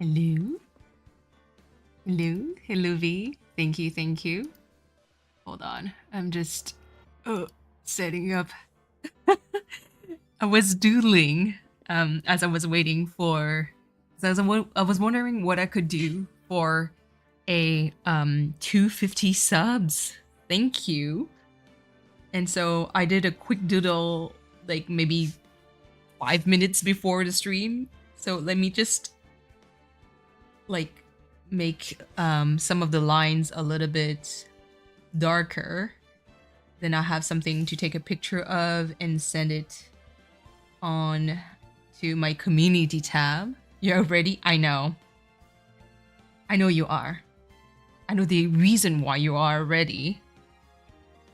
Hello? Hello? Hello, V. Thank you, thank you. Hold on. I'm just setting up. I was doodling as I was waiting for. I was wondering what I could do for a 250 subs. Thank you. And so I did a quick doodle, like maybe 5 minutes before the stream. So let me just like make some of the lines a little bit darker. Then I'll have something to take a picture of and send it on to my community tab. You're ready? I know. I know you are. I know the reason why you are ready.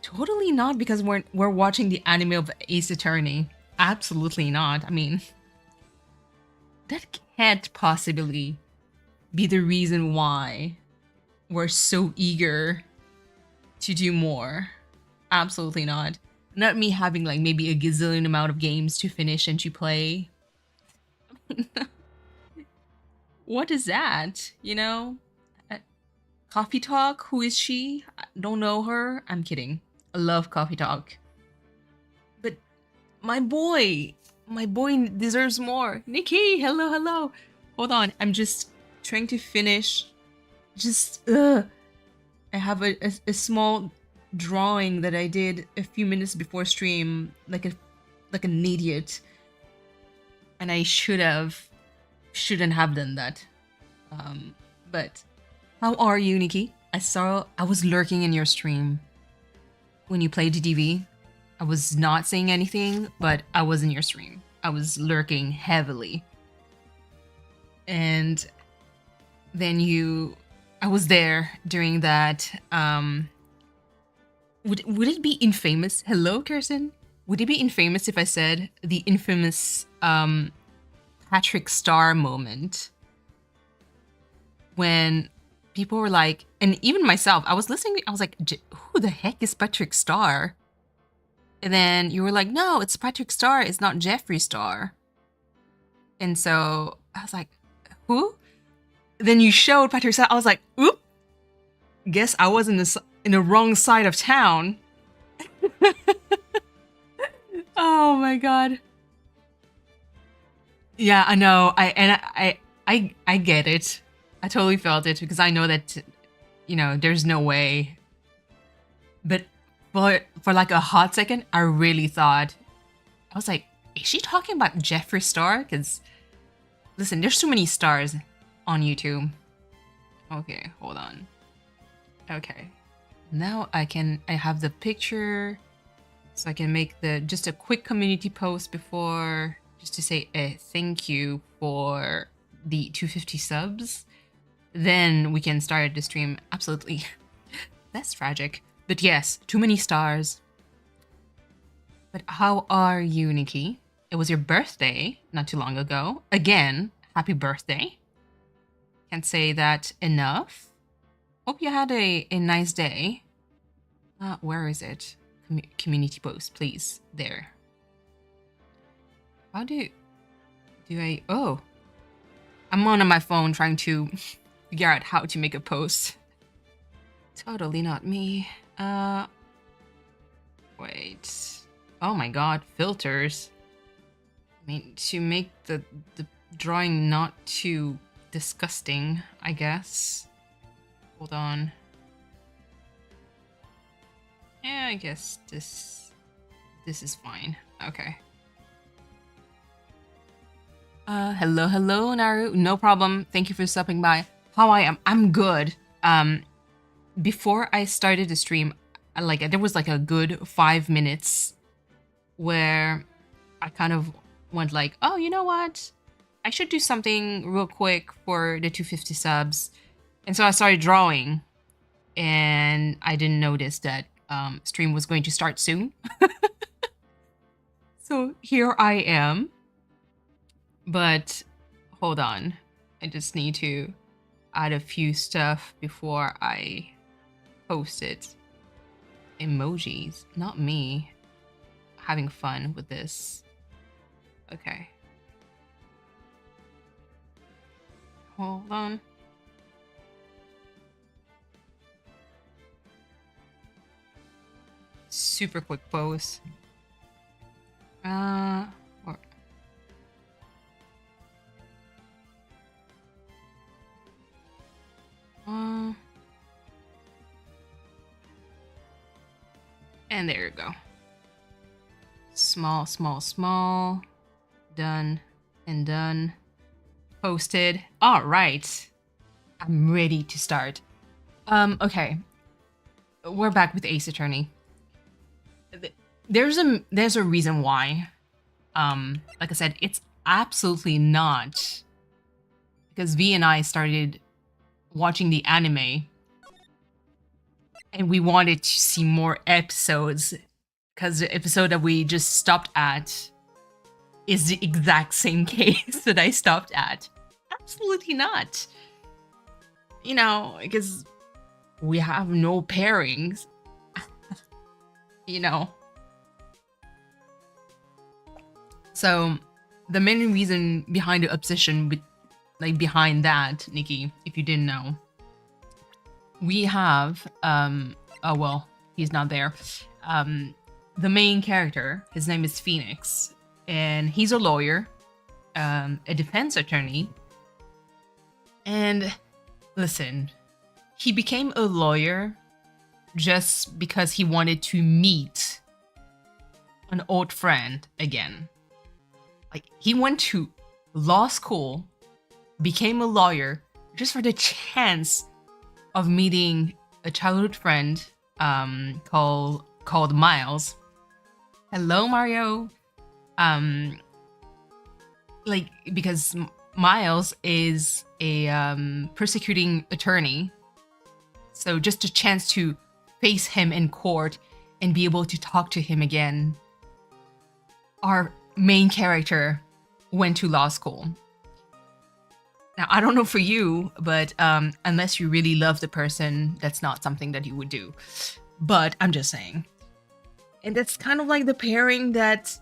Totally not because we're watching the anime of Ace Attorney. Absolutely not. I mean, that can't possibly be the reason why we're so eager to do more. Absolutely not. Not me having like maybe a gazillion amount of games to finish and to play. What is that? You know? Coffee Talk? Who is she? I don't know her. I'm kidding. I love Coffee Talk. But my boy deserves more. Nikki, hello, hello. Hold on. I'm just trying to finish. I have a small drawing that I did a few minutes before stream, like an idiot, and I shouldn't have done that. But how are you, Nikki? I was lurking in your stream when you played DDV. I was not saying anything, but I was in your stream. I was lurking heavily, and then I was there during that. Would it be infamous? Hello, Kirsten. Would it be infamous if I said the infamous Patrick Star moment when people were like, and even myself, I was listening. I was like, who the heck is Patrick Star? And then you were like, no, it's Patrick Star. It's not Jeffree Star. And so I was like, who? Then you showed Patrick Star. I was like, oop. Guess I was in the wrong side of town. Oh my god. Yeah, I know. I get it. I totally felt it because I know that there's no way. But for like a hot second, I really thought, I was like, is she talking about Jeffree Star? Because listen, there's too many stars on YouTube. Okay, hold on. Okay. Now I have the picture, so I can make just a quick community post before, just to say a thank you for the 250 subs. Then we can start the stream. Absolutely. That's tragic. But yes, too many stars. But how are you, Nikki? It was your birthday not too long ago. Again, happy birthday. Can't say that enough. Hope you had a nice day. Where is it? Community post, please. There. How do I... Oh. I'm on my phone trying to figure out how to make a post. Totally not me. Wait. Oh my god, filters. I mean, to make the drawing not too disgusting, I guess. Hold on. Yeah, I guess this is fine. Okay. Hello, Naru. No problem. Thank you for stopping by. How I am? I'm good. Before I started the stream, there was like a good 5 minutes where I kind of went like, oh, you know what? I should do something real quick for the 250 subs. And so I started drawing, and I didn't notice that stream was going to start soon. So here I am. But hold on. I just need to add a few stuff before I post it. Emojis, not me. Having fun with this. Okay. Hold on. Super quick pose. Or, and there you go. Small, small, small. Done and done. Posted. All right. I'm ready to start. Okay. We're back with Ace Attorney. There's a reason why. Like I said, it's absolutely not because V and I started watching the anime and we wanted to see more episodes because the episode that we just stopped at is the exact same case that I stopped at. Absolutely not. You know, because we have no pairings. You know. So the main reason behind the obsession with behind that, Nikki, if you didn't know, we have oh well, he's not there. The main character, his name is Phoenix, and he's a lawyer, a defense attorney. And listen, he became a lawyer just because he wanted to meet an old friend again. Like, he went to law school, became a lawyer just for the chance of meeting a childhood friend called Miles. Hello, Mario. Because Miles is a persecuting attorney, so just a chance to face him in court and be able to talk to him again. Our main character went to law school. Now, I don't know for you, but unless you really love the person, that's not something that you would do. But I'm just saying. And that's kind of like the pairing that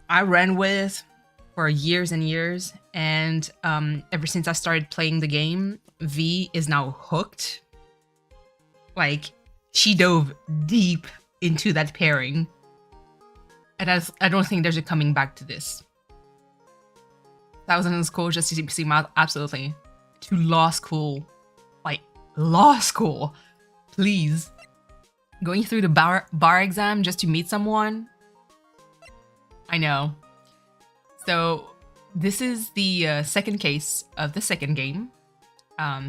I ran with for years and years. And ever since I started playing the game, V is now hooked. Like, she dove deep into that pairing. And I don't think there's a coming back to this. 1,000 in school just to see my absolutely to law school, like law school, please. Going through the bar exam just to meet someone. I know. So this is the second case of the second game.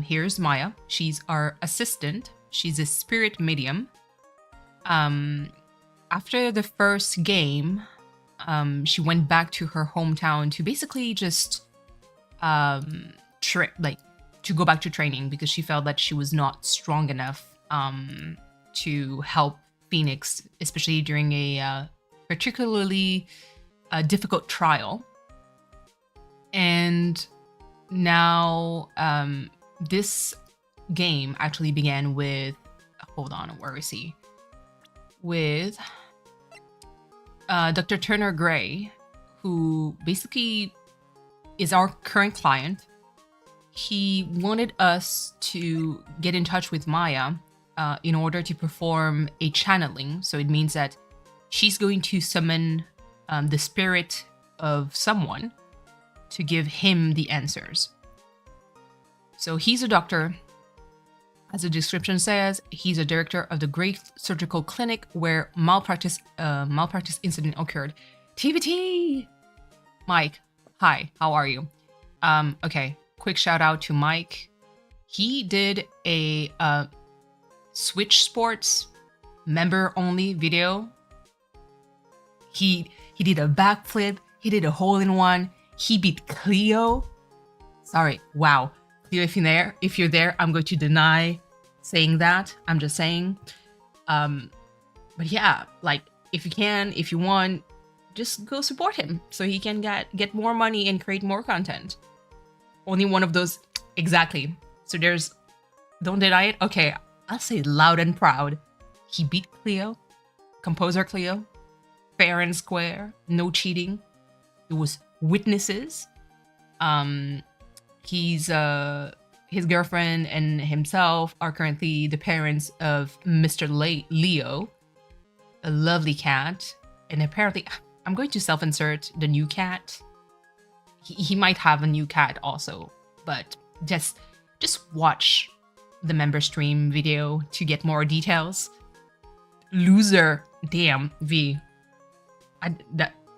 Here's Maya. She's our assistant. She's a spirit medium. After the first game, she went back to her hometown to basically just to go back to training because she felt that she was not strong enough to help Phoenix, especially during a particularly difficult trial. And now this game actually began with, hold on, where is he? With Dr. Turner Gray, who basically is our current client. He wanted us to get in touch with Maya in order to perform a channeling. So it means that she's going to summon the spirit of someone to give him the answers. So he's a doctor. As the description says, he's a director of the Great Surgical Clinic where malpractice incident occurred. TBT! Mike, hi, how are you? Okay, quick shout out to Mike. He did a Switch Sports member-only video. He did a backflip. He did a hole-in-one. He beat Cleo. Sorry, wow. Cleo, if you're there, I'm going to deny saying that. I'm just saying. But yeah, like, if you can, if you want, just go support him so he can get more money and create more content. Only one of those, exactly. So there's, don't deny it. Okay, I'll say loud and proud. He beat Cleo, composer Cleo, fair and square, no cheating. It was witnesses. He's his girlfriend and himself are currently the parents of Mr. Leo, a lovely cat. And apparently, I'm going to self-insert the new cat. He might have a new cat also, but just watch the member stream video to get more details. Loser. Damn, V.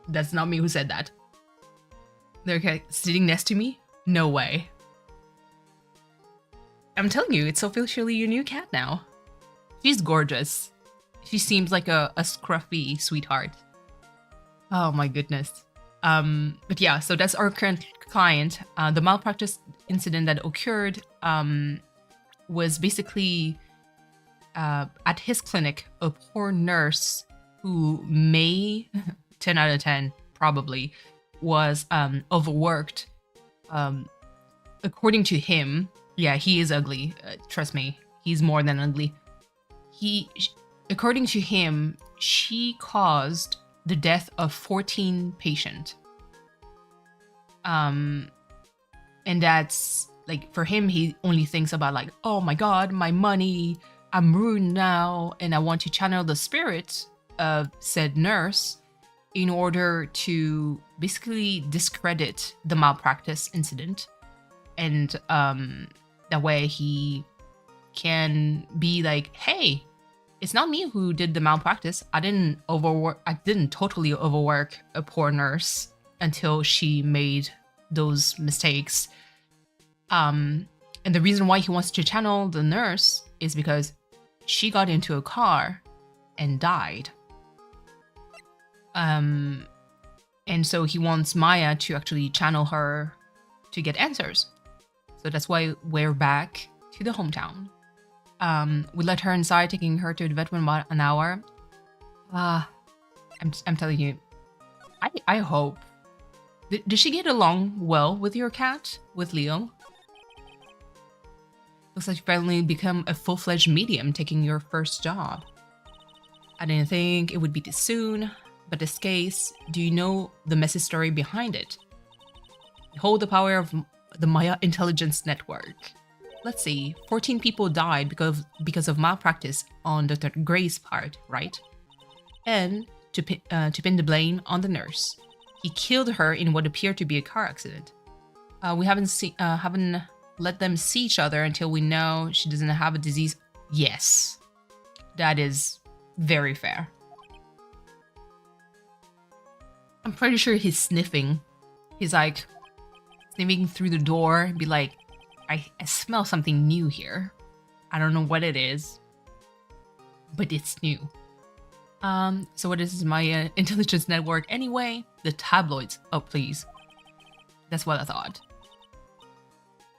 That's not me who said that. They're sitting next to me? No way. I'm telling you, it's officially your new cat now. She's gorgeous. She seems like a scruffy sweetheart. Oh my goodness. But yeah, so that's our current client. The malpractice incident that occurred was basically at his clinic, a poor nurse who may, 10 out of 10, probably, was overworked. According to him, yeah, he is ugly. Trust me, he's more than ugly. According to him, she caused the death of 14 patients. And that's like, for him, he only thinks about like, oh my god, my money, I'm ruined now, and I want to channel the spirit of said nurse in order to basically discredit the malpractice incident. And that way he can be like, hey, it's not me who did the malpractice. I didn't totally overwork a poor nurse until she made those mistakes. And the reason why he wants to channel the nurse is because she got into a car and died. And so he wants Maya to actually channel her to get answers. So that's why we're back to the hometown. We let her inside, taking her to the vet in about an hour. I'm telling you, I hope. Did she get along well with your cat, with Leo? Looks like you finally become a full-fledged medium, taking your first job. I didn't think it would be this soon, but this case, do you know the messy story behind it? Hold the power of the Maya Intelligence Network. Let's see, 14 people died because of malpractice on Dr. Gray's part, right? And to pin the blame on the nurse. He killed her in what appeared to be a car accident. We haven't let them see each other until we know she doesn't have a disease. Yes, that is very fair. I'm pretty sure he's sniffing. He's like sniffing through the door and be like, I smell something new here. I don't know what it is, but it's new. So what is my intelligence network anyway? The tabloids. Oh, please. That's what I thought.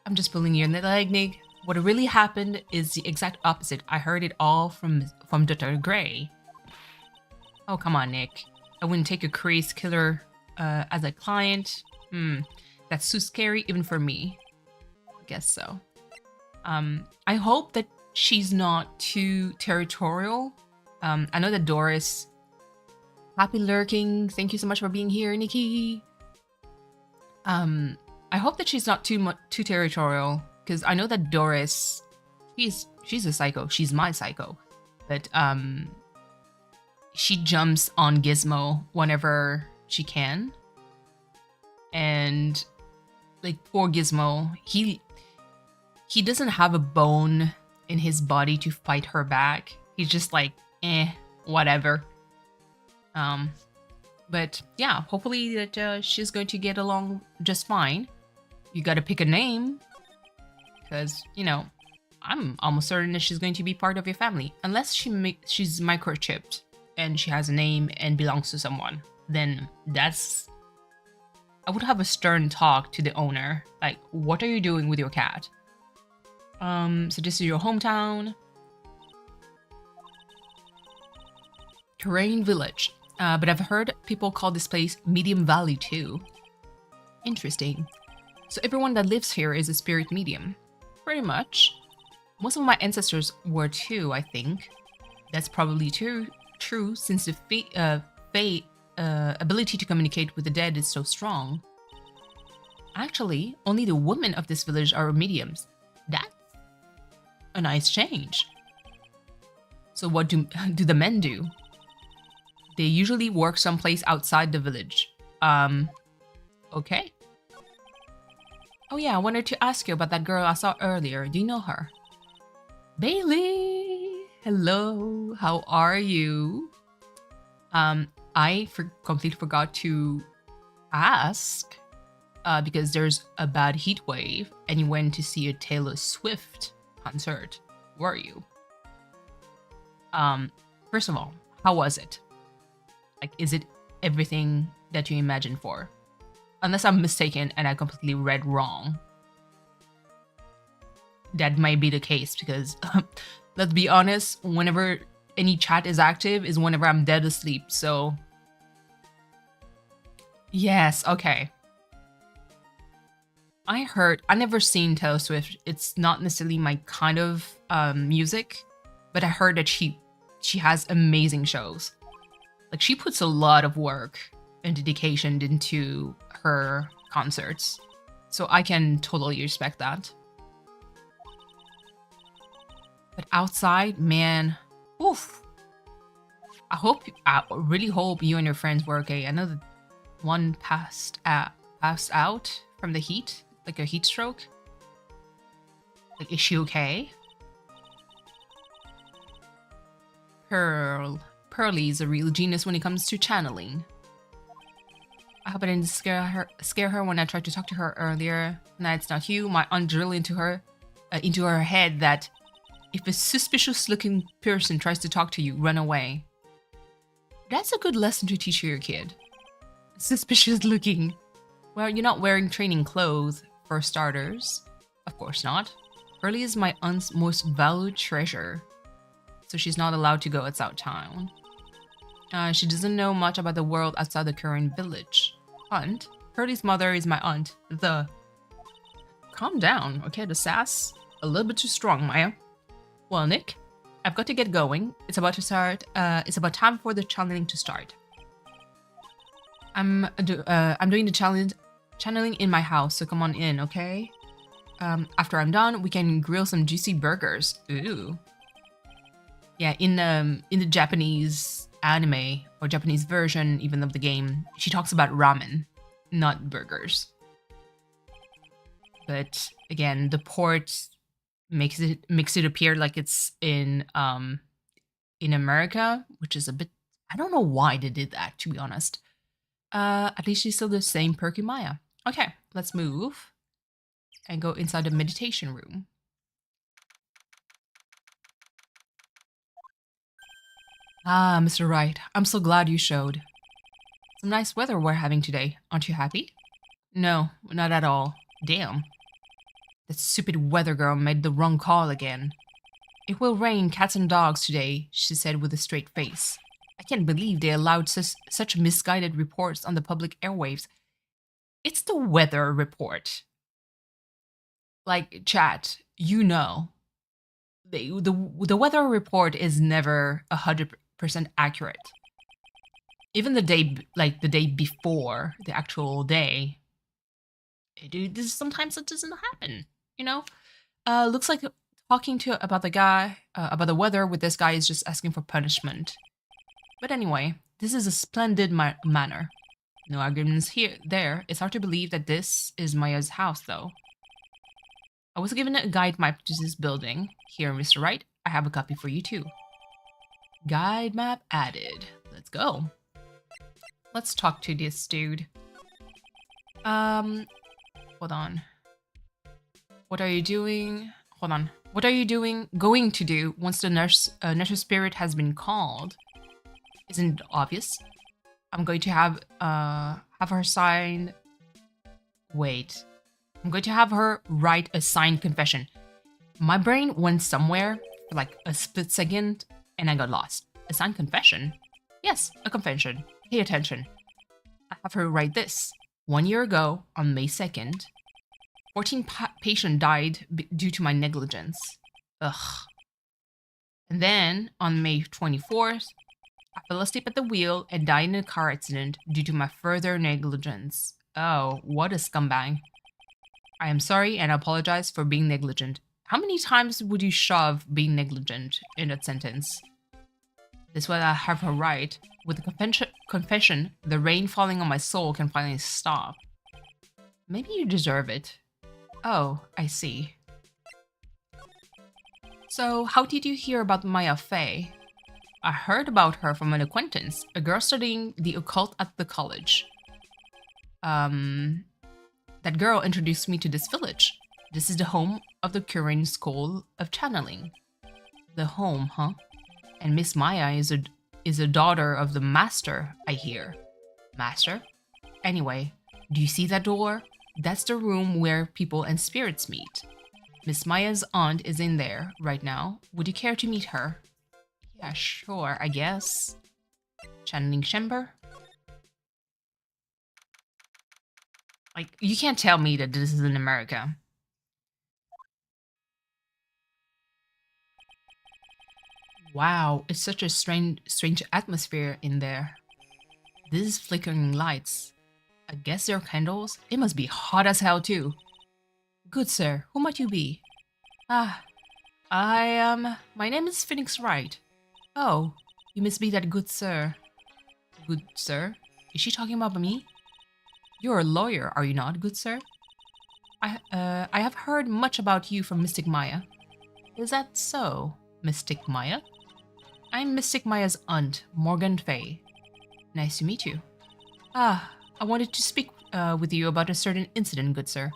I'm just pulling you in the leg, Nick. What really happened is the exact opposite. I heard it all from Dr. Gray. Oh, come on, Nick. I wouldn't take a crazy killer as a client. That's too scary even for me. I guess so. I hope that she's not too territorial. I know that Doris... Happy lurking. Thank you so much for being here, Nikki. I hope that she's not too territorial, because I know that Doris, she's a psycho. She's my psycho, but she jumps on Gizmo whenever she can, and like poor Gizmo, he doesn't have a bone in his body to fight her back. He's just like, whatever. But yeah, hopefully that she's going to get along just fine. You gotta pick a name, because, you know, I'm almost certain that she's going to be part of your family. Unless she's microchipped and she has a name and belongs to someone. Then that's... I would have a stern talk to the owner. Like, what are you doing with your cat? So this is your hometown. Terrain Village. But I've heard people call this place Medium Valley too. Interesting. So everyone that lives here is a spirit medium. Pretty much. Most of my ancestors were too, I think. That's probably true since the ability to communicate with the dead is so strong. Actually, only the women of this village are mediums. That's a nice change. So what do do the men do? They usually work someplace outside the village. Okay. Oh yeah, I wanted to ask you about that girl I saw earlier. Do you know her? Bailey! Hello, how are you? I completely forgot to ask because there's a bad heat wave and you went to see a Taylor Swift concert. Were you? First of all, how was it? Like, is it everything that you imagined for? Unless I'm mistaken and I completely read wrong. That might be the case because, let's be honest, whenever any chat is active is whenever I'm dead asleep, so... Yes, okay. I never seen Taylor Swift. It's not necessarily my kind of music, but I heard that she has amazing shows. Like, she puts a lot of work and dedication into her concerts. So I can totally respect that. But outside, man, oof. I really hope you and your friends were okay. I know that one passed out from the heat, like a heat stroke. Like, is she okay? Pearly is a real genius when it comes to channeling. I hope I didn't scare her when I tried to talk to her earlier. Nah, it's not you. My aunt drilled into her head that if a suspicious-looking person tries to talk to you, run away. That's a good lesson to teach your kid. Suspicious-looking. Well, you're not wearing training clothes, for starters. Of course not. Pearly is my aunt's most valued treasure, so she's not allowed to go outside town. She doesn't know much about the world outside the current village. Aunt? Pearly's mother is my aunt. Calm down, okay? The sass? A little bit too strong, Maya. Well, Nick, I've got to get going. It's about to start. It's about time for the channeling to start. I'm doing the channeling in my house, so come on in, okay? After I'm done, we can grill some juicy burgers. Ooh. Yeah, in the Japanese anime or Japanese version even of the game, she talks about ramen, not burgers. But again, the port makes it appear like it's in America, which is a bit, I don't know why they did that, to be honest. At least she's still the same perky Maya. Okay, let's move and go inside the meditation room. Ah, Mr. Wright, I'm so glad you showed. Some nice weather we're having today. Aren't you happy? No, not at all. Damn. That stupid weather girl made the wrong call again. It will rain cats and dogs today, she said with a straight face. I can't believe they allowed such misguided reports on the public airwaves. It's the weather report. Like, chat, you know. The weather report is never 100% accurate. Even the day before the actual day, sometimes it doesn't happen, you know? Looks like talking about the weather with this guy is just asking for punishment. But anyway, this is a splendid manner. No arguments there. It's hard to believe that this is Maya's house, though. I was given a guide map to this building. Here, Mr. Wright, I have a copy for you too. Guide map added. Let's go. Let's talk to this dude. Hold on. What are you doing? Hold on. What are you going to do once the nurse spirit has been called? Isn't it obvious? I'm going to have her sign. Wait. I'm going to have her write a signed confession. My brain went somewhere for like a split second and I got lost. A signed confession? Yes, a confession. Pay attention. I have her write this. 1 year ago, on May 2nd, 14 patients died due to my negligence. Ugh. And then, on May 24th, I fell asleep at the wheel and died in a car accident due to my further negligence. Oh, what a scumbag. I am sorry and I apologize for being negligent. How many times would you shove being negligent in that sentence? This way I have her right. With the confession, the rain falling on my soul can finally stop. Maybe you deserve it. Oh, I see. So, how did you hear about Maya Fey? I heard about her from an acquaintance, a girl studying the occult at the college. That girl introduced me to this village. This is the home of the Current School of Channeling. The home, huh? And Miss Maya is a daughter of the master, I hear. Master? Anyway, do you see that door? That's the room where people and spirits meet. Miss Maya's aunt is in there right now. Would you care to meet her? Yeah, sure, I guess. Channeling chamber? Like, you can't tell me that this is in America. Wow, it's such a strange atmosphere in there. These flickering lights. I guess they're candles. It must be hot as hell too. Good sir, who might you be? Ah, my name is Phoenix Wright. Oh, you must be that good sir. Good sir? Is she talking about me? You're a lawyer, are you not, good sir? I have heard much about you from Mystic Maya. Is that so, Mystic Maya? I'm Mystic Maya's aunt, Morgan Fay. Nice to meet you. Ah, I wanted to speak with you about a certain incident, good sir.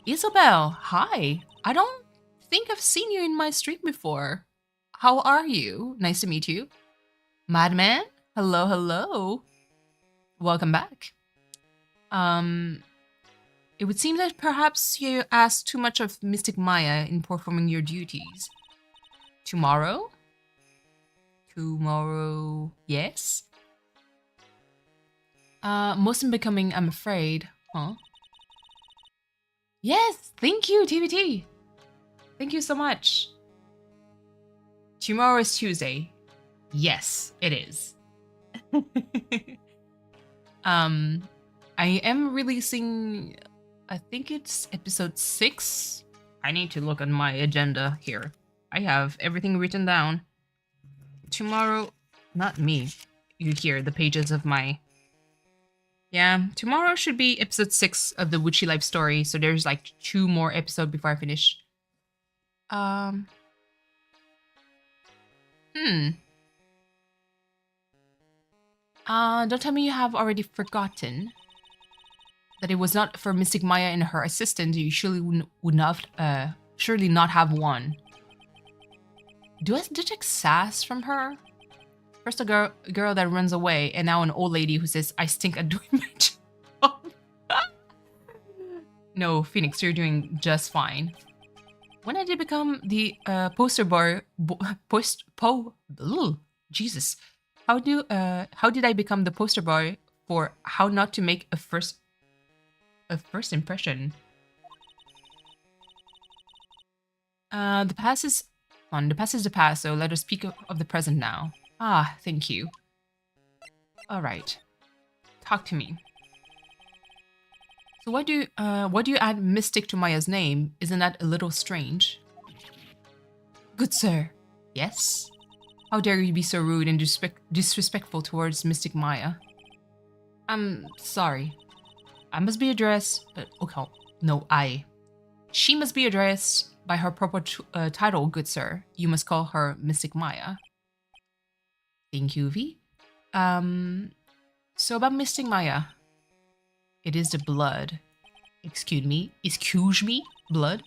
Isabel, hi. I don't think I've seen you in my stream before. How are you? Nice to meet you. Madman? Hello, hello. Welcome back. It would seem that perhaps you asked too much of Mystic Maya in performing your duties. Tomorrow? Tomorrow, yes? Most unbecoming, I'm afraid. Huh? Yes, thank you, TBT. Thank you so much. Tomorrow is Tuesday. Yes, it is. I am releasing, I think it's episode 6. I need to look at my agenda here. I have everything written down. Tomorrow, not me. You hear the pages of my... Yeah, tomorrow should be episode 6 of the Witchy Life story, so there's like 2 more episodes before I finish. Don't tell me you have already forgotten that it was not for Mystic Maya and her assistant. You surely would not, surely not have one. Do I detect sass from her? First a girl that runs away, and now an old lady who says, I stink at doing my job. No, Phoenix, you're doing just fine. When I did become the poster boy, Jesus. How did I become the poster boy for how not to make a first impression? The past is the past, so let us speak of the present now. Ah, thank you. All right, talk to me. So why do you add Mystic to Maya's name? Isn't that a little strange? Good sir. Yes? How dare you be so rude and disrespectful towards Mystic Maya? I'm sorry. I must be addressed... okay, no, I. She must be addressed by her proper title, good sir. You must call her Mystic Maya. Thank you, V. So about Mystic Maya. It is the blood. Excuse me, blood?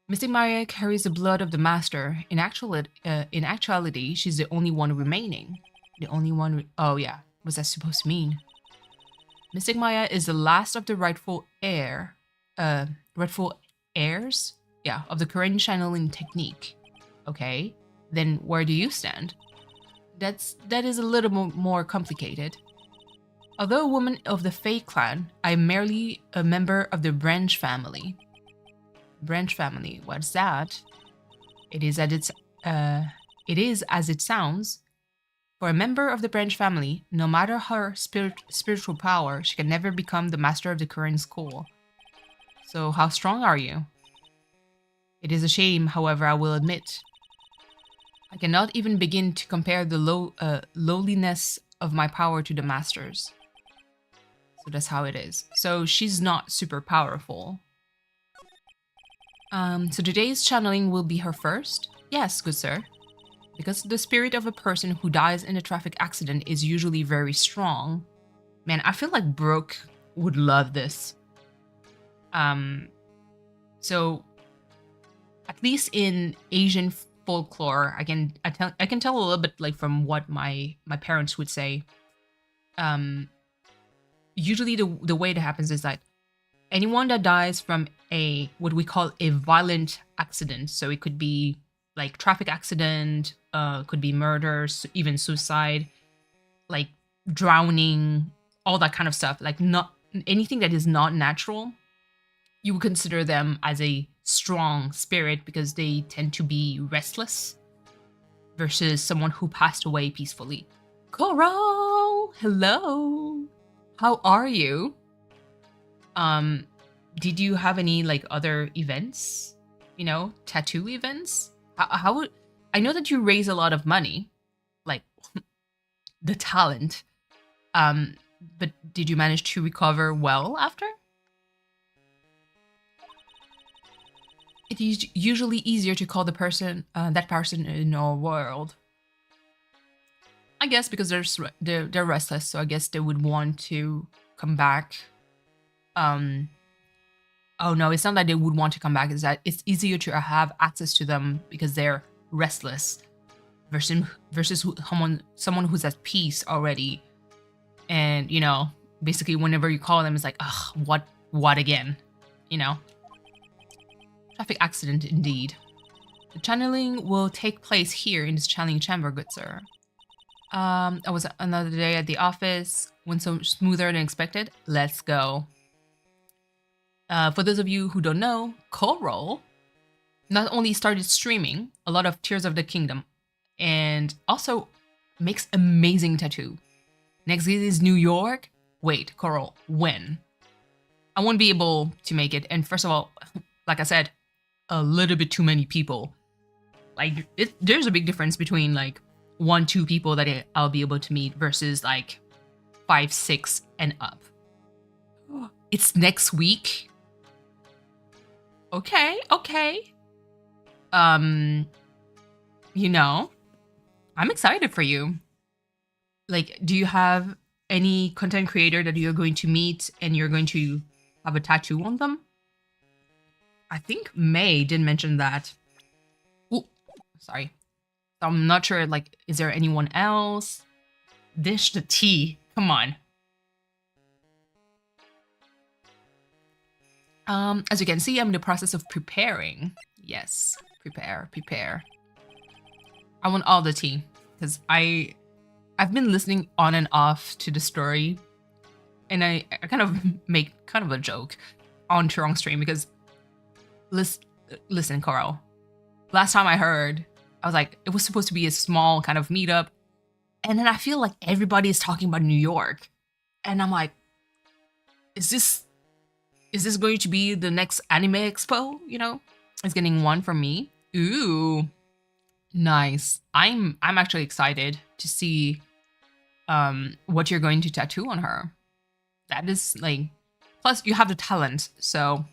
Mystic Maya carries the blood of the master. In actuality, she's the only one remaining. The only one... oh yeah, what's that supposed to mean? Mystic Maya is the last of the rightful heirs? Yeah, of the current channeling technique. Okay, then where do you stand? That is a little more complicated. Although a woman of the Fae clan, I am merely a member of the branch family. Branch family, what's that? It is as it sounds. For a member of the branch family, no matter her spiritual power, she can never become the master of the current school. So how strong are you? It is a shame, however, I will admit. I cannot even begin to compare the lowliness of my power to the master's. So that's how it is. So she's not super powerful. So today's channeling will be her first? Yes, good sir. Because the spirit of a person who dies in a traffic accident is usually very strong. Man, I feel like Brooke would love this. So at least in Asian folklore, I can tell a little bit like from what my parents would say. Usually the way it happens is that anyone that dies from what we call a violent accident, so it could be like traffic accident, could be murder, even suicide, like drowning, all that kind of stuff, like not anything that is not natural, you would consider them as a strong spirit because they tend to be restless versus someone who passed away peacefully. Coral, hello. How are you? Did you have any like other events? You know, tattoo events? How I know that you raise a lot of money, like the talent. But did you manage to recover well after? It is usually easier to call the person that person in our world. I guess because they're restless, so I guess they would want to come back. Oh no, it's not that they would want to come back. It's that it's easier to have access to them because they're restless, versus someone who's at peace already. And you know, basically, whenever you call them, it's like, ugh, what again? You know. Traffic accident indeed. The channeling will take place here in this channeling chamber, good sir. It was another day at the office. Went so smoother than expected. Let's go. For those of you who don't know, Coral not only started streaming a lot of Tears of the Kingdom, and also makes amazing tattoo. Next is New York. Wait, Coral, when? I won't be able to make it. And first of all, like I said, a little bit too many people. Like, there's a big difference between like 1-2 people that I'll be able to meet versus like 5-6 and up. It's next week. Okay. You know, I'm excited for you. Like, do you have any content creator that you're going to meet and you're going to have a tattoo on them? I think May did mention that. Oh, sorry. I'm not sure, like, is there anyone else? Dish the tea. Come on. As you can see, I'm in the process of preparing. Yes, prepare. I want all the tea because I've been listening on and off to the story, and I kind of make kind of a joke on Turong stream because listen, Coral. Last time I heard, I was like, it was supposed to be a small kind of meetup, and then I feel like everybody is talking about New York, and I'm like, is this going to be the next anime expo? You know, it's getting one from me. Ooh, nice. I'm actually excited to see what you're going to tattoo on her. That is like, plus you have the talent, so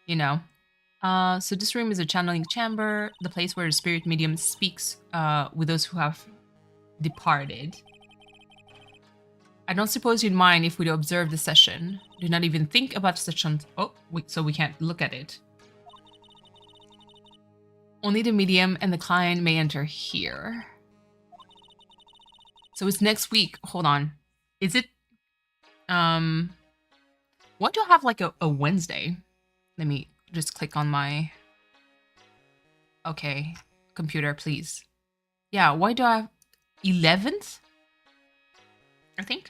you know. So this room is a channeling chamber, the place where the spirit medium speaks with those who have departed. I don't suppose you'd mind if we observe the session. Do not even think about the session. Oh, wait, so we can't look at it. Only the medium and the client may enter here. So it's next week. Hold on. Is it... Why do I have like a Wednesday? Let me just click on my... Okay. Computer, please. Yeah, why do I have... 11th? I think.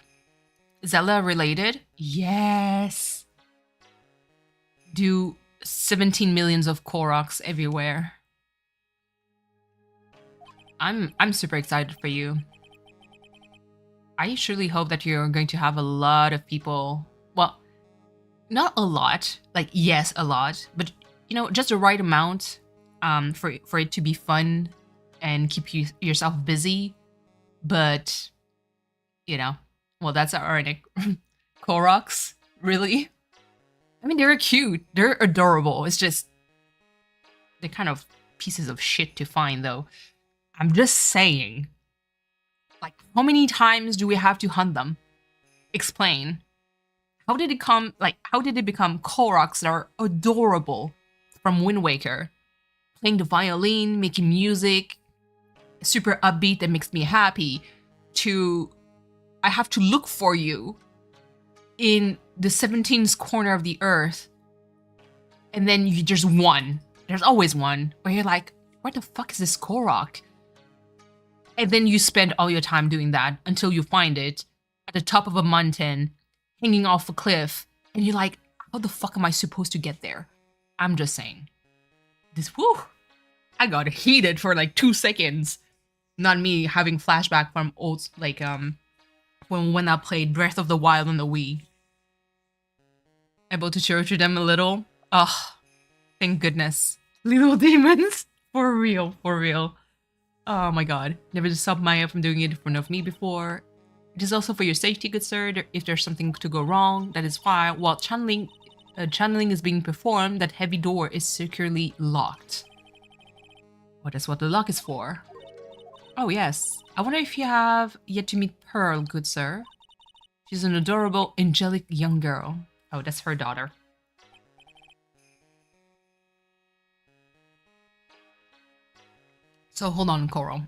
Zella related? Yes. Do 17 millions of Koroks everywhere. I'm super excited for you. I surely hope that you're going to have a lot of people. Well, Not a lot. Like, yes, a lot, but you know, just the right amount for it to be fun and keep yourself busy. But you know, well, that's ironic. Koroks, really? I mean, they're cute. They're adorable. It's just they're kind of pieces of shit to find, though. I'm just saying. Like, how many times do we have to hunt them? Explain. How did it come? Like, how did it become Koroks that are adorable from Wind Waker, playing the violin, making music, super upbeat that makes me happy? To I have to look for you in the 17th corner of the earth, and then you just one. There's always one where you're like, what the fuck is this Korok? And then you spend all your time doing that until you find it at the top of a mountain, hanging off a cliff, and you're like, how the fuck am I supposed to get there? I'm just saying. I got heated for like 2 seconds. Not me having flashback from old, like, when I played Breath of the Wild on the Wii. Able to torture them a little. Ugh, thank goodness. Little demons. For real, for real. Oh my god. Never stopped Maya from doing it in front of me before. It is also for your safety, good sir. If there's something to go wrong, that is why, while channeling is being performed, that heavy door is securely locked. What is what the lock is for? Oh yes. I wonder if you have yet to meet Pearl, good sir. She's an adorable, angelic young girl. Oh, that's her daughter. So hold on, Coral.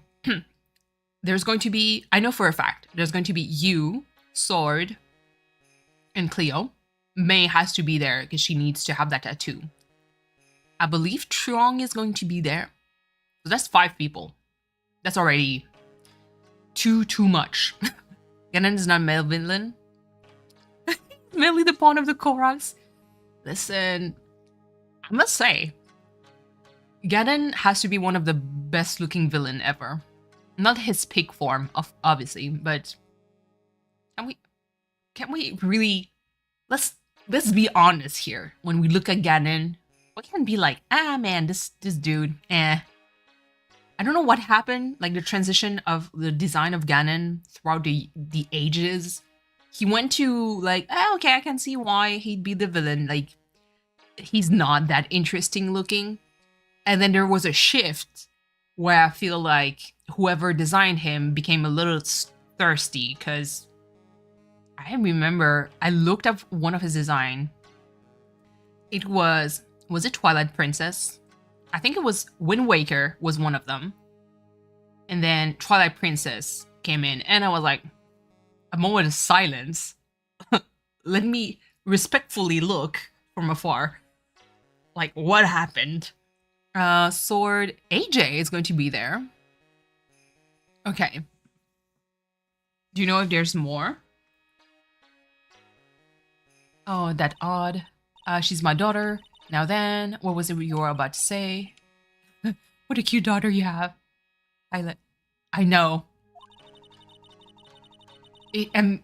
There's going to be, I know for a fact, there's going to be you, Sword, and Cleo. May has to be there because she needs to have that tattoo. I believe Trong is going to be there. So that's 5 people. That's already too much. Ganon is not male villain. Mainly the pawn of the Koroks. Listen, I must say, Ganon has to be one of the best looking villain ever. Not his peak form, obviously, but can we really let's be honest here. When we look at Ganon, we can be like, ah man, this dude, eh. I don't know what happened, like the transition of the design of Ganon throughout the ages. He went to like, oh, okay, I can see why he'd be the villain. Like, he's not that interesting looking. And then there was a shift where I feel like whoever designed him became a little thirsty, because I remember I looked up one of his design. It was it Twilight Princess? I think it was Wind Waker was one of them. And then Twilight Princess came in and I was like, a moment of silence. Let me respectfully look from afar. Like, what happened? Sword AJ is going to be there. Okay. Do you know if there's more? Oh, that odd. She's my daughter. Now then, what was it you were about to say? What a cute daughter you have. I know. And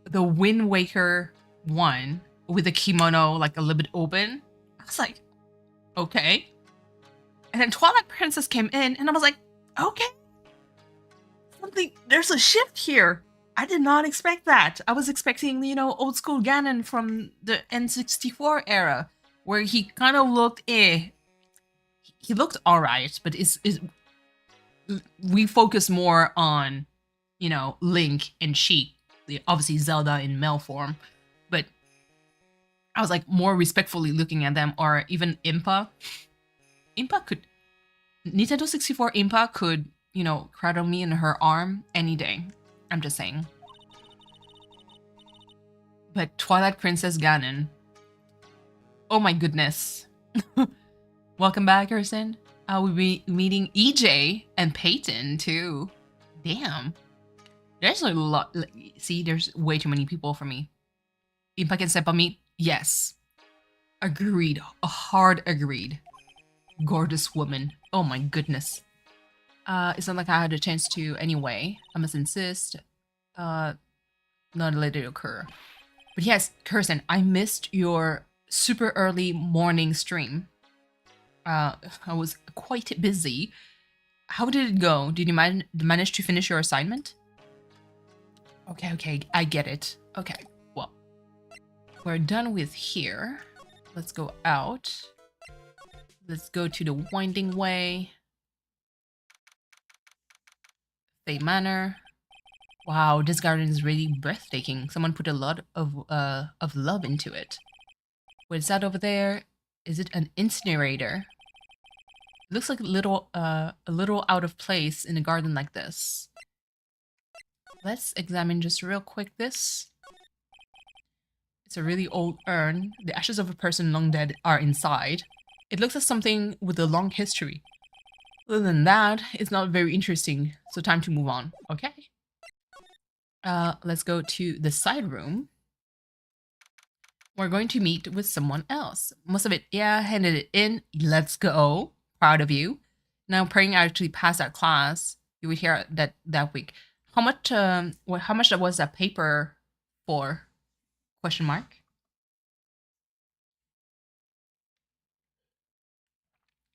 the Wind Waker one with the kimono like a little bit open. I was like, okay. And then Twilight Princess came in and I was like, okay. There's a shift here. I did not expect that. I was expecting, you know, old school Ganon from the N64 era, where he kind of looked He looked alright, but we focus more on, you know, Link and Sheik, obviously Zelda in male form, but I was like more respectfully looking at them, or even Impa. Nintendo 64 Impa could, you know, cradle me in her arm any day. I'm just saying. But Twilight Princess Ganon. Oh my goodness. Welcome back, Kirsten. We'll be meeting EJ and Peyton too. Damn. There's a lot. See, there's way too many people for me. Impa can step on me? Yes. Agreed. A hard agreed. Gorgeous woman. Oh my goodness. It's not like I had a chance to anyway. I must insist. Not let it occur. But yes, Kirsten, I missed your super early morning stream. I was quite busy. How did it go? Did you manage to finish your assignment? Okay, I get it. Okay, well, we're done with here. Let's go out. Let's go to the winding way. Fay Manor. Wow, this garden is really breathtaking. Someone put a lot of love into it. What's that over there? Is it an incinerator? It looks like a little out of place in a garden like this. Let's examine just real quick this. It's a really old urn. The ashes of a person long dead are inside. It looks like something with a long history. Other than that, it's not very interesting, so time to move on, okay? Let's go to the side room. We're going to meet with someone else. Most of it, yeah, handed it in. Let's go. Proud of you. Now, praying I actually passed that class. You would hear that week. How much was that paper for? Question mark.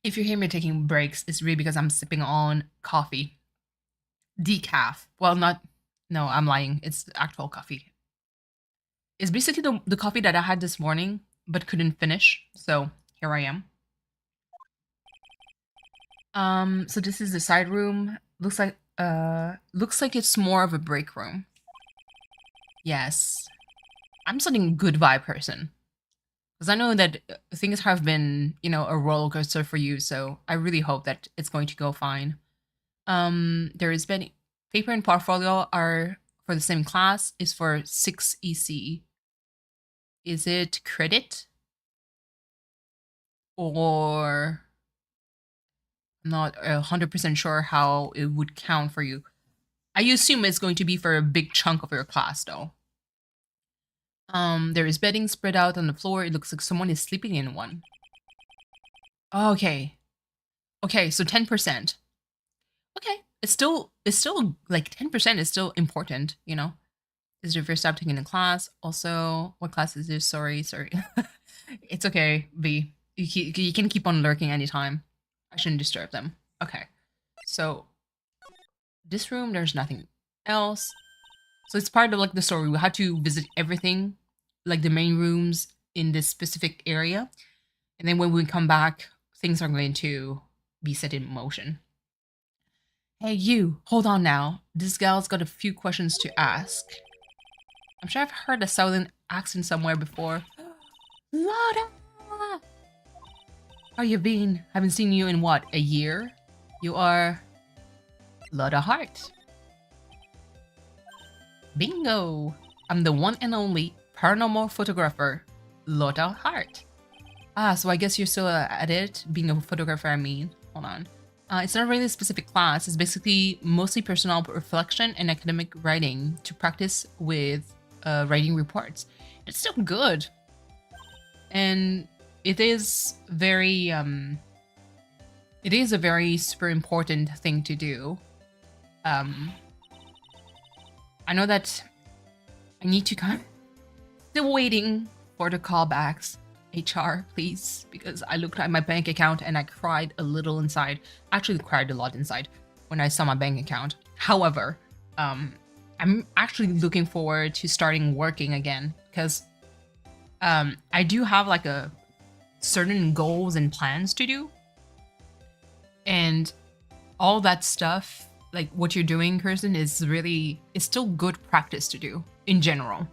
If you hear me taking breaks, it's really because I'm sipping on coffee. Decaf. Well, no, I'm lying. It's actual coffee. It's basically the coffee that I had this morning, but couldn't finish. So here I am. So this is the side room. Looks like it's more of a break room. Yes. I'm such a good vibe person. Because I know that things have been, a roller coaster for you, so I really hope that it's going to go fine. There is been paper and portfolio are for the same class, is for 6 EC. Is it credit? Or I'm not 100% sure how it would count for you. I assume it's going to be for a big chunk of your class, though. There is bedding spread out on the floor. It looks like someone is sleeping in one. Okay. Okay, so 10%. Okay. It's still like 10% is still important, This is your first time taking a class. Also, what class is this? Sorry. It's okay, V. You can keep on lurking anytime. I shouldn't disturb them. Okay. So, this room, there's nothing else. So it's part of like the story. We had to visit everything, like the main rooms in this specific area. And then when we come back, things are going to be set in motion. Hey, you, hold on now. This gal's got a few questions to ask. I'm sure I've heard a southern accent somewhere before. Lotta! How you been? Haven't seen you in what, a year? You are Lotta Hart. Bingo! I'm the one and only paranormal photographer, Lotta Hart. Ah, so I guess you're still at it, being a photographer, I mean. Hold on. It's not really a specific class. It's basically mostly personal reflection and academic writing to practice with writing reports. It's still good. And it is very, it is a very super important thing to do. I know that I need to kind of still waiting for the callbacks. HR, please, because I looked at my bank account and I cried a little inside. Actually cried a lot inside when I saw my bank account. However, I'm actually looking forward to starting working again because I do have like a certain goals and plans to do. And all that stuff, like what you're doing, Kirsten, it's still good practice to do in general.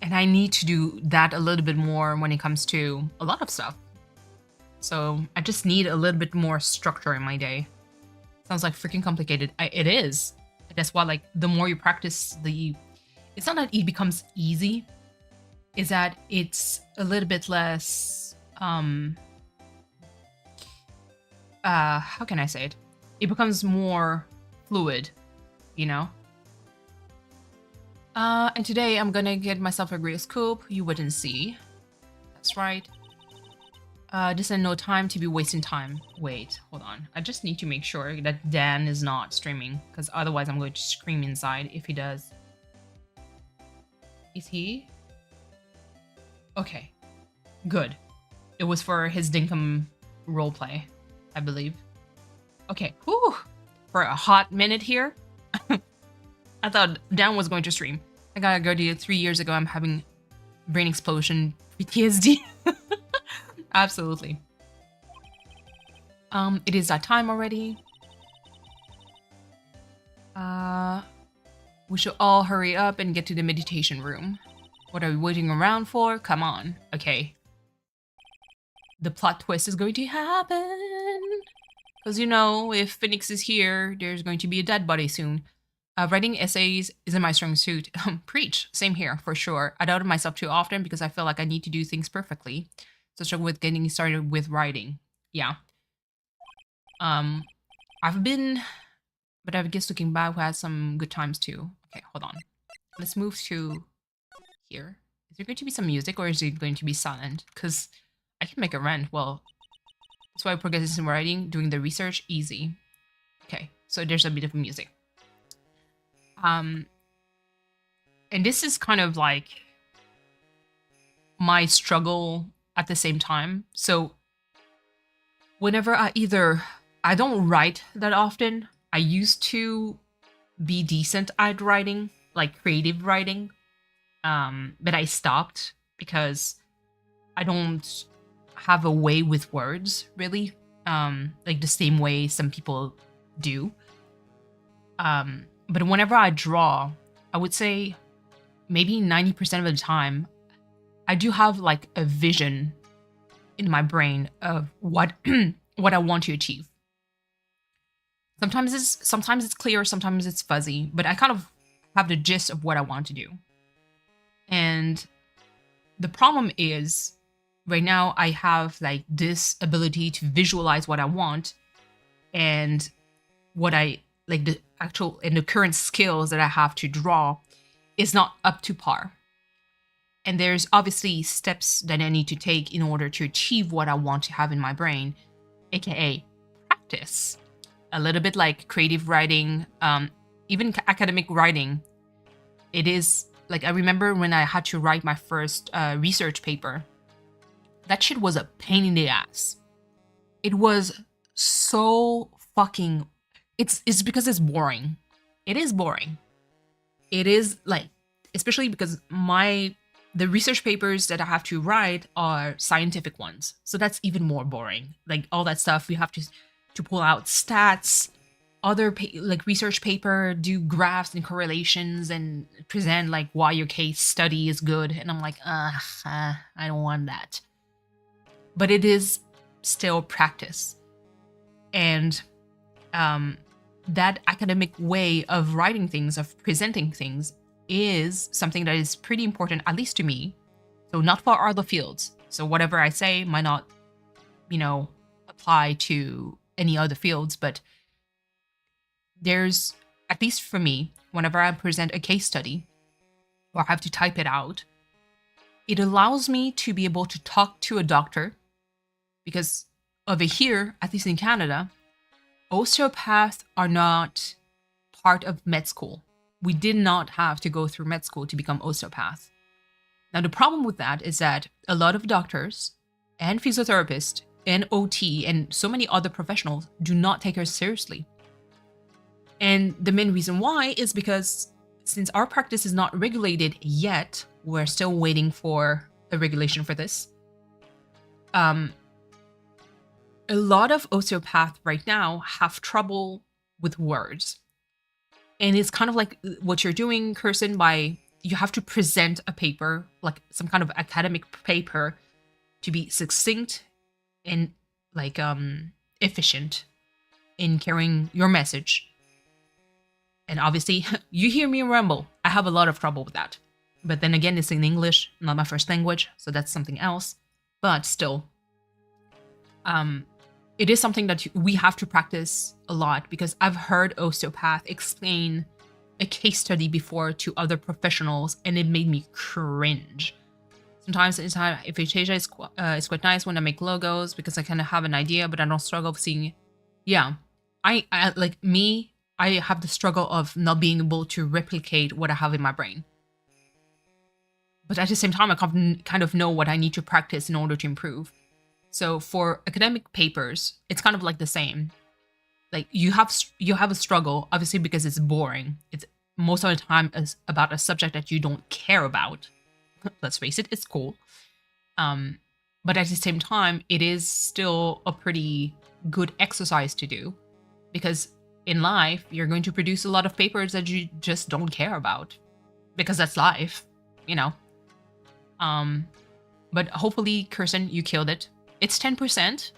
And I need to do that a little bit more when it comes to a lot of stuff. So I just need a little bit more structure in my day. Sounds like freaking complicated. It is. That's why, like, the more you practice, it's not that it becomes easy. Is that it's a little bit less, how can I say it? It becomes more fluid, And today I'm gonna get myself a real scoop. You wouldn't see. That's right. This is no time to be wasting time. Wait, hold on. I just need to make sure that Dan is not streaming, because otherwise I'm going to scream inside if he does. Is he? Okay, good. It was for his Dinkum roleplay, I believe. Okay, whew. For a hot minute here. I thought Dan was going to stream. I gotta go to you 3 years ago. I'm having brain explosion PTSD. Absolutely. It is that time already. We should all hurry up and get to the meditation room. What are we waiting around for? Come on. Okay. The plot twist is going to happen. Because, you know, if Phoenix is here, there's going to be a dead body soon. Writing essays isn't my strong suit. Preach. Same here, for sure. I doubted myself too often because I feel like I need to do things perfectly. So struggle with getting started with writing. Yeah. But I guess looking back, we had some good times too. Okay, hold on. Let's move to here. Is there going to be some music or is it going to be silent? Because I can make a rant. Well, that's why progress in writing, doing the research, easy. Okay, so there's a bit of music. And this is kind of like my struggle at the same time. So whenever I don't write that often. I used to be decent at writing, like creative writing. But I stopped because I don't have a way with words, really. Like the same way some people do. But whenever I draw, I would say maybe 90% of the time, I do have like a vision in my brain of what what I want to achieve. Sometimes it's clear, sometimes it's fuzzy, but I kind of have the gist of what I want to do. And the problem is right now I have like this ability to visualize what I want and what I like the actual and the current skills that I have to draw is not up to par. And there's obviously steps that I need to take in order to achieve what I want to have in my brain, aka practice. A little bit like creative writing, even academic writing. It is like, I remember when I had to write my first research paper, that shit was a pain in the ass. It was so fucking, it's because it's boring. It is boring. It is like, especially because the research papers that I have to write are scientific ones. So that's even more boring. Like all that stuff, we have to pull out stats, other like research paper, do graphs and correlations and present like why your case study is good. And I'm like, I don't want that. But it is still practice. And that academic way of writing things, of presenting things, is something that is pretty important, at least to me. So not for other fields. So whatever I say might not, apply to any other fields, but there's, at least for me, whenever I present a case study or have to type it out, it allows me to be able to talk to a doctor, because over here, at least in Canada, osteopaths are not part of med school. We did not have to go through med school to become osteopaths. Now, the problem with that is that a lot of doctors and physiotherapists and OT and so many other professionals do not take us seriously. And the main reason why is because since our practice is not regulated yet, we're still waiting for a regulation for this. A lot of osteopaths right now have trouble with words. And it's kind of like what you're doing, Kirsten, by you have to present a paper, like some kind of academic paper, to be succinct and like efficient in carrying your message. And obviously, you hear me ramble. I have a lot of trouble with that. But then again, it's in English, not my first language, so that's something else. But still, it is something that we have to practice a lot, because I've heard osteopath explain a case study before to other professionals, and it made me cringe. Sometimes if Itasia is quite nice when I make logos, because I kind of have an idea, but I don't struggle with seeing. Yeah, I like me. I have the struggle of not being able to replicate what I have in my brain. but at the same time, I kind of know what I need to practice in order to improve. So for academic papers, it's kind of like the same. Like you have a struggle, obviously, because it's boring. It's most of the time is about a subject that you don't care about. Let's face it, it's cool. But at the same time, it is still a pretty good exercise to do, because in life, you're going to produce a lot of papers that you just don't care about, because that's life, you know. But hopefully, Kirsten, you killed it. It's 10%.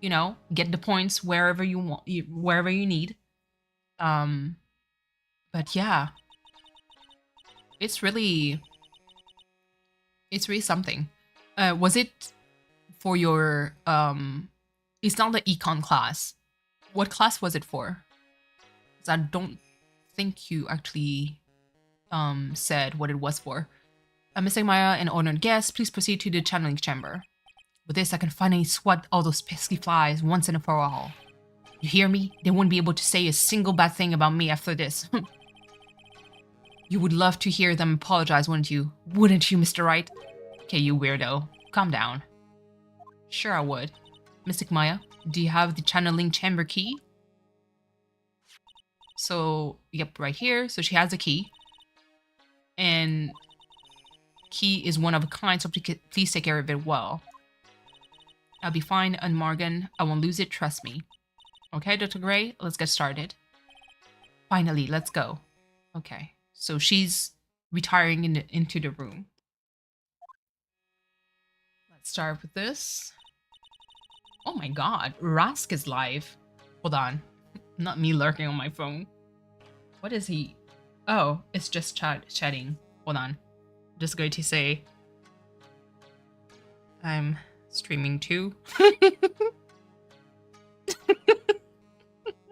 You know, get the points wherever you want, wherever you need. But yeah, it's really something. Was it for your it's not the econ class. What class was it for? 'Cause I don't think you actually said what it was for. Mr. Maya and honored guests, please proceed to the channeling chamber. With this, I can finally swat all those pesky flies once and for all. You hear me? They won't be able to say a single bad thing about me after this. You would love to hear them apologize, wouldn't you? Wouldn't you, Mr. Wright? Okay, you weirdo. Calm down. Sure I would. Mystic Maya, do you have the channeling chamber key? So, yep, right here. So she has a key. And key is one of a kind, so please take care of it well. I'll be fine, and Morgan, I won't lose it, trust me. Okay, Dr. Gray, let's get started. Finally, let's go. Okay, so she's retiring into the room. Let's start with this. Oh my god, Rask is live. Hold on, not me lurking on my phone. What is he? Oh, it's just chatting. Hold on, just going to say I'm streaming too.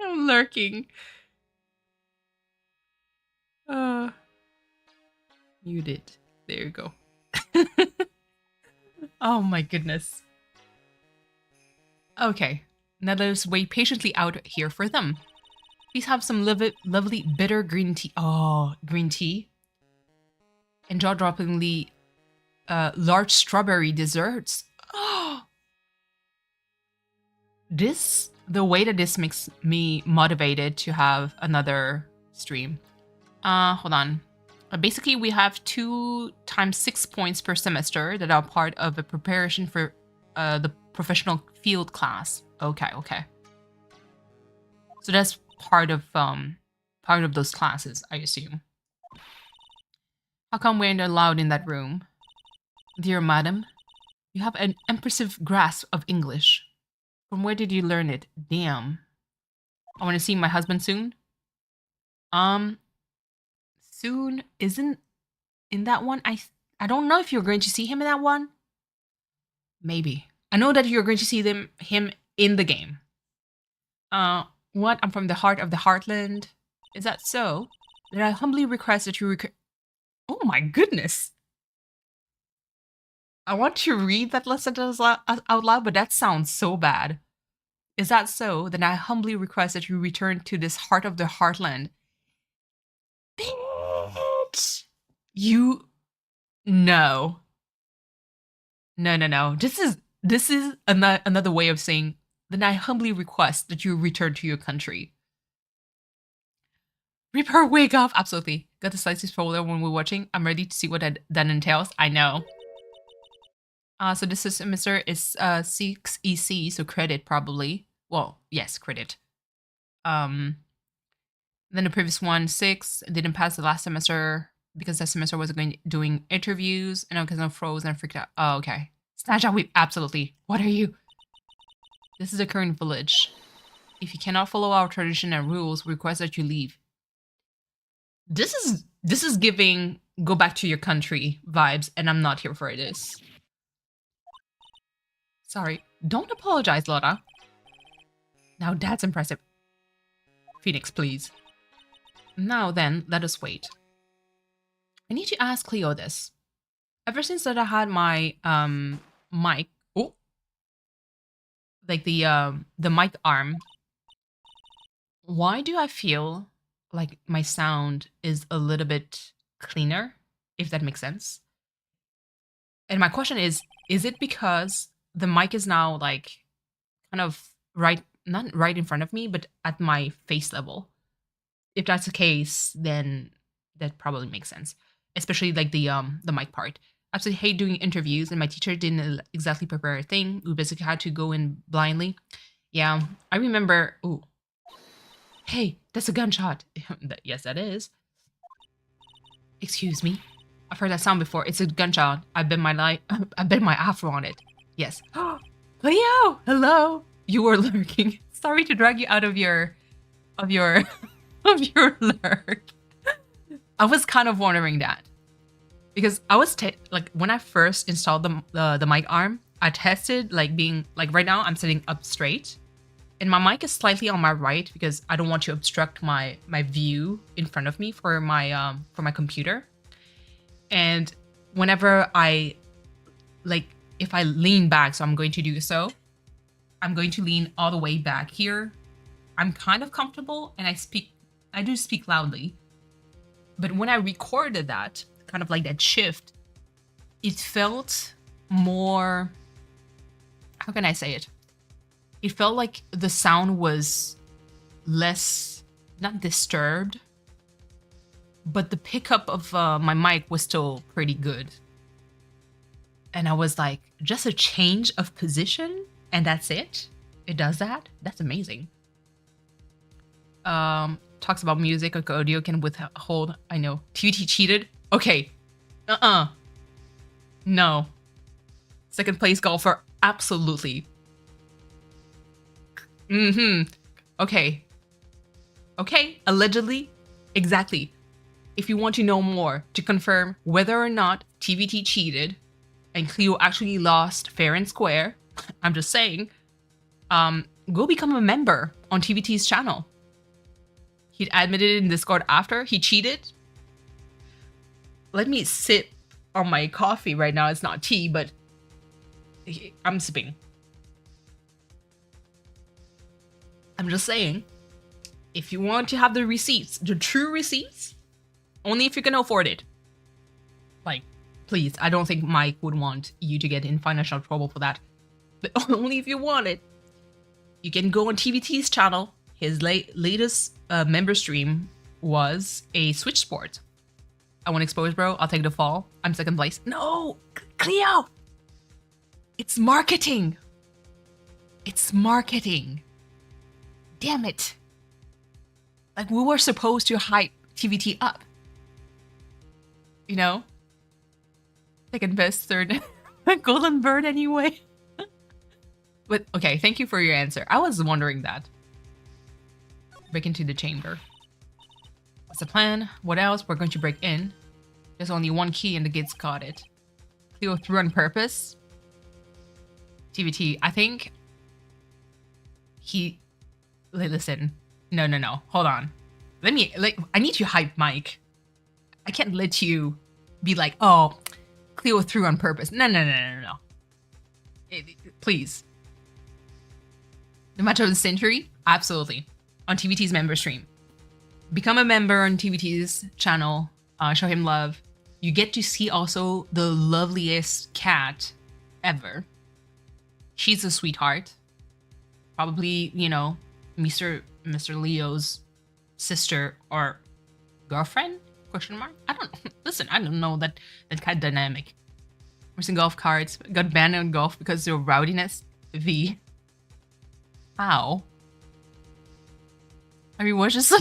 I'm lurking. Muted. There you go. Oh my goodness. Okay, now let us wait patiently out here for them. Please have some lovely bitter green tea. Oh, green tea. And jaw-droppingly large strawberry desserts. Oh, the way that this makes me motivated to have another stream. Hold on. Basically, we have 2 times 6 points per semester that are part of a preparation for the professional field class. Okay. So that's part of those classes, I assume. How come we're not allowed in that room? Dear madam, you have an impressive grasp of English. From where did you learn it? Damn. I want to see my husband soon. Soon isn't in that one. I don't know if you're going to see him in that one. Maybe. I know that you're going to see him in the game. What? I'm from the heart of the heartland. Is that so? Then I humbly request that you Oh my goodness. I want to read that lesson out loud, but that sounds so bad. Is that so? Then I humbly request that you return to this heart of the heartland. Bitch! You... No. No. This is another way of saying, then I humbly request that you return to your country. Rip her wig off! Absolutely. Got the slices folder when we're watching. I'm ready to see what that entails. I know. So this semester is 6 EC, so credit probably. Well, yes, credit. Then the previous one, 6, didn't pass the last semester because that semester was doing interviews, and because I froze and freaked out. Oh, okay. Snatch out, absolutely. What are you? This is the current village. If you cannot follow our tradition and rules, we request that you leave. This is giving go back to your country vibes, and I'm not here for this. Sorry. Don't apologize, Laura. Now that's impressive. Phoenix, please. Now then, let us wait. I need to ask Cleo this. Ever since that I had my mic, like the mic arm, why do I feel like my sound is a little bit cleaner, if that makes sense? And my question is it because the mic is now like kind of right, not right in front of me, but at my face level? If that's the case, then that probably makes sense. Especially like the mic part. I absolutely hate doing interviews, and my teacher didn't exactly prepare a thing. We basically had to go in blindly. Yeah, I remember. Ooh, hey, that's a gunshot. Yes, that is. Excuse me. I've heard that sound before. It's a gunshot. I bet my life. I bet my afro on it. Yes. Leo, hello. You were lurking. Sorry to drag you out of your of your of your lurk. I was kind of wondering that because I was like when I first installed the mic arm, I tested like being like right now I'm sitting up straight, and my mic is slightly on my right because I don't want to obstruct my view in front of me for my computer. And whenever I like if I lean back, so I'm going to do so, I'm going to lean all the way back here. I'm kind of comfortable and I do speak loudly. But when I recorded that, kind of like that shift, it felt more, how can I say it? It felt like the sound was less, not disturbed, but the pickup of my mic was still pretty good. And I was like, just a change of position and that's it? It does that? That's amazing. Talks about music, like audio can withhold. I know. TVT cheated? Okay. No. Second place golfer? Absolutely. Okay. Okay, allegedly? Exactly. If you want to know more to confirm whether or not TVT cheated and Cleo actually lost fair and square, I'm just saying, go become a member on TVT's channel. He'd admitted in Discord after he cheated. Let me sip on my coffee right now. It's not tea, but I'm sipping. I'm just saying, if you want to have the receipts, the true receipts, only if you can afford it. Like, please, I don't think Mike would want you to get in financial trouble for that. But only if you want it. You can go on TVT's channel. His latest member stream was a Switch sport. I want exposed, bro. I'll take the fall. I'm second place. No, Cleo. It's marketing. It's marketing. Damn it. Like we were supposed to hype TVT up. You know? Second best, third. Golden bird anyway. But okay, thank you for your answer. I was wondering that. Break into the chamber. What's the plan? What else? We're going to break in. There's only one key and the gates got it. Cleo through on purpose. TVT, I think he... Listen. No. Hold on. I need to hype Mike. I can't let you be like, oh, Cleo threw on purpose. No. Please. The match of the century? Absolutely. On TVT's member stream. Become a member on TVT's channel. Show him love. You get to see also the loveliest cat ever. She's a sweetheart. Probably, you know, Mr. Leo's sister or girlfriend? Question mark? I don't listen, I don't know that kind of dynamic. We're some golf cards. Got banned on golf because of rowdiness. V. How? I mean, what's just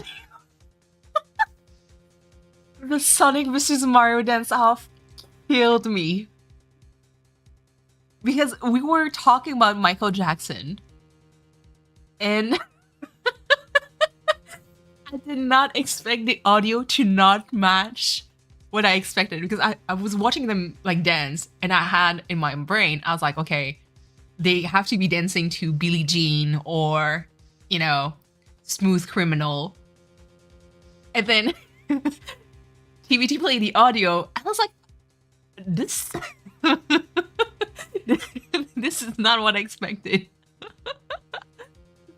the Sonic vs. Mario dance off killed me. Because we were talking about Michael Jackson. And I did not expect the audio to not match what I expected. Because I was watching them like dance and I had in my brain, I was like, okay, they have to be dancing to Billie Jean or, you know, Smooth Criminal. And then TVT played the audio. And I was like, this... this is not what I expected.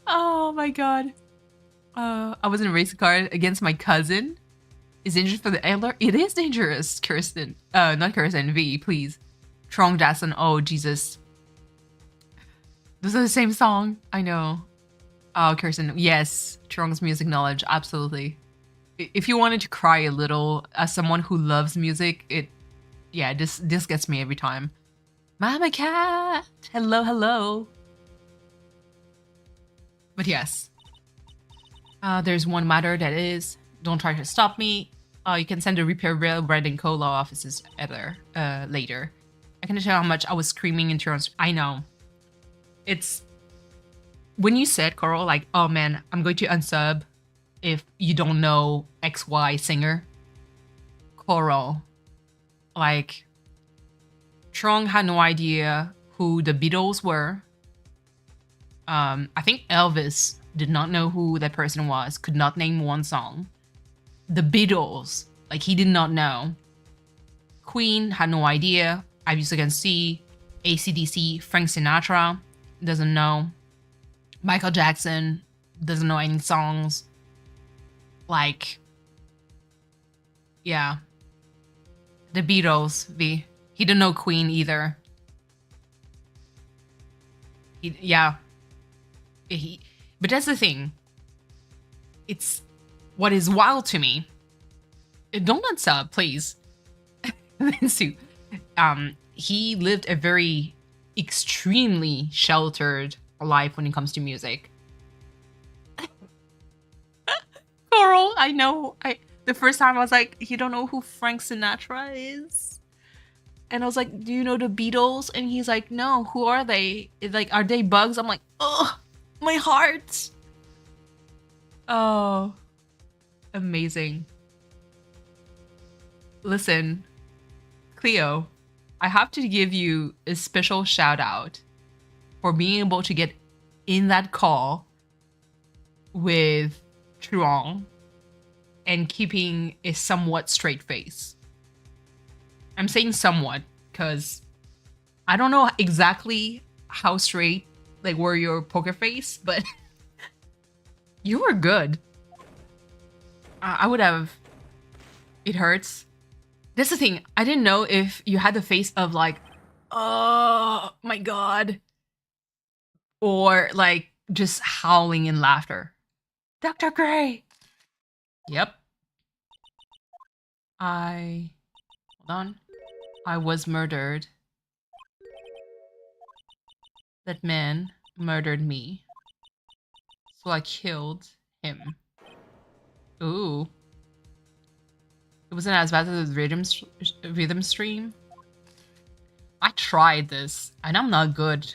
Oh my god. I was in a race car against my cousin. Is dangerous for the antler? It is dangerous, Kirsten. Not Kirsten, V, please. Trong Jackson. Oh, Jesus. Those are the same song. I know. Oh, Kirsten. Yes. Trong's music knowledge. Absolutely. If you wanted to cry a little, as someone who loves music, yeah, this gets me every time. Mama cat. Hello, hello. But yes. There's one matter that is, don't try to stop me. You can send a repair bill right in Cola offices later. I can tell how much I was screaming in terms. I know. It's when you said, Coral, like, oh man, I'm going to unsub if you don't know XY singer. Coral, like, Trong had no idea who the Beatles were. I think Elvis did not know who that person was, could not name one song. The Beatles, like, he did not know. Queen had no idea. As you can see, AC/DC, Frank Sinatra doesn't know. Michael Jackson doesn't know any songs. Like, yeah. The Beatles, he didn't know Queen either. But that's the thing. It's what is wild to me. Don't unsub, please. Sue. He lived a very extremely sheltered life when it comes to music. Coral, I know. The first time I was like, you don't know who Frank Sinatra is? And I was like, do you know the Beatles? And he's like, no, who are they? Like, are they bugs? I'm like, oh, my heart. Oh, amazing. Listen, Cleo, I have to give you a special shout out for being able to get in that call with Truong and keeping a somewhat straight face. I'm saying somewhat because I don't know exactly how straight like were your poker face, but you were good. I would have. It hurts. That's the thing. I didn't know if you had the face of like, oh my god, or like just howling in laughter. Dr. Gray. Yep. Hold on. I was murdered. That man murdered me. So I killed him. Ooh. It wasn't as bad as the rhythm stream. I tried this and I'm not good.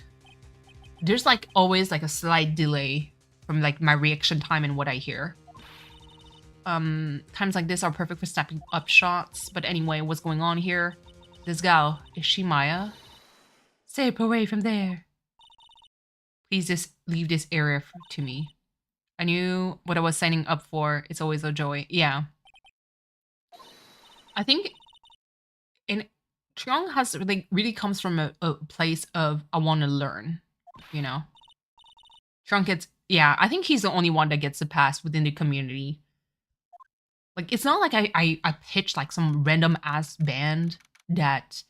There's like always like a slight delay from like my reaction time and what I hear. Times like this are perfect for snapping up shots. But anyway, what's going on here? This gal, is she Maya? Step away from there. Please just leave this area to me. I knew what I was signing up for. It's always a joy. Yeah. I think Triong has really comes from a place of I want to learn, you know. Triong gets, yeah, I think he's the only one that gets a pass within the community. Like, it's not like I pitched like some random ass band that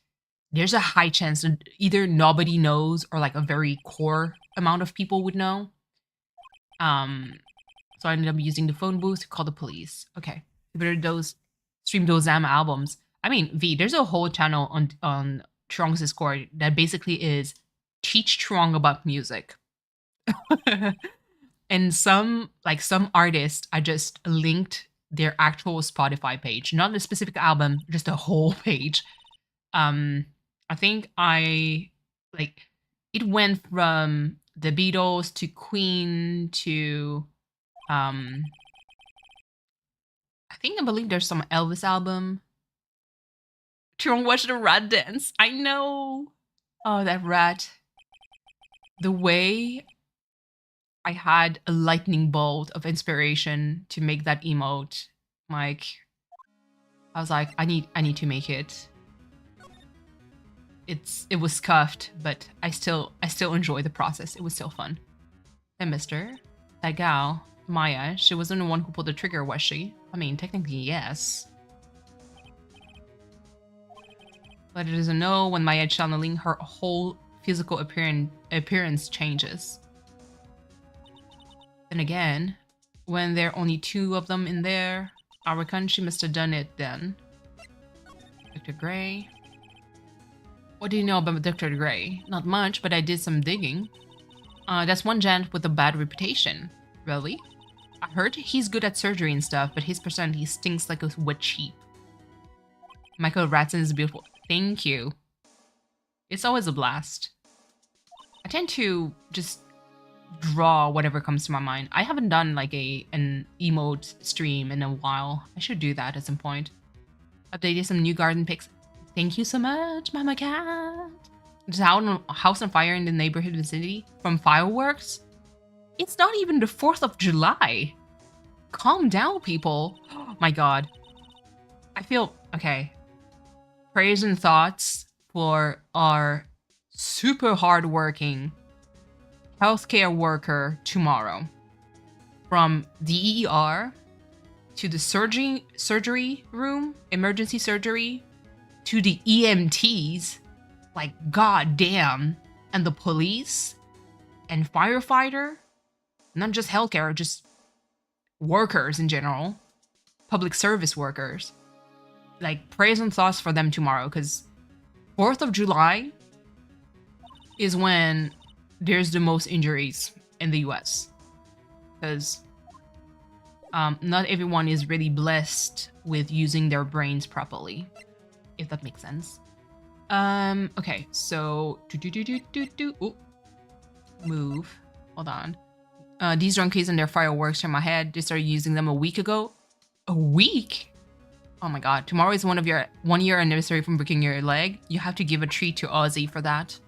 there's a high chance that either nobody knows or like a very core amount of people would know. So I ended up using the phone booth to call the police. Okay, you better stream those damn albums. I mean, V, there's a whole channel on Truong's Discord that basically is teach Truong about music. And some artists, I just linked their actual Spotify page, not a specific album, just a whole page. I think it went from the Beatles to Queen to I believe there's some Elvis album. Truong watched the rat dance. I know. Oh, that rat. The way I had a lightning bolt of inspiration to make that emote. Like, I was like, I need to make it. It was scuffed, but I still enjoy the process. It was still fun. Hey, mister. That gal, Maya, she wasn't the one who pulled the trigger, was she? I mean, technically, yes. But it doesn't know when Maya channeling, her whole physical appearance changes. Then again, when there are only 2 of them in there, I reckon she must have done it then. Dr. Gray. What do you know about Dr. Gray? Not much, but I did some digging. That's one gent with a bad reputation. Really? I heard he's good at surgery and stuff, but his personality stinks like a wet sheep. Michael Ratson is beautiful. Thank you. It's always a blast. I tend to just draw whatever comes to my mind. I haven't done like an emote stream in a while. I should do that at some point. Updated some new garden pics. Thank you so much, Mama Cat. There's a house on fire in the neighborhood vicinity from fireworks. It's not even the 4th of July. Calm down, people. Oh my god. I feel... Okay. Prayers and thoughts for our super hardworking healthcare worker tomorrow. From the ER to the surgery room, emergency surgery, to the EMTs, like goddamn, and the police and firefighter, not just healthcare, just workers in general, public service workers. Like, prayers and thoughts for them tomorrow, because 4th of July is when there's the most injuries in the US. Because not everyone is really blessed with using their brains properly, if that makes sense. Okay, so ooh, move. Hold on. These drunkies and their fireworks from my head. They started using them a week ago. A week? Oh my god. Tomorrow is one of your 1-year anniversary from breaking your leg. You have to give a treat to Ozzy for that.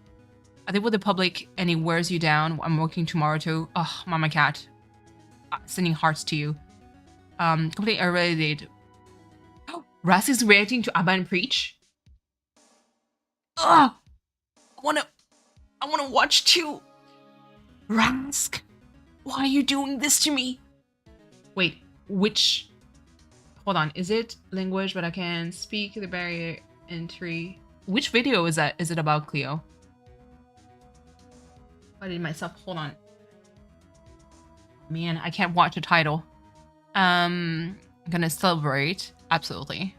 I think with the public and it wears you down. I'm working tomorrow too. Oh, Mama Cat. Sending hearts to you. Completely unrelated. Oh, Ras is reacting to Abba and Preach. Ugh! I wanna watch too. Rask, why are you doing this to me? Wait, which... Hold on, is it language, but I can speak the barrier entry? Which video is that? Is it about Cleo? I did myself, hold on. Man, I can't watch the title. I'm gonna celebrate, absolutely.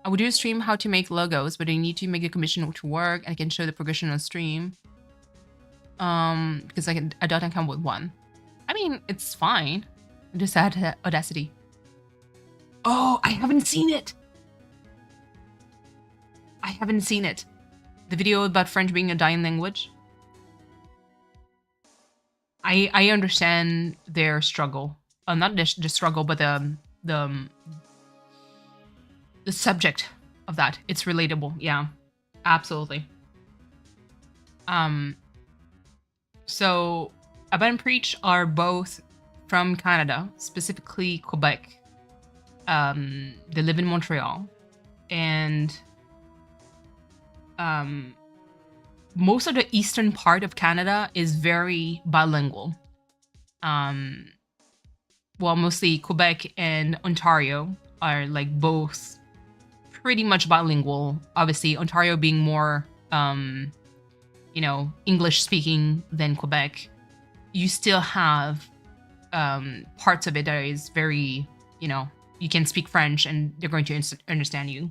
I would do a stream how to make logos, but I need to make a commission to work and I can show the progression on stream. Because I don't come with one. I mean, it's fine. I just had Audacity. Oh, I haven't seen it. I haven't seen it. The video about French being a dying language. I understand their struggle. Not the struggle, but the subject of that. It's relatable. Yeah, absolutely. So Abba and Preach are both from Canada, specifically Quebec. They live in Montreal, and most of the eastern part of Canada is very bilingual. Well, mostly Quebec and Ontario are like both pretty much bilingual. Obviously, Ontario being more, you know, English speaking than Quebec. You still have parts of it that is very, you know, you can speak French and they're going to understand you.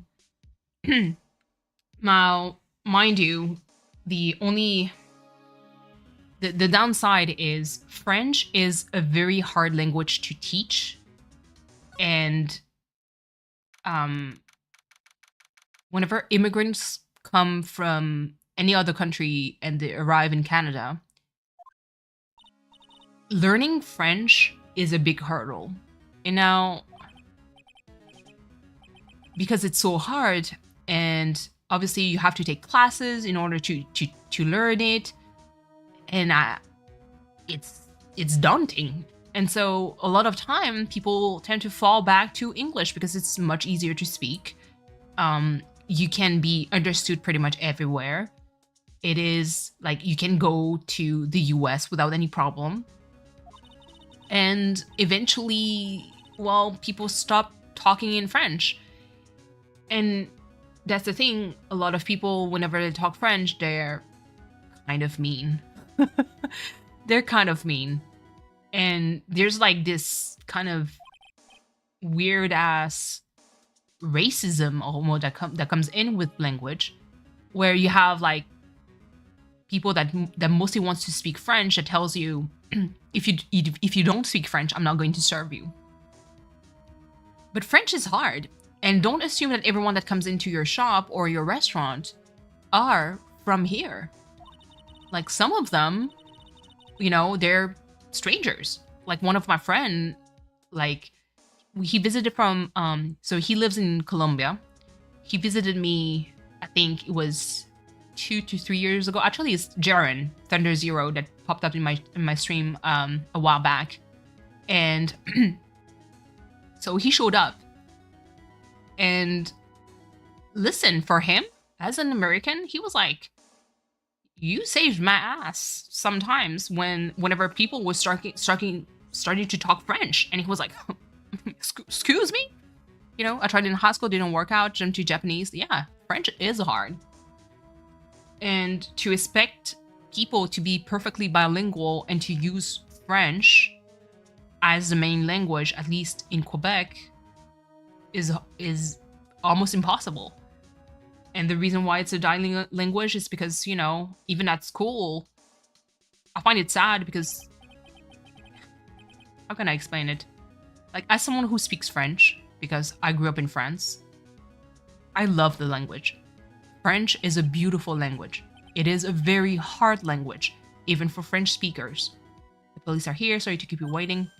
Now, mind you, the downside is French is a very hard language to teach. And whenever immigrants come from any other country and they arrive in Canada, learning French is a big hurdle. And now, because it's so hard, and obviously you have to take classes in order to learn it, and it's daunting. And so a lot of time people tend to fall back to English because it's much easier to speak. You can be understood pretty much everywhere. It is like you can go to the US without any problem. And eventually, well, people stop talking in French. And that's the thing. A lot of people, whenever they talk French, they're kind of mean. They're kind of mean. And there's like this kind of weird ass racism almost that comes in with language, where you have like people that mostly wants to speak French that tells you if you don't speak French, I'm not going to serve you. But French is hard, and don't assume that everyone that comes into your shop or your restaurant are from here. Like some of them, you know, they're strangers. Like one of my friend, like he visited from so he lives in Colombia. He visited me, I think it was 2 to 3 years ago. Actually, it's Jaren Thunder Zero that popped up in my stream a while back, and so he showed up. And listen, for him as an American, he was like, "You saved my ass." Sometimes whenever people were starting to talk French, and he was like, "Excuse me." You know, I tried in high school, didn't work out, jumped to Japanese. Yeah, French is hard. And to expect people to be perfectly bilingual and to use French as the main language, at least in Quebec, is almost impossible. And the reason why it's a dying language is because, you know, even at school, I find it sad because, how can I explain it? Like, as someone who speaks French, because I grew up in France, I love the language. French is a beautiful language. It is a very hard language, even for French speakers. The police are here, sorry to keep you waiting.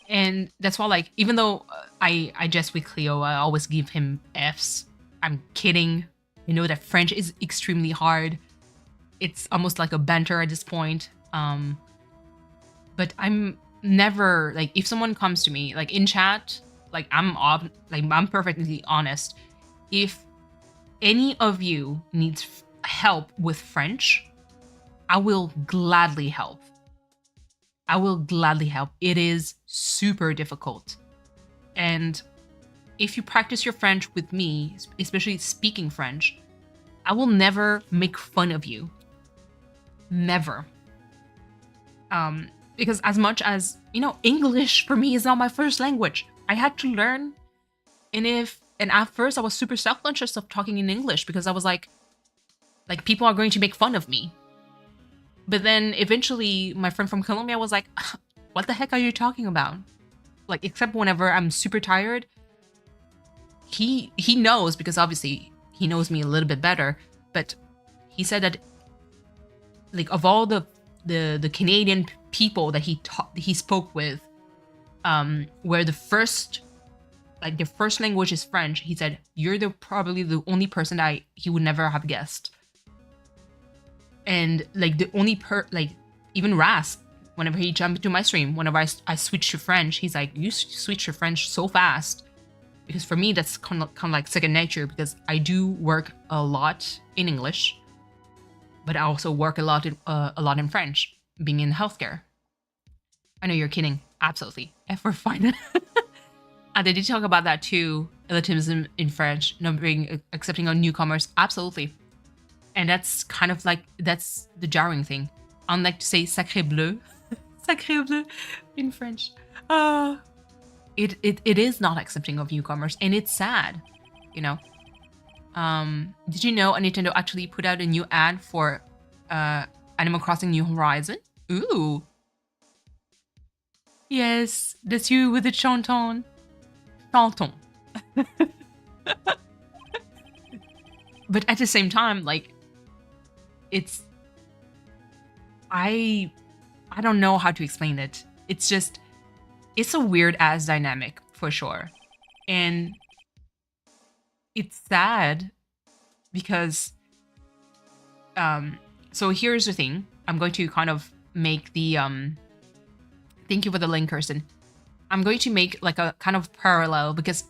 And that's why, like, even though I jest with Cleo, I always give him Fs. I'm kidding. I know that French is extremely hard. It's almost like a banter at this point. But I'm never, like, if someone comes to me, like, in chat, like, I'm perfectly honest. If any of you needs help with French, I will gladly help. I will gladly help. It is super difficult. And if you practice your French with me, especially speaking French, I will never make fun of you. Never. Because as much as, you know, English for me is not my first language. I had to learn. And at first I was super self-conscious of talking in English because I was like people are going to make fun of me. But then eventually my friend from Colombia was like, what the heck are you talking about? Like, except whenever I'm super tired, he knows, because obviously he knows me a little bit better, but he said that, like, of all the Canadian people that he spoke with, where the first language is French, he said, you're probably the only person that he would never have guessed. And like the only even Ras, whenever he jumped into my stream, whenever I switched to French, he's like, you switch to French so fast. Because for me, that's kind of like second nature, because I do work a lot in English, but I also work a lot in French, being in healthcare. I know you're kidding. Absolutely. F for fine. And they did talk about that too, elitism in French, not being accepting of newcomers. Absolutely. And that's kind of like, that's the jarring thing. I like to say sacré bleu. Sacré bleu in French. It is not accepting of newcomers, and it's sad, you know. Did you know Nintendo actually put out a new ad for Animal Crossing New Horizon? Ooh. Yes, that's you with the chanton. Chanton. But at the same time, like, I don't know how to explain it. It's just, it's a weird ass dynamic for sure. And it's sad because, so here's the thing. I'm going to kind of make the, thank you for the link, Kirsten. I'm going to make like a kind of parallel because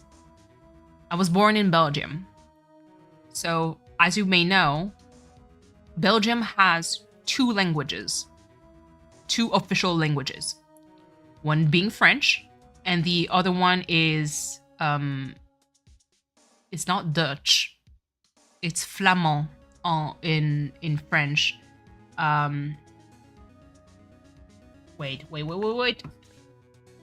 I was born in Belgium. So as you may know, Belgium has two languages, two official languages, one being French, and the other one is It's not Dutch. It's Flamand in French. Um, wait.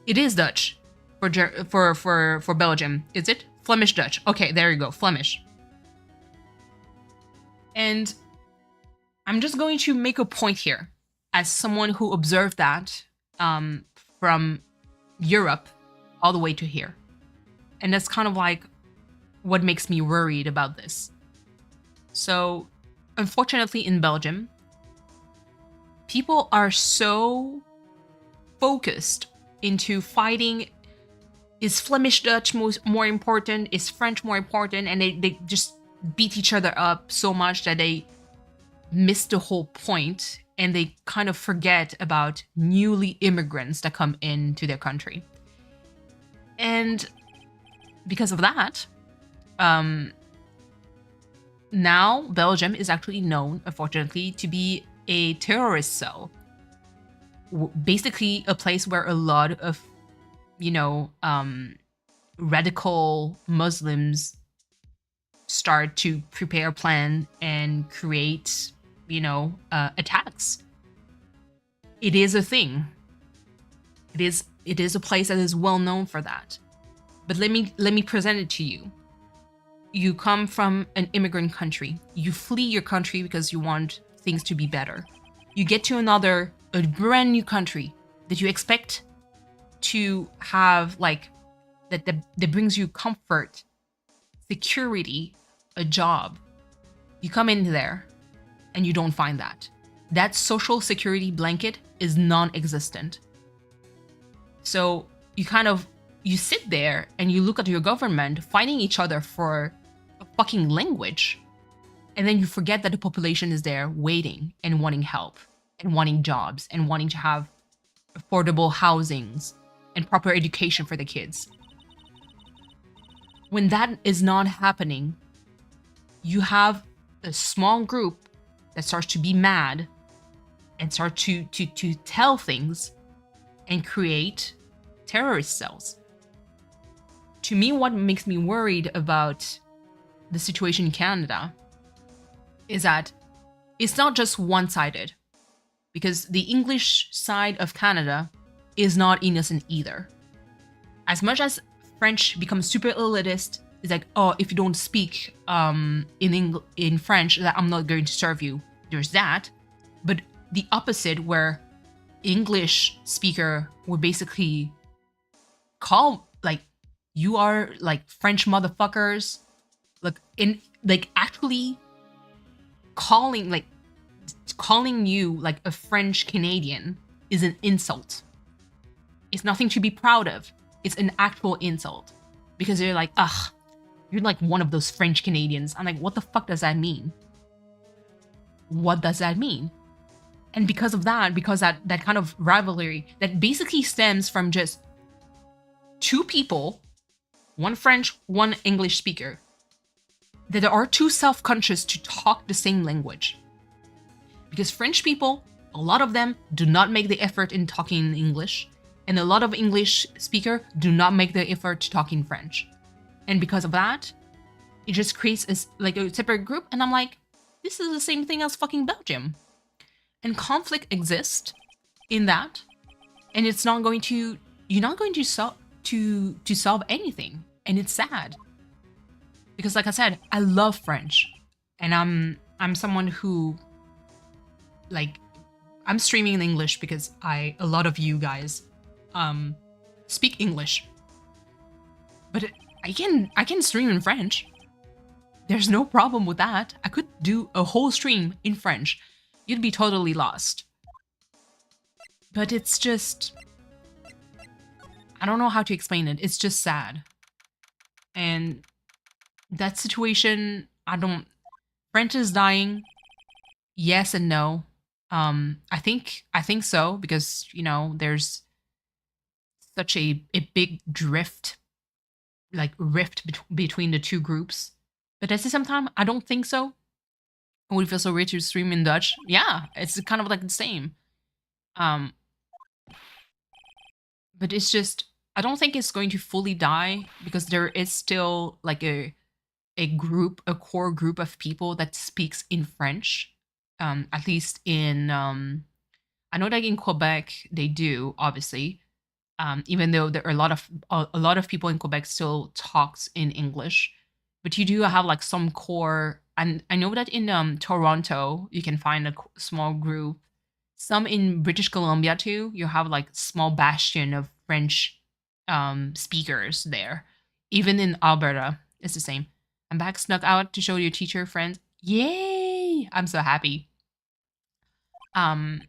It is Dutch for Belgium. Is it Flemish Dutch? Okay, there you go, Flemish. And I'm just going to make a point here, as someone who observed that from Europe all the way to here, and that's kind of like what makes me worried about this. So, unfortunately, in Belgium, people are so focused into fighting, is Flemish Dutch more important, is French more important, and they just beat each other up so much that they miss the whole point, and they kind of forget about newly immigrants that come into their country. And because of that, now Belgium is actually known, unfortunately, to be a terrorist cell. Basically a place where a lot of, radical Muslims start to prepare a plan and create, attacks. It is a thing. It is a place that is well known for that. But let me present it to you. You come from an immigrant country. You flee your country because you want things to be better. You get to a brand new country that you expect to have that brings you comfort, security, a job. You come in there and you don't find that. That social security blanket is non-existent. So you sit there and you look at your government fighting each other for a fucking language. And then you forget that the population is there waiting and wanting help and wanting jobs and wanting to have affordable housings and proper education for the kids. When that is not happening, you have a small group that starts to be mad and start to tell things and create terrorist cells. To me, what makes me worried about the situation in Canada is that it's not just one-sided, because the English side of Canada is not innocent either. As much as French becomes super elitist, it's like, oh, if you don't speak in French, that I'm not going to serve you. There's that. But the opposite, where English speaker would basically call, like, you are like French motherfuckers, actually calling you like a French Canadian is an insult. It's nothing to be proud of. It's an actual insult, because they're like, ugh, you're like one of those French Canadians. I'm like, what the fuck does that mean? What does that mean? And because of that, that kind of rivalry that basically stems from just two people, one French, one English speaker, that are too self-conscious to talk the same language. Because French people, a lot of them do not make the effort in talking English, and a lot of English speakers do not make the effort to talk in French. And because of that, it just creates a separate group, and I'm like, this is the same thing as fucking Belgium. And conflict exists in that, and you're not going to solve anything, and it's sad. Because like I said, I love French, and I'm someone who, like, I'm streaming in English because a lot of you guys speak English. But I can stream in French. There's no problem with that. I could do a whole stream in French. You'd be totally lost. But it's just, I don't know how to explain it. It's just sad. And that situation, French is dying. Yes and no. I think so, because, there's such a big rift between the two groups. But at the same time, I don't think so. Would it feel so weird to stream in Dutch? Yeah, it's kind of like the same. But it's just, I don't think it's going to fully die, because there is still like a a core group of people that speaks in French. At least in I know that in Quebec they do, obviously. Even though there are a lot of people in Quebec still talks in English, but you do have like some core. And I know that in Toronto you can find a small group. Some in British Columbia too. You have like small bastion of French speakers there. Even in Alberta, it's the same. I'm back, snuck out to show your teacher friends. Yay! I'm so happy. Um,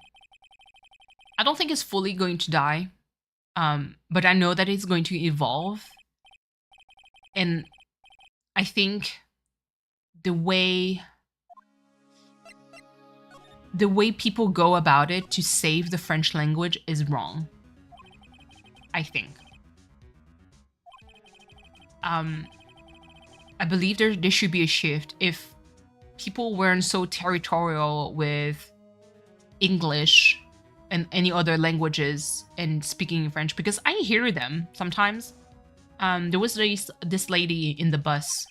I don't think it's fully going to die. But I know that it's going to evolve. And I think the way people go about it to save the French language is wrong. I think. I believe there should be a shift. If people weren't so territorial with English and any other languages and speaking French, because I hear them sometimes. There was this lady in the bus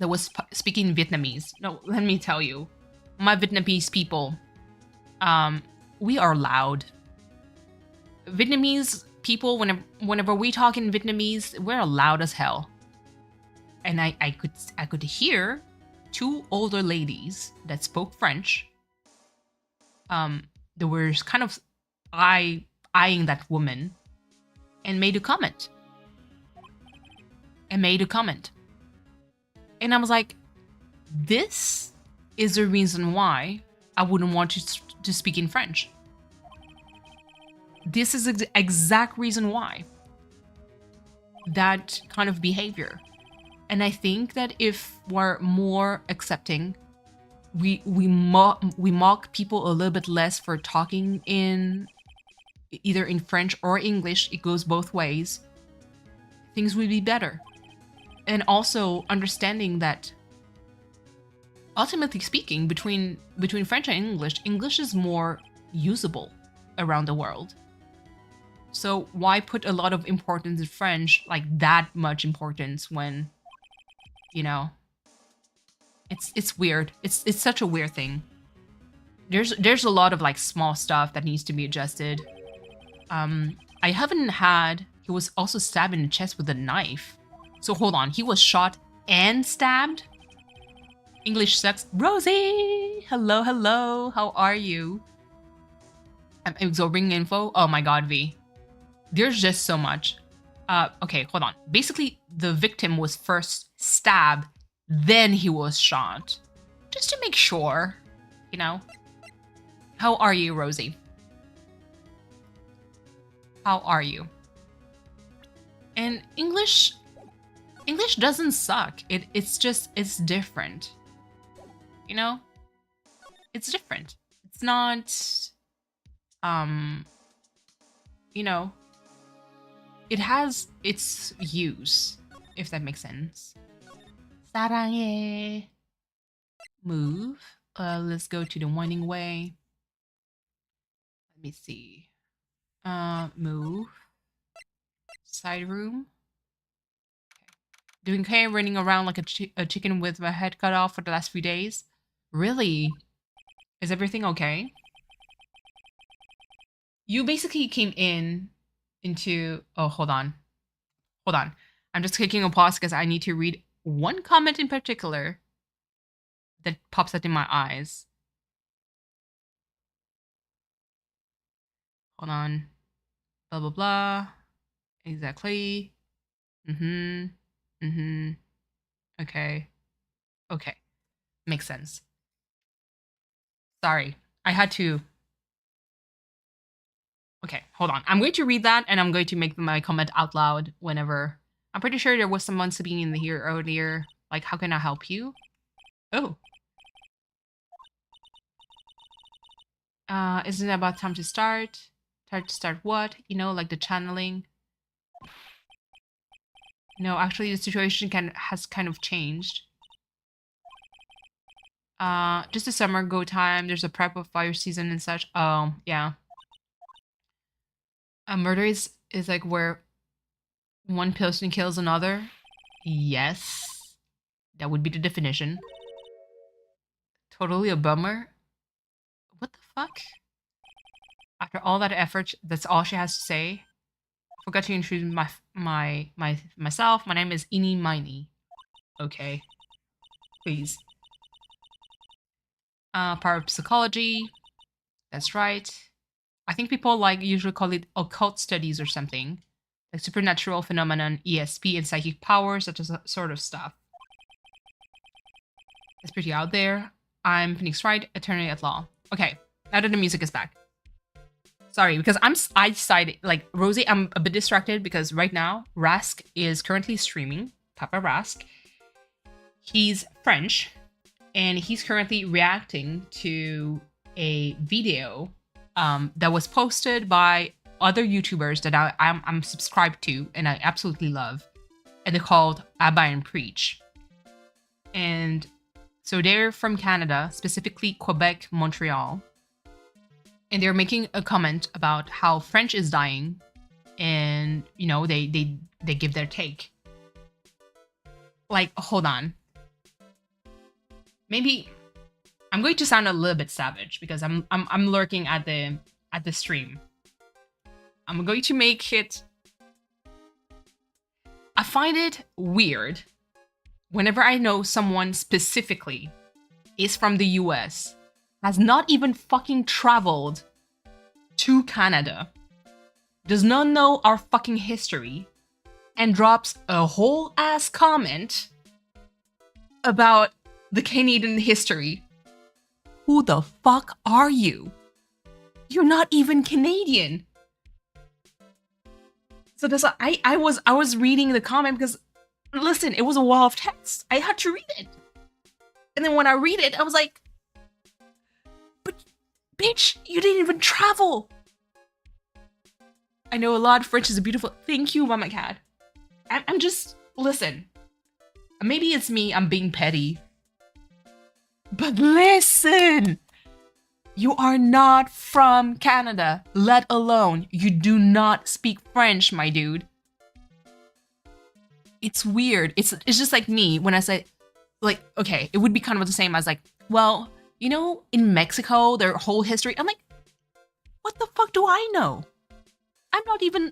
that was speaking Vietnamese. No, let me tell you, my Vietnamese people, we are loud. Vietnamese people, whenever we talk in Vietnamese, we're loud as hell. And I could hear two older ladies that spoke French. They were kind of eyeing that woman and made a comment. And I was like, this is the reason why I wouldn't want to speak in French. This is the exact reason why. That kind of behavior. And I think that if we're more accepting, we mock people a little bit less for talking in either in French or English. It goes both ways. Things would be better. And also understanding that ultimately speaking, between French and English is more usable around the world. So why put a lot of importance in French, like that much importance, when, you know, it's weird. It's such a weird thing. There's a lot of like small stuff that needs to be adjusted. I haven't had. He was also stabbed in the chest with a knife. So hold on, he was shot and stabbed? English sucks. Rosie! Hello, hello, how are you? I'm absorbing info. Oh my god, V. There's just so much. Okay, hold on. Basically, the victim was first stabbed, then he was shot. Just to make sure, you know? How are you, Rosie? How are you? And English doesn't suck. It's different. You know? It's different. It's not you know, it has its use, if that makes sense. 사랑해. Move. Let's go to the winding way. Let me see. Move. Side room. Doing okay, running around like a chicken with my head cut off for the last few days. Really? Is everything okay? You basically came into... Oh, hold on. Hold on. I'm just clicking a pause because I need to read one comment in particular that pops out in my eyes. Hold on. Blah, blah, blah. Exactly. Okay. Okay. Makes sense. Sorry. I had to... Okay, hold on. I'm going to read that and I'm going to make my comment out loud whenever... I'm pretty sure there was someone speaking in here earlier. Like, how can I help you? Oh. Isn't it about time to start? Time to start what? You know, like the channeling. No, actually the situation has kind of changed. Just a summer go time. There's a prep of fire season and such. Oh, yeah. A murder is like where one person kills another. Yes. That would be the definition. Totally a bummer. What the fuck? After all that effort, that's all she has to say. Forgot to introduce myself. My name is Eeny Miney. Okay. Please. Parapsychology. That's right. I think people like usually call it occult studies or something. Like supernatural phenomenon, ESP, and psychic powers, such as sort of stuff. It's pretty out there. I'm Phoenix Wright, attorney at law. Okay, now that the music is back. Sorry, because I decided, like, Rosie, I'm a bit distracted because right now, Rask is currently streaming, Papa Rask. He's French, and he's currently reacting to a video that was posted by other YouTubers that I'm subscribed to and I absolutely love. And they're called Abba and Preach. And so they're from Canada, specifically Quebec, Montreal. And they're making a comment about how French is dying. And, you know, they give their take. Like, hold on. Maybe I'm going to sound a little bit savage because I'm lurking at the stream. I'm going to make it. I find it weird whenever I know someone specifically is from the US, has not even fucking traveled to Canada, does not know our fucking history, and drops a whole ass comment about the Canadian history. Who the fuck are you? You're not even Canadian. So that's I was reading the comment because, listen, it was a wall of text. I had to read it. And then when I read it, I was like, but bitch, you didn't even travel. I know a lot. French is a beautiful. Thank you, Mama Cat. I'm just, listen. Maybe it's me, I'm being petty. But listen. You are not from Canada, let alone you do not speak French, my dude. It's weird. It's just like me when I say, like, okay, it would be kind of the same as like, well, you know, in Mexico, their whole history. I'm like, what the fuck do I know? I'm not even,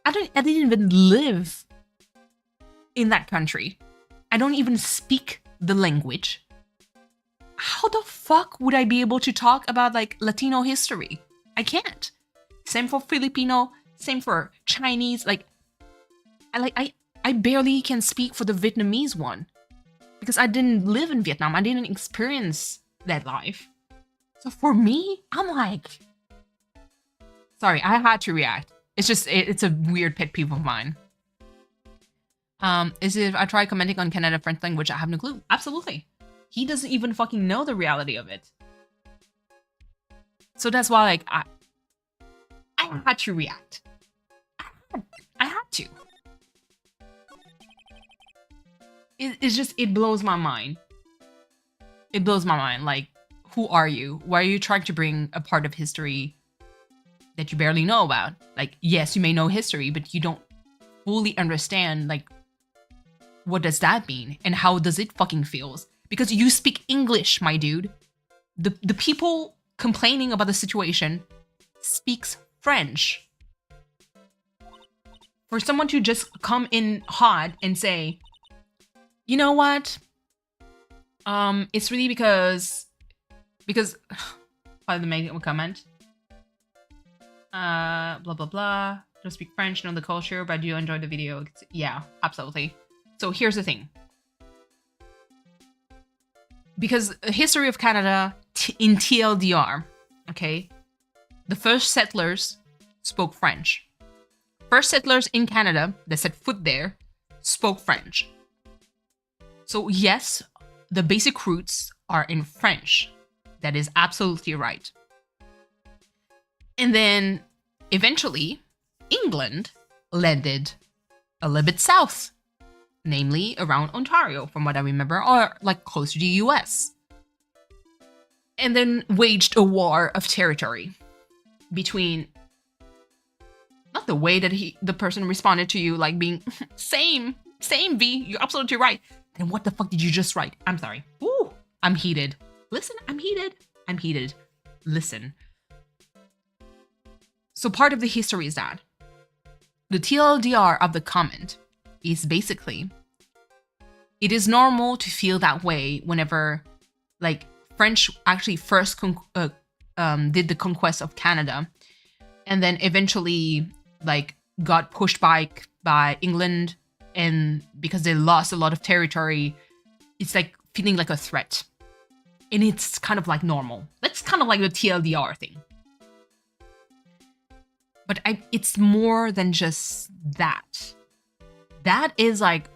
I didn't even live in that country. I don't even speak the language. How the fuck would I be able to talk about like Latino history? I can't. Same for Filipino, same for Chinese. Like I barely can speak for the Vietnamese one because I didn't live in Vietnam. I didn't experience that life. So for me, I'm like, sorry, I had to react. It's just, it's a weird pet peeve of mine. Is it if I try commenting on Canada French language, I have no clue. Absolutely. He doesn't even fucking know the reality of it. So that's why, like, I had to react. I had to. It's just, it blows my mind. It blows my mind. Like, who are you? Why are you trying to bring a part of history that you barely know about? Like, yes, you may know history, but you don't fully understand, like, what does that mean? And how does it fucking feels? Because you speak English, my dude. The people complaining about the situation speaks French. For someone to just come in hot and say, you know what? It's really because by the making a comment. Blah blah blah. Don't speak French, know the culture, but I do enjoy the video. Yeah, absolutely. So here's the thing. Because the history of Canada in TLDR, okay? The first settlers spoke French. First settlers in Canada that set foot there spoke French. So yes, the basic roots are in French. That is absolutely right. And then eventually, England landed a little bit south, namely around Ontario, from what I remember, or like close to the US. And then waged a war of territory between, not the way that the person responded to you, like being same V, you're absolutely right. then what the fuck did you just write? I'm sorry. Ooh, I'm heated. Listen, I'm heated. I'm heated. Listen. So part of the history is that the TLDR of the comment is basically, it is normal to feel that way whenever, like, French actually first did the conquest of Canada, and then eventually, like, got pushed by England, and because they lost a lot of territory, it's like feeling like a threat, and it's kind of like normal. That's kind of like the TLDR thing. But it's more than just that. That is like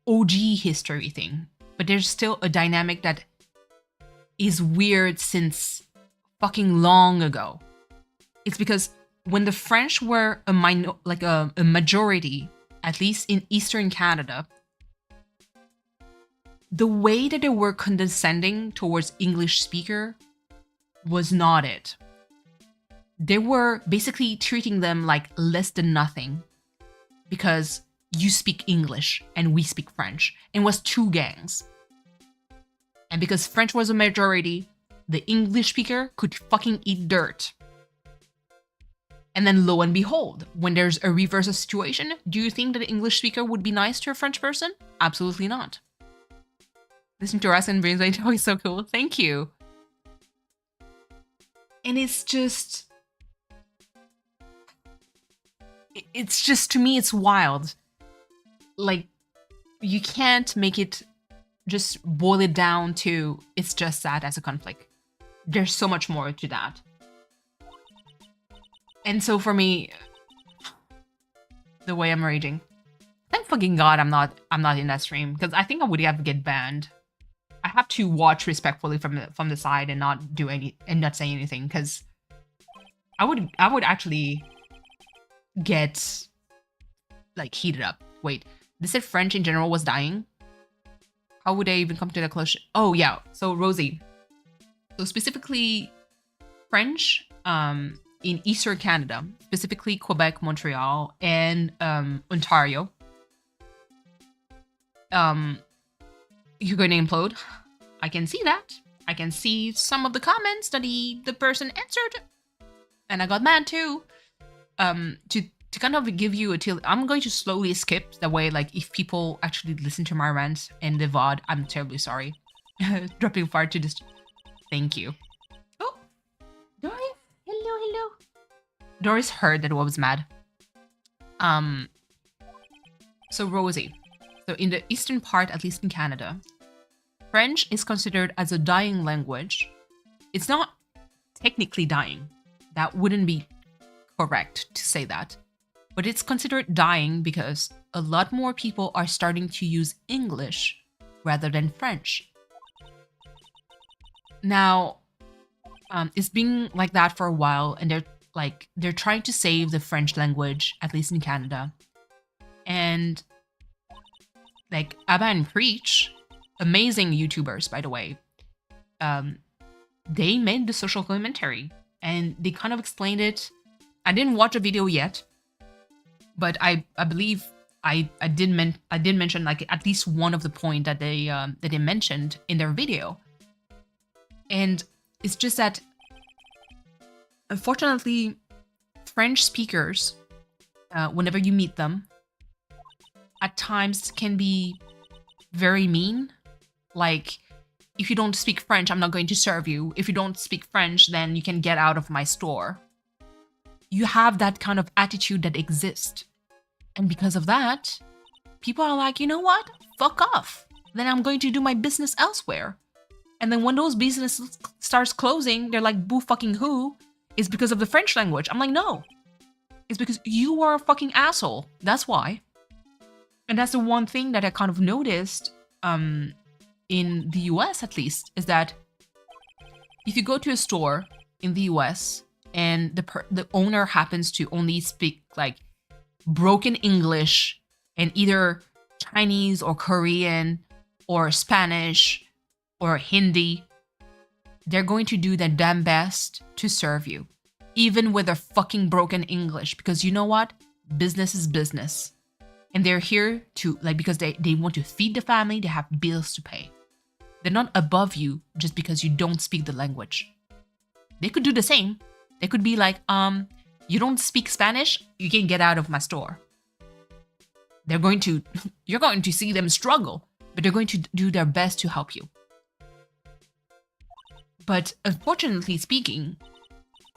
OG history thing. But there's still a dynamic that is weird since fucking long ago. It's because when the French were a majority, at least in Eastern Canada, the way that they were condescending towards English speaker was not it. They were basically treating them like less than nothing because you speak English and we speak French. And it was two gangs. And because French was a majority, the English speaker could fucking eat dirt. And then lo and behold, when there's a reverse of situation, do you think that the English speaker would be nice to a French person? Absolutely not. Listening to us and Brains Right Talk is so cool. Thank you. And it's just, to me, it's wild. Like, you can't make it just boil it down to it's just that as a conflict. There's so much more to that. And so for me, the way I'm raging, thank fucking God I'm not in that stream, because I think I would have to get banned. I have to watch respectfully from the side and not do not say anything, because I would actually get like heated up. Wait, they said French in general was dying. How would they even come to that conclusion? Oh yeah, so Rosie. So specifically French in Eastern Canada, specifically Quebec, Montreal, and Ontario. You're going to implode. I can see that. I can see some of the comments that the person answered. And I got mad too. To kind of give you I'm going to slowly skip, that way, like, if people actually listen to my rants in the VOD, I'm terribly sorry. Dropping far to this. Thank you. Oh, Doris. Hello. Doris heard that I was mad. So Rosie. So in the eastern part, at least in Canada, French is considered as a dying language. It's not technically dying. That wouldn't be correct to say that. But it's considered dying because a lot more people are starting to use English rather than French. Now, it's been like that for a while, and they're trying to save the French language, at least in Canada. And like Abba and Preach, amazing YouTubers, by the way, they made the social commentary and they kind of explained it. I didn't watch a video yet, but I believe I did mention like at least one of the point that they mentioned in their video. And it's just that, unfortunately, French speakers, whenever you meet them, at times can be very mean. Like, if you don't speak French, I'm not going to serve you. If you don't speak French, then you can get out of my store. You have that kind of attitude that exists. And because of that, people are like, you know what? Fuck off. Then I'm going to do my business elsewhere. And then when those businesses starts closing, they're like, boo fucking who? It's because of the French language. I'm like, no. It's because you are a fucking asshole. That's why. And that's the one thing that I kind of noticed in the US, at least, is that if you go to a store in the US and the owner happens to only speak like broken English and either Chinese or Korean or Spanish or Hindi, they're going to do their damn best to serve you, even with their fucking broken English, because you know what? Business is business. And they're here to, like, because they want to feed the family, they have bills to pay. They're not above you just because you don't speak the language. They could do the same. They could be like, you don't speak Spanish, you can get out of my store. You're going to see them struggle, but they're going to do their best to help you. But unfortunately speaking,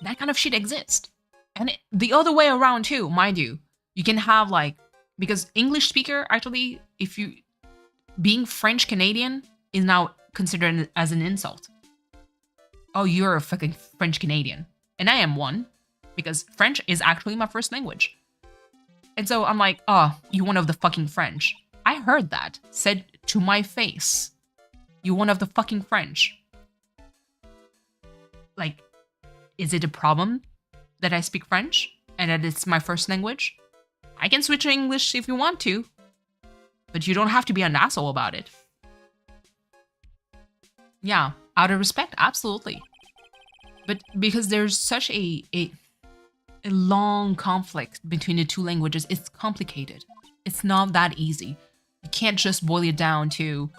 that kind of shit exists. And the other way around too, mind you. You can have like, because English speaker, actually, if you, being French Canadian is now considered as an insult. Oh, you're a fucking French Canadian. And I am one, because French is actually my first language. And so I'm like, oh, you one of the fucking French. I heard that said to my face. You one of the fucking French. Like, is it a problem that I speak French and that it's my first language? I can switch to English if you want to, but you don't have to be an asshole about it. Yeah, out of respect, absolutely. But because there's such a long conflict between the two languages, it's complicated. It's not that easy. You can't just boil it down to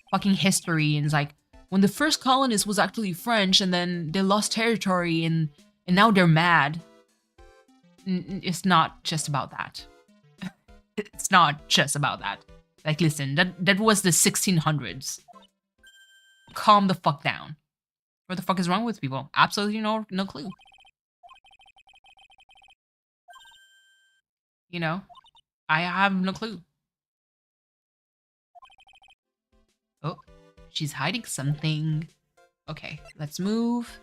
fucking history and it's like, when the first colonist was actually French and then they lost territory and now they're mad. It's not just about that. It's not just about that. Like, listen, that was the 1600s. Calm the fuck down. What the fuck is wrong with people? Absolutely no clue. You know? I have no clue. Oh, she's hiding something. Okay, let's move.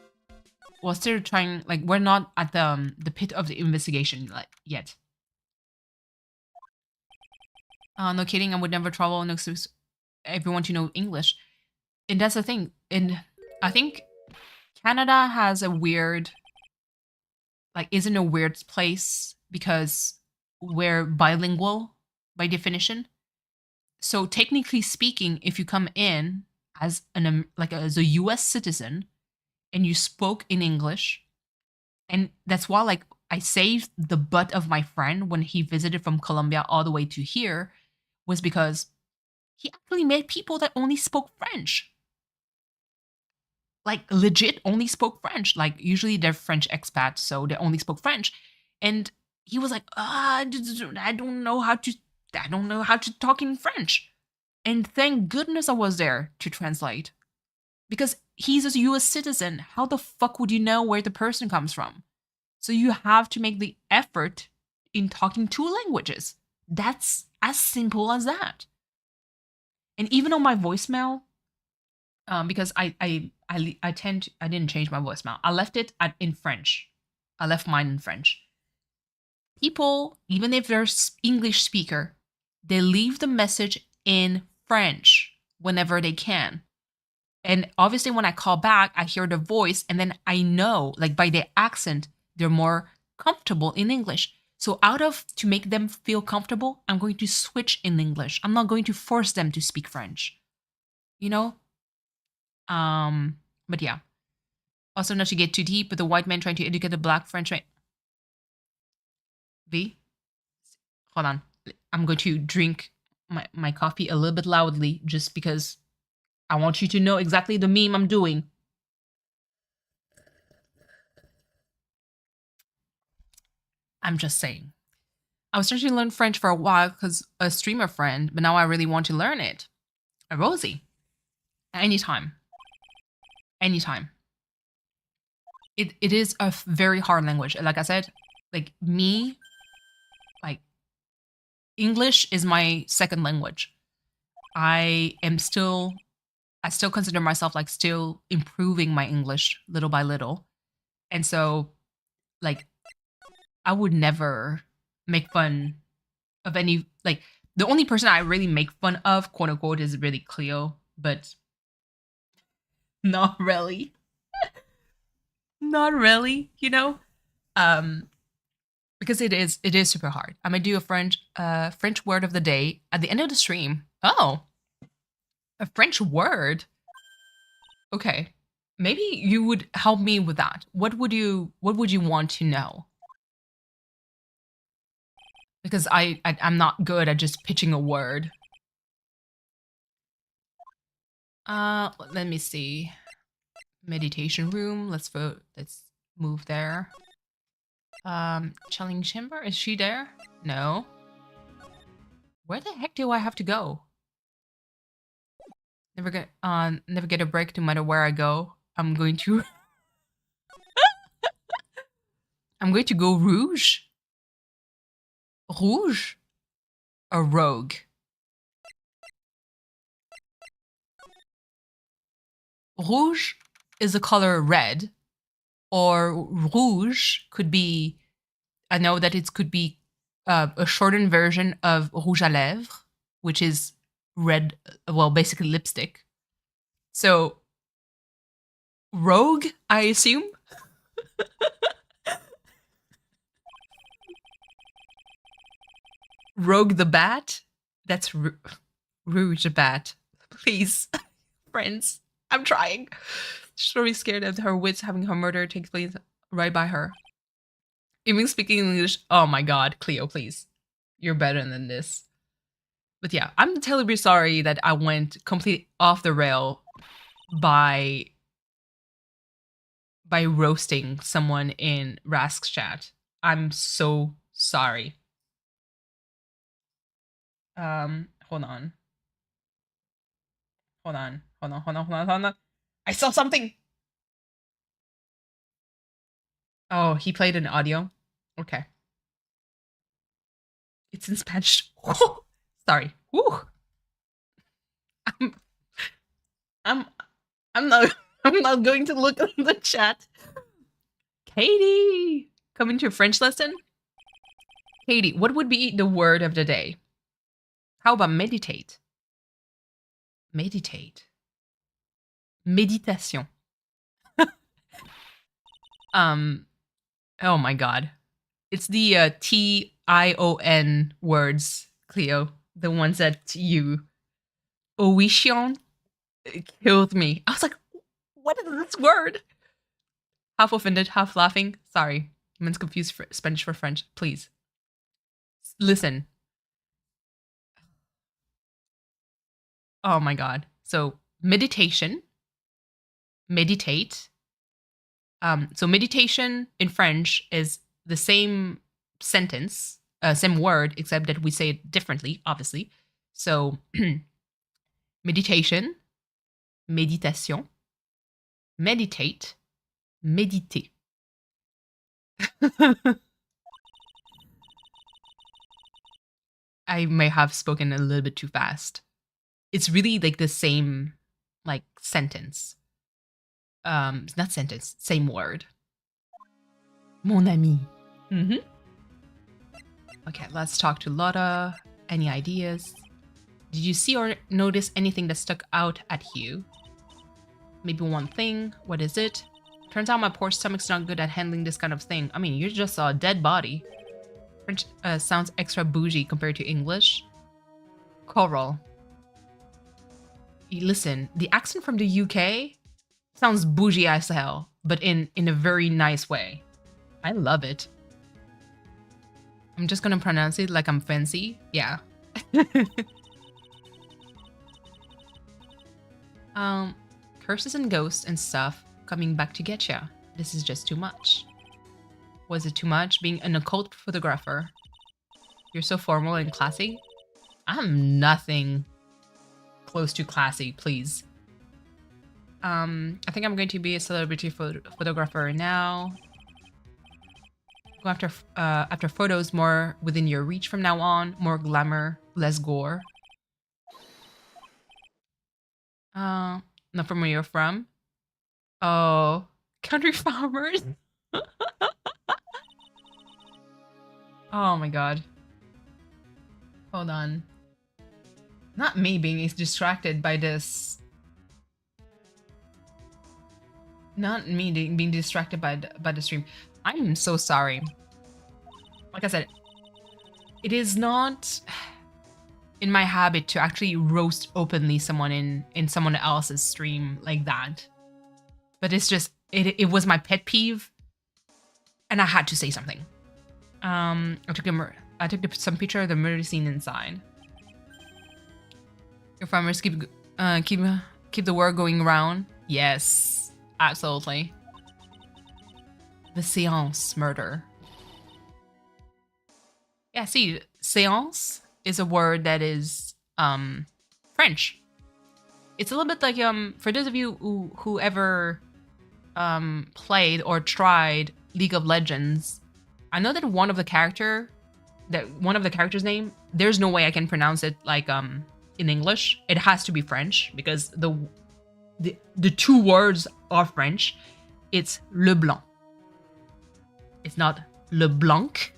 We're still trying, like, we're not at the pit of the investigation yet. No kidding, I would never travel next to everyone to know English. And that's the thing. And I think Canada has a weird, like, is in a weird place because we're bilingual by definition. So technically speaking, if you come in as as a US citizen and you spoke in English, and that's why, like, I saved the butt of my friend when he visited from Colombia all the way to here, was because he actually met people that only spoke French. Like, legit only spoke French. Like, usually they're French expats, so they only spoke French. And he was like, I don't know how to talk in French. And thank goodness I was there to translate. Because he's a US citizen. How the fuck would you know where the person comes from? So you have to make the effort in talking two languages. That's as simple as that. And even on my voicemail, because I didn't change my voicemail. I left it in French. I left mine in French. People, even if they're English speaker, they leave the message in French whenever they can. And obviously when I call back, I hear the voice and then I know, like, by their accent, they're more comfortable in English. So to make them feel comfortable, I'm going to switch in English. I'm not going to force them to speak French. You know? But yeah. Also, not to get too deep, but the white man trying to educate the black French man. V? Hold on. I'm going to drink my coffee a little bit loudly just because I want you to know exactly the meme I'm doing. I'm just saying. I was trying to learn French for a while because a streamer friend, but now I really want to learn it. Rosie. Anytime. Anytime. It is a very hard language. Like I said, like me, like English is my second language. I still consider myself like still improving my English little by little. And so, like, I would never make fun of any, like, the only person I really make fun of, quote unquote, is really Cleo, but not really. Not really, you know? Because it is super hard. I'm gonna do a French word of the day at the end of the stream. Oh, a French word? Okay. Maybe you would help me with that. What would you want to know? Because I'm not good at just pitching a word. Let me see. Meditation room. Let's vote. Let's move there. Chilling chamber. Is she there? No. Where the heck do I have to go? Never get a break no matter where I go. I'm going to I'm going to go rouge. Rouge or rogue? Rouge is the color red, or rouge could be, I know that it could be a shortened version of rouge à lèvres, which is red, well, basically lipstick. So, rogue, I assume? Rogue the bat? That's Rouge the bat. Please, friends, I'm trying. She's really scared of her wits having her murder take place right by her. Even speaking English, oh my god, Cleo, please. You're better than this. But yeah, I'm terribly sorry that I went completely off the rail by roasting someone in Rask's chat. I'm so sorry. Hold on. Hold on. I saw something! Oh, he played an audio? Okay. It's in Spanish. Sorry. Woo. I'm not I'm not going to look at the chat. Katie, coming to a French lesson? Katie, what would be the word of the day? How about meditate? Meditate. Méditation. Oh my god. It's the Tion words, Cleo. The ones that you Oishion killed me. I was like, what is this word? Half offended, half laughing. Sorry. I'm confused for Spanish for French. Please. Listen. Oh my god. So meditation. Meditate. So meditation in French is the same sentence, same word, except that we say it differently, obviously. So meditation, méditation, meditate, méditer. I may have spoken a little bit too fast. It's really like the same, like, sentence. Not sentence, same word. Mon ami. Mm-hmm. Okay, let's talk to Lotta. Any ideas? Did you see or notice anything that stuck out at you? Maybe one thing. What is it? Turns out my poor stomach's not good at handling this kind of thing. I mean, you just saw a dead body. French sounds extra bougie compared to English. Coral. Listen, the accent from the UK sounds bougie as hell, but in a very nice way. I love it. I'm just gonna pronounce it like I'm fancy. Yeah. Curses and ghosts and stuff coming back to get ya. This is just too much. Was it too much being an occult photographer? You're so formal and classy. I'm nothing close to classy, please. I think I'm going to be a celebrity photographer now. Go after photos more within your reach from now on. More glamour, less gore. Not from where you're from. Oh, country farmers. Oh my god. Hold on. Not me being distracted by this. Not me being distracted by the stream. I'm so sorry. Like I said, it is not in my habit to actually roast openly someone in someone else's stream like that. But it's just, it was my pet peeve, and I had to say something. I took I took some picture of the murder scene inside. Your farmers keep the word going around. Yes, absolutely. The séance murder. Yeah, see, séance is a word that is French. It's a little bit like for those of you who ever played or tried League of Legends, I know that one of the characters' name, there's no way I can pronounce it like in English. It has to be French because the two words are French. It's Le Blanc. It's not Le Blanc.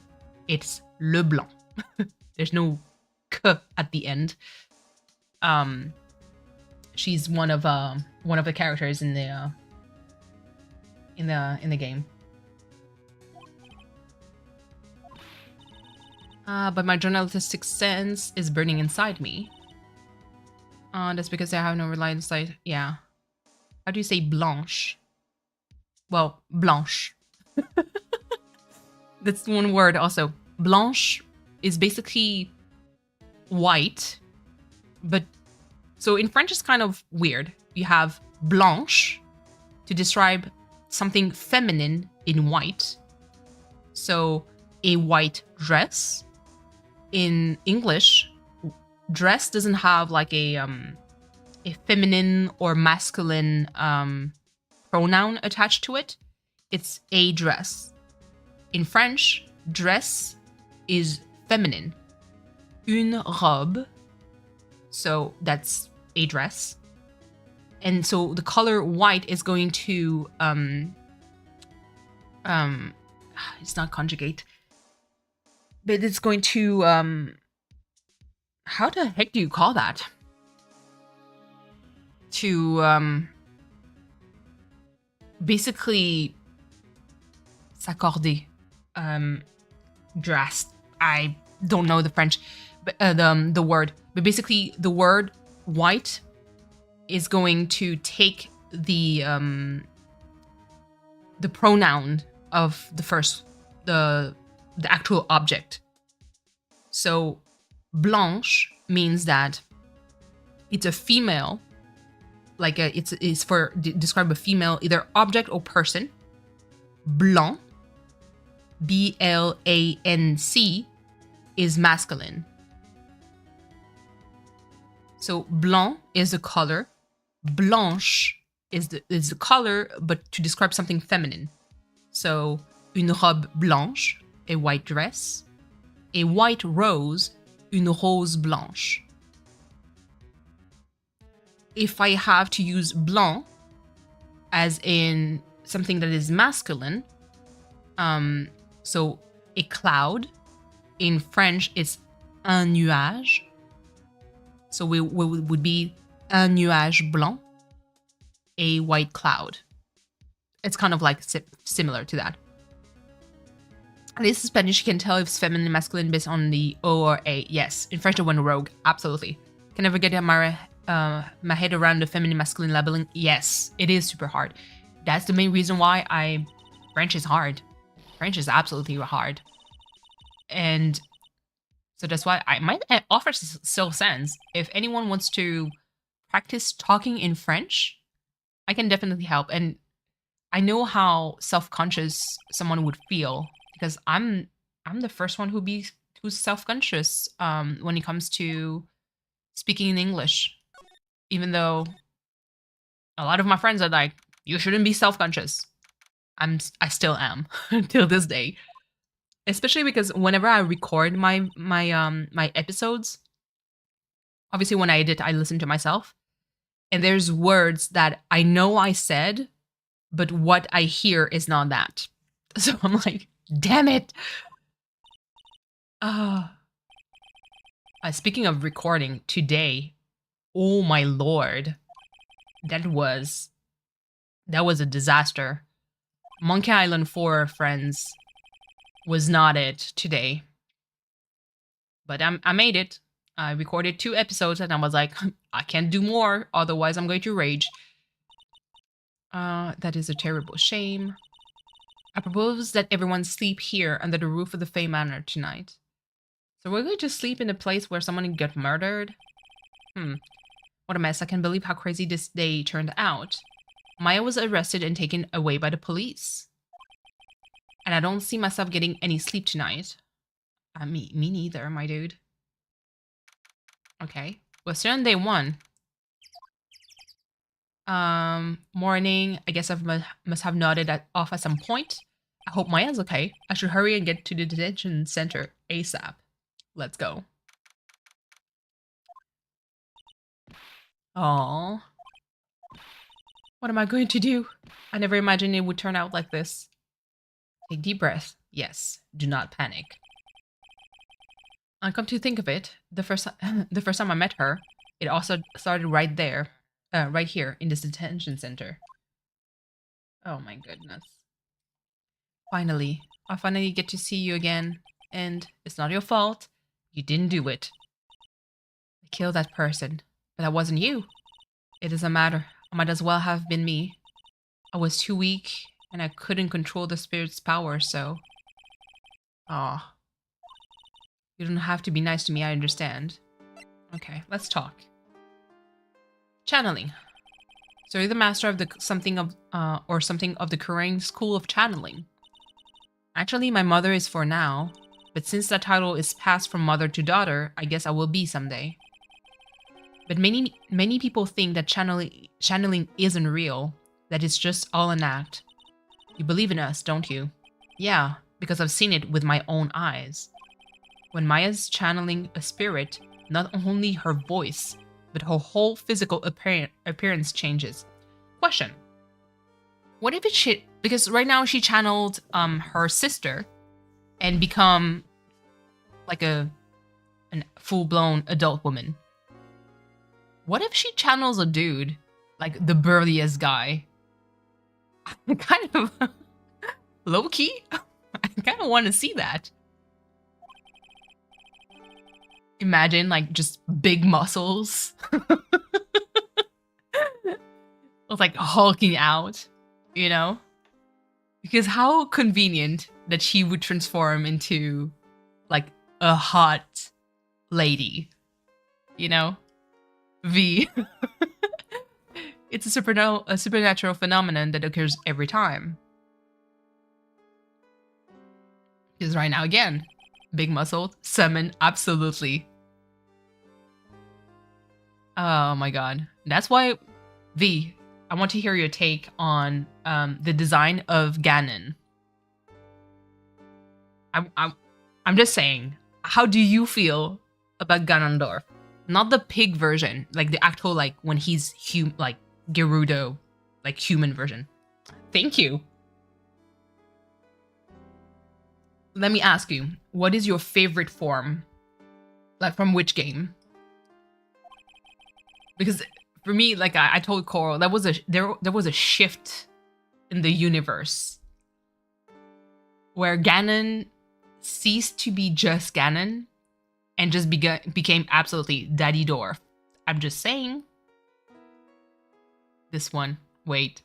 It's Le Blanc. There's no k at the end. She's one of the characters in the game. But my journalistic sense is burning inside me. That's because I have no reliance sight. Yeah. How do you say blanche? Well, blanche. That's one word also. Blanche is basically white, but so in French it's kind of weird. You have blanche to describe something feminine in white. So a white dress. In English, dress doesn't have like a feminine or masculine pronoun attached to it. It's a dress. In French, dress is feminine. Une robe. So that's a dress. And so the color white is going to it's not conjugate, but it's going to how the heck do you call that? To basically s'accorder. Dress. I don't know the French, but the word. But basically, the word white is going to take the pronoun of the actual object. So blanche means that it's a female, like it's for describe a female either object or person. Blanc, B-L-A-N-C, is masculine. So blanc is the color, blanche is the color, but to describe something feminine. So une robe blanche, a white dress, a white rose, une rose blanche. If I have to use blanc as in something that is masculine, so a cloud, in French it's un nuage. So we would be un nuage blanc, a white cloud. It's kind of like similar to that. At least in Spanish, you can tell if it's feminine and masculine based on the O or A. Yes, in French I went rogue, absolutely. Can never get my head around the feminine masculine labeling. Yes, it is super hard. That's the main reason why French is hard. French is absolutely hard. And so that's why my offer still stands. If anyone wants to practice talking in French, I can definitely help. And I know how self-conscious someone would feel because I'm the first one who's self-conscious when it comes to speaking in English. Even though a lot of my friends are like, you shouldn't be self-conscious. I still am till this day. Especially because whenever I record my episodes, obviously when I edit, I listen to myself. And there's words that I know I said, but what I hear is not that. So I'm like, damn it. Speaking of recording, today, oh my lord, that was a disaster. Monkey Island 4, friends, was not it today. But I made it. I recorded 2 episodes and I was like, I can't do more, otherwise I'm going to rage. That is a terrible shame. I propose that everyone sleep here under the roof of the Fey Manor tonight. So we're going to sleep in a place where someone got murdered? What a mess. I can't believe how crazy this day turned out. Maya was arrested and taken away by the police. And I don't see myself getting any sleep tonight. Me neither, my dude. Okay. We're still on day 1. Morning. I guess I must have nodded off at some point. I hope Maya's okay. I should hurry and get to the detention center ASAP. Let's go. Aww. What am I going to do? I never imagined it would turn out like this. Take deep breath. Yes, do not panic. And come to think of it, the first time I met her, it also started right there, right here in this detention center. Oh my goodness. Finally, I finally get to see you again, and it's not your fault. You didn't do it. I killed that person, but that wasn't you. It doesn't matter. It might as well have been me. I was too weak, and I couldn't control the spirit's power, so... Aw. You don't have to be nice to me, I understand. Okay, let's talk. Channeling. So you're the master of something of the Korean school of channeling. Actually, my mother is for now, but since that title is passed from mother to daughter, I guess I will be someday. But many people think that channeling isn't real, that it's just all an act. You believe in us, don't you? Yeah, because I've seen it with my own eyes. When Maya's channeling a spirit, not only her voice, but her whole physical appearance changes. Question. What if it because right now she channeled her sister and become like a full-blown adult woman. What if she channels a dude, like the burliest guy? Kind of low-key? I kind of want to see that. Imagine, like, just big muscles. It's like hulking out, you know? Because how convenient that she would transform into, like, a hot lady, you know? V. It's a supernatural phenomenon that occurs every time. Because right now, again, big muscled, summon, absolutely. Oh my god. That's why, V, I want to hear your take on the design of Ganon. I'm just saying, how do you feel about Ganondorf? Not the pig version, like the actual, like, when he's like Gerudo, like human version. Thank you. Let me ask you, what is your favorite form? Like, from which game? Because for me, like I told Coral, there was a shift in the universe where Ganon ceased to be just Ganon and just became absolutely Daddy Dorf. I'm just saying. This one. Wait.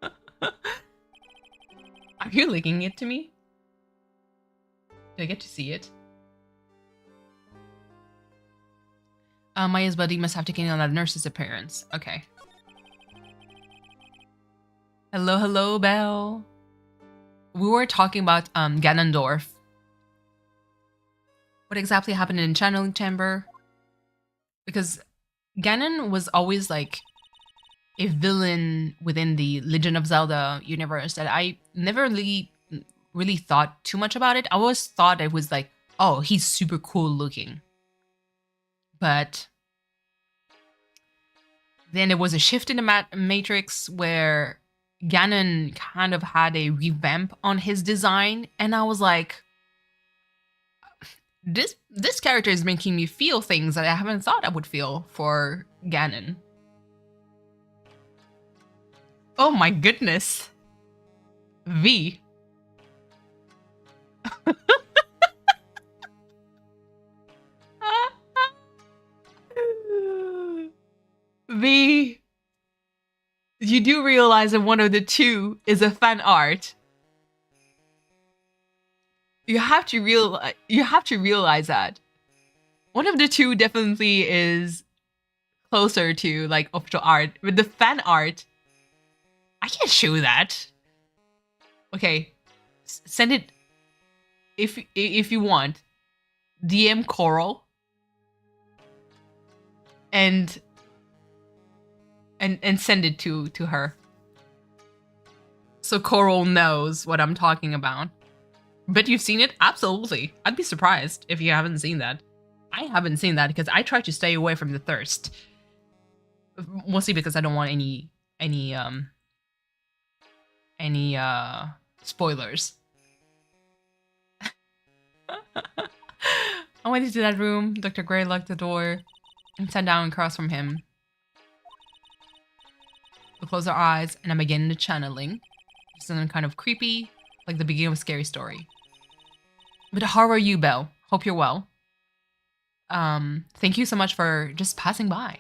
Are you linking it to me? Do I get to see it? Maya's buddy must have taken on that nurse's appearance. Okay. Hello, hello, Belle. We were talking about Ganondorf. What exactly happened in Channeling Chamber? Because Ganon was always like a villain within the Legend of Zelda universe that I never really thought too much about it. I always thought it was like, oh, he's super cool looking. But then there was a shift in the Matrix where Ganon kind of had a revamp on his design, and I was like, this character is making me feel things that I haven't thought I would feel for Ganon. Oh my goodness. V. V. You do realize that one of the two is a fan art. you have to realize that one of the two definitely is closer to like official art. With the fan art, I can't show that. Okay, send it if you want. DM Coral and send it to her, so Coral knows what I'm talking about. But you've seen it? Absolutely. I'd be surprised if you haven't seen that. I haven't seen that because I try to stay away from the thirst. Mostly because I don't want any spoilers. I went into that room. Dr. Gray locked the door and sat down across from him. We close our eyes and I begin the channeling. Something kind of creepy, like the beginning of a scary story. But how are you, Belle? Hope you're well. Thank you so much for just passing by.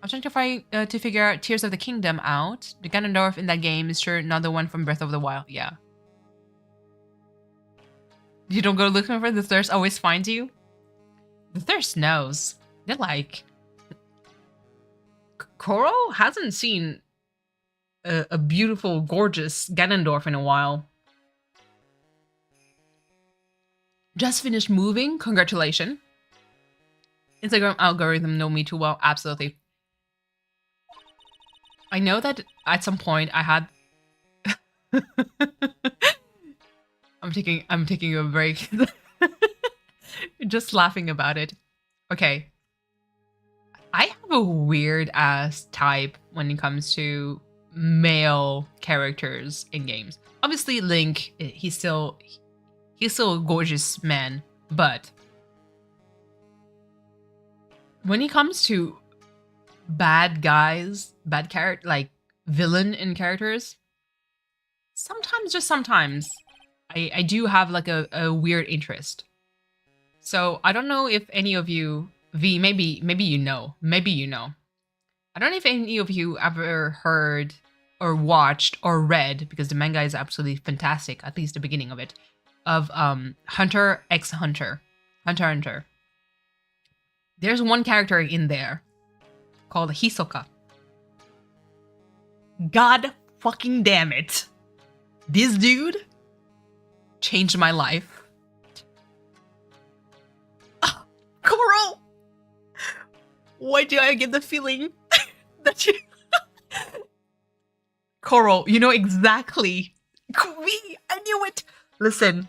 I'm trying to figure out Tears of the Kingdom out. The Ganondorf in that game is sure not the one from Breath of the Wild. Yeah. You don't go looking for it, the thirst always finds you? The thirst knows. They're like... Coral hasn't seen a beautiful, gorgeous Ganondorf in a while. Just finished moving? Congratulations. Instagram algorithm know me too well. Absolutely. I know that at some point I had... I'm taking a break. Just laughing about it. Okay. I have a weird ass type when it comes to male characters in games. Obviously Link, he's still a gorgeous man, but when it comes to bad guys, bad character, like villain in characters, sometimes, just sometimes, I do have like a weird interest. So I don't know if any of you, V, maybe you know. I don't know if any of you ever heard or watched or read, because the manga is absolutely fantastic, at least the beginning of it, of Hunter x Hunter. Hunter. There's one character in there called Hisoka. God fucking damn it. This dude changed my life. Coral! Why do I get the feeling that you... Coral, you know exactly. Me, I knew it. Listen.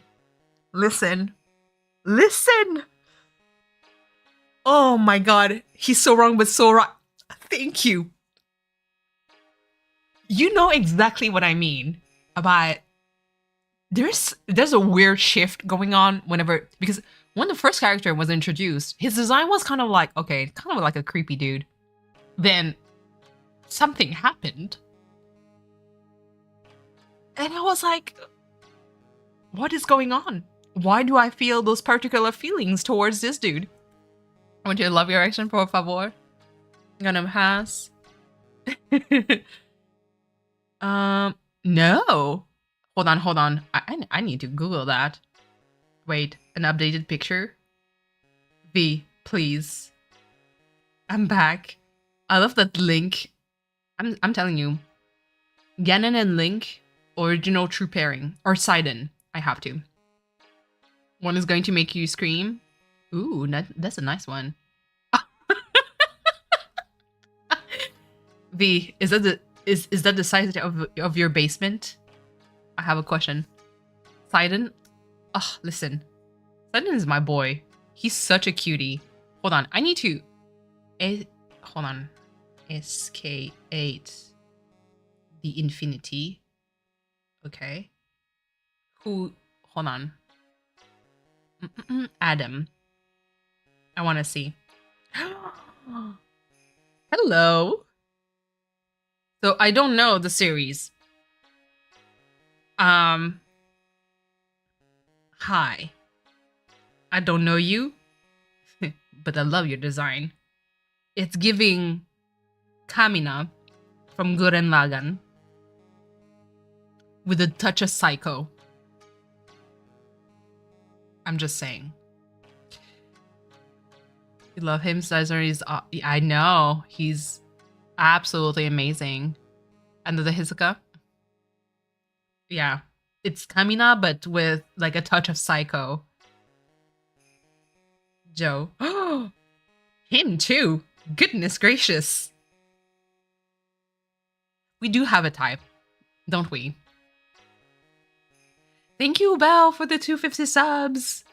Oh my god, he's so wrong but so right. Thank you. You know exactly what I mean about... There's a weird shift going on whenever... Because when the first character was introduced, his design was kind of like, okay, kind of like a creepy dude. Then something happened. And I was like, what is going on? Why do I feel those particular feelings towards this dude? I want you to love your action, por favor. Gonna pass. No. Hold on. I need to Google that. Wait, an updated picture? V, please. I'm back. I love that Link. I'm telling you. Ganon and Link, original true pairing. Or Sidon. I have to. One is going to make you scream. Ooh, that's a nice one. V, is that the size of your basement? I have a question. Sidon? Ugh, listen. Sidon is my boy. He's such a cutie. Hold on, I need to... hold on. SK8. The infinity. Okay. Who... Hold on. Adam. I want to see. Hello. So I don't know the series. Hi. I don't know you, but I love your design. It's giving Kamina from Gurren Lagann with a touch of Psycho. I'm just saying. You love him, Caesar. I know. He's absolutely amazing. And the Hisoka? Yeah. It's Kamina, but with like a touch of Psycho. Joe. Him too. Goodness gracious. We do have a type, don't we? Thank you, Belle, for the 250 subs.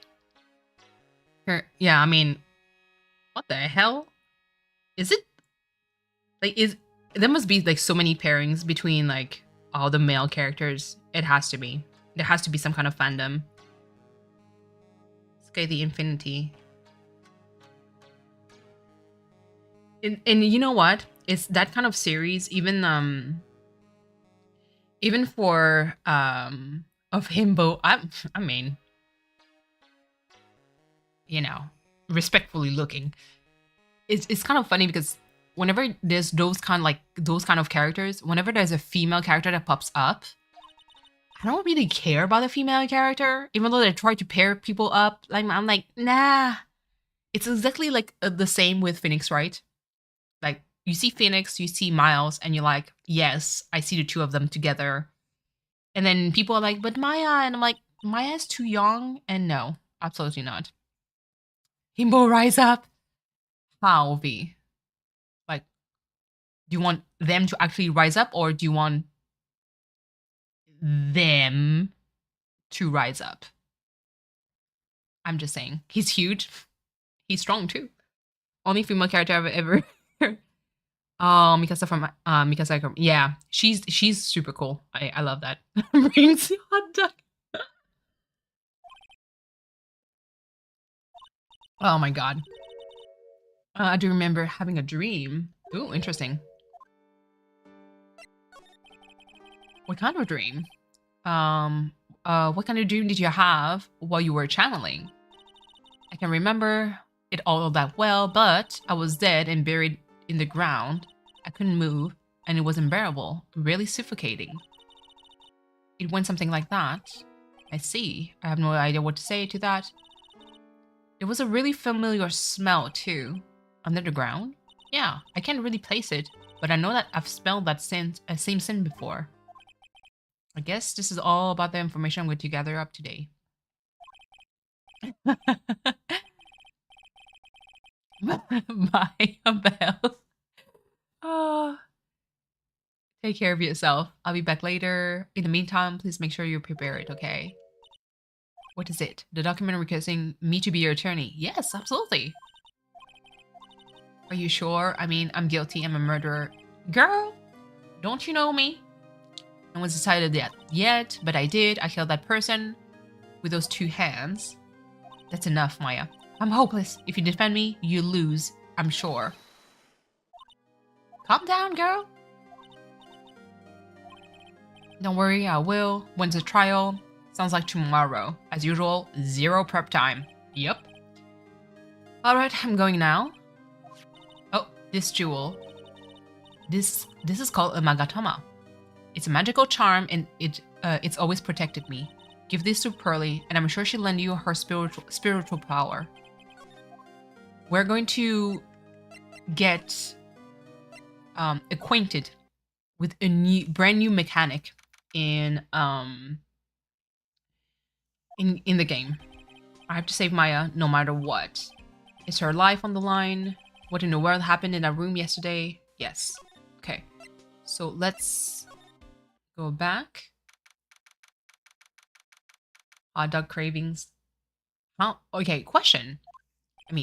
Yeah, I mean, what the hell? Is it like there must be like so many pairings between like all the male characters. It has to be. There has to be some kind of fandom. Sky the Infinity. And you know what? It's that kind of series, even for of himbo. I mean, you know, respectfully looking. It's kind of funny because whenever there's those kind of characters, whenever there's a female character that pops up, I don't really care about the female character, even though they try to pair people up. Like I'm like, nah. It's exactly like the same with Phoenix, right? Like you see Phoenix, you see Miles, and you're like, yes, I see the two of them together. And then people are like, but Maya, and I'm like, Maya's too young, and no, absolutely not. Himbo, rise up. How, V? Like, do you want them to actually rise up, or do you want them to rise up? I'm just saying. He's huge. He's strong too. Only female character I've ever. Oh, Mikasa from Mikasa. Yeah, she's super cool. I love that. Brings hot dog. Oh my god. I do remember having a dream. Ooh, interesting. What kind of dream? What kind of dream did you have while you were channeling? I can remember it all that well, but I was dead and buried in the ground. I couldn't move, and it was unbearable, really suffocating. It went something like that. I see. I have no idea what to say to that. It was a really familiar smell, too. Under the ground? Yeah, I can't really place it, but I know that I've smelled that scent, same scent before. I guess this is all about the information I'm going to gather up today. Bye, Belle. Oh, take care of yourself. I'll be back later. In the meantime, please make sure you prepare it, okay? What is it? The document requesting me to be your attorney. Yes, absolutely. Are you sure? I mean, I'm guilty. I'm a murderer. Girl, don't you know me? No one's decided that yet, but I did. I killed that person with those 2 hands. That's enough, Maya. I'm hopeless. If you defend me, you lose, I'm sure. Calm down, girl. Don't worry, I will. When's the trial? Sounds like tomorrow. As usual, 0 prep time. Yep. Alright, I'm going now. Oh, this jewel. This is called a Magatama. It's a magical charm and it's always protected me. Give this to Pearly and I'm sure she'll lend you her spiritual power. We're going to get acquainted with a brand new mechanic in the game. I have to save Maya no matter what. Is her life on the line? What in the world happened in that room yesterday? Yes. Okay. So let's go back. Hot dog cravings. Huh? Okay, question. Let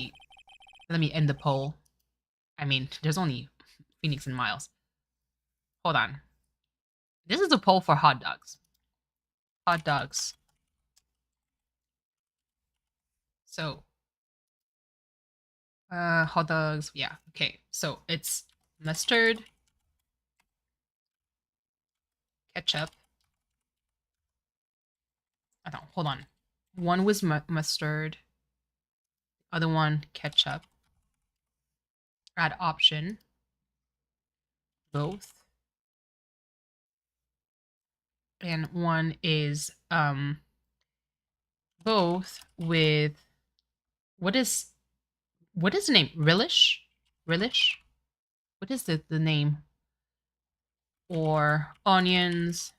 me end the poll. I mean, there's only Phoenix and Miles. Hold on. This is a poll for hot dogs. Hot dogs. So, hot dogs. Yeah, okay. So it's mustard, ketchup. Oh, no, hold on. One was mustard. Other one, ketchup. Add option. Both. And one is both with what is the name? Relish? Relish? What is the name? Or onions,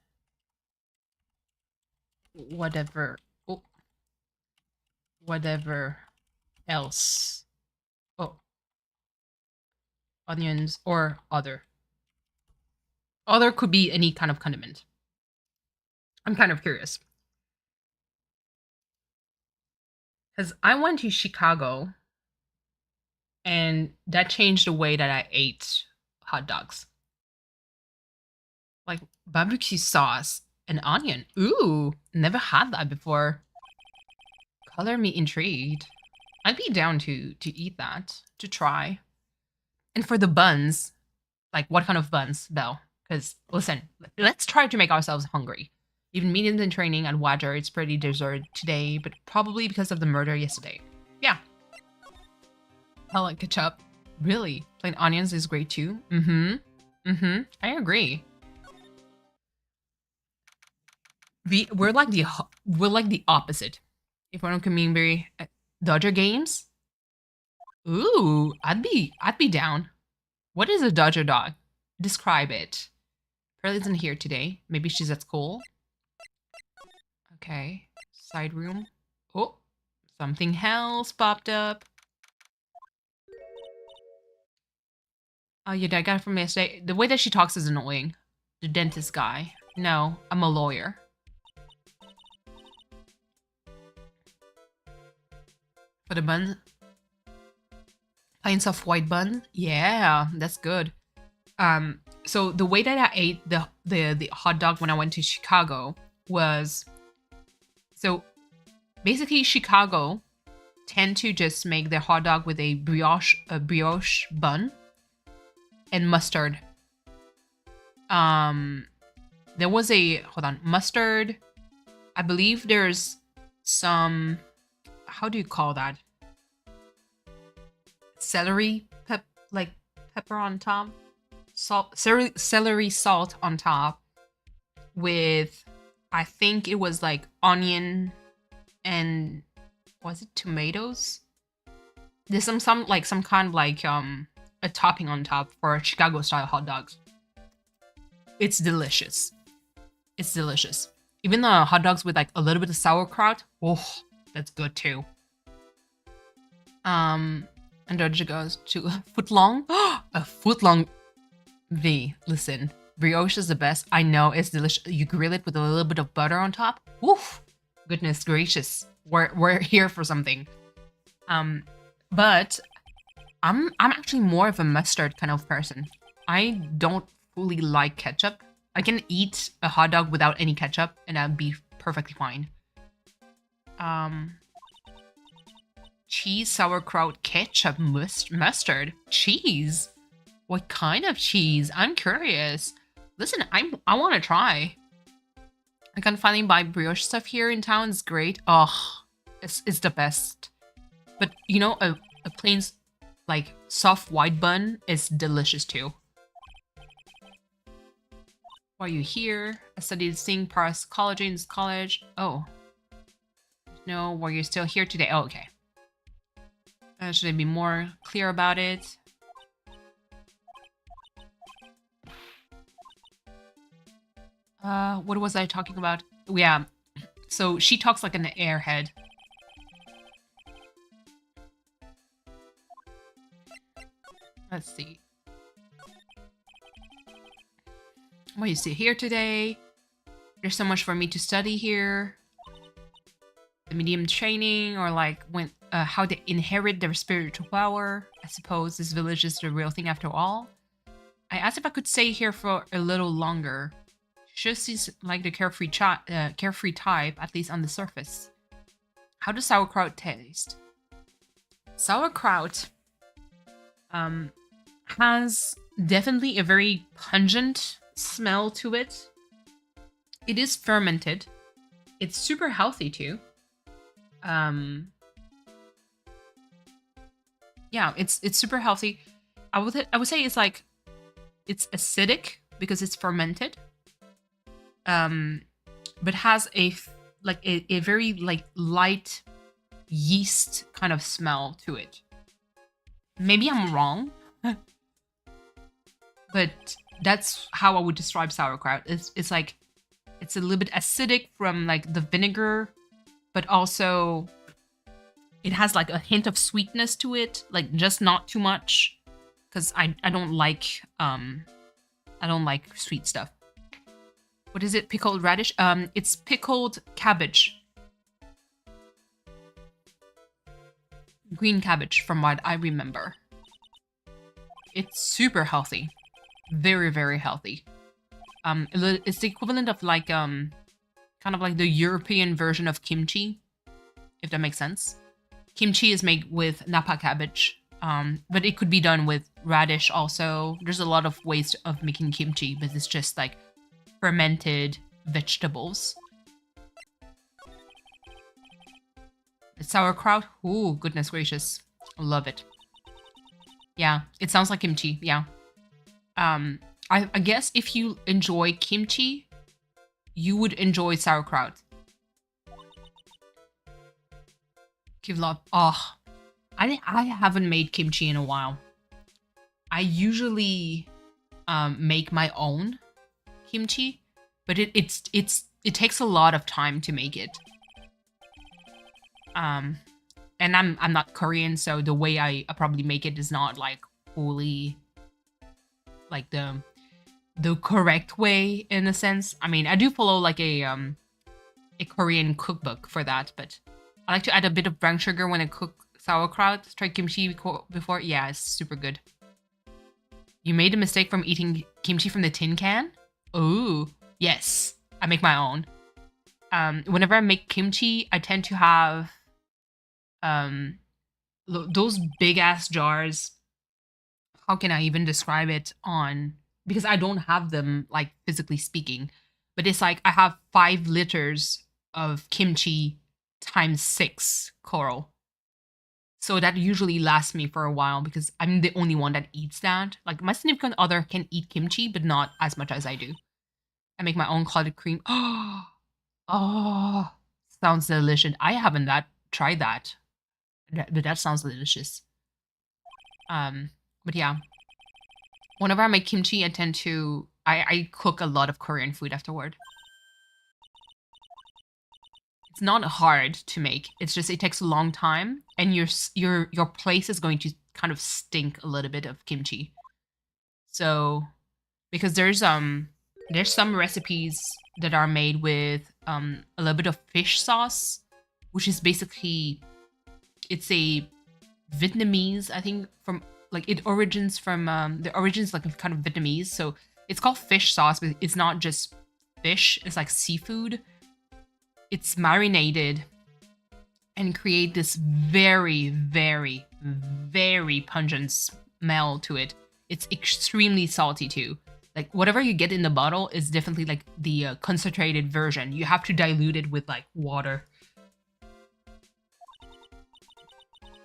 whatever. Oh, whatever else. Oh, onions or other. Other could be any kind of condiment. I'm kind of curious. Because I went to Chicago and that changed the way that I ate hot dogs. Like barbecue sauce and onion. Ooh, never had that before. Color me intrigued. I'd be down to eat that, to try. And for the buns, like what kind of buns though? Because listen, let's try to make ourselves hungry. Even mediums in training at Water, it's pretty deserted today, but probably because of the murder yesterday. Yeah. I like ketchup. Really? Plain onions is great too. I agree. We're like the opposite. If we're on Community Dodger games, ooh, I'd be down. What is a Dodger dog? Describe it. Pearl isn't here today. Maybe she's at school. Okay, side room. Oh, something else popped up. Oh, yeah, I got it from yesterday. The way that she talks is annoying. The dentist guy. No, I'm a lawyer. For the bun. Plain soft white bun. Yeah, that's good. So the way that I ate the hot dog when I went to Chicago was, so basically Chicago tend to just make their hot dog with a brioche bun and mustard. There was mustard. I believe there's some, how do you call that? Celery pepper on top, celery salt on top, with, I think it was like onion and, was it tomatoes? There's some kind of like a topping on top for Chicago style hot dogs. It's delicious. It's delicious. Even the hot dogs with like a little bit of sauerkraut, oh, that's good too. And Dodger goes to a foot long. A foot long. V, listen, brioche is the best. I know it's delicious. You grill it with a little bit of butter on top. Woof! Goodness gracious, we're here for something. But I'm actually more of a mustard kind of person. I don't fully like ketchup. I can eat a hot dog without any ketchup, and I'd be perfectly fine. Cheese, sauerkraut, ketchup, mustard, cheese. What kind of cheese? I'm curious. Listen, I want to try. I can finally buy brioche stuff here in town. It's great. Oh, it's the best. But you know, a plain like soft white bun is delicious too. Why are you here? I studied singing parapsychology in this college. Oh. No, why you're still here today? Oh, okay. Should I be more clear about it? What was I talking about? Yeah, so she talks like an airhead. Let's see. Why you sit here today? There's so much for me to study here. The medium training, or like when how they inherit their spiritual power. I suppose this village is the real thing after all. I asked if I could stay here for a little longer. She seems like the carefree type, at least on the surface. How does sauerkraut taste? Sauerkraut has definitely a very pungent smell to it. It is fermented. It's super healthy too. Yeah, it's super healthy. I would say it's like, it's acidic because it's fermented. But has a like a very like light yeast kind of smell to it. Maybe I'm wrong, but that's how I would describe sauerkraut. It's like it's a little bit acidic from like the vinegar, but also it has like a hint of sweetness to it, like just not too much, because I don't like sweet stuff. What is it? Pickled radish? It's pickled cabbage. Green cabbage, from what I remember. It's super healthy. Very, very healthy. It's the equivalent of like, kind of like the European version of kimchi, if that makes sense. Kimchi is made with napa cabbage, but it could be done with radish also. There's a lot of ways of making kimchi, but it's just like fermented vegetables. The sauerkraut, ooh, goodness gracious. I love it. Yeah, it sounds like kimchi, yeah. I guess if you enjoy kimchi, you would enjoy sauerkraut. Kivlov, oh, I haven't made kimchi in a while. I usually make my own kimchi, but it takes a lot of time to make it. And I'm not Korean, so the way I probably make it is not like fully like the correct way in a sense. I mean, I do follow like a Korean cookbook for that, but I like to add a bit of brown sugar when I cook sauerkraut. Tried kimchi before. Yeah, it's super good. You made a mistake from eating kimchi from the tin can? Oh, yes. I make my own. Whenever I make kimchi, I tend to have those big ass jars. How can I even describe it on, because I don't have them like physically speaking, but it's like I have 5 liters of kimchi times 6 coral. So that usually lasts me for a while because I'm the only one that eats that. Like my significant other can eat kimchi, but not as much as I do. I make my own clotted cream. Oh, sounds delicious. I haven't tried that. But that sounds delicious. But yeah. Whenever I make kimchi, I tend to I cook a lot of Korean food afterward. It's not hard to make. It's just it takes a long time, and your place is going to kind of stink a little bit of kimchi. So, because there's some recipes that are made with a little bit of fish sauce, which is basically it's a Vietnamese, I think, from like it origins from the origins like kind of Vietnamese. So it's called fish sauce, but it's not just fish. It's like seafood. It's marinated and create this very, very, very pungent smell to it. It's extremely salty too. Like whatever you get in the bottle is definitely like the concentrated version. You have to dilute it with like water.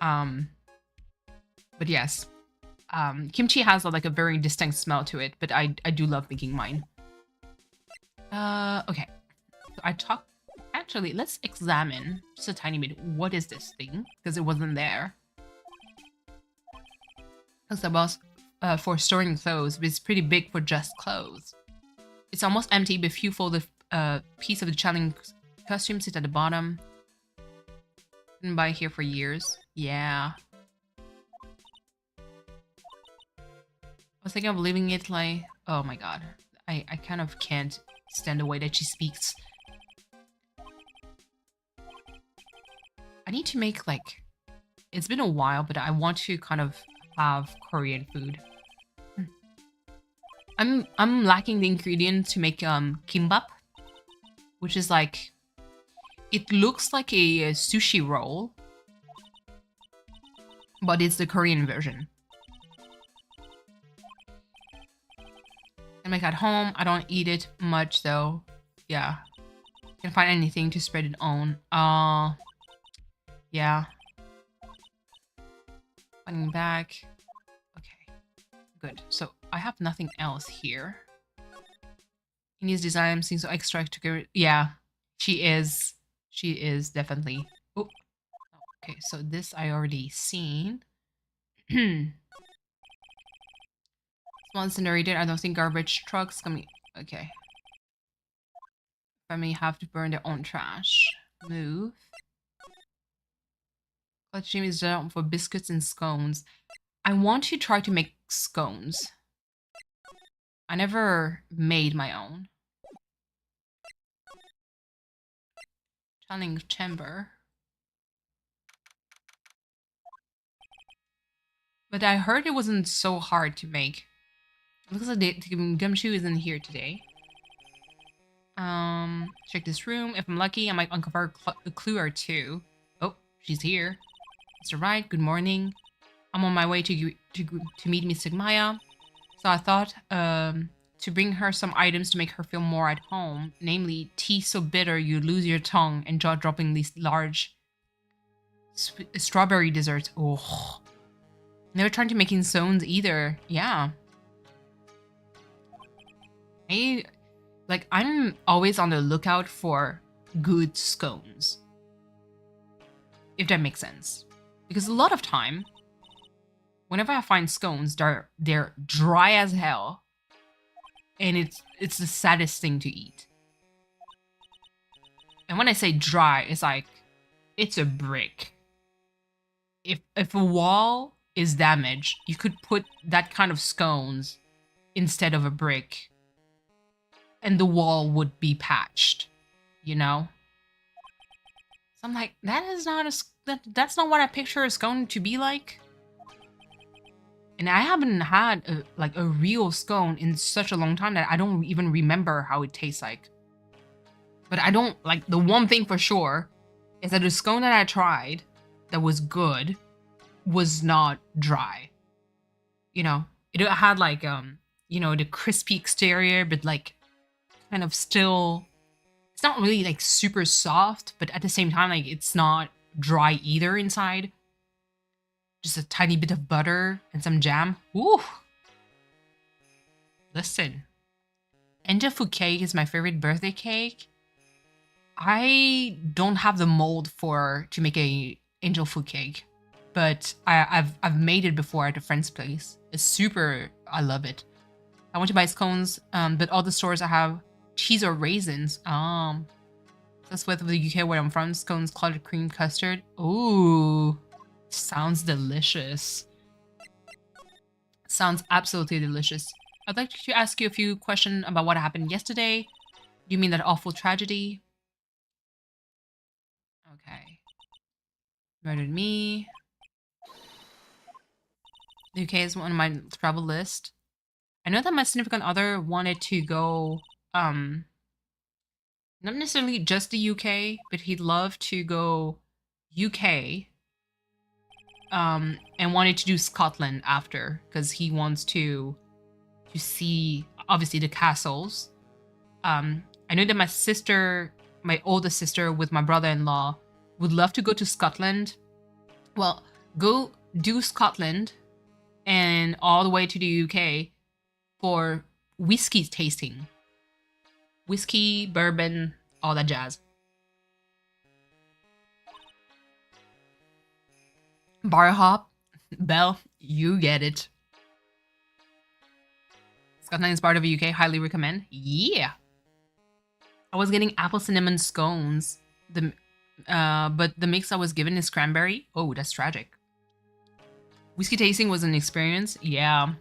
But yes, kimchi has like a very distinct smell to it, but I do love making mine. Okay, so I talked. Actually, let's examine just a tiny bit. What is this thing? Because it wasn't there. Because the box for storing clothes, but it's pretty big for just clothes. It's almost empty, but few folded piece of the challenge costume sit at the bottom. Been by here for years. Yeah. I was thinking of leaving it like... Oh my god. I kind of can't stand the way that she speaks. I need to make like... It's been a while, but I want to kind of have Korean food. I'm lacking the ingredient to make kimbap, which is like... It looks like a sushi roll, but it's the Korean version. I make at home. I don't eat it much though. Yeah. Can't find anything to spread it on. Yeah. Finding back. Okay. Good. So I have nothing else here. India's design seems so extra to go. Yeah, she is. She is definitely... Oh, okay, so this I already seen. Small incinerator, I don't think garbage trucks coming... Okay. Family have to burn their own trash. Move. Clutch team is down for biscuits and scones. I want to try to make scones. I never made my own. Channeling chamber. But I heard it wasn't so hard to make. It looks like the gumshoe isn't here today. Check this room. If I'm lucky, I might uncover a clue or two. Oh, she's here. Mr. Wright, good morning. I'm on my way to meet Miss Sigmaya. So I thought to bring her some items to make her feel more at home. Namely, tea so bitter you lose your tongue and jaw-droppingly large strawberry dessert. Oh, never tried to making scones either. Yeah. I'm always on the lookout for good scones. If that makes sense. Because a lot of time, whenever I find scones, they're dry as hell. And it's the saddest thing to eat. And when I say dry, it's like, it's a brick. If a wall is damaged, you could put that kind of scones instead of a brick. And the wall would be patched, you know? So I'm like, that's not what I picture a scone to be like. And I haven't had a real scone in such a long time that I don't even remember how it tastes like. But I don't, like, the one thing for sure is that the scone that I tried that was good was not dry. You know, it had like, you know, the crispy exterior, but like kind of still, it's not really like super soft, but at the same time, like it's not dry either inside. Just a tiny bit of butter and some jam. Ooh. Listen. Angel food cake is my favorite birthday cake. I don't have the mold to make a angel food cake, but I've made it before at a friend's place. It's super, I love it. I want to buy scones, but all the stores I have cheese or raisins. That's with the UK where I'm from. Scones, clotted cream, custard. Ooh. Sounds delicious. Sounds absolutely delicious. I'd like to ask you a few questions about what happened yesterday. Do you mean that awful tragedy? Okay. Murdered me. The UK is on my travel list. I know that my significant other wanted to go, not necessarily just the UK, but he'd love to go UK. And wanted to do Scotland after, because he wants to see, obviously, the castles. I know that my sister, my oldest sister with my brother-in-law, would love to go to Scotland. Well, go do Scotland and all the way to the UK for whiskey tasting. Whiskey, bourbon, all that jazz. Bar hop, Belle, you get it. Scotland is part of the UK, highly recommend. Yeah. I was getting apple cinnamon scones. But the mix I was given is cranberry. Oh, that's tragic. Whiskey tasting was an experience. Yeah.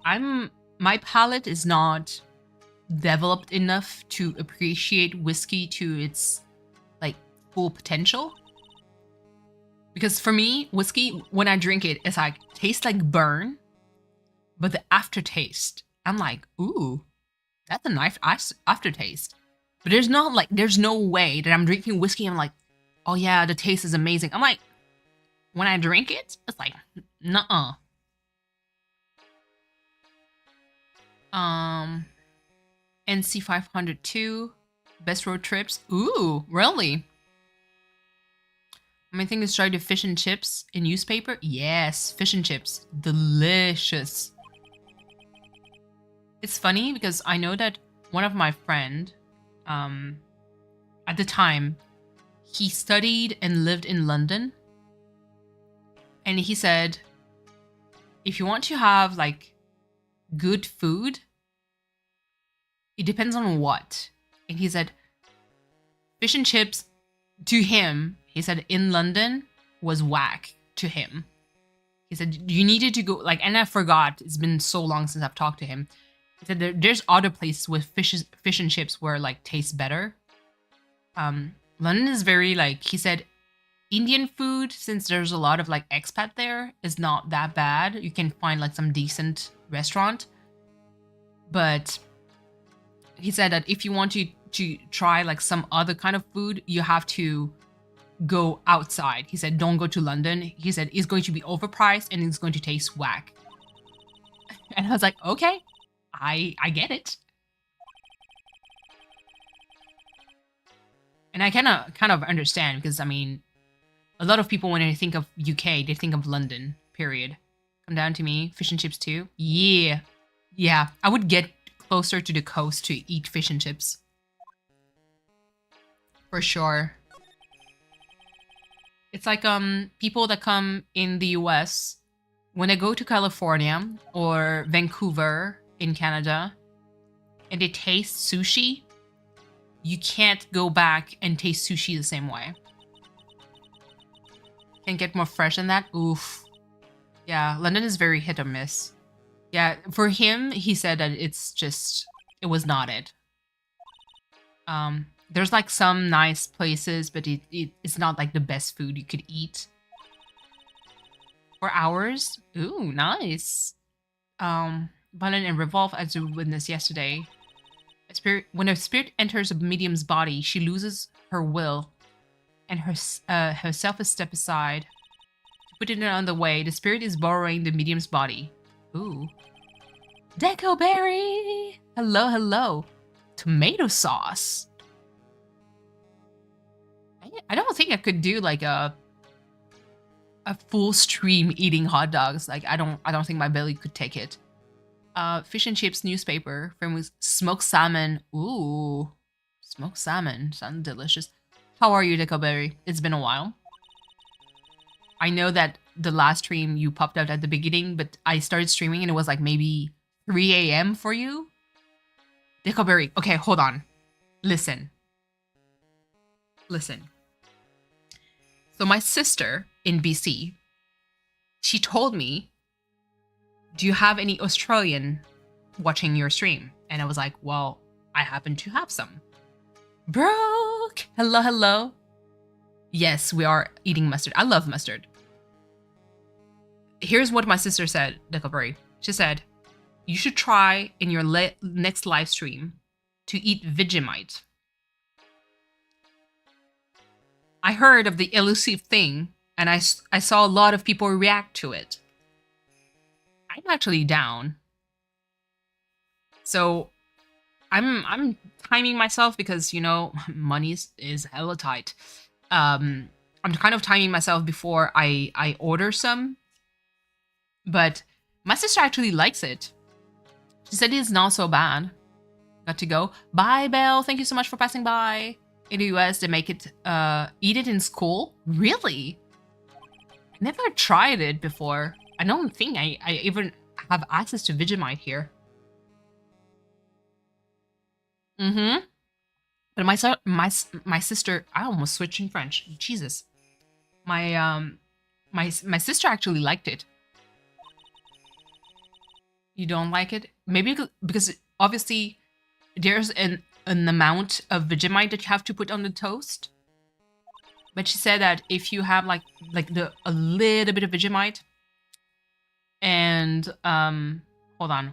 My palate is not developed enough to appreciate whiskey to its like full potential. Because for me, whiskey, when I drink it, it's like, tastes like burn, but the aftertaste, I'm like, ooh, that's a nice aftertaste. But there's no way that I'm drinking whiskey and I'm like, oh yeah, the taste is amazing. I'm like, when I drink it, it's like, nuh-uh. NC 502, best road trips. Ooh, really? My thing is try to fish and chips in newspaper. Yes, fish and chips. Delicious. It's funny because I know that one of my friend, at the time, he studied and lived in London. And he said, if you want to have like good food, it depends on what. And he said, fish and chips to him, he said in London was whack to him. He said, you needed to go, like, and I forgot, it's been so long since I've talked to him. He said there's other places with fish and chips where like tastes better. London is very like, he said, Indian food, since there's a lot of like expat there, is not that bad. You can find like some decent restaurant. But he said that if you want to try like some other kind of food, you have to go outside. He said, don't go to London. He said, it's going to be overpriced and it's going to taste whack. And I was like, okay, I get it. And I kind of understand, because I mean, a lot of people when they think of UK, they think of London, period. Come down to me, fish and chips too. Yeah. Yeah, I would get closer to the coast to eat fish and chips. For sure. It's like people that come in the US, when they go to California or Vancouver in Canada and they taste sushi, you can't go back and taste sushi the same way. Can't get more fresh than that. Oof. Yeah, London is very hit or miss. Yeah, for him, he said that it's just, it was not it. There's like some nice places, but it's not like the best food you could eat. 4 hours? Ooh, nice. Violent and revolve as we witnessed yesterday. When a spirit enters a medium's body, she loses her will and herself is stepped aside. To put it on the way, the spirit is borrowing the medium's body. Ooh. Decoberry! Hello, hello. Tomato sauce. I don't think I could do like a full stream eating hot dogs. Like I don't think my belly could take it. Fish and chips newspaper from smoked salmon. Ooh, smoked salmon sounds delicious. How are you, Decoberry? It's been a while. I know that the last stream you popped out at the beginning, but I started streaming and it was like maybe 3 a.m. for you. Decoberry, okay, hold on. Listen. So my sister in BC, she told me, do you have any Australian watching your stream? And I was like, well, I happen to have some. Brooke! Hello, hello. Yes, we are eating mustard. I love mustard. Here's what my sister said, Decoberry. She said, you should try in your next live stream to eat Vegemite. I heard of the elusive thing, and I saw a lot of people react to it. I'm actually down. So I'm timing myself because, you know, money is hella tight. I'm kind of timing myself before I order some. But my sister actually likes it. She said it's not so bad. Got to go. Bye, Belle. Thank you so much for passing by. In the US, they make it, eat it in school? Really? I never tried it before. I don't think I even have access to Vegemite here. Mm-hmm. But my sister, I almost switched in French. Jesus. My sister actually liked it. You don't like it? Maybe because obviously there's an amount of Vegemite that you have to put on the toast. But she said that if you have like a little bit of Vegemite and hold on,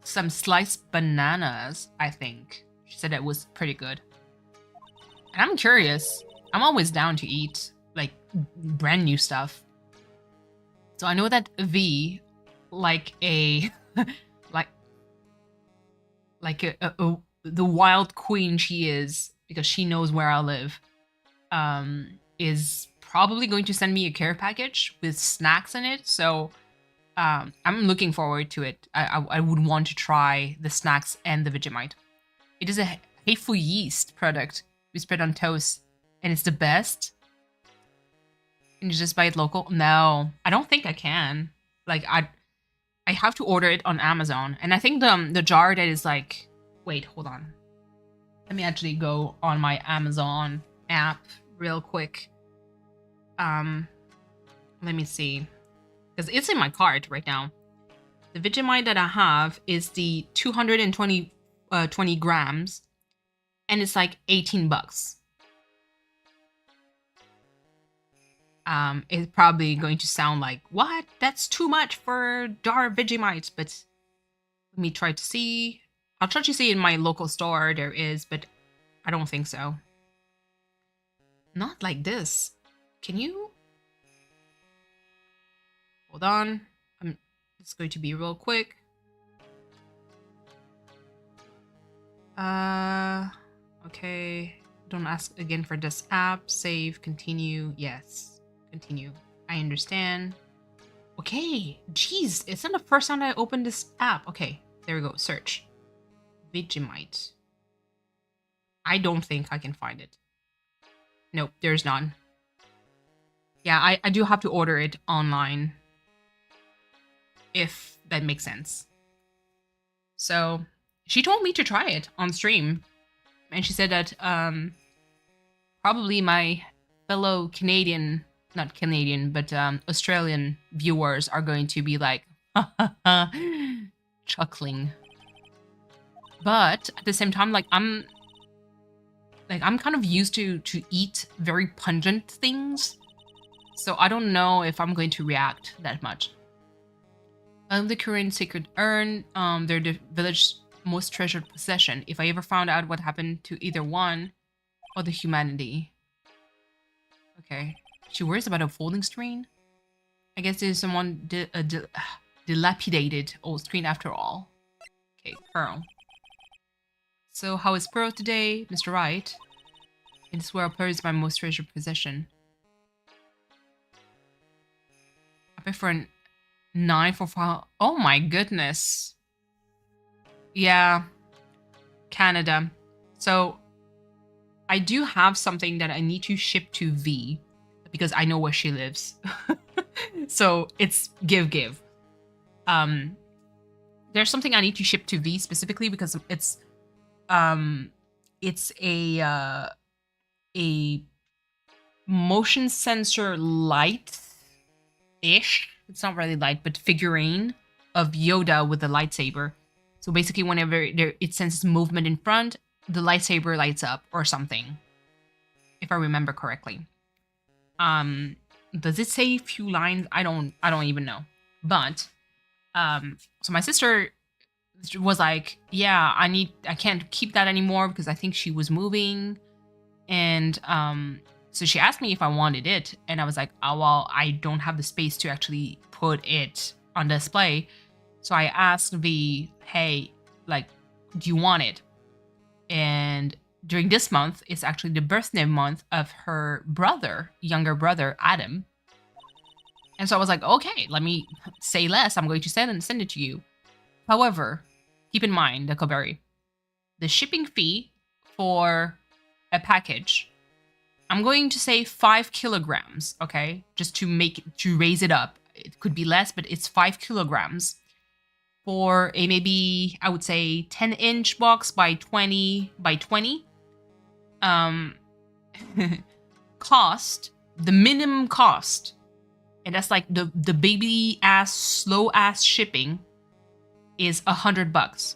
some sliced bananas, I think. She said it was pretty good. And I'm curious. I'm always down to eat like brand new stuff. So I know that V, like a the wild queen she is, because she knows where I live, is probably going to send me a care package with snacks in it. So I'm looking forward to it. I would want to try the snacks and the Vegemite. It is a hateful yeast product we spread on toast and it's the best. Can you just buy it local? No, I don't think I can. Like I have to order it on Amazon, and I think the jar that is like, wait, hold on. Let me actually go on my Amazon app real quick. Let me see, because it's in my cart right now. The Vegemite that I have is the 220 20 grams, and it's like 18 bucks. It's probably going to sound like, what? That's too much for jar of Vegemite, but let me try to see. I'll try to see in my local store there is, but I don't think so. Not like this. Can you? Hold on. It's going to be real quick. Okay. Don't ask again for this app. Save, continue. Yes. Continue. I understand. Okay. Jeez, it's not the first time I opened this app. Okay. There we go. Search. Vegemite. I don't think I can find it. Nope, there's none. Yeah, I do have to order it online. If that makes sense. So she told me to try it on stream. And she said that probably my fellow Canadian, not Canadian, but Australian viewers are going to be like, chuckling. But at the same time, like I'm kind of used to eat very pungent things. So I don't know if I'm going to react that much. The current sacred urn, they're the village's most treasured possession. If I ever found out what happened to either one or the humanity. Okay. She worries about a folding screen? I guess there's someone dilapidated old screen after all. Okay, Pearl. So how is Pearl today, Mr. Wright? I swear Pearl is my most treasured possession. I prefer an 9 for 5. Oh my goodness. Yeah. Canada. So I do have something that I need to ship to V because I know where she lives. So it's give. There's something I need to ship to V specifically because it's a motion sensor light-ish. It's not really light, but figurine of Yoda with a lightsaber. So basically, whenever it senses movement in front, the lightsaber lights up or something, if I remember correctly. Does it say few lines? I don't even know. But so my sister was like, yeah, I can't keep that anymore because I think she was moving, and so she asked me if I wanted it, and I was like, oh, well, I don't have the space to actually put it on display. So I asked V, hey, like, do you want it? And during this month, it's actually the birthday month of her brother, younger brother, Adam. And so I was like, okay, let me say less. I'm going to send it to you. However, keep in mind, Huckleberry, the shipping fee for a package, I'm going to say 5 kilograms, okay? Just to raise it up. It could be less, but it's 5 kilograms for a maybe, I would say, 10-inch box by 20 by 20. Cost, the minimum cost, and that's like the baby ass, slow ass shipping, is $100.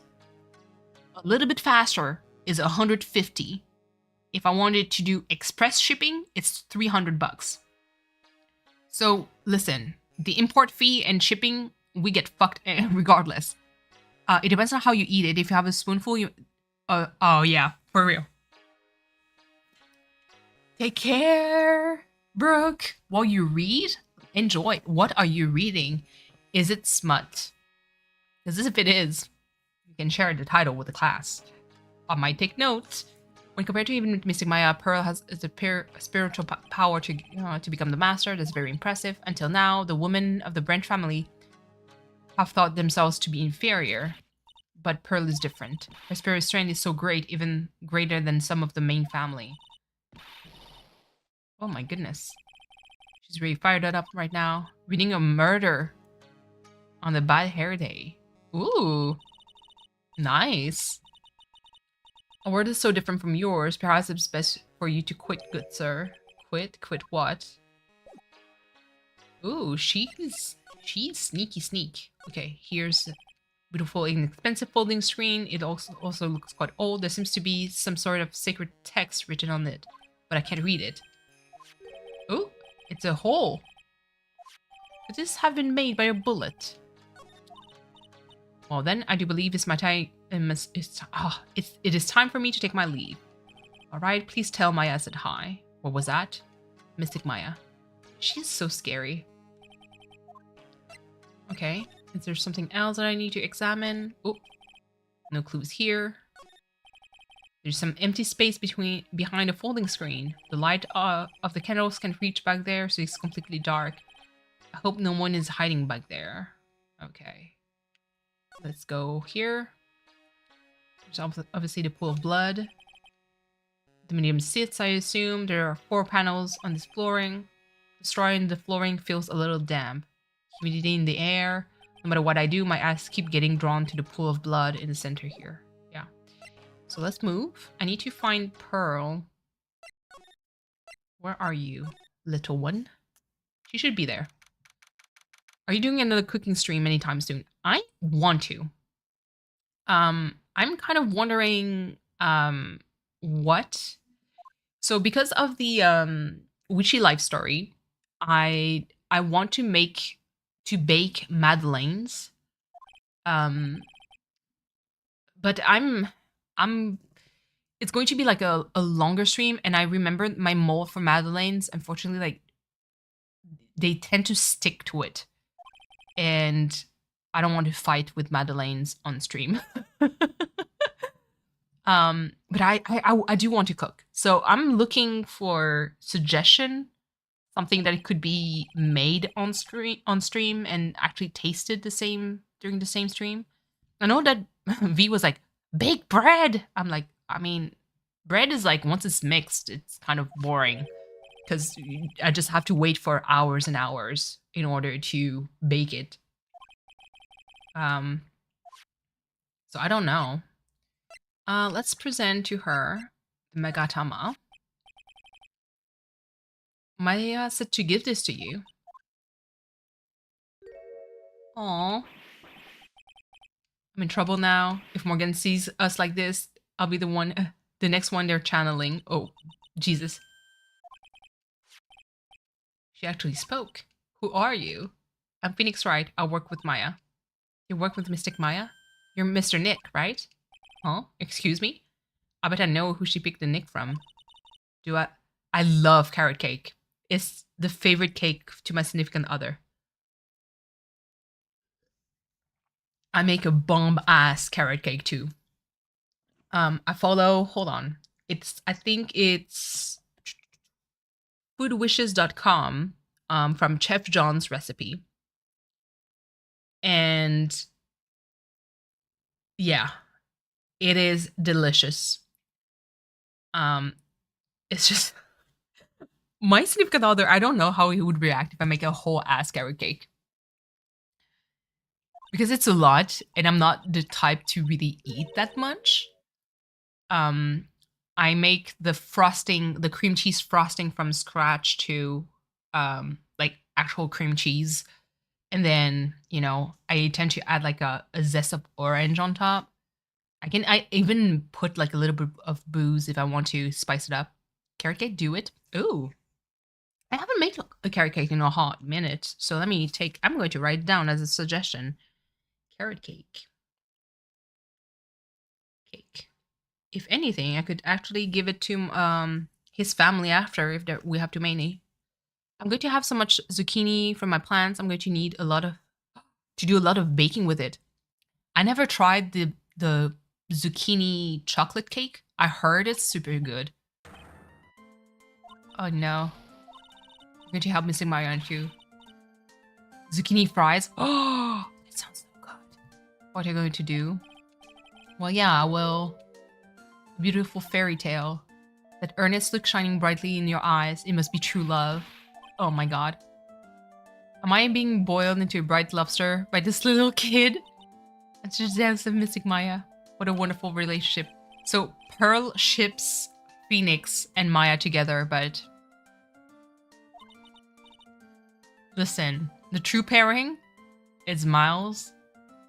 A little bit faster is $150. If I wanted to do express shipping, it's $300. So listen, the import fee and shipping, we get fucked regardless. It depends on how you eat it. If you have a spoonful, you... oh yeah, for real. Take care, Brooke. While you read, enjoy. What are you reading? Is it smut? Because if it is, you can share the title with the class. I might take notes. When compared to even Mystic Maya, Pearl has a spiritual power to become the master. That's very impressive. Until now, the women of the Branch family have thought themselves to be inferior. But Pearl is different. Her spirit strength is so great, even greater than some of the main family. Oh my goodness. She's really fired up right now. Reading a murder on the bad hair day. Ooh, nice. A word is so different from yours. Perhaps it's best for you to quit, good sir. Quit? Quit what? Ooh, she's sneaky sneak. Okay, here's a beautiful, inexpensive folding screen. It also looks quite old. There seems to be some sort of sacred text written on it, but I can't read it. Ooh, it's a hole. Could this have been made by a bullet? Well, then I do believe it's my time. It is time for me to take my leave. All right, please tell Maya I said hi. What was that? Mystic Maya. She's so scary. Okay, is there something else that I need to examine? Oh, no clues here. There's some empty space behind a folding screen. The light of the candles can't reach back there, so it's completely dark. I hope no one is hiding back there. Okay. Let's go here. There's obviously the pool of blood. The medium sits, I assume. There are 4 panels on this flooring. Destroying the flooring feels a little damp. Humidity in the air. No matter what I do, my eyes keep getting drawn to the pool of blood in the center here. Yeah. So let's move. I need to find Pearl. Where are you, little one? She should be there. Are you doing another cooking stream anytime soon? I want to. I'm kind of wondering what. So because of the witchy life story, I want to bake madeleines. But I'm it's going to be like a longer stream, and I remember my mold for madeleines, unfortunately, like they tend to stick to it. And I don't want to fight with madeleines on stream. But I do want to cook. So I'm looking for suggestion, something that it could be made on stream and actually tasted the same during the same stream. I know that V was like, bake bread. I'm like, I mean, bread is like, once it's mixed, it's kind of boring because I just have to wait for hours and hours in order to bake it. So I don't know. Let's present to her the Megatama. Maya said to give this to you. Aww. I'm in trouble now. If Morgan sees us like this, I'll be the next one they're channeling. Oh, Jesus. She actually spoke. Who are you? I'm Phoenix Wright. I work with Maya. You work with Mystic Maya? You're Mr. Nick, right? Huh? Excuse me? I bet I know who she picked the Nick from. Do I? I love carrot cake. It's the favorite cake to my significant other. I make a bomb-ass carrot cake too. I follow, hold on. I think it's foodwishes.com from Chef John's recipe. And yeah, it is delicious. It's just my significant other, I don't know how he would react if I make a whole ass carrot cake. Because it's a lot and I'm not the type to really eat that much. I make the frosting, the cream cheese frosting from scratch to like actual cream cheese. And then, you know, I tend to add like a zest of orange on top. I even put like a little bit of booze if I want to spice it up. Carrot cake, do it. Ooh. I haven't made a carrot cake in a hot minute. So I'm going to write it down as a suggestion. Carrot cake. Cake. If anything, I could actually give it to his family after if we have too many. I'm going to have so much zucchini from my plants. I'm going to need to do a lot of baking with it. I never tried the zucchini chocolate cake. I heard it's super good. Oh no. You're going to help Missing Maya, aren't you? Zucchini fries. Oh, that sounds so good. What are you going to do? Well, yeah, well, beautiful fairy tale. That earnest look shining brightly in your eyes. It must be true love. Oh my god. Am I being boiled into a bright lobster by this little kid? It's just dance of Mystic Maya. What a wonderful relationship. So Pearl ships Phoenix and Maya together, but listen, the true pairing is Miles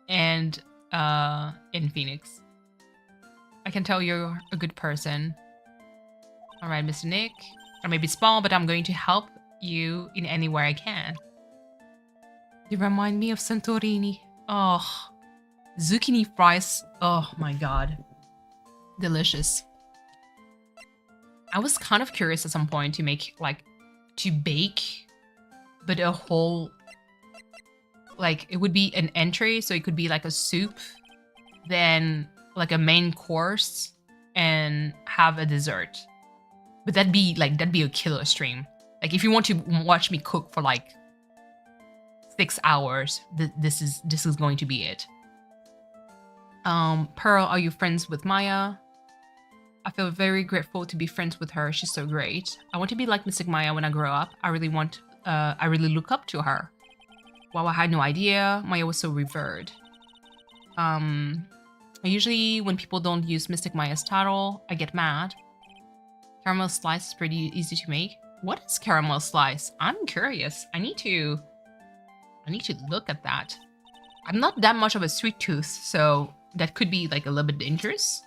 and in Phoenix. I can tell you're a good person. Alright, Mr. Nick. I may be small, but I'm going to help you in any way I can. You remind me of Santorini. Oh, zucchini fries. Oh my god. Delicious. I was kind of curious at some point to make, like, to bake, but a whole, like, it would be an entry, so it could be like a soup, then like a main course, and have a dessert. But that'd be a killer stream. Like, if you want to watch me cook for like 6 hours, this is going to be it. Pearl, are you friends with Maya? I feel very grateful to be friends with her. She's so great. I want to be like Mystic Maya when I grow up. I really look up to her. Wow, I had no idea. Maya was so revered. Usually when people don't use Mystic Maya's title, I get mad. Caramel slice is pretty easy to make. What is caramel slice? I'm curious. I need to look at that. I'm not that much of a sweet tooth, so that could be like a little bit dangerous.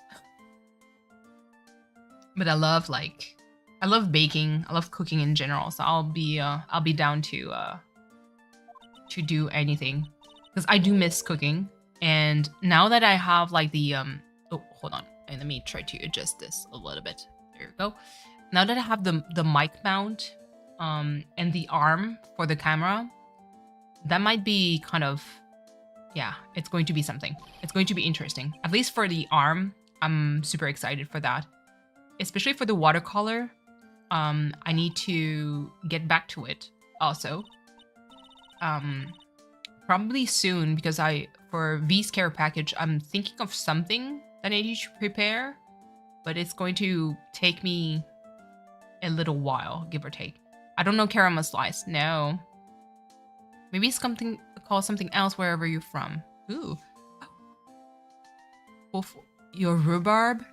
But I love baking. I love cooking in general, so I'll be down to do anything, because I do miss cooking. And now that I have like the oh, hold on, and let me try to adjust this a little bit. There you go. Now that I have the mic mount and the arm for the camera, that might be kind of, yeah, it's going to be something. It's going to be interesting. At least for the arm, I'm super excited for that. Especially for the watercolor. I need to get back to it also. Probably soon, because for V's care package, I'm thinking of something that I need to prepare, but it's going to take me a little while, give or take. I don't know caramel slice, no. Maybe it's something called something else wherever you're from. Ooh. Your rhubarb?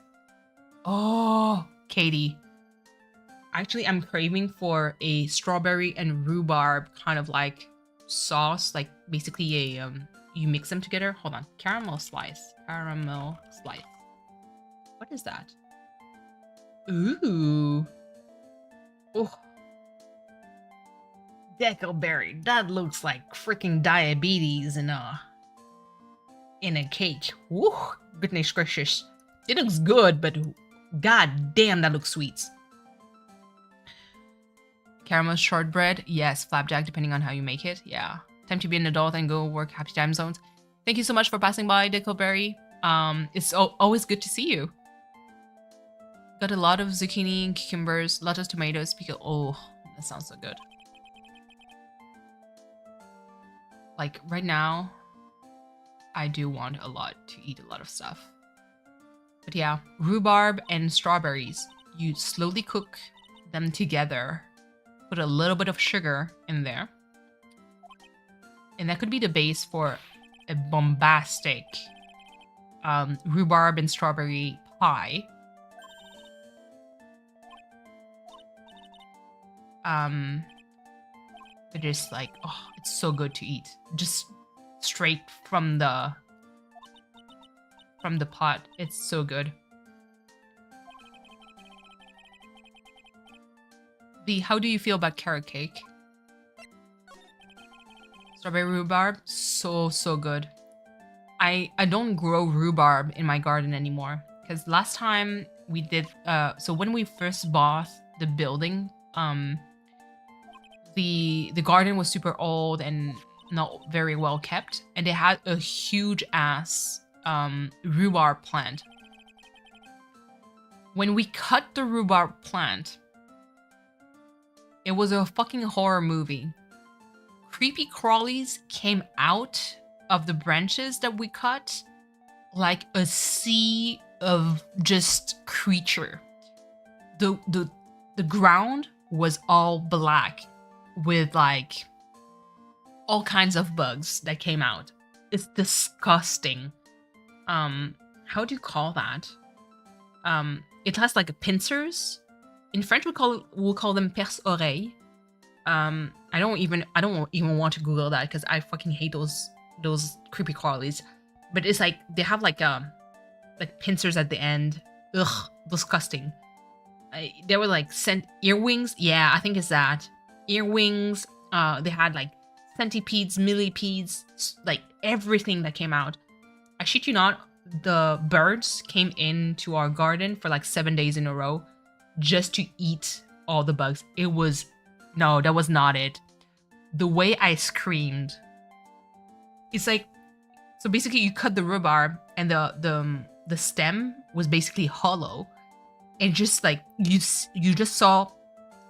Oh, Katie. Actually, I'm craving for a strawberry and rhubarb kind of like sauce, like basically a you mix them together. Hold on, caramel slice. What is that? Ooh. Oh. Deckleberry. That looks like freaking diabetes in a cake. Woo, goodness gracious. It looks good, but god damn, that looks sweet. Caramel shortbread. Yes, flapjack, depending on how you make it. Yeah. Time to be an adult and go work happy time zones. Thank you so much for passing by, Dickleberry. It's always good to see you. Got a lot of zucchini and cucumbers, a lot of tomatoes. Oh, that sounds so good. Like, right now, I do want a lot to eat a lot of stuff. But yeah, rhubarb and strawberries. You slowly cook them together. Put a little bit of sugar in there. And that could be the base for a bombastic rhubarb and strawberry pie. It is like, oh, it's so good to eat. Just straight from the pot. It's so good. V, how do you feel about carrot cake? Strawberry rhubarb, so good. I don't grow rhubarb in my garden anymore, because last time we did so when we first bought the building, the garden was super old and not very well kept, and they had a huge ass rhubarb plant. When we cut the rhubarb plant, it was a fucking horror movie. Creepy crawlies came out of the branches that we cut like a sea of just creature. the ground was all black with like all kinds of bugs that came out. It's disgusting. How do you call that? It has like pincers. In French, we'll call them perce-oreilles. I don't even want to Google that because I fucking hate those creepy crawlies. But it's like they have like pincers at the end. Ugh, disgusting. They were like earwings. Yeah, I think it's that. Earwings. They had like centipedes, millipedes, like everything that came out. I shit you not, the birds came into our garden for like 7 days in a row just to eat all the bugs. No, that was not it. The way I screamed. It's like, so basically you cut the rhubarb and the stem was basically hollow. And just like, you just saw,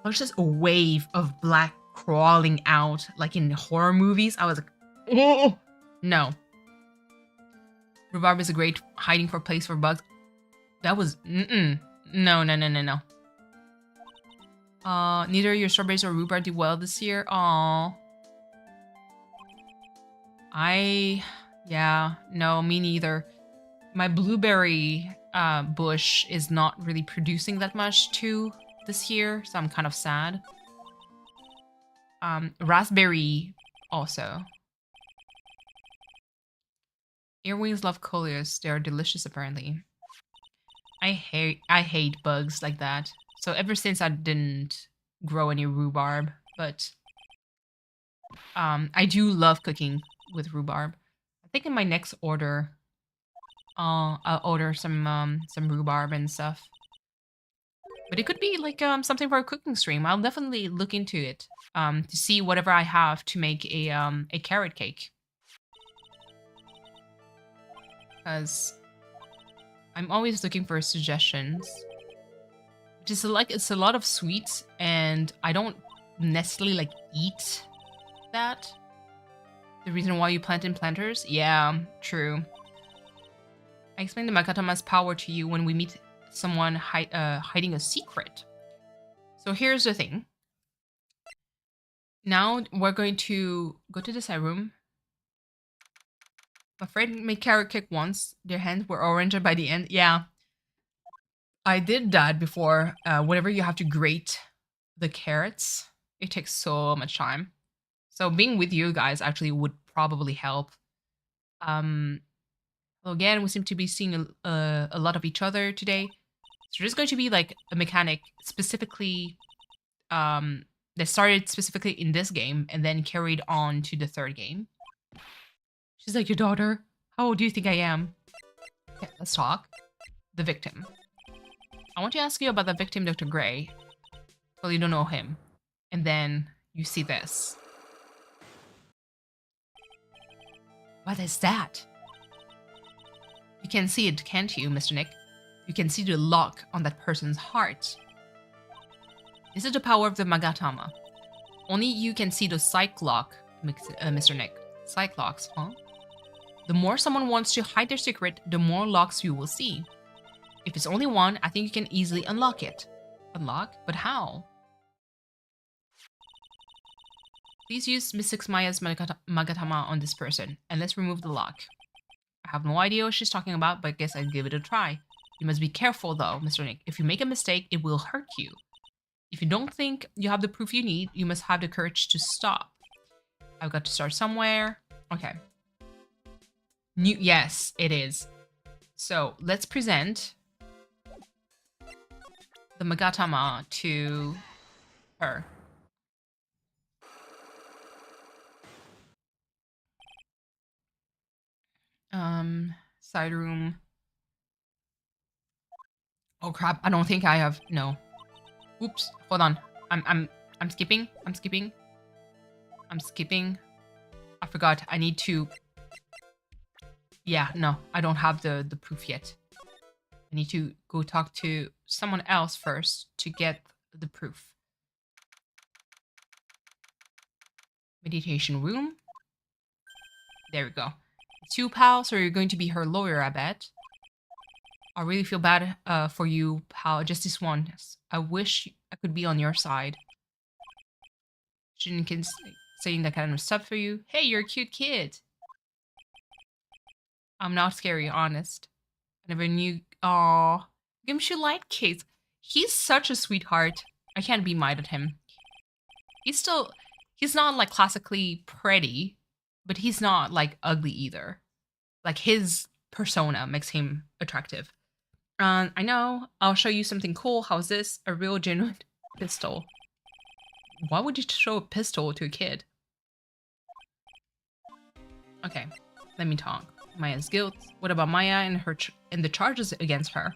there's just a wave of black crawling out like in horror movies. I was like, oh no. Rhubarb is a great hiding for place for bugs. That was no. Neither your strawberries or rhubarb did well this year. Aww. Yeah, no, me neither. My blueberry bush is not really producing that much too this year, so I'm kind of sad. Raspberry also. Earwings love coleus. They are delicious apparently. I hate bugs like that. So ever since I didn't grow any rhubarb, but I do love cooking with rhubarb. I think in my next order, I'll order some rhubarb and stuff. But it could be like something for a cooking stream. I'll definitely look into it to see whatever I have to make a carrot cake. Because I'm always looking for suggestions. Just like it's a lot of sweets, and I don't necessarily like eat that. The reason why you plant in planters? Yeah, true. I explained the Magatama's power to you when we meet someone hiding a secret. So here's the thing. Now we're going to go to the side room. My friend made carrot cake once. Their hands were orange by the end. Yeah. I did that before. Whenever you have to grate the carrots, it takes so much time. So being with you guys actually would probably help. Well, again, we seem to be seeing a lot of each other today. So there's going to be like a mechanic specifically that started specifically in this game and then carried on to the third game. She's like, your daughter? How old do you think I am? Okay, let's talk. The victim. I want to ask you about the victim, Dr. Gray. Well, you don't know him. And then you see this. What is that? You can see it, can't you, Mr. Nick? You can see the lock on that person's heart. This is the power of the Magatama. Only you can see the psych lock, Mr. Nick. Psych locks, huh? The more someone wants to hide their secret, the more locks you will see. If it's only one, I think you can easily unlock it. Unlock? But how? Please use Mystic Maya's Magatama on this person, and let's remove the lock. I have no idea what she's talking about, but I guess I'd give it a try. You must be careful though, Mr. Nick. If you make a mistake, it will hurt you. If you don't think you have the proof you need, you must have the courage to stop. I've got to start somewhere. Okay. Yes, it is. So let's present the Magatama to her. Side room. Oh crap! I don't think I have. No. Oops. Hold on. I'm skipping. I'm skipping. I forgot. I need to. Yeah. No. I don't have the proof yet. I need to go talk to someone else first to get the proof. Meditation room. There we go. 2 pals, or you're going to be her lawyer, I bet. I really feel bad for you, pal. Just this once. I wish I could be on your side. Shouldn't saying that kind of stuff for you. Hey, you're a cute kid. I'm not scary, honest. I never knew. Aw, Gim should like kids. He's such a sweetheart. I can't be mad at him. He's not like classically pretty, but he's not like ugly either. Like his persona makes him attractive. I know. I'll show you something cool. How's this? A real genuine pistol. Why would you show a pistol to a kid? Okay, let me talk. Maya's guilt. What about Maya and her and the charges against her?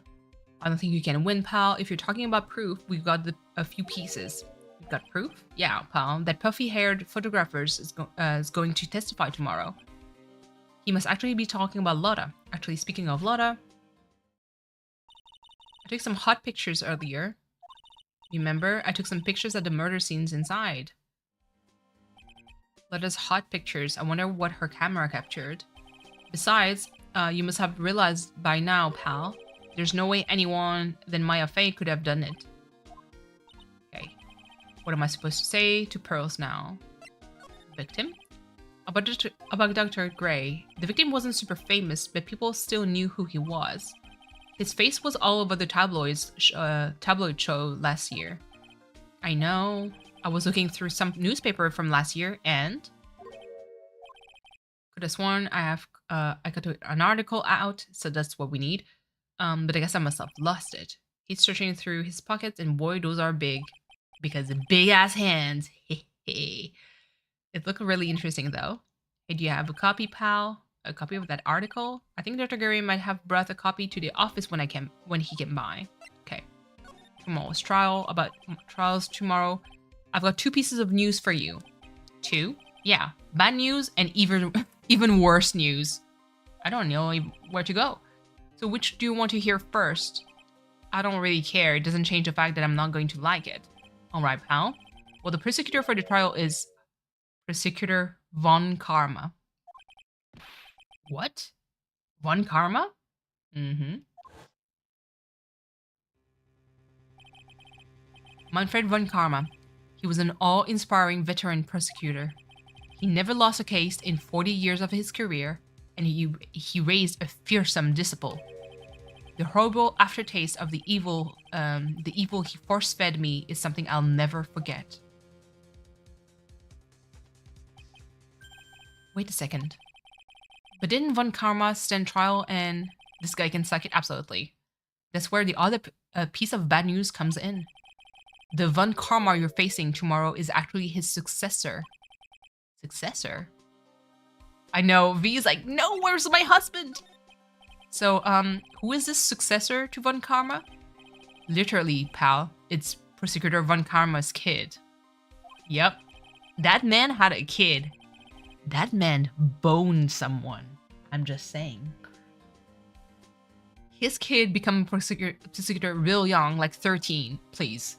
I don't think you can win, pal. If you're talking about proof, we've got a few pieces. We've got proof? Yeah, pal. That puffy-haired photographer is going to testify tomorrow. He must actually be talking about Lotta. Actually, speaking of Lotta, I took some hot pictures earlier. Remember? I took some pictures of the murder scenes inside. Lotta's hot pictures. I wonder what her camera captured. Besides, you must have realized by now, pal. There's no way anyone than Maya Fey could have done it. Okay. What am I supposed to say to Pearls now? Victim? About Dr. Gray. The victim wasn't super famous, but people still knew who he was. His face was all over the tabloid show last year. I know. I was looking through some newspaper from last year and could have sworn I got an article out, so that's what we need. But I guess I must have lost it. He's searching through his pockets, and boy, those are big. Because of big-ass hands. It looked really interesting, though. Hey, do you have a copy, pal? A copy of that article? I think Dr. Gary might have brought a copy to the office when he came by. Okay. Tomorrow's trials tomorrow. I've got 2 pieces of news for you. 2? Yeah. Bad news and even worse news. I don't know where to go. So which do you want to hear first? I don't really care. It doesn't change the fact that I'm not going to like it. Alright, pal. Well, the prosecutor for the trial is Prosecutor Von Karma. What? Von Karma? Mm-hmm. Manfred Von Karma. He was an awe-inspiring veteran prosecutor. He never lost a case in 40 years of his career, and he raised a fearsome disciple. The horrible aftertaste of the evil he force-fed me is something I'll never forget. Wait a second. But didn't Von Karma stand trial and this guy can suck it? Absolutely. That's where the other piece of bad news comes in. The Von Karma you're facing tomorrow is actually his successor. Successor? I know, V is like, no, where's my husband? So, who is this successor to Von Karma? Literally, pal, it's Prosecutor Von Karma's kid. Yep, that man had a kid. That man boned someone. I'm just saying. His kid become prosecutor real young, like 13, please.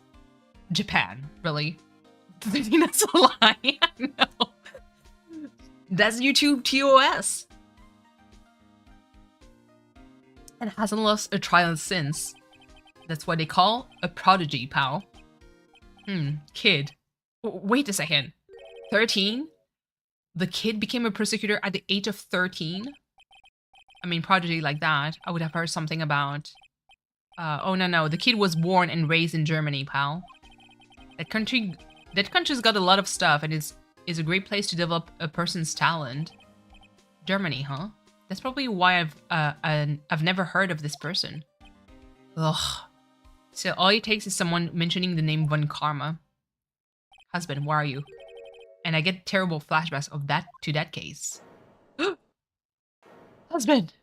Japan, really? 13, that's a lie, I know. That's YouTube TOS. And hasn't lost a trial since. That's what they call a prodigy, pal. Kid. Wait a second. 13? The kid became a prosecutor at the age of 13? I mean, prodigy like that, I would have heard something about... oh, no. The kid was born and raised in Germany, pal. That country's got a lot of stuff and is a great place to develop a person's talent. Germany, huh? That's probably why I've never heard of this person. Ugh. So all it takes is someone mentioning the name Von Karma. Husband, where are you? And I get terrible flashbacks of that case. Husband!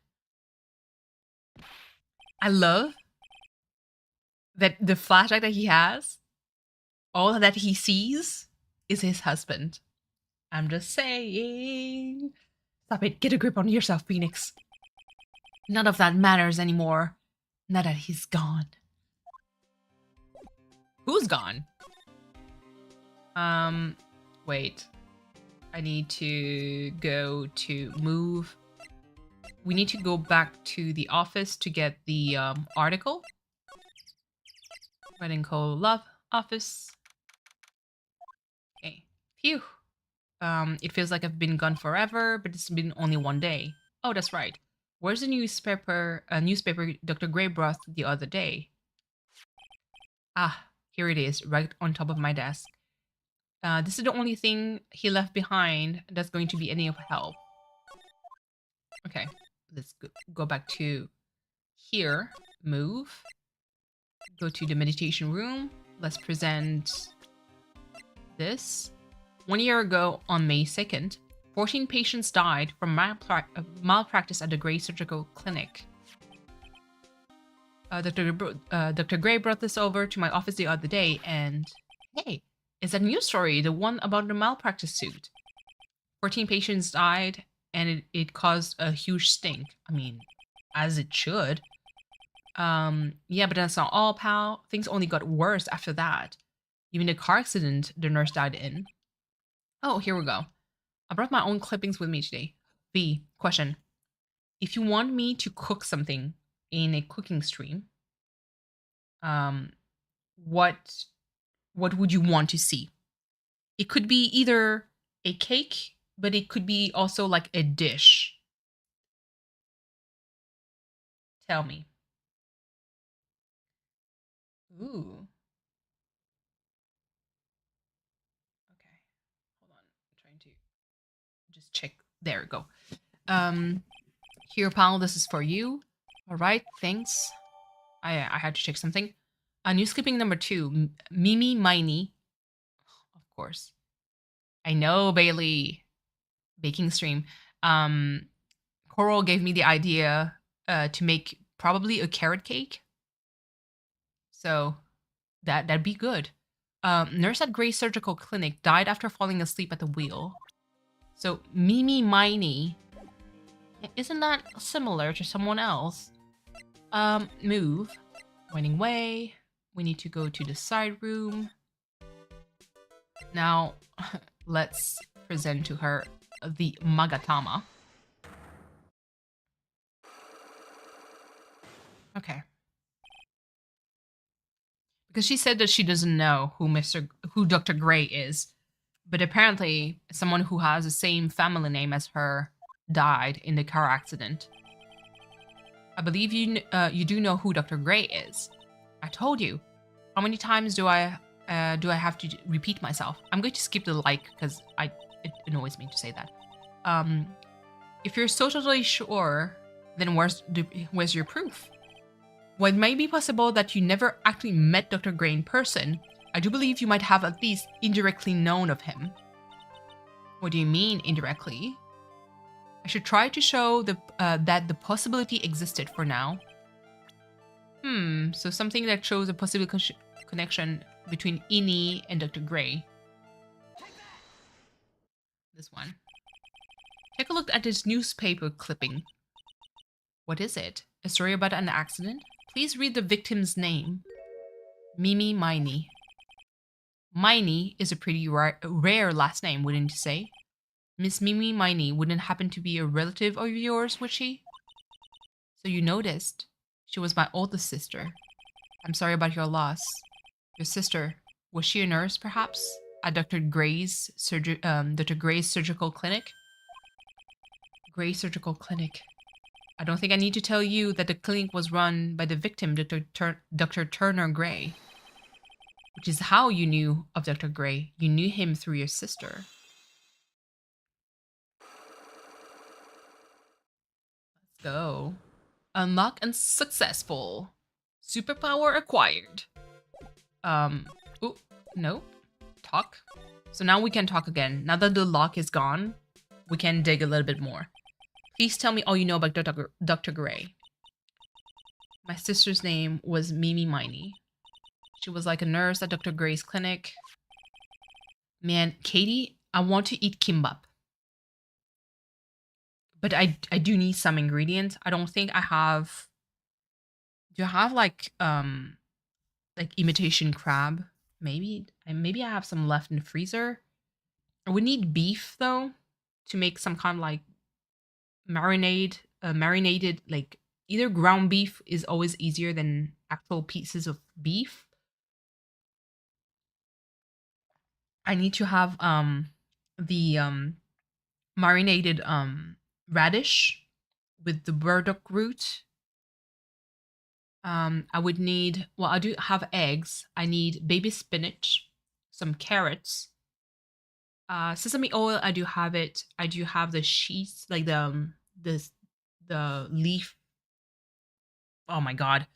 I love that the flashback that he has, all that he sees is his husband. I'm just saying. Stop it. Get a grip on yourself, Phoenix. None of that matters anymore. Now that he's gone. Who's gone? Wait. I need to go to move. we need to go back to the office to get the article. Wright and Co. Love office. Okay. Phew. It feels like I've been gone forever, but it's been only one day. Oh, that's right. Where's the newspaper Dr. Gray brought the other day? Ah, here it is, right on top of my desk. This is the only thing he left behind that's going to be any of help. Okay, let's go back to here. Move. Go to the meditation room. Let's present this. 1 year ago, on May 2nd, 14 patients died from malpractice at the Gray Surgical Clinic. Dr. Gray brought this over to my office the other day, and hey, it's a news story, the one about the malpractice suit. 14 patients died, and it caused a huge stink. I mean, as it should. Yeah, but that's not all, pal. Things only got worse after that. Even the car accident the nurse died in. Oh, here we go. I brought my own clippings with me today. V, question. If you want me to cook something in a cooking stream, what would you want to see? It could be either a cake, but it could be also like a dish. Tell me. Ooh. Okay. Hold on. I'm trying to just check. There we go. Here, pal, this is for you. All right, thanks. I had to check something. News clipping number 2. Mimi Miney. Of course. I know, Bailey. Baking stream. Coral gave me the idea to make probably a carrot cake. So that'd be good. Nurse at Gray Surgical Clinic died after falling asleep at the wheel. So Mimi Miney. Isn't that similar to someone else? Move. Winding way. We need to go to the side room. Now, let's present to her the Magatama. Okay. Because she said that she doesn't know who Dr. Gray is, but apparently someone who has the same family name as her died in the car accident. I believe you do know who Dr. Gray is. I told you. How many times do I have to repeat myself? I'm going to skip the like because it annoys me to say that. If you're so totally sure, then where's your proof? While it may be possible that you never actually met Dr. Gray in person, I do believe you might have at least indirectly known of him. What do you mean, indirectly? I should try to show that the possibility existed for now. So something that shows a possible connection between Ini and Dr. Gray. This one. Take a look at this newspaper clipping. What is it? A story about an accident? Please read the victim's name. Mimi Miney. Miney is a pretty rare last name, wouldn't you say? Miss Mimi Miney wouldn't happen to be a relative of yours, would she? So you noticed. She was my oldest sister. I'm sorry about your loss. Your sister, was she a nurse, perhaps? At Dr. Gray's surgical clinic? Gray Surgical Clinic. I don't think I need to tell you that the clinic was run by the victim, Dr. Turner Gray. Which is how you knew of Dr. Gray. You knew him through your sister. Let's go. Unlock and successful. Superpower acquired. Oh, no. Talk. So now we can talk again. Now that the lock is gone, we can dig a little bit more. Please tell me all you know about Dr. Gray. My sister's name was Mimi Miney. She was like a nurse at Dr. Gray's clinic. Man, Katie, I want to eat kimbap. But I do need some ingredients. I don't think I have... Do I have like imitation crab? Maybe I have some left in the freezer. I would need beef though to make some kind of like marinade marinated, like either ground beef is always easier than actual pieces of beef. I need to have the marinated radish with the burdock root. I would need, well, I do have eggs. I need baby spinach, some carrots, sesame oil. I do have it. I do have the sheets, like the leaf. Oh my god,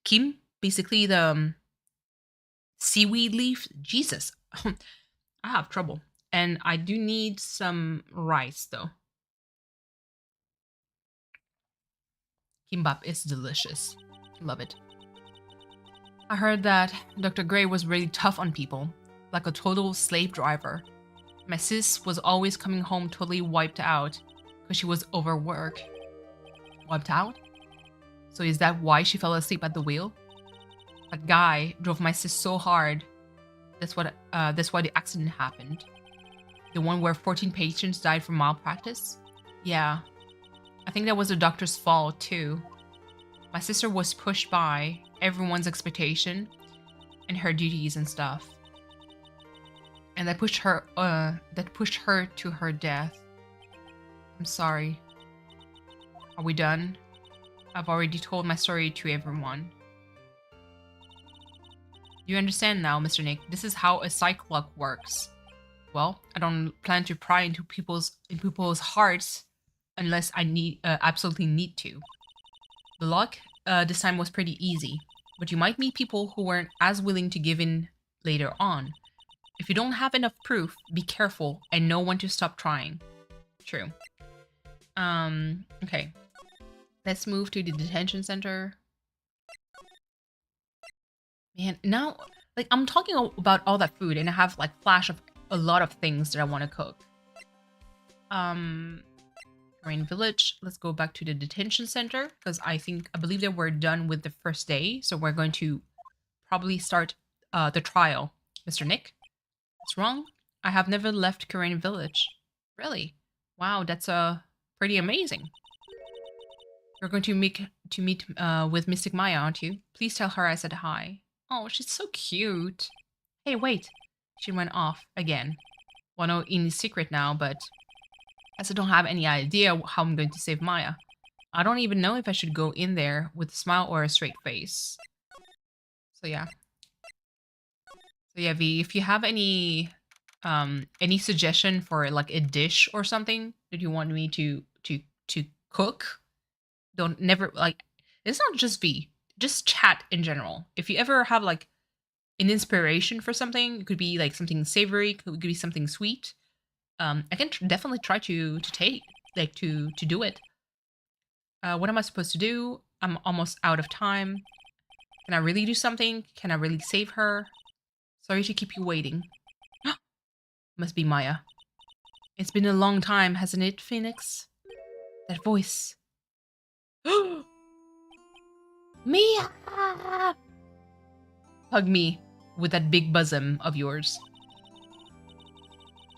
kim, basically the seaweed leaf. Jesus, I have trouble. And I do need some rice though. Kimbap is delicious. Love it. I heard that Dr. Gray was really tough on people, like a total slave driver. My sis was always coming home totally wiped out because she was overworked. Wiped out? So is that why she fell asleep at the wheel? That guy drove my sis so hard. That's why the accident happened. The one where 14 patients died from malpractice? Yeah. I think that was the doctor's fault too. My sister was pushed by everyone's expectation and her duties and stuff. And that pushed her to her death. I'm sorry. Are we done? I've already told my story to everyone. You understand now, Mr. Nick. This is how a psych clock works. Well, I don't plan to pry into people's hearts unless I absolutely need to. The lock this time was pretty easy, but you might meet people who weren't as willing to give in later on. If you don't have enough proof, be careful and know when to stop trying. True. Okay. Let's move to the detention center. Man, now, like, I'm talking about all that food and I have, like, flash of a lot of things that I want to cook. Rain Village. Let's go back to the detention center because I believe that we're done with the first day. So we're going to probably start the trial. Mr. Nick? What's wrong? I have never left Karain Village. Really? Wow, that's pretty amazing. You're going to meet with Mystic Maya, aren't you? Please tell her I said hi. Oh, she's so cute. Hey, wait. She went off again. Well, no, in secret now, but as I don't have any idea how I'm going to save Maya. I don't even know if I should go in there with a smile or a straight face. So yeah. So yeah, V, if you have any suggestion for like a dish or something that you want me to cook, it's not just V, just chat in general. If you ever have like an inspiration for something, it could be like something savory, it could be something sweet. I can definitely try to do it. What am I supposed to do? I'm almost out of time. Can I really do something? Can I really save her? Sorry to keep you waiting. Must be Maya. It's been a long time, hasn't it, Phoenix? That voice. Mia! Hug me with that big bosom of yours.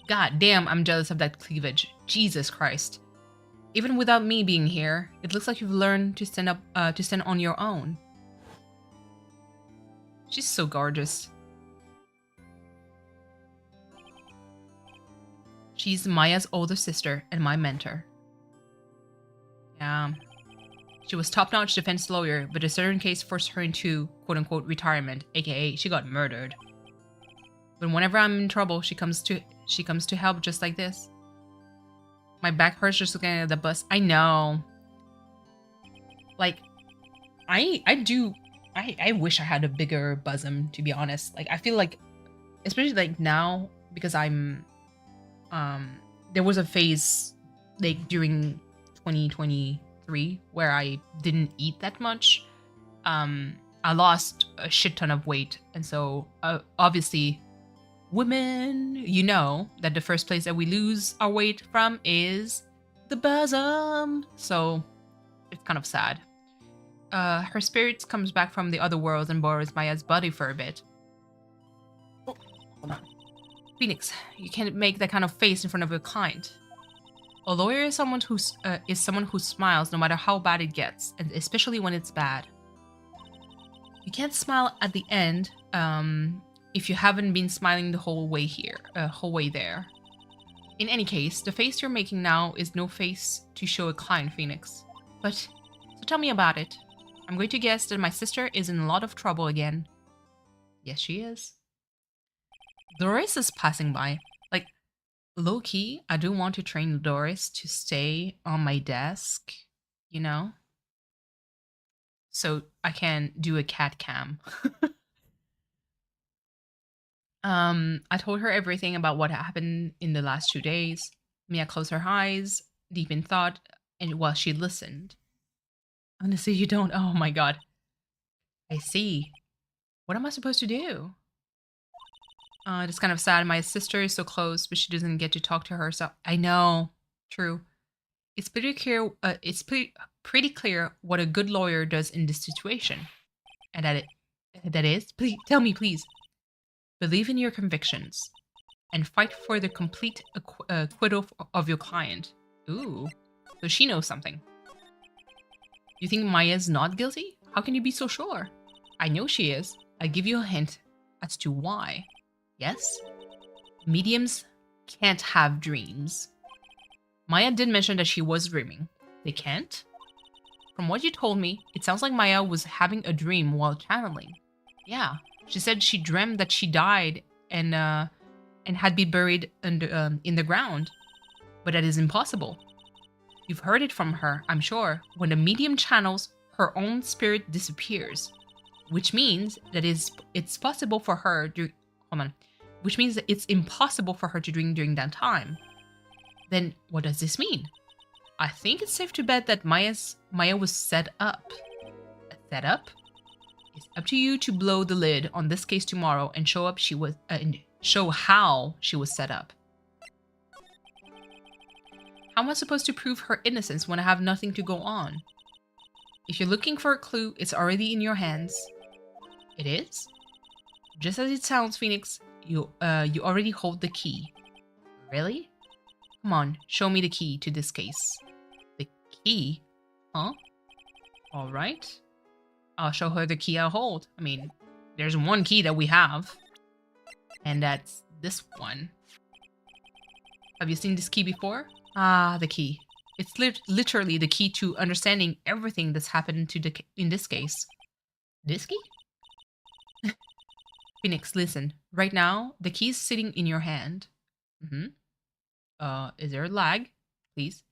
God damn, I'm jealous of that cleavage. Jesus Christ. Even without me being here, it looks like you've learned to stand on your own. She's so gorgeous. She's Maya's older sister and my mentor. Yeah. She was top-notch defense lawyer, but a certain case forced her into quote-unquote retirement, aka she got murdered. But whenever I'm in trouble, she comes to help just like this. My back hurts just looking at the bus. I know. Like, I wish I had a bigger bosom, to be honest. Like, I feel like, especially like now, because I'm, there was a phase like during 2023 where I didn't eat that much. I lost a shit ton of weight, and so obviously, women, you know that the first place that we lose our weight from is the bosom. So it's kind of sad. Her spirit comes back from the other worlds and borrows Maya's body for a bit. Oh, hold on. Phoenix, you can't make that kind of face in front of your client. A lawyer is someone who smiles no matter how bad it gets, and especially when it's bad. You can't smile at the end if you haven't been smiling the whole way there. In any case, the face you're making now is no face to show a client, Phoenix. But, so tell me about it. I'm going to guess that my sister is in a lot of trouble again. Yes, she is. Doris is passing by. Like, low-key, I do want to train Doris to stay on my desk, you know? So I can do a cat cam. I told her everything about what happened in the last 2 days. Mia closed her eyes, deep in thought, and while she listened. Honestly, you don't. Oh my god. I see. What am I supposed to do? It's kind of sad. My sister is so close, but she doesn't get to talk to her. So I know. True. It's pretty clear. Pretty clear what a good lawyer does in this situation, and that is. Please tell me, please. Believe in your convictions and fight for the complete acquittal of your client. Ooh, so she knows something. You think Maya's not guilty? How can you be so sure? I know she is. I'll give you a hint as to why. Yes? Mediums can't have dreams. Maya did mention that she was dreaming. They can't? From what you told me, it sounds like Maya was having a dream while channeling. Yeah, she said she dreamt that she died and had been buried under, in the ground. But that is impossible. You've heard it from her, I'm sure. When the medium channels, her own spirit disappears. Which means that it's possible for her to... Hold on. Which means that it's impossible for her to dream during that time. Then what does this mean? I think it's safe to bet that Maya was set up. Set up? It's up to you to blow the lid on this case tomorrow and show how she was set up. How am I supposed to prove her innocence when I have nothing to go on? If you're looking for a clue, it's already in your hands. It is? Just as it sounds, Phoenix, you already hold the key. Really? Come on, show me the key to this case. The key? Huh? Alright. I'll show her the key I hold. I mean, there's one key that we have. And that's this one. Have you seen this key before? Ah, the key. It's literally the key to understanding everything that's happened in this case. This key? Phoenix, listen. Right now, the key is sitting in your hand. Is there a lag? Please.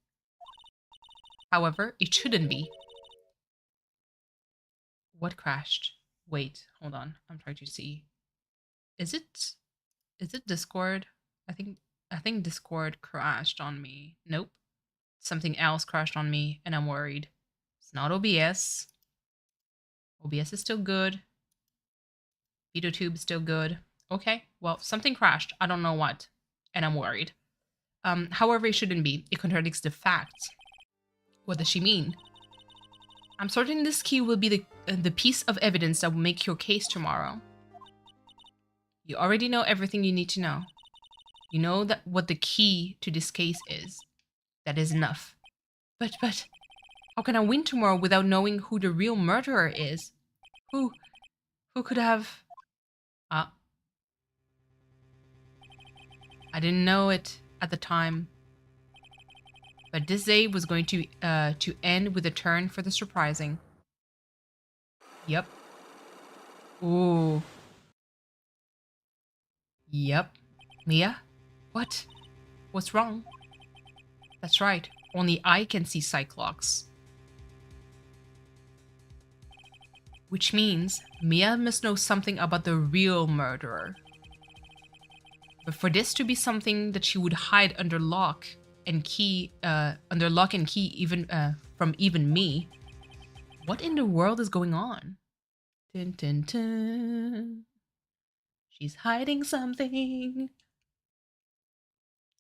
However, it shouldn't be. What crashed? Wait, hold on. I'm trying to see. Is it Discord? I think Discord crashed on me. Nope. Something else crashed on me and I'm worried. It's not OBS. OBS is still good. VideoTube is still good. Okay, well, something crashed. I don't know what. And I'm worried. However, it shouldn't be. It contradicts the facts. What does she mean? I'm certain this key will be the piece of evidence that will make your case tomorrow. You already know everything you need to know. You know that what the key to this case is. That is enough. But, how can I win tomorrow without knowing who the real murderer is? Who could have... I didn't know it at the time. But this day was going to end with a turn for the surprising. Yep. Ooh. Yep. Mia? What? What's wrong? That's right. Only I can see Cyclops. Which means Mia must know something about the real murderer. But for this to be something that she would hide under lock and key, even from even me, what in the world is going on? Dun, dun, dun. She's hiding something.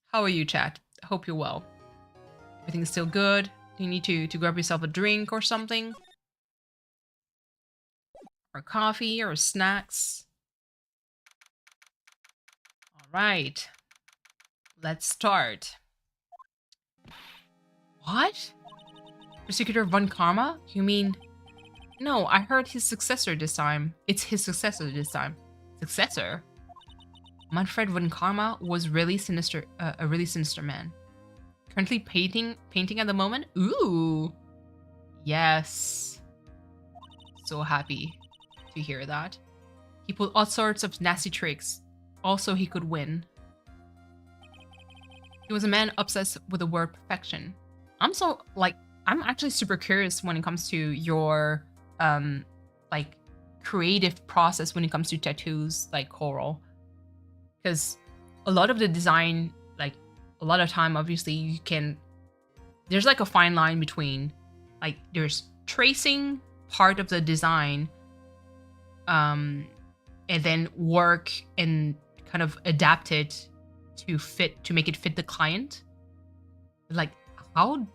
How are you, chat? I hope you're well. Everything's still good? Do you need to grab yourself a drink or something? Or coffee or snacks? All right. Let's start. What? Prosecutor Von Karma? You mean... No, I heard his successor this time. It's his successor this time. Successor? Manfred Von Karma was really sinister, a really sinister man. Currently painting at the moment? Ooh! Yes. So happy to hear that. He pulled all sorts of nasty tricks. Also, he could win. He was a man obsessed with the word perfection. I'm actually super curious when it comes to your, like, creative process when it comes to tattoos, like Coral. Because a lot of the design, like, a lot of time, obviously, you can... There's, like, a fine line between, like, there's tracing part of the design, and then work and kind of adapt it to make it fit the client. Like, how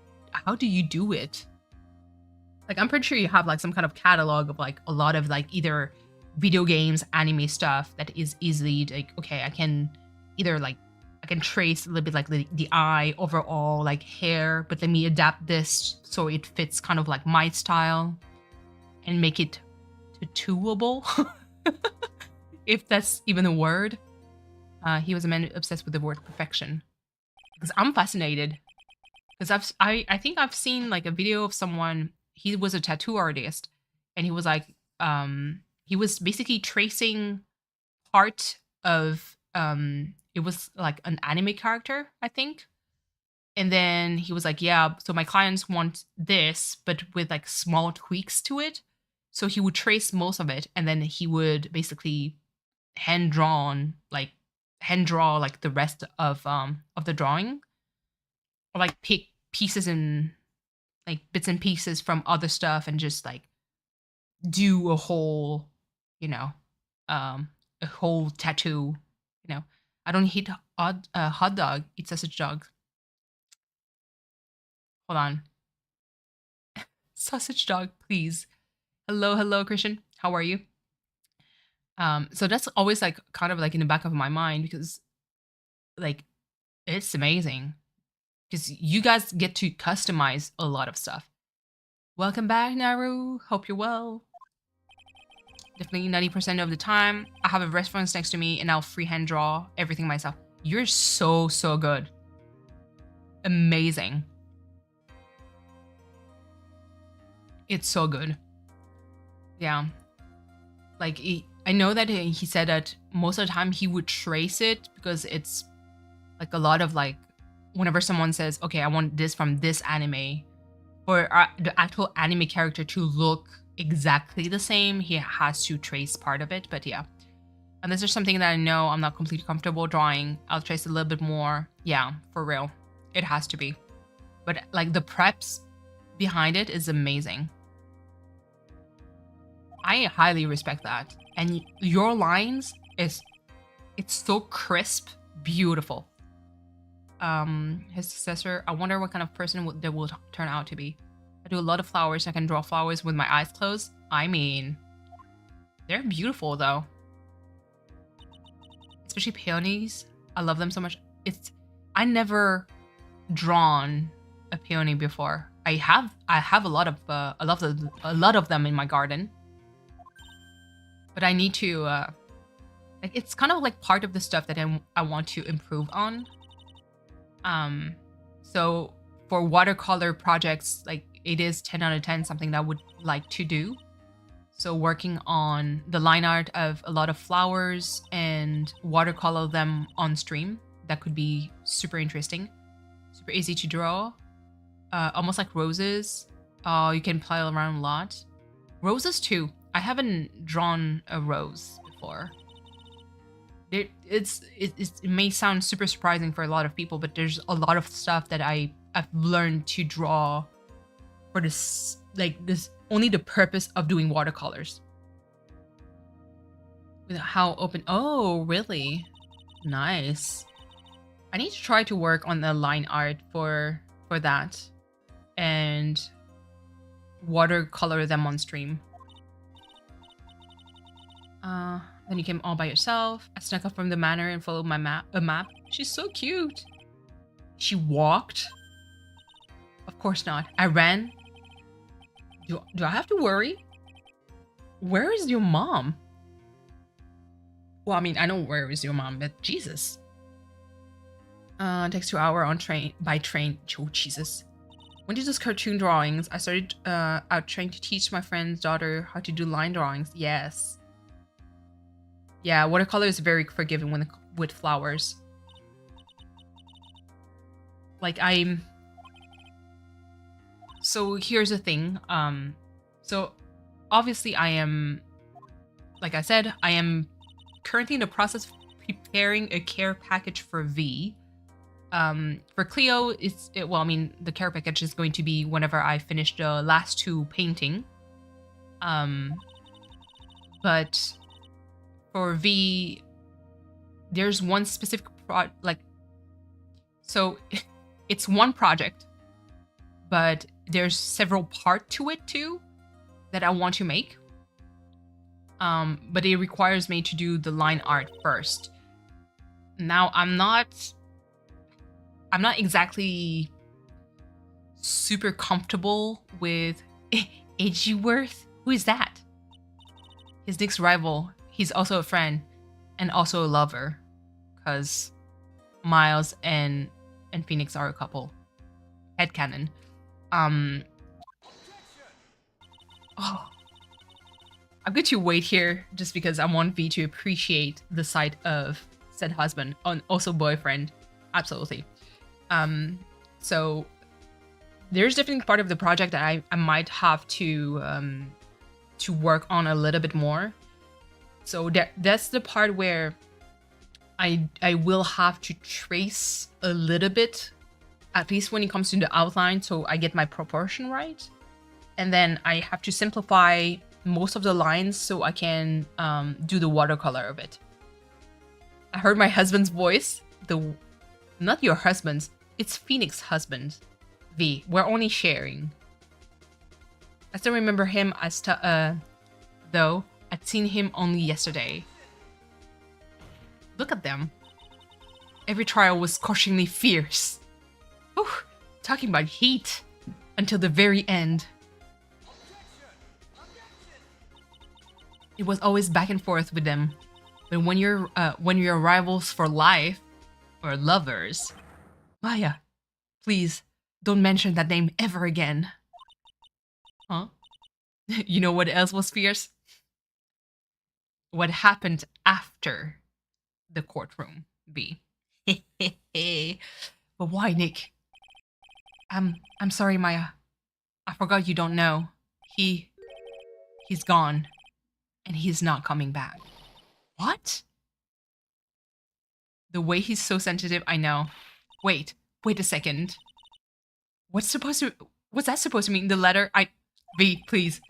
do you do it? Like, I'm pretty sure you have like some kind of catalog of like a lot of like either video games, anime stuff that is easily like, okay, I can either like I can trace a little bit like the eye overall, like hair, but let me adapt this so it fits kind of like my style and make it tattooable. If that's even a word. He was a man obsessed with the word perfection. Because I'm fascinated. Because I think I've seen like a video of someone, he was a tattoo artist, and he was like, he was basically tracing part of, it was like an anime character, I think. And then he was like, yeah, so my clients want this, but with like small tweaks to it. So he would trace most of it, and then he would basically hand draw like the rest of the drawing, or like pick pieces and like bits and pieces from other stuff and just like do a whole, you know, a whole tattoo. You know, I don't eat hot dog, eat sausage dog. Hold on. Sausage dog, please. Hello, Christian. How are you? So that's always like kind of like in the back of my mind, because like it's amazing because you guys get to customize a lot of stuff. Welcome back, Naru. Hope you're well. Definitely 90% of the time, I have a reference next to me and I'll freehand draw everything myself. You're so good. Amazing. It's so good. Yeah. Like, I know that he said that most of the time he would trace it because it's like a lot of like, whenever someone says, okay, I want this from this anime, for the actual anime character to look exactly the same, he has to trace part of it. But yeah, unless there's something that I know I'm not completely comfortable drawing, I'll trace a little bit more. Yeah, for real. It has to be. But like the preps behind it is amazing. I highly respect that. And your lines it's so crisp, beautiful. His successor, I wonder what kind of person they will turn out to be. I do a lot of flowers. I can draw flowers with my eyes closed. I mean, they're beautiful though. Especially peonies. I love them so much. I never drawn a peony before. I have a lot of them in my garden. But I need to like, it's kind of like part of the stuff that I want to improve on. So for watercolor projects, like it is 10 out of 10 something that I would like to do. So working on the line art of a lot of flowers and watercolor them on stream, that could be super interesting. Super easy to draw. Almost like roses. You can play around a lot. Roses too. I haven't drawn a rose before. It may sound super surprising for a lot of people, but there's a lot of stuff that I've learned to draw for this, like this, only the purpose of doing watercolors. With how open, oh really? Nice. I need to try to work on the line art for that and watercolor them on stream. Then you came all by yourself. I snuck up from the manor and followed a map. She's so cute. She walked. Of Of course not. I ran. Do I have to worry? Where is your mom? Well, I mean, I know where is your mom, but Jesus. Takes 2 hours on train by train. Oh, Jesus. When did those cartoon drawings? I started out trying to teach my friend's daughter how to do line drawings. Yes. Yeah, watercolor is very forgiving with flowers. Like so here's the thing. So obviously I am, like I said, I am currently in the process of preparing a care package for V. For Cleo, well, I mean, the care package is going to be whenever I finish the last 2 painting. But for V, there's one specific so it's one project, but there's several parts to it too that I want to make. But it requires me to do the line art first. Now I'm not exactly super comfortable with Edgeworth. Who is that? His Nick's rival. He's also a friend and also a lover, because Miles and Phoenix are a couple. Headcanon. Oh, I'm going to wait here just because I want V to appreciate the sight of said husband and also boyfriend. Absolutely. So there's definitely part of the project that I might have to work on a little bit more. So that's the part where I will have to trace a little bit, at least when it comes to the outline, so I get my proportion right. And then I have to simplify most of the lines so I can do the watercolor of it. I heard my husband's voice. Not your husband's. It's Phoenix's husband. V. We're only sharing. I still remember him as though I'd seen him only yesterday. Look at them. Every trial was scorchingly fierce. Whew, talking about heat until the very end. It was always back and forth with them. But when you're rivals for life or lovers, Maya, please don't mention that name ever again. Huh? You know what else was fierce? What happened after the courtroom, B. But why, Nick? I'm sorry, Maya. I forgot you don't know. He's gone. And he's not coming back. What? The way he's so sensitive, I know. Wait a second. What's that supposed to mean? The letter? V, please.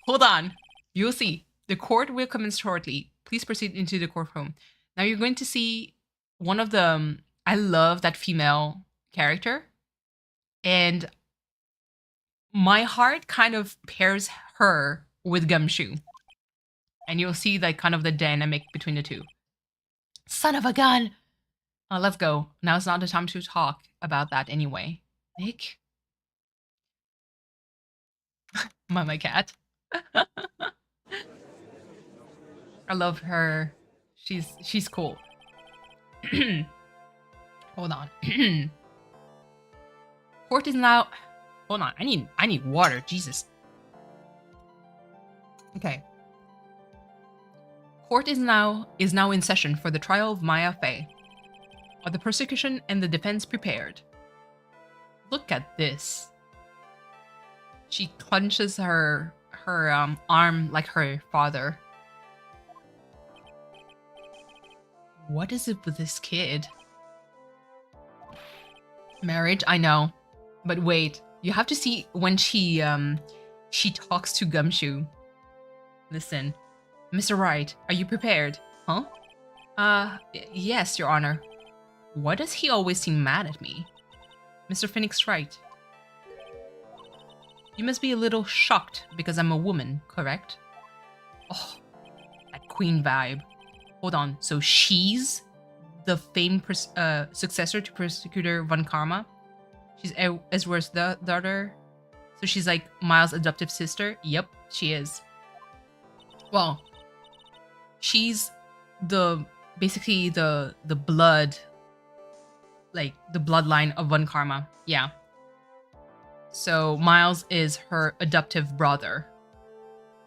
Hold on. You'll see. The court will commence shortly. Please proceed into the courtroom. Now you're going to see one of the... I love that female character. And my heart kind of pairs her with Gumshoe. And you'll see like kind of the dynamic between the two. Son of a gun! Let's go. Now's not the time to talk about that anyway. Nick? My cat. I love her. She's cool. Hold on. Court is now... Hold on. I need water. Jesus. Okay. Court is now in session for the trial of Maya Fey. Are the prosecution and the defense prepared? Look at this. She clenches her arm like her father. What is it with this kid? Marriage, I know. But wait, you have to see when she talks to Gumshoe. Listen. Mr. Wright, are you prepared? Huh? Yes, Your Honor. Why does he always seem mad at me? Mr. Phoenix Wright. You must be a little shocked because I'm a woman, correct? Oh, that queen vibe. Hold on, so she's the famed successor to Prosecutor Von Karma? She's Ezra's daughter. So she's like Miles' adoptive sister. Yep, she is. Well, she's basically the blood, like the bloodline of Von Karma. Yeah. So Miles is her adoptive brother.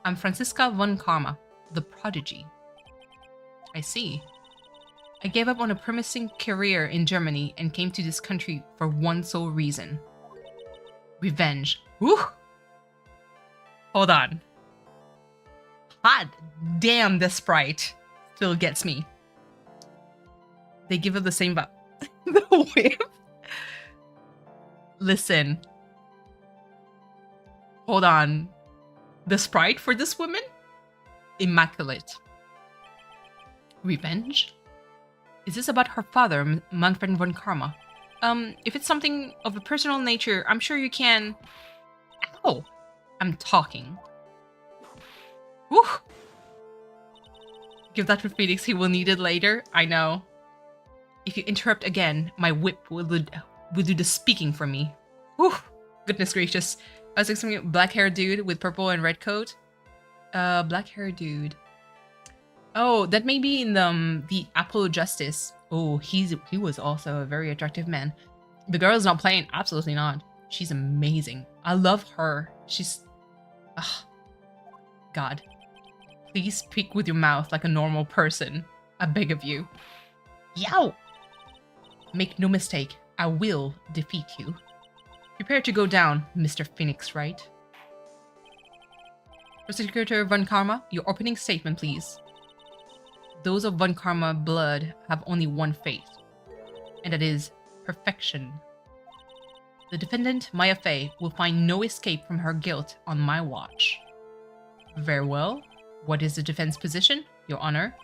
I'm Franziska Von Karma, the prodigy. I see. I gave up on a promising career in Germany and came to this country for one sole reason. Revenge. Whew! Hold on. Hot damn, this sprite still gets me. They give it the same vibe. The whip. Listen. Hold on. The sprite for this woman? Immaculate. Revenge? Is this about her father, Manfred von Karma? If it's something of a personal nature, I'm sure you can... Ow! I'm talking. Whew! Give that to Phoenix, he will need it later. I know. If you interrupt again, my whip will do the speaking for me. Whew! Goodness gracious. I was expecting a black-haired dude with purple and red coat. Black-haired dude. Oh, that may be in the Apple Justice. Oh, he was also a very attractive man. The girl is not playing. Absolutely not. She's amazing. I love her. She's... Ugh. God. Please speak with your mouth like a normal person. I beg of you. Yow! Make no mistake. I will defeat you. Prepare to go down, Mr. Phoenix Wright. Prosecutor Von Karma, your opening statement, please. Those of Von Karma blood have only one fate, and that is perfection. The defendant, Maya Fey, will find no escape from her guilt on my watch. Very well. What is the defense position, Your Honor?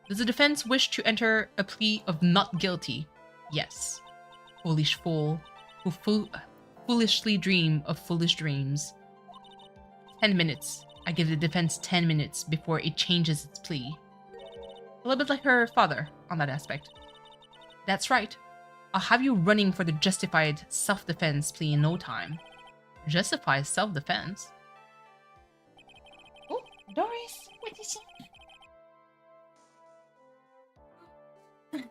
Does the defense wish to enter a plea of not guilty? Yes. Foolish fool, who foolishly dream of foolish dreams. 10 minutes. I give the defense 10 minutes before it changes its plea. A little bit like her father on that aspect. That's right. I'll have you running for the justified self-defense plea in no time. Justified self-defense? Oh, Doris, what is it?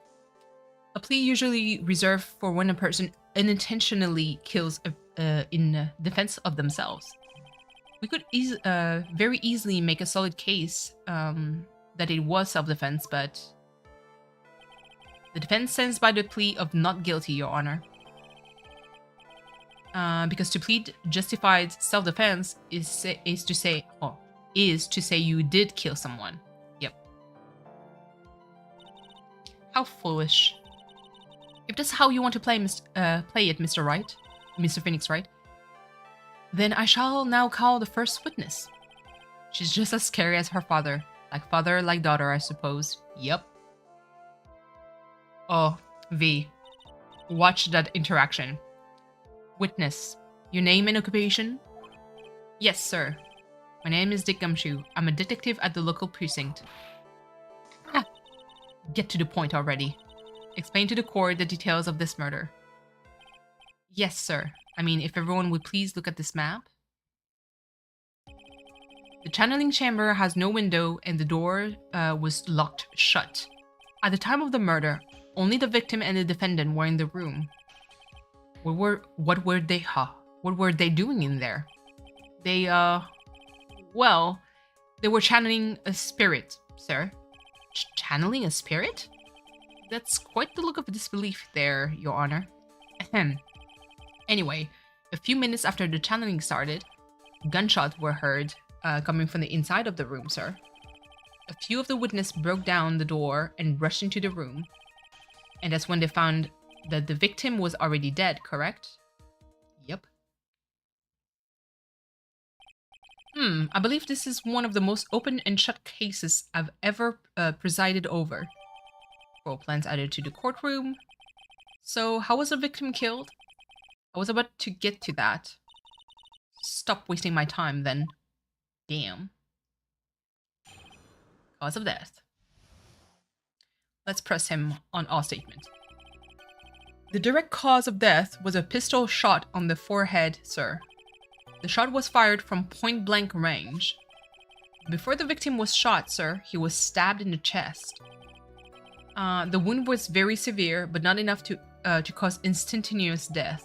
A plea usually reserved for when a person unintentionally kills in defense of themselves. We could very easily make a solid case that it was self-defense, but the defense stands by the plea of not guilty, Your Honor. Because to plead justified self-defense is to say you did kill someone. Yep. How foolish. If that's how you want to play it, Mr. Wright, Mr. Phoenix Wright, then I shall now call the first witness. She's just as scary as her father. Like father, like daughter, I suppose. Yep. Oh, V. Watch that interaction. Witness, your name and occupation? Yes, sir. My name is Dick Gumshoe. I'm a detective at the local precinct. Ah, get to the point already. Explain to the court the details of this murder. Yes, sir. I mean, if everyone would please look at this map. The channeling chamber has no window and the door was locked shut. At the time of the murder, only the victim and the defendant were in the room. What were they doing in there? Well, they were channeling a spirit, sir. Channeling a spirit? That's quite the look of disbelief there, Your Honor. Ahem. Anyway, a few minutes after the channeling started, gunshots were heard coming from the inside of the room, sir. A few of the witnesses broke down the door and rushed into the room. And that's when they found that the victim was already dead, correct? Yep. I believe this is one of the most open and shut cases I've ever presided over. Role plans added to the courtroom. So, how was the victim killed? I was about to get to that. Stop wasting my time, then. Damn. Cause of death. Let's press him on all statement. The direct cause of death was a pistol shot on the forehead, sir. The shot was fired from point-blank range. Before the victim was shot, sir, he was stabbed in the chest. The wound was very severe, but not enough to cause instantaneous death.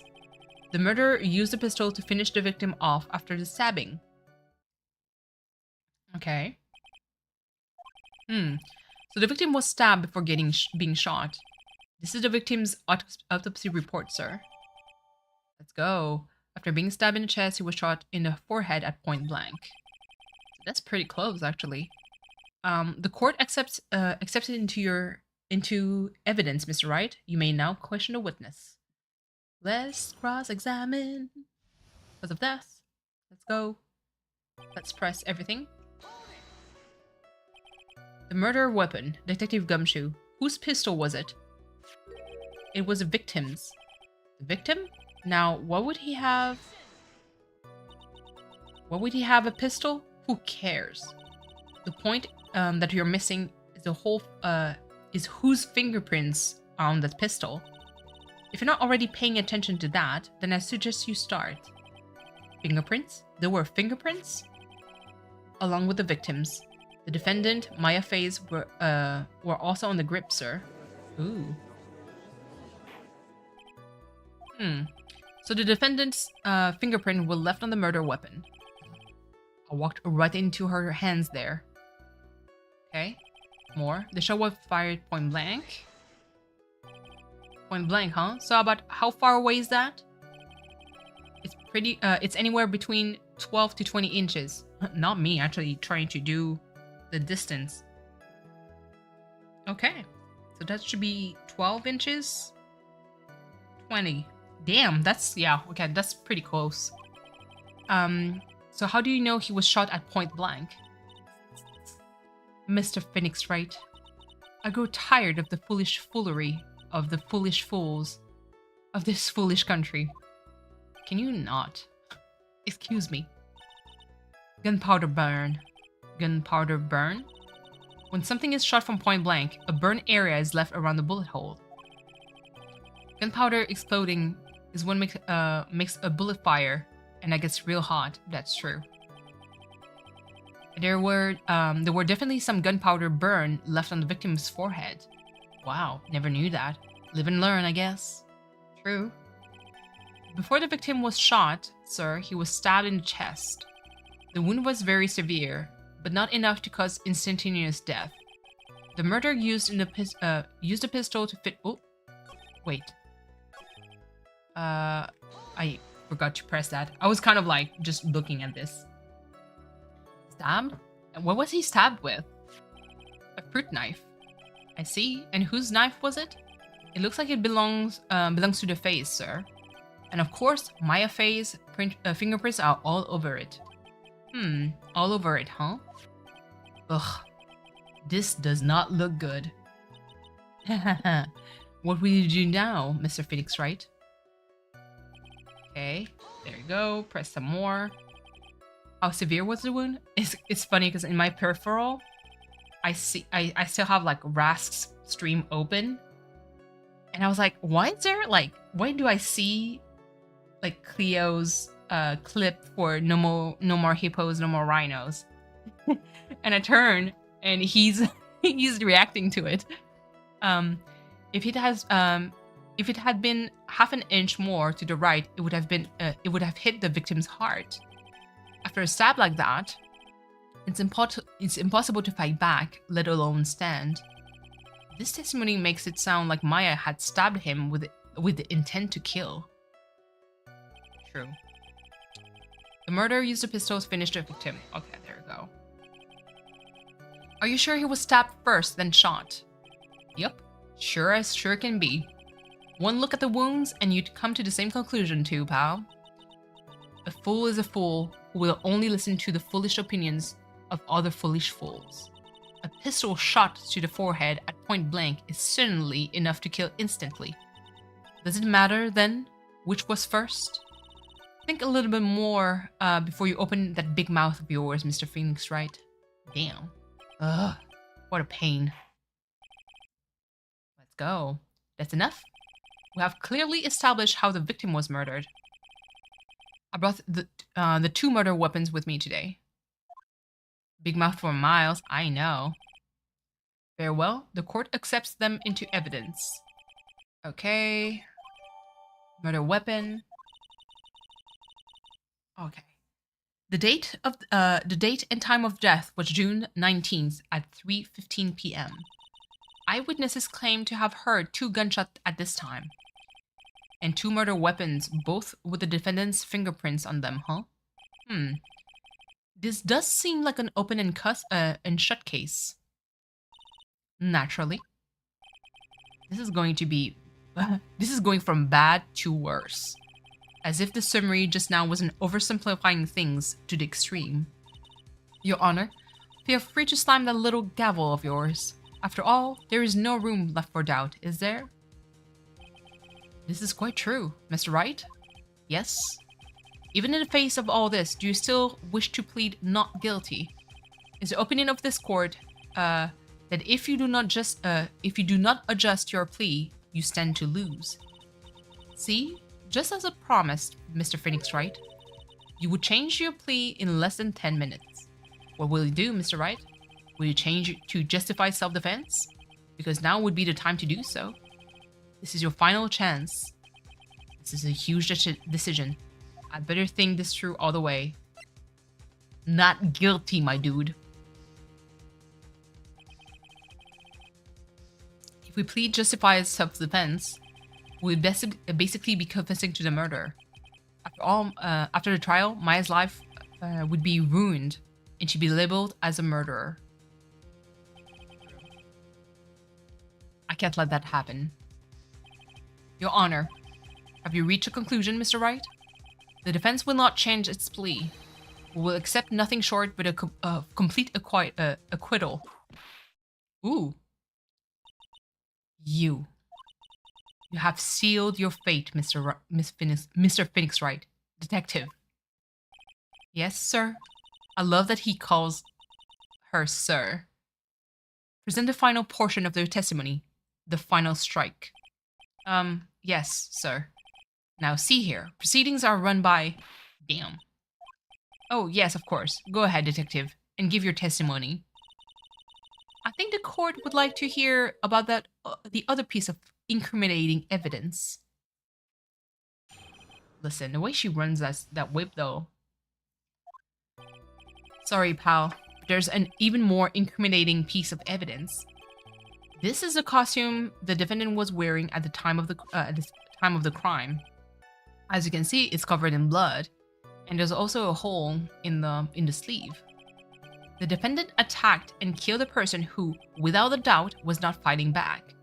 The murderer used the pistol to finish the victim off after the stabbing. Okay. So the victim was stabbed before being shot. This is the victim's autopsy report, sir. Let's go. After being stabbed in the chest, he was shot in the forehead at point blank. That's pretty close, actually. The court accepts it into evidence, Mr. Wright. You may now question the witness. Let's cross-examine. Cause of death. Let's go. Let's press everything. The murder weapon, Detective Gumshoe. Whose pistol was it? It was the victim's. The victim? Now, what would he have? What would he have a pistol? Who cares? The point that you're missing is is whose fingerprints are on that pistol. If you're not already paying attention to that, then I suggest you start. Fingerprints? There were fingerprints? Along with the victims. The defendant, Maya Faye's, were also on the grip, sir. Ooh. So the defendant's fingerprint were left on the murder weapon. I walked right into her hands there. Okay. More. The shot was fired point blank. Point blank, huh? So about how far away is that? It's pretty, it's anywhere between 12 to 20 inches. Not me actually trying to do the distance. Okay. So that should be 12 inches. 20. Damn, that's, yeah, okay, that's pretty close. So how do you know he was shot at point blank? Mr. Phoenix Wright, I grow tired of the foolish foolery of the foolish fools of this foolish country. Can you not? Excuse me. Gunpowder burn. Gunpowder burn? When something is shot from point blank, a burn area is left around the bullet hole. Gunpowder exploding is what makes a bullet fire, and that gets real hot. That's true. There were definitely some gunpowder burn left on the victim's forehead. Wow, never knew that. Live and learn, I guess. True. Before the victim was shot, sir, he was stabbed in the chest. The wound was very severe, but not enough to cause instantaneous death. The murderer used a pistol to fit. Oh, wait. I forgot to press that. I was kind of like just looking at this. Stabbed? And what was he stabbed with? A fruit knife. I see. And whose knife was it? It looks like it belongs to the face, sir. And of course, Maya Faye's fingerprints are all over it. All over it, huh? Ugh. This does not look good. What will you do now, Mr. Phoenix Wright? Okay, there you go. Press some more. How severe was the wound? It's funny because in my peripheral, I still have like Rask's stream open, and I was like, why do I see like Cleo's clip for no more hippos, no more rhinos? And I turn and he's reacting to it. If it had been half an inch more to the right, it would have hit the victim's heart. After a stab like that, it's impossible to fight back, let alone stand. This testimony makes it sound like Maya had stabbed him with the intent to kill. True. The murderer used the pistol to finish the victim. Okay, there we go. Are you sure he was stabbed first, then shot? Yep, sure as sure can be. One look at the wounds, and you'd come to the same conclusion too, pal. A fool is a fool who will only listen to the foolish opinions of other foolish fools. A pistol shot to the forehead at point blank is certainly enough to kill instantly. Does it matter, then, which was first? Think a little bit more before you open that big mouth of yours, Mr. Phoenix Wright. Damn. Ugh, what a pain. Let's go. That's enough? We have clearly established how the victim was murdered. I brought the 2 murder weapons with me today. Big mouth for miles, I know. Very well, the court accepts them into evidence. Okay. Murder weapon. Okay. The date and time of death was June 19th at 3:15 p.m. Eyewitnesses claim to have heard 2 gunshots at this time. And 2 murder weapons, both with the defendant's fingerprints on them, huh? This does seem like an open and shut case. Naturally. This is going from bad to worse. As if the summary just now wasn't oversimplifying things to the extreme. Your Honor, feel free to slam that little gavel of yours. After all, there is no room left for doubt, is there? This is quite true, Mr. Wright. Yes? Even in the face of all this, do you still wish to plead not guilty? Is the opinion of this court that if you do not adjust your plea, you stand to lose? See, just as I promised, Mr. Phoenix Wright, you would change your plea in less than 10 minutes. What will you do, Mr. Wright? Will you change it to justify self-defense? Because now would be the time to do so. This is your final chance. This is a huge decision. I'd better think this through all the way. Not guilty, my dude. If we plead justified self-defense, we'd basically be confessing to the murder. After all, after the trial, Maya's life would be ruined, and she'd be labeled as a murderer. I can't let that happen. Your Honor, have you reached a conclusion, Mr. Wright? The defense will not change its plea. We will accept nothing short but a complete acquittal. Ooh. You have sealed your fate, Mr. Phoenix Wright. Detective. Yes, sir. I love that he calls her sir. Present the final portion of their testimony. The final strike. Yes, sir. Now see here. Proceedings are run by... Damn. Oh, yes, of course. Go ahead, detective, and give your testimony. I think the court would like to hear about that the other piece of incriminating evidence. Listen, the way she runs that whip, though. Sorry, pal. There's an even more incriminating piece of evidence. This is the costume the defendant was wearing at the time of the crime. As you can see, it's covered in blood, and there's also a hole in the sleeve. The defendant attacked and killed a person who, without a doubt, was not fighting back.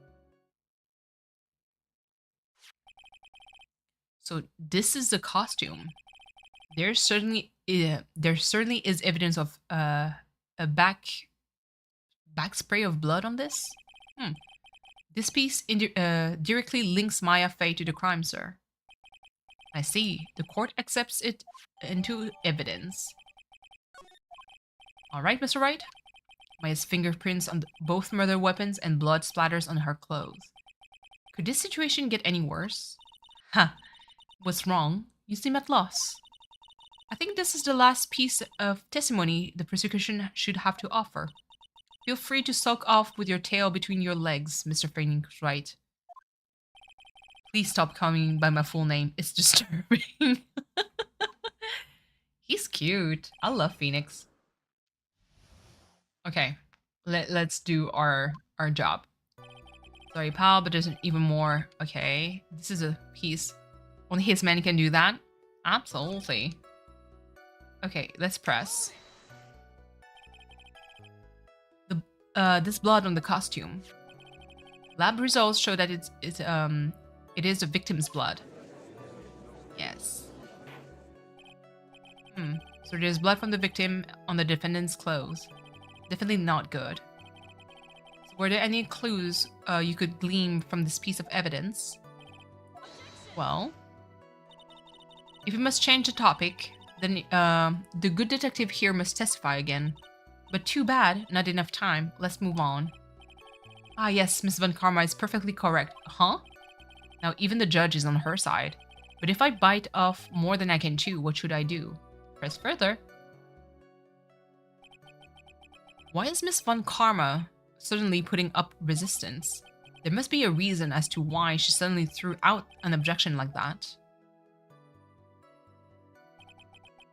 So this is the costume. There certainly is evidence of a back spray of blood on this. This piece directly links Maya Fey to the crime, sir. I see. The court accepts it into evidence. All right, Mr. Wright. Maya's fingerprints on both murder weapons and blood splatters on her clothes. Could this situation get any worse? Ha! What's wrong? You seem at loss. I think this is the last piece of testimony the prosecution should have to offer. Feel free to sulk off with your tail between your legs, Mr. Phoenix Wright. Please stop calling me by my full name. It's disturbing. He's cute. I love Phoenix. Okay, let's do our job. Sorry, pal, but there's even more. Okay, this is a piece. Only his man can do that? Absolutely. Okay, let's press. This blood on the costume. Lab results show that it is the victim's blood. Yes. So there's blood from the victim on the defendant's clothes. Definitely not good. So were there any clues you could glean from this piece of evidence? Well, if we must change the topic, then the good detective here must testify again. But too bad, not enough time. Let's move on. Ah yes, Miss Von Karma is perfectly correct. Huh? Now, even the judge is on her side. But if I bite off more than I can chew, what should I do? Press further. Why is Miss Von Karma suddenly putting up resistance? There must be a reason as to why she suddenly threw out an objection like that.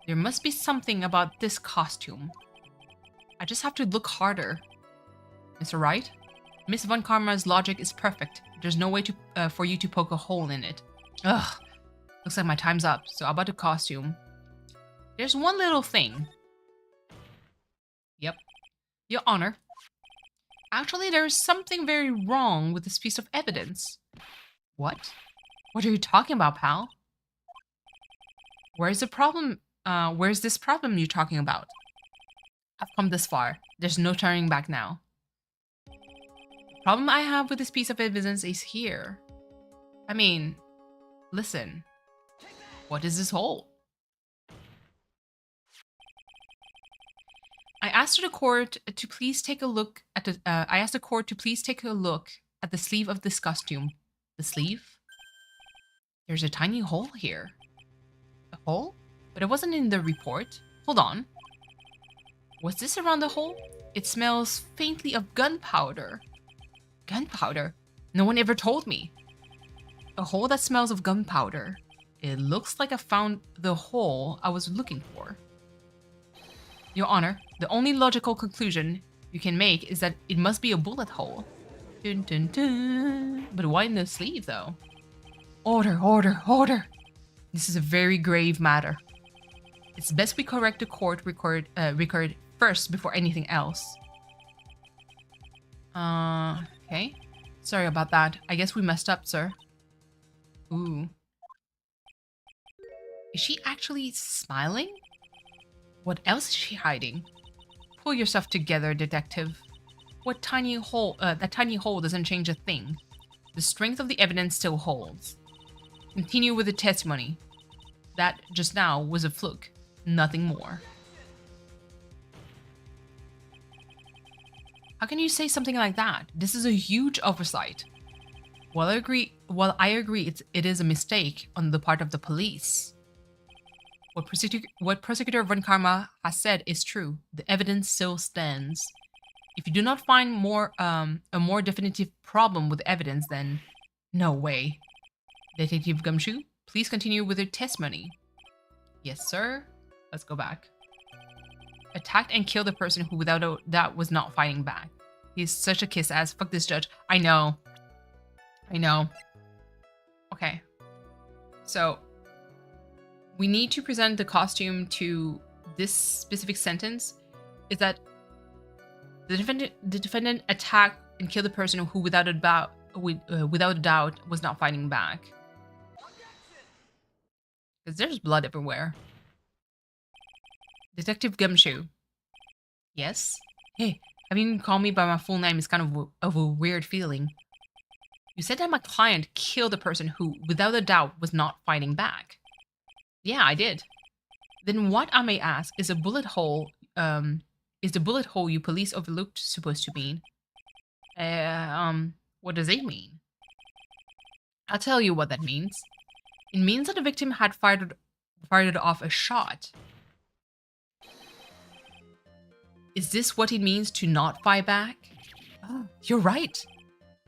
There must be something about this costume. I just have to look harder. Mr. Wright? Miss Von Karma's logic is perfect. There's no way to for you to poke a hole in it. Ugh. Looks like my time's up. So about the costume. There's one little thing. Yep. Your Honor. Actually, there is something very wrong with this piece of evidence. What? What are you talking about, pal? Where's the problem? Where's this problem you're talking about? I've come this far. There's no turning back now. The problem I have with this piece of evidence is here. I mean, listen. What is this hole? I asked the court to please take a look at the. I asked the court to please take a look at the sleeve of this costume. The sleeve? There's a tiny hole here. A hole? But it wasn't in the report. Hold on. Was this around the hole? It smells faintly of gunpowder. Gunpowder? No one ever told me. A hole that smells of gunpowder. It looks like I found the hole I was looking for. Your Honor, the only logical conclusion you can make is that it must be a bullet hole. Dun, dun, dun. But why in the sleeve, though? Order, order, order! This is a very grave matter. It's best we correct the court record first before anything else. Okay. Sorry about that. I guess we messed up, sir. Ooh. Is she actually smiling? What else is she hiding? Pull yourself together, detective. That tiny hole doesn't change a thing. The strength of the evidence still holds. Continue with the testimony. That just now was a fluke, nothing more. How can you say something like that? This is a huge oversight. While I agree it is a mistake on the part of the police. What Prosecutor Von Karma has said is true. The evidence still stands. If you do not find a more definitive problem with the evidence, then no way. Detective Gumshoe, please continue with your testimony. Yes, sir. Let's go back. Attacked and killed the person who without a doubt was not fighting back. He's such a kiss ass. Fuck this judge. I know. Okay. So we need to present the costume to this specific sentence. Is that the defendant attacked and killed the person who without a doubt was not fighting back. Because there's blood everywhere. Detective Gumshoe. Yes? Hey, having you call me by my full name is kind of a weird feeling. You said that my client killed a person who, without a doubt, was not fighting back. Yeah, I did. Then what, I may ask, is the bullet hole you police overlooked supposed to mean? What does it mean? I'll tell you what that means. It means that the victim had fired off a shot. Is this what it means to not fight back? Oh, you're right.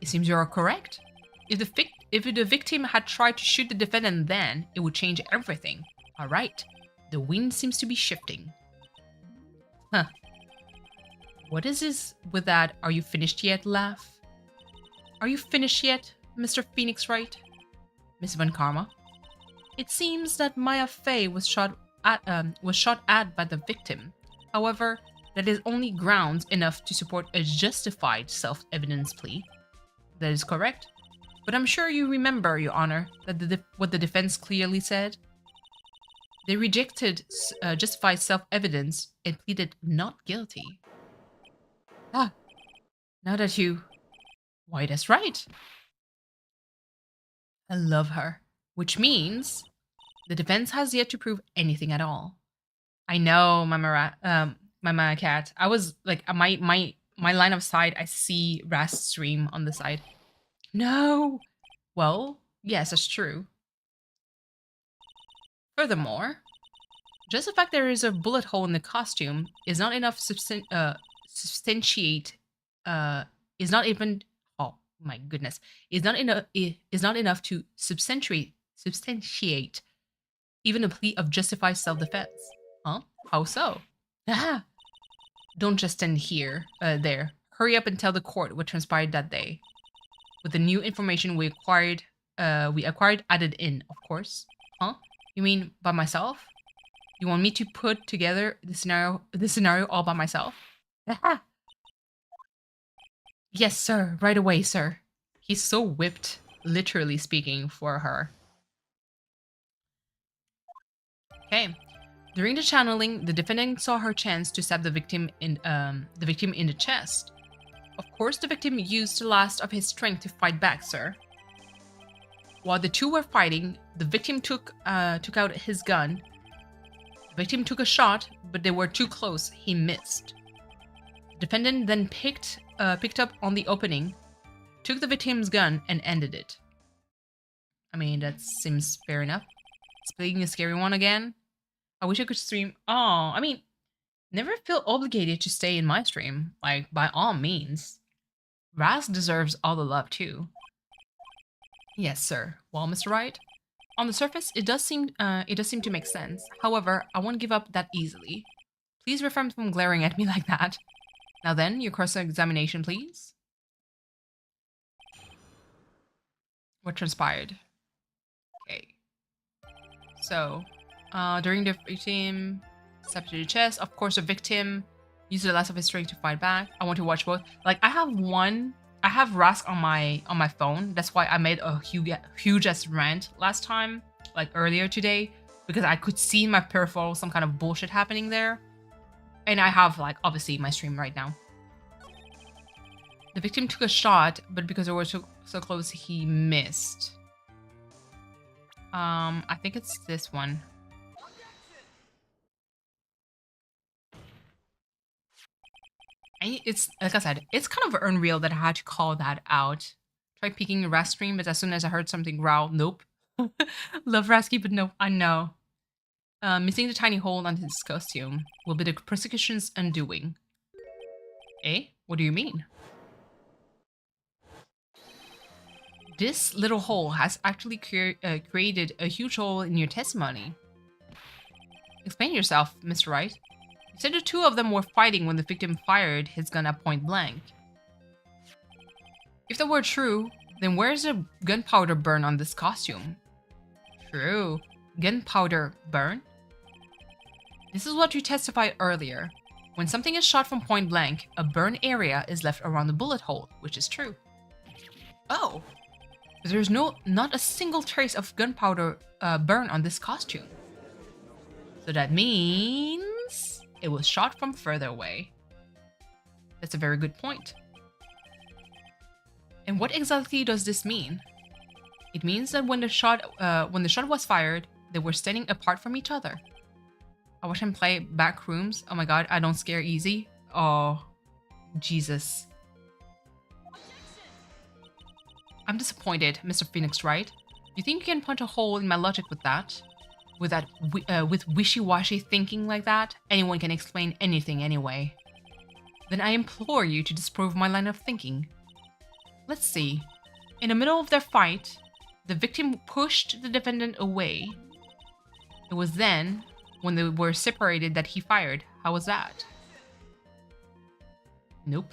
It seems you're correct. If the victim had tried to shoot the defendant then, it would change everything. All right. The wind seems to be shifting. Huh. What is this with that "are you finished yet" laugh? Are you finished yet, Mr. Phoenix Wright? Miss Von Karma? It seems that Maya Fey was shot at by the victim. However, that is only grounds enough to support a justified self-evidence plea. That is correct. But I'm sure you remember, Your Honor, that what the defense clearly said. They rejected justified self-evidence and pleaded not guilty. Ah, now that you... Why, that's right. I love her. Which means the defense has yet to prove anything at all. I know, Mama Cat. I was like, my line of sight, I see Rast's stream on the side. No. Well, Yes, that's true. Furthermore, just the fact there is a bullet hole in the costume is not enough substantiate is not even oh my goodness is not enough to substantiate even a plea of justified self-defense. Huh? How so? Ah, don't just stand here there. Hurry up and tell the court what transpired that day. With the new information we acquired added in, of course. Huh? You mean by myself? You want me to put together the scenario all by myself? Yes, sir. Right away, sir. He's so whipped, literally speaking, for her. Okay. During the channeling, the defendant saw her chance to stab the victim in the chest. Of course, the victim used the last of his strength to fight back, sir. While the two were fighting, the victim took out his gun. The victim took a shot, but they were too close. He missed. The defendant then picked up on the opening, took the victim's gun, and ended it. I mean, that seems fair enough. Splitting a scary one again. I wish I could stream. Oh, I mean, never feel obligated to stay in my stream. Like, by all means. Raz deserves all the love, too. Yes, sir. Well, Mr. Wright, on the surface, it does seem to make sense. However, I won't give up that easily. Please refrain from glaring at me like that. Now then, your cross-examination, please. What transpired? Okay. So, during the victim stepped to the chest, of course, the victim used the last of his strength to fight back. I want to watch both. Like, I have Rask on my phone. That's why I made a huge ass rant last time, like earlier today, because I could see in my peripheral some kind of bullshit happening there. And I have, like, obviously my stream right now. The victim took a shot, but because they were so close, he missed. I think it's this one. It's, like I said, it's kind of unreal that I had to call that out. Tried peeking the Ras stream, but as soon as I heard something growl, nope. Love Rasky, but nope, I know. Missing the tiny hole on his costume will be the prosecution's undoing. Eh? What do you mean? This little hole has actually created a huge hole in your testimony. Explain yourself, Mr. Wright. You said the two of them were fighting when the victim fired his gun at point blank. If that were true, then where's the gunpowder burn on this costume? True. Gunpowder burn? This is what you testified earlier. When something is shot from point blank, a burn area is left around the bullet hole, which is true. Oh! But there's not a single trace of gunpowder burn on this costume. So that means it was shot from further away. That's a very good point. And what exactly does this mean? It means that when the shot was fired, they were standing apart from each other. I watched him play back rooms. Oh my god, I don't scare easy. Oh, Jesus. I'm disappointed, Mr. Phoenix Wright. You think you can punch a hole in my logic with that? With wishy-washy thinking like that? Anyone can explain anything anyway. Then I implore you to disprove my line of thinking. Let's see. In the middle of their fight, the victim pushed the defendant away. It was then, when they were separated, that he fired. How was that? Nope.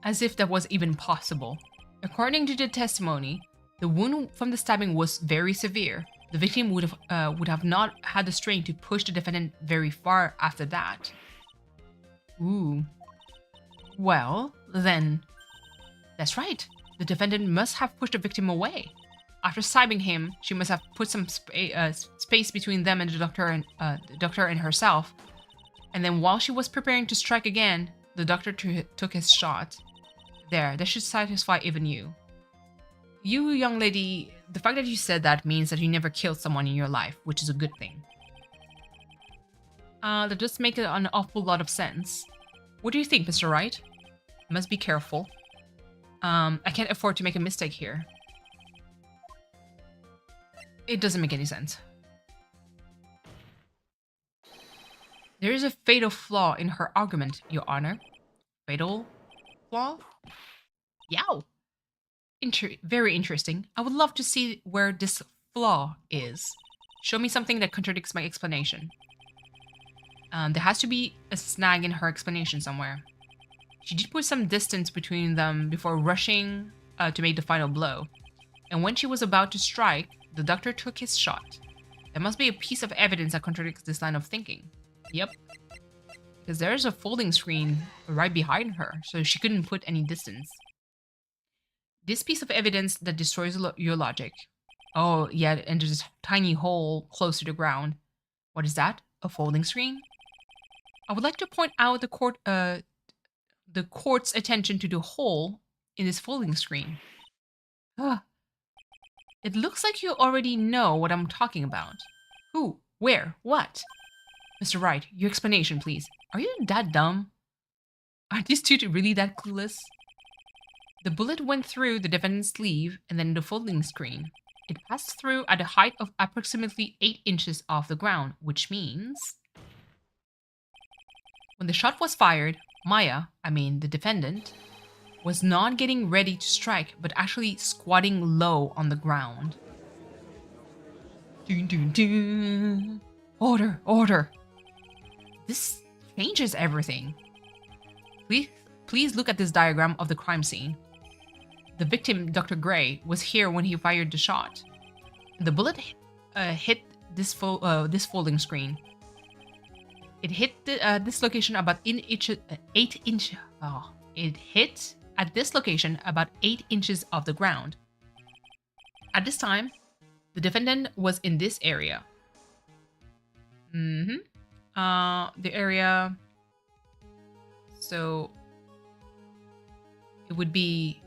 As if that was even possible. According to the testimony, the wound from the stabbing was very severe. The victim would have not had the strength to push the defendant very far after that. Ooh. Well, then... That's right. The defendant must have pushed the victim away. After stabbing him, she must have put some space between them and the doctor and herself. And then while she was preparing to strike again, the doctor took his shot. There, that should satisfy even you. You, young lady, the fact that you said that means that you never killed someone in your life, which is a good thing. That does make an awful lot of sense. What do you think, Mr. Wright? I must be careful. I can't afford to make a mistake here. It doesn't make any sense. There is a fatal flaw in her argument, Your Honor. Fatal flaw? Yow! Very interesting. I would love to see where this flaw is. Show me something that contradicts my explanation. There has to be a snag in her explanation somewhere. She did put some distance between them before rushing to make the final blow. And when she was about to strike, the doctor took his shot. There must be a piece of evidence that contradicts this line of thinking. Yep. Because there's a folding screen right behind her, so she couldn't put any distance. This piece of evidence that destroys your logic. Oh, yeah, and there's this tiny hole close to the ground. What is that? A folding screen? I would like to point out the court's attention to the hole in this folding screen. It looks like you already know what I'm talking about. Who? Where? What? Mr. Wright, your explanation, please. Are you that dumb? Are these two really that clueless? The bullet went through the defendant's sleeve and then the folding screen. It passed through at a height of approximately 8 inches off the ground, which means... When the shot was fired, Maya, the defendant, was not getting ready to strike, but actually squatting low on the ground. Dun, dun, dun. Order, order. This changes everything. Please look at this diagram of the crime scene. The victim, Dr. Gray, was here when he fired the shot. The bullet hit this folding screen. It hit this location about 8 inches. Oh, it hit at this location about 8 inches off the ground. At this time, the defendant was in this area. The area. So it would be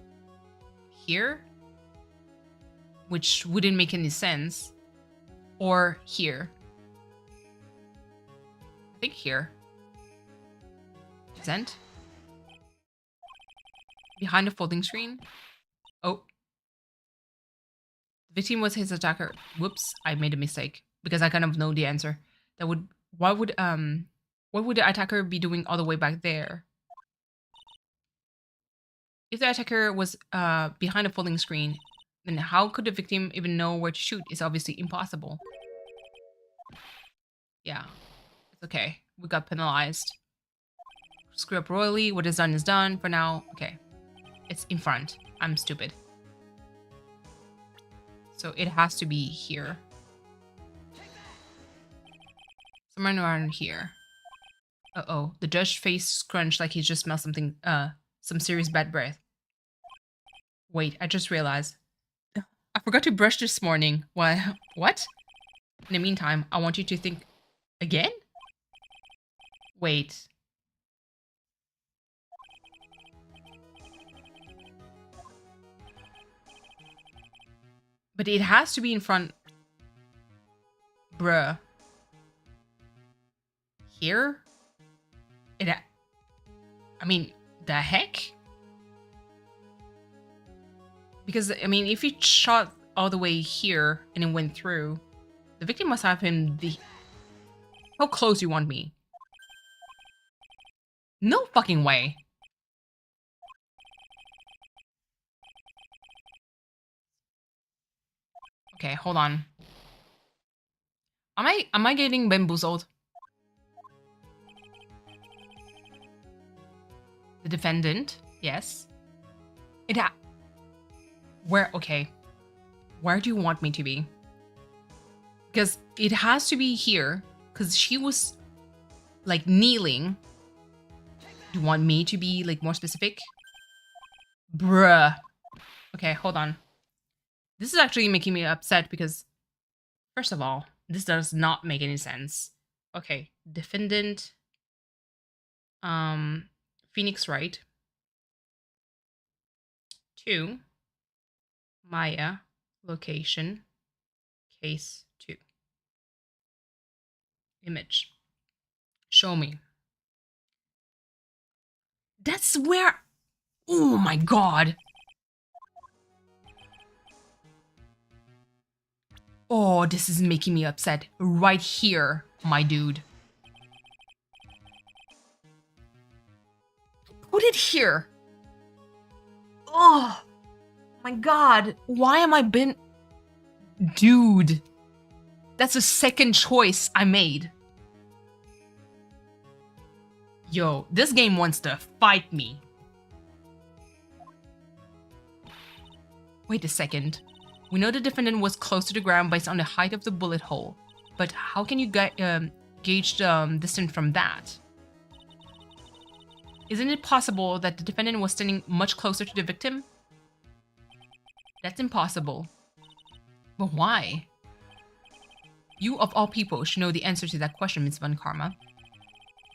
here, which wouldn't make any sense, or here. I think here. Present. Behind the folding screen. Oh. The victim was his attacker. Whoops, I made a mistake because I kind of know the answer. What would the attacker be doing all the way back there? If the attacker was behind a folding screen, then how could the victim even know where to shoot? It's obviously impossible. Yeah, it's okay. We got penalized. Screw up royally. What is done is done. For now, okay. It's in front. I'm stupid. So it has to be here. Somewhere around here. Uh-oh. The judge's face scrunched like he just smelled something, some serious bad breath. Wait, I just realized. I forgot to brush this morning. What? In the meantime, I want you to think again? Wait. But it has to be in front. Bruh. Here? The heck? Because, if he shot all the way here and it went through, the victim must have been How close you want me? No fucking way. Okay, hold on. Am I getting bamboozled? The defendant, yes. Okay. Where do you want me to be? Because it has to be here, because she was, like, kneeling. Do you want me to be, like, more specific? Bruh. Okay, hold on. This is actually making me upset because, first of all, this does not make any sense. Okay, defendant, Phoenix Wright. 2, Maya, location, case 2. Image. Show me. That's where... Oh my god. Oh, this is making me upset. Right here, my dude. Put it here. Oh my god. Why am I been... Dude. That's a second choice I made. Yo, this game wants to fight me. Wait a second. We know the defendant was close to the ground based on the height of the bullet hole, but how can you gauge the distance from that? Isn't it possible that the defendant was standing much closer to the victim? That's impossible. But why? You of all people should know the answer to that question, Ms. Von Karma.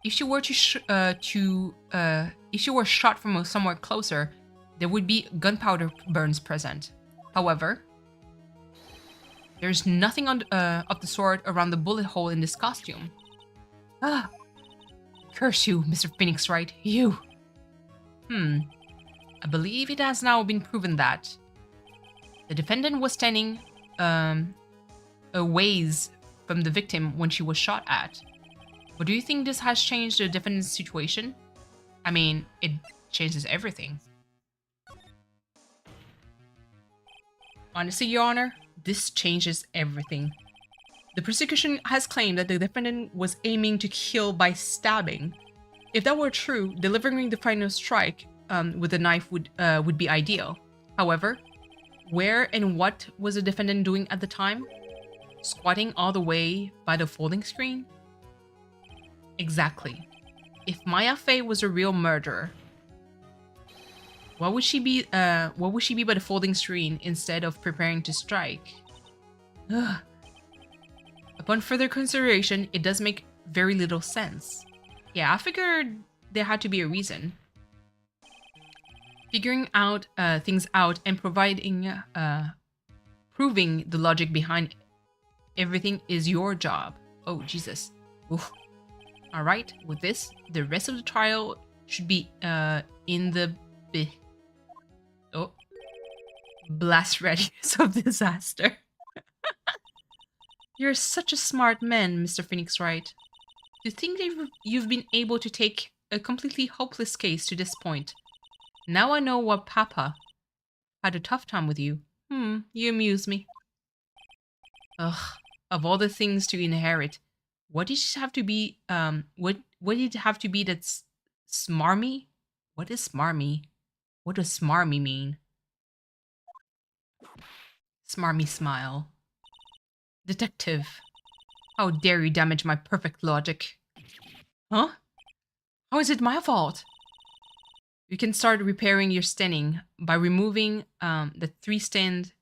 If she were if she were shot from somewhere closer, there would be gunpowder burns present. However, there's nothing of the sort around the bullet hole in this costume. Ah, curse you, Mr. Phoenix Wright, you. I believe it has now been proven that the defendant was standing a ways from the victim when she was shot at. But do you think this has changed the defendant's situation? I mean, it changes everything. Honestly, Your Honor, this changes everything. The prosecution has claimed that the defendant was aiming to kill by stabbing. If that were true, delivering the final strike with a knife would be ideal. However, where and what was the defendant doing at the time? Squatting all the way by the folding screen? Exactly. If Maya Fey was a real murderer, what would she be by the folding screen instead of preparing to strike? Ugh. Upon further consideration, it does make very little sense. Yeah, I figured there had to be a reason. Figuring out things out and proving the logic behind everything is your job. Oh, Jesus. Oof. Alright, with this, the rest of the trial should be in the blast radius of disaster. You're such a smart man, Mr. Phoenix Wright. To think that you've been able to take a completely hopeless case to this point. Now I know why Papa had a tough time with you. You amuse me. Ugh, of all the things to inherit, what did it have to be, what did it have to be that's smarmy? What is smarmy? What does smarmy mean? Smarmy smile. Detective, how dare you damage my perfect logic? Huh? How is it my fault? You can start repairing your standing by removing the three-strand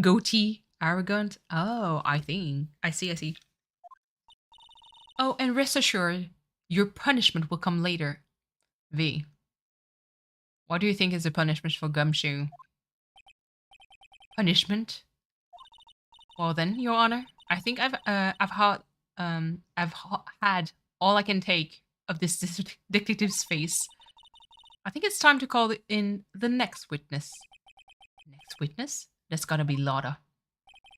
goatee. Arrogant? Oh, I see. Oh, and rest assured, your punishment will come later. V, what do you think is the punishment for Gumshoe? Punishment? Well then, Your Honor, I think I've had all I can take of this detective's face. I think it's time to call in the next witness. Next witness? That's gotta be Lotta.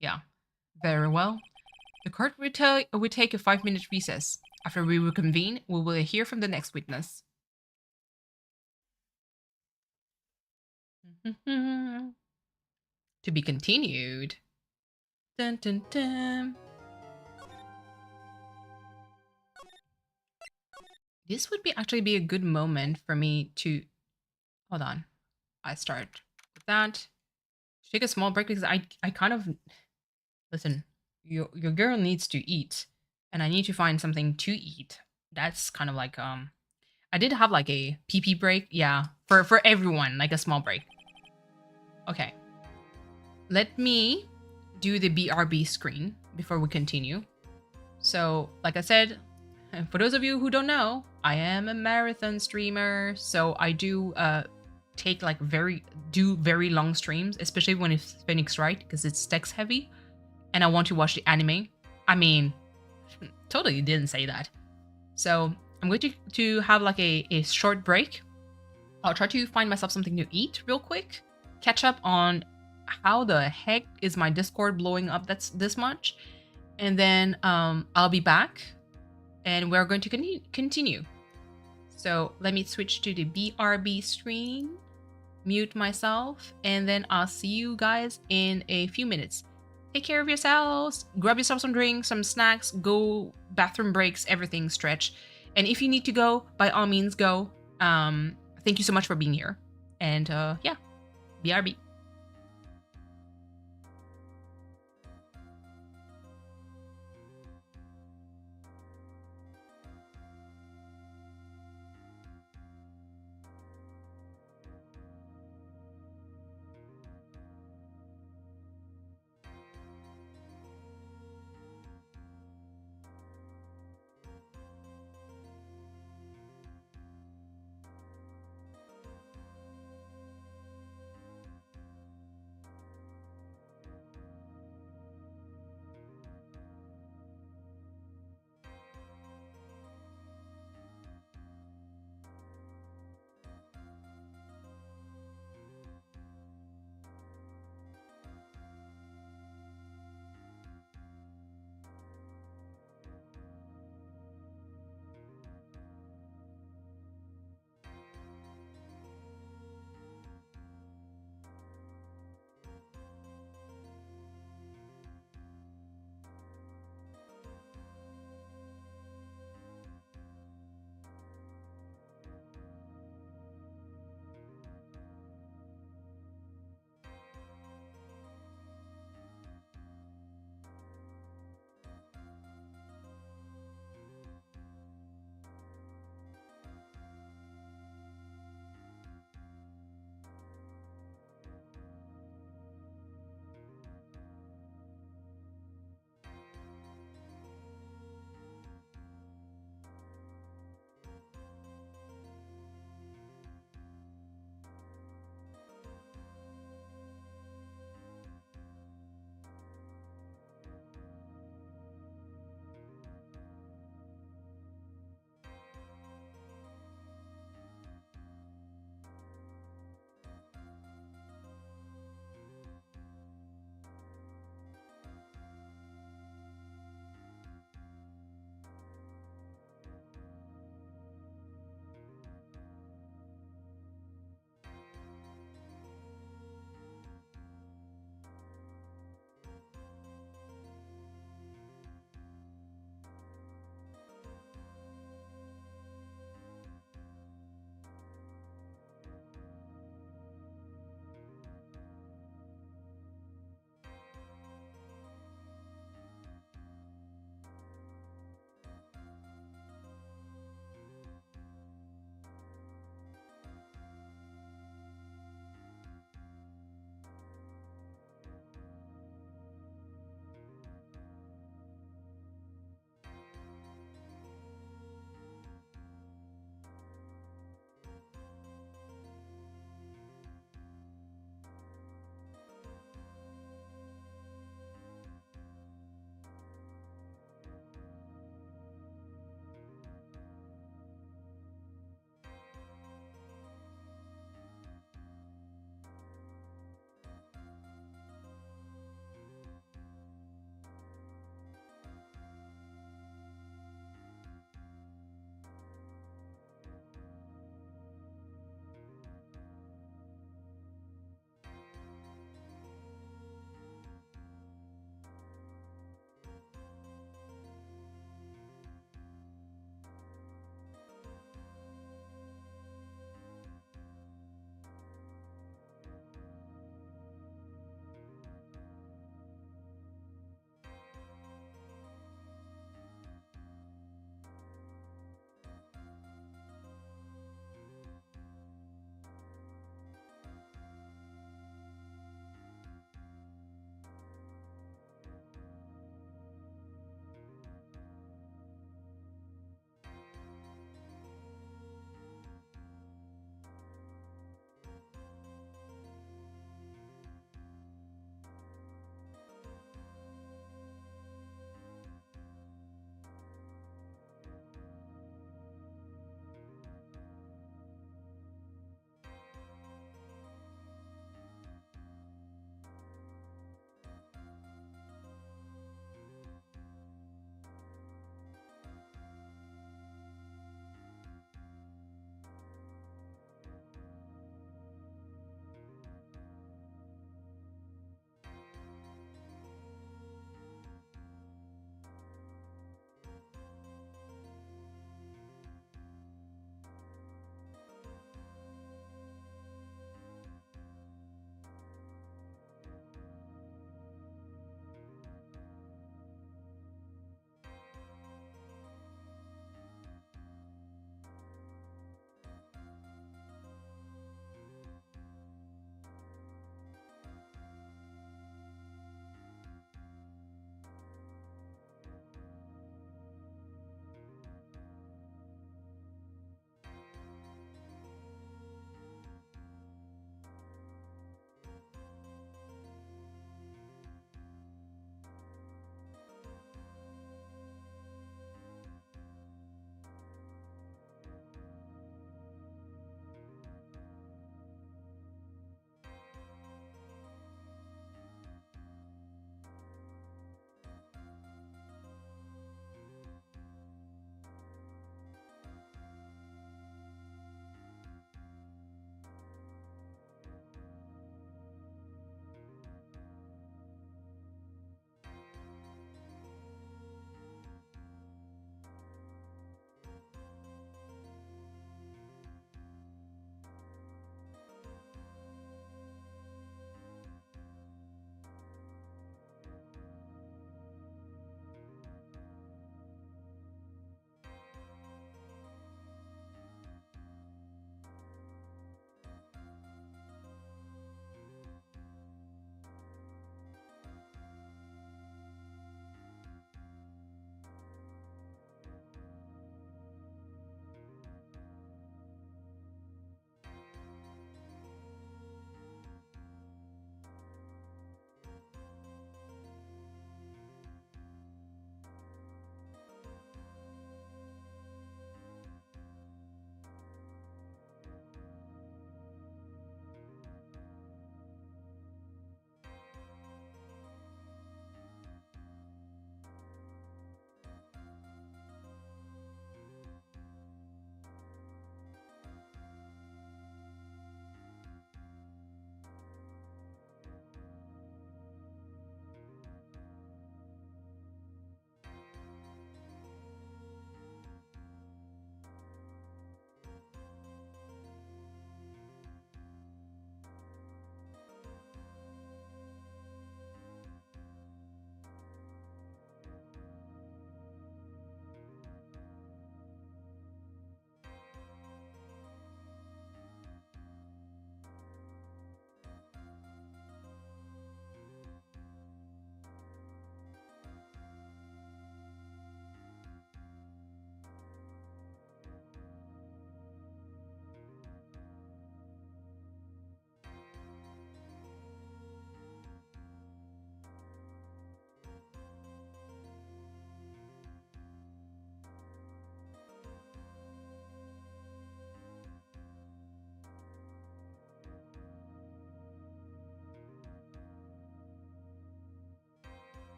Yeah, very well. The court will take a 5-minute recess. After we reconvene, we will hear from the next witness. To be continued. Dun, dun, dun. This would actually be a good moment for me to... Hold on. I start with that. Take a small break because I kind of... Listen, your girl needs to eat. And I need to find something to eat. That's kind of like... I did have like a pee-pee break. Yeah, for everyone. Like a small break. Okay. Let me do the BRB screen before we continue. So, like I said, for those of you who don't know, I am a marathon streamer, so I do take like very long streams, especially when it's Phoenix Wright, because it's text heavy, and I want to watch the anime. I mean, totally didn't say that. So I'm going to have like a short break. I'll try to find myself something to eat real quick, catch up on how the heck is my Discord blowing up that's this much? And then I'll be back and we're going to continue. So let me switch to the BRB screen, mute myself, and then I'll see you guys in a few minutes. Take care of yourselves, grab yourself some drinks, some snacks, go bathroom breaks, everything, stretch. And if you need to go, by all means go. Thank you so much for being here. And yeah, BRB.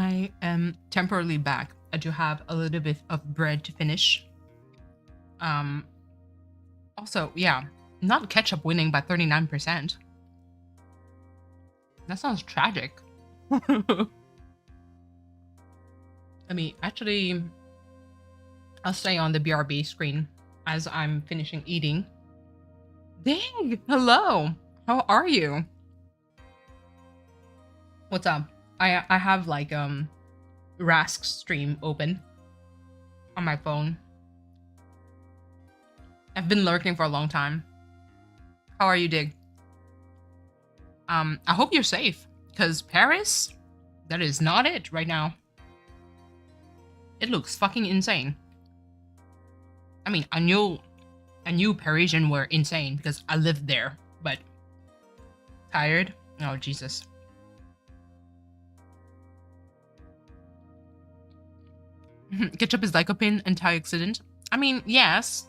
I am temporarily back. I do have a little bit of bread to finish. Also, yeah, not ketchup winning by 39%. That sounds tragic. Let me actually, I'll stay on the BRB screen as I'm finishing eating. Dang, hello. How are you? What's up? I have like Rask stream open on my phone. I've been lurking for a long time. How are you, Dig? I hope you're safe, because Paris, that is not it right now. It looks fucking insane. I mean, I knew Parisian were insane because I lived there, but tired? Oh, Jesus. Ketchup is lycopene, antioxidant. I mean, yes.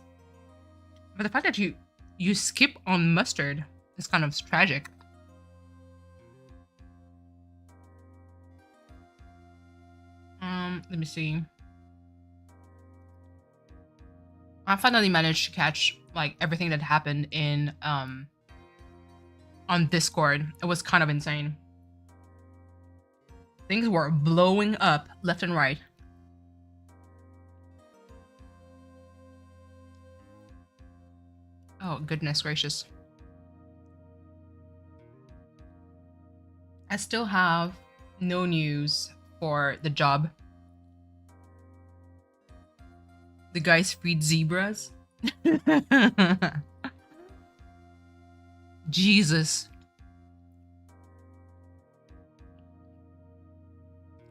But the fact that you skip on mustard is kind of tragic. Let me see. I finally managed to catch like everything that happened in on Discord. It was kind of insane. Things were blowing up left and right. Oh, goodness gracious. I still have no news for the job. The guys freed zebras. Jesus.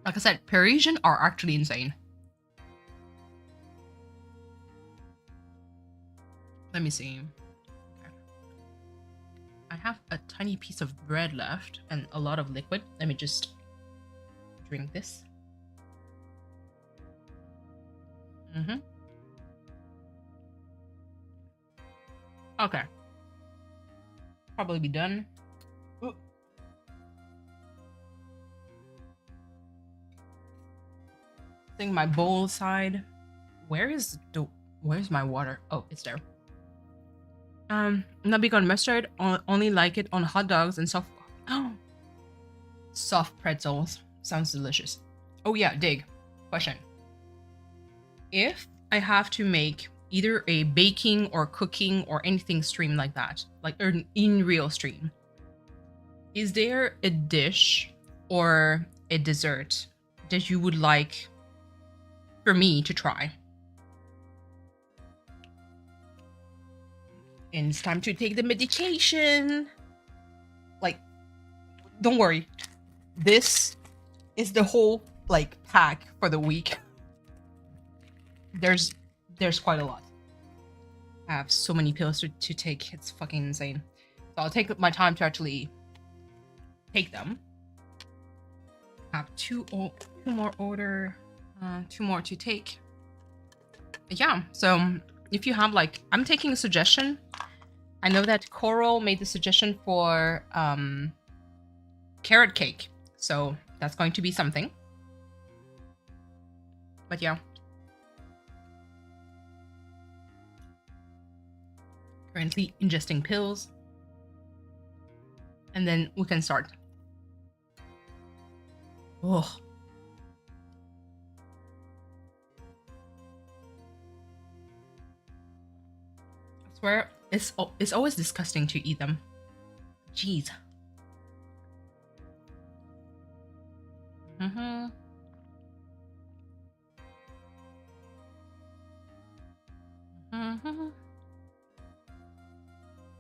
Like I said, Parisian are actually insane. Let me see. I have a tiny piece of bread left and a lot of liquid. Let me just drink this. Okay. Probably be done. Ooh. I think my bowl side. Where's my water? Oh, it's there. Not big on mustard. Only like it on hot dogs and soft pretzels. Sounds delicious. Oh yeah, Dig. Question. If I have to make either a baking or cooking or anything stream like that, like an in real stream, is there a dish or a dessert that you would like for me to try? And it's time to take the medication. Like, don't worry. This is the whole like pack for the week. There's quite a lot. I have so many pills to take. It's fucking insane. So I'll take my time to actually take them. I have two more to take. Yeah, so if you have like, I'm taking a suggestion. I know that Coral made the suggestion for carrot cake. So that's going to be something. But yeah. Currently ingesting pills. And then we can start. Oh. I swear, it's always disgusting to eat them. Jeez.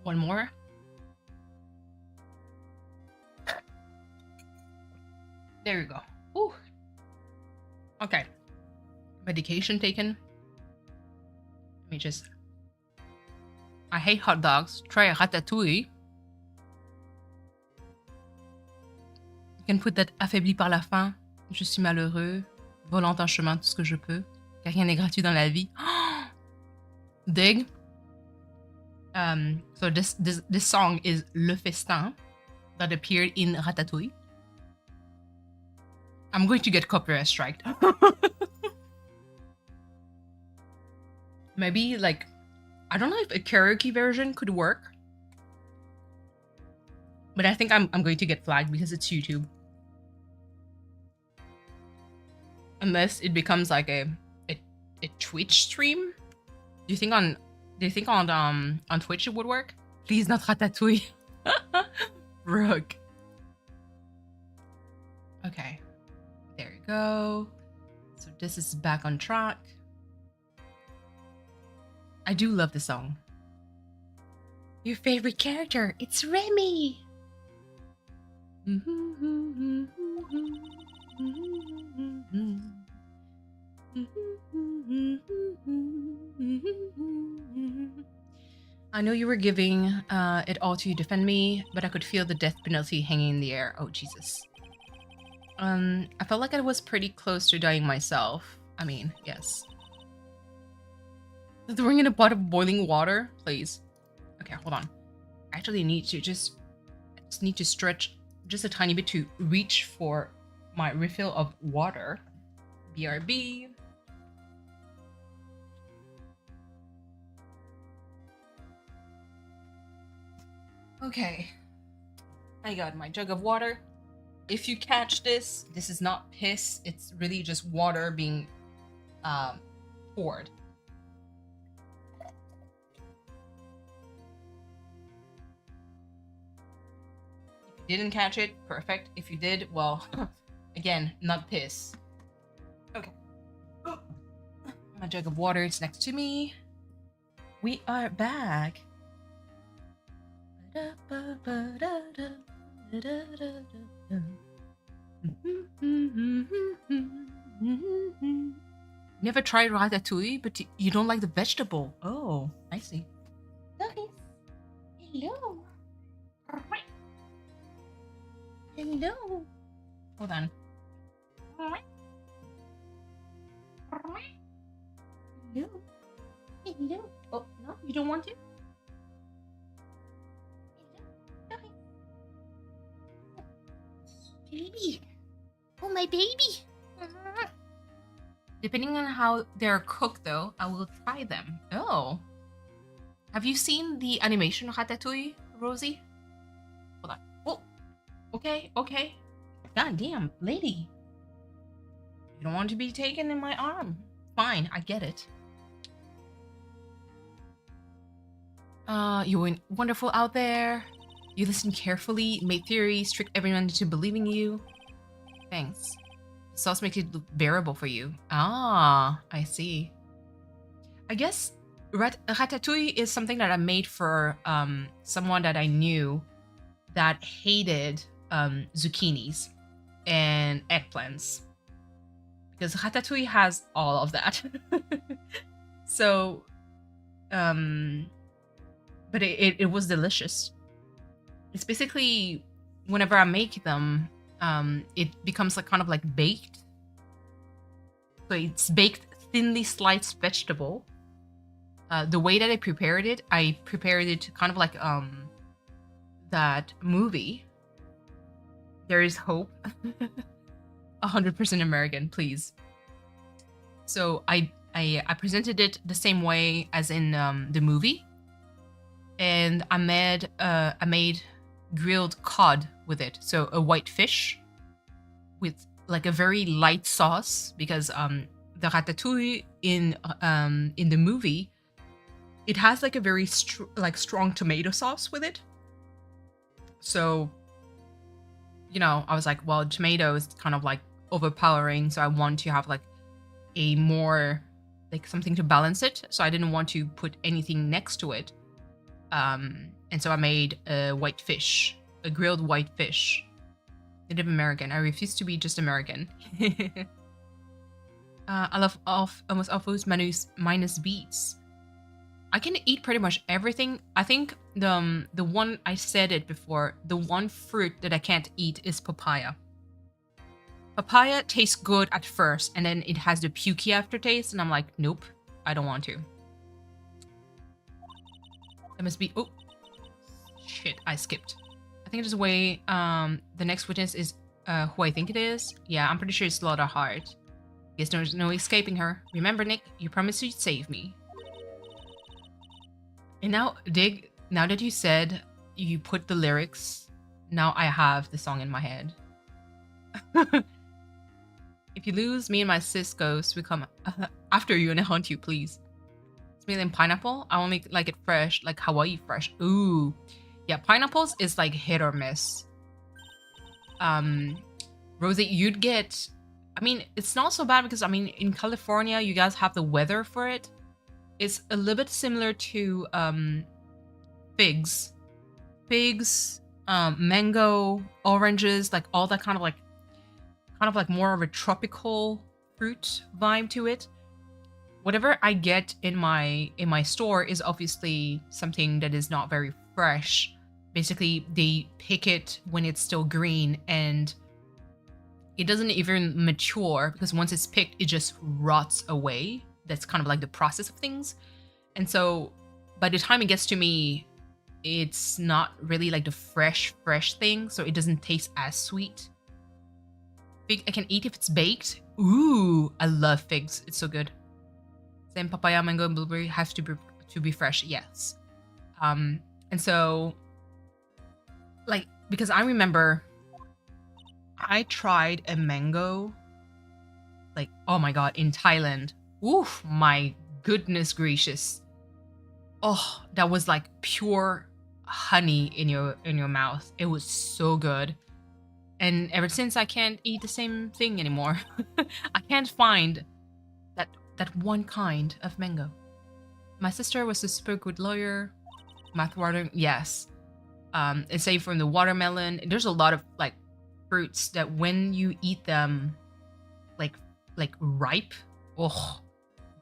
One more. There you go. Ooh. Okay. Medication taken. Let me just... I hate hot dogs. Try a ratatouille. You can put that affaibli par la faim. Je suis malheureux. Volant en chemin tout ce que je peux. Car rien n'est gratuit dans la vie. Dig. So this song is Le Festin that appeared in Ratatouille. I'm going to get copyright strike. Maybe like, I don't know if a karaoke version could work, but I think I'm going to get flagged because it's YouTube. Unless it becomes like a Twitch stream. Do you think on Twitch it would work? Please not Ratatouille. Rook. Okay. There you go. So this is back on track. I do love the song. Your favorite character, it's Remy. I know you were giving it all to defend me, but I could feel the death penalty hanging in the air. Oh, Jesus. I felt like I was pretty close to dying myself. I mean, yes. Throwing in a pot of boiling water? Please. Okay, hold on. I actually need to just need to stretch just a tiny bit to reach for my refill of water. BRB. Okay. I got my jug of water. If you catch this, this is not piss. It's really just water being poured. If you didn't catch it, perfect. If you did, well, again, not piss. Okay. My jug of water is next to me. We are back. Never tried ratatouille, but you don't like the vegetable. Oh, I see. Hello. Hello. Hold on. Hello. Hello. Oh, no, you don't want to? Baby. Oh, my baby. Depending on how they're cooked, though, I will try them. Oh. Have you seen the animation of Ratatouille, Rosie? Hold on. Oh. Okay, okay. God damn, lady. You don't want to be taken in my arm. Fine, I get it. You're wonderful out there. You listen carefully, made theories, tricked everyone into believing you. Thanks. Sauce makes it bearable for you. Ah, I see. I guess ratatouille is something that I made for someone that I knew that hated zucchinis and eggplants. Because ratatouille has all of that. So, but it was delicious. It's basically, whenever I make them, it becomes like kind of like baked. So it's baked thinly sliced vegetable. The way that I prepared it kind of like that movie. There is hope. 100% American, please. So I presented it the same way as in the movie, and I made grilled cod with it. So a white fish with like a very light sauce, because the ratatouille in the movie, it has like a very strong tomato sauce with it. So, you know, I was like, well, tomato is kind of like overpowering, so I want to have like a more like something to balance it. So I didn't want to put anything next to it. And so I made a white fish, a grilled white fish. Native American. I refuse to be just American. I love almost all foods minus beets. I can eat pretty much everything. I think the one, I said it before, the one fruit that I can't eat is papaya. Papaya tastes good at first, and then it has the pukey aftertaste, and I'm like, nope, I don't want to. That must be, oh, shit, I skipped. I think there's a way, the next witness is who I think it is. Yeah, I'm pretty sure it's Slaughterheart. Guess there's no escaping her. Remember, Nick, you promised you'd save me. And now, Dig, now that you said you put the lyrics, now I have the song in my head. If you lose, me and my sis ghost will come after you and hunt you, please. It's and pineapple. I only like it fresh, like Hawaii fresh. Ooh. Yeah, pineapples is like hit or miss. Rosie, you'd get... I mean, it's not so bad because, I mean, in California, you guys have the weather for it. It's a little bit similar to figs. Figs, mango, oranges, like all that kind of like more of a tropical fruit vibe to it. Whatever I get in my store is obviously something that is not very fresh. Basically, they pick it when it's still green and it doesn't even mature because once it's picked, it just rots away. That's kind of like the process of things. And so by the time it gets to me, it's not really like the fresh thing. So it doesn't taste as sweet. Fig I can eat if it's baked. Ooh, I love figs. It's so good. Same papaya, mango, and blueberry have to be fresh. Yes. And so like, because I remember I tried a mango, like, oh my god, in Thailand. Oof, my goodness gracious. Oh, that was like pure honey in your mouth. It was so good. And ever since, I can't eat the same thing anymore. I can't find that one kind of mango. My sister was a super good lawyer. Math water, yes. Aside from the watermelon, there's a lot of like fruits that when you eat them like ripe, oh,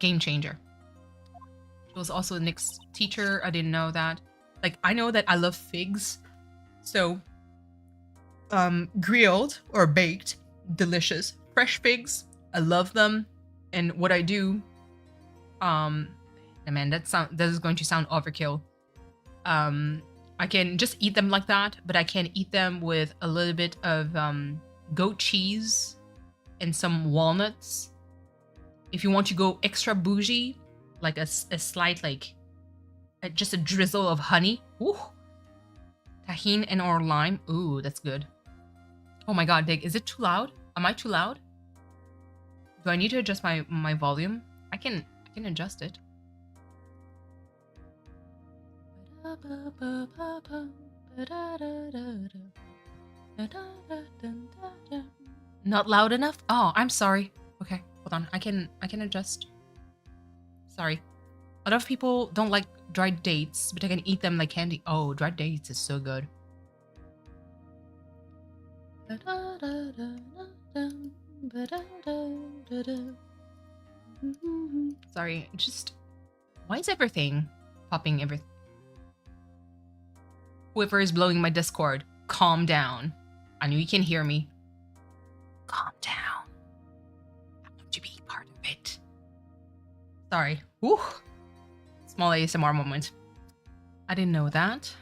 game changer. She was also Nick's teacher. I didn't know that. Like, I know that I love figs. So grilled or baked, delicious. Fresh figs, I love them. And what I do, man, that is going to sound overkill. I can just eat them like that, but I can eat them with a little bit of goat cheese and some walnuts. If you want to go extra bougie, like a slight, like just a drizzle of honey. Ooh. Tahini and or lime. Ooh, that's good. Oh my god, Dig, is it too loud? Am I too loud? Do I need to adjust my volume? I can adjust it. Not loud enough? Oh, I'm sorry. Okay, hold on. I can adjust. Sorry. A lot of people don't like dried dates, but I can eat them like candy. Oh, dried dates is so good. Sorry, just... Why is everything popping everything? Whoever is blowing my Discord, calm down. I know you can hear me. Calm down. I want to be part of it. Sorry. Woo! Small ASMR moment. I didn't know that.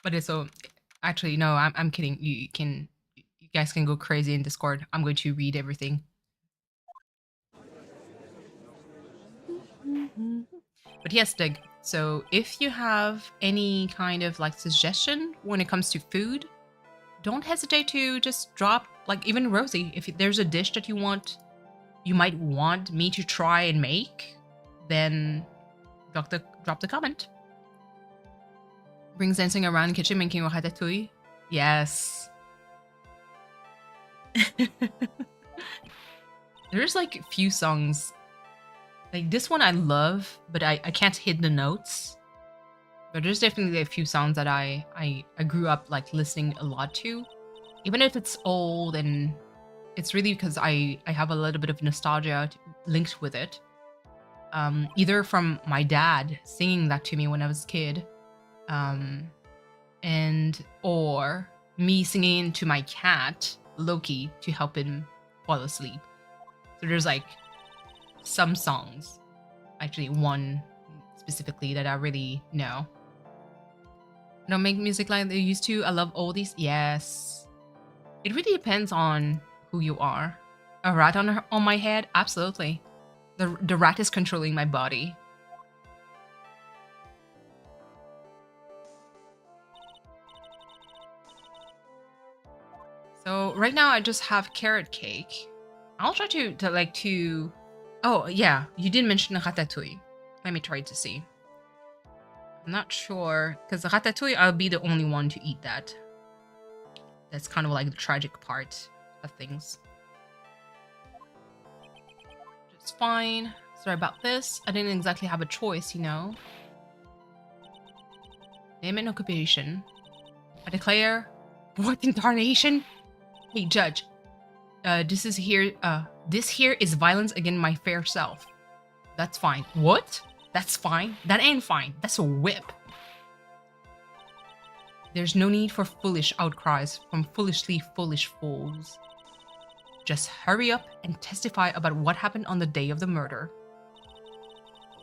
But it's so... Actually, no, I'm kidding. You guys can go crazy in Discord. I'm going to read everything. But yes, Dig. So if you have any kind of like suggestion when it comes to food, don't hesitate to just drop, like even Rosie, if there's a dish that you might want me to try and make, then drop the comment. Brings dancing around kitchen making ratatouille. Yes. There's like a few songs. Like this one I love, but I can't hit the notes. But there's definitely a few songs that I grew up like listening a lot to. Even if it's old, and it's really because I have a little bit of nostalgia linked with it. Either from my dad singing that to me when I was a kid, and or me singing to my cat Loki to help him fall asleep. So there's like some songs, actually one specifically that I really know. Don't make music like they used to. I love oldies. Yes. It really depends on who you are. A rat on my head? Absolutely. The rat is controlling my body. So right now I just have carrot cake. I'll try to oh yeah, you did mention ratatouille. Let me try to see. I'm not sure, because ratatouille, I'll be the only one to eat that. That's kind of like the tragic part of things. It's fine. Sorry about this. I didn't exactly have a choice, you know. Name and occupation. I declare. What in tarnation? Hey, judge. This here is violence against my fair self. That's fine. What? That's fine? That ain't fine. That's a whip. There's no need for foolish outcries from foolishly foolish fools. Just hurry up and testify about what happened on the day of the murder.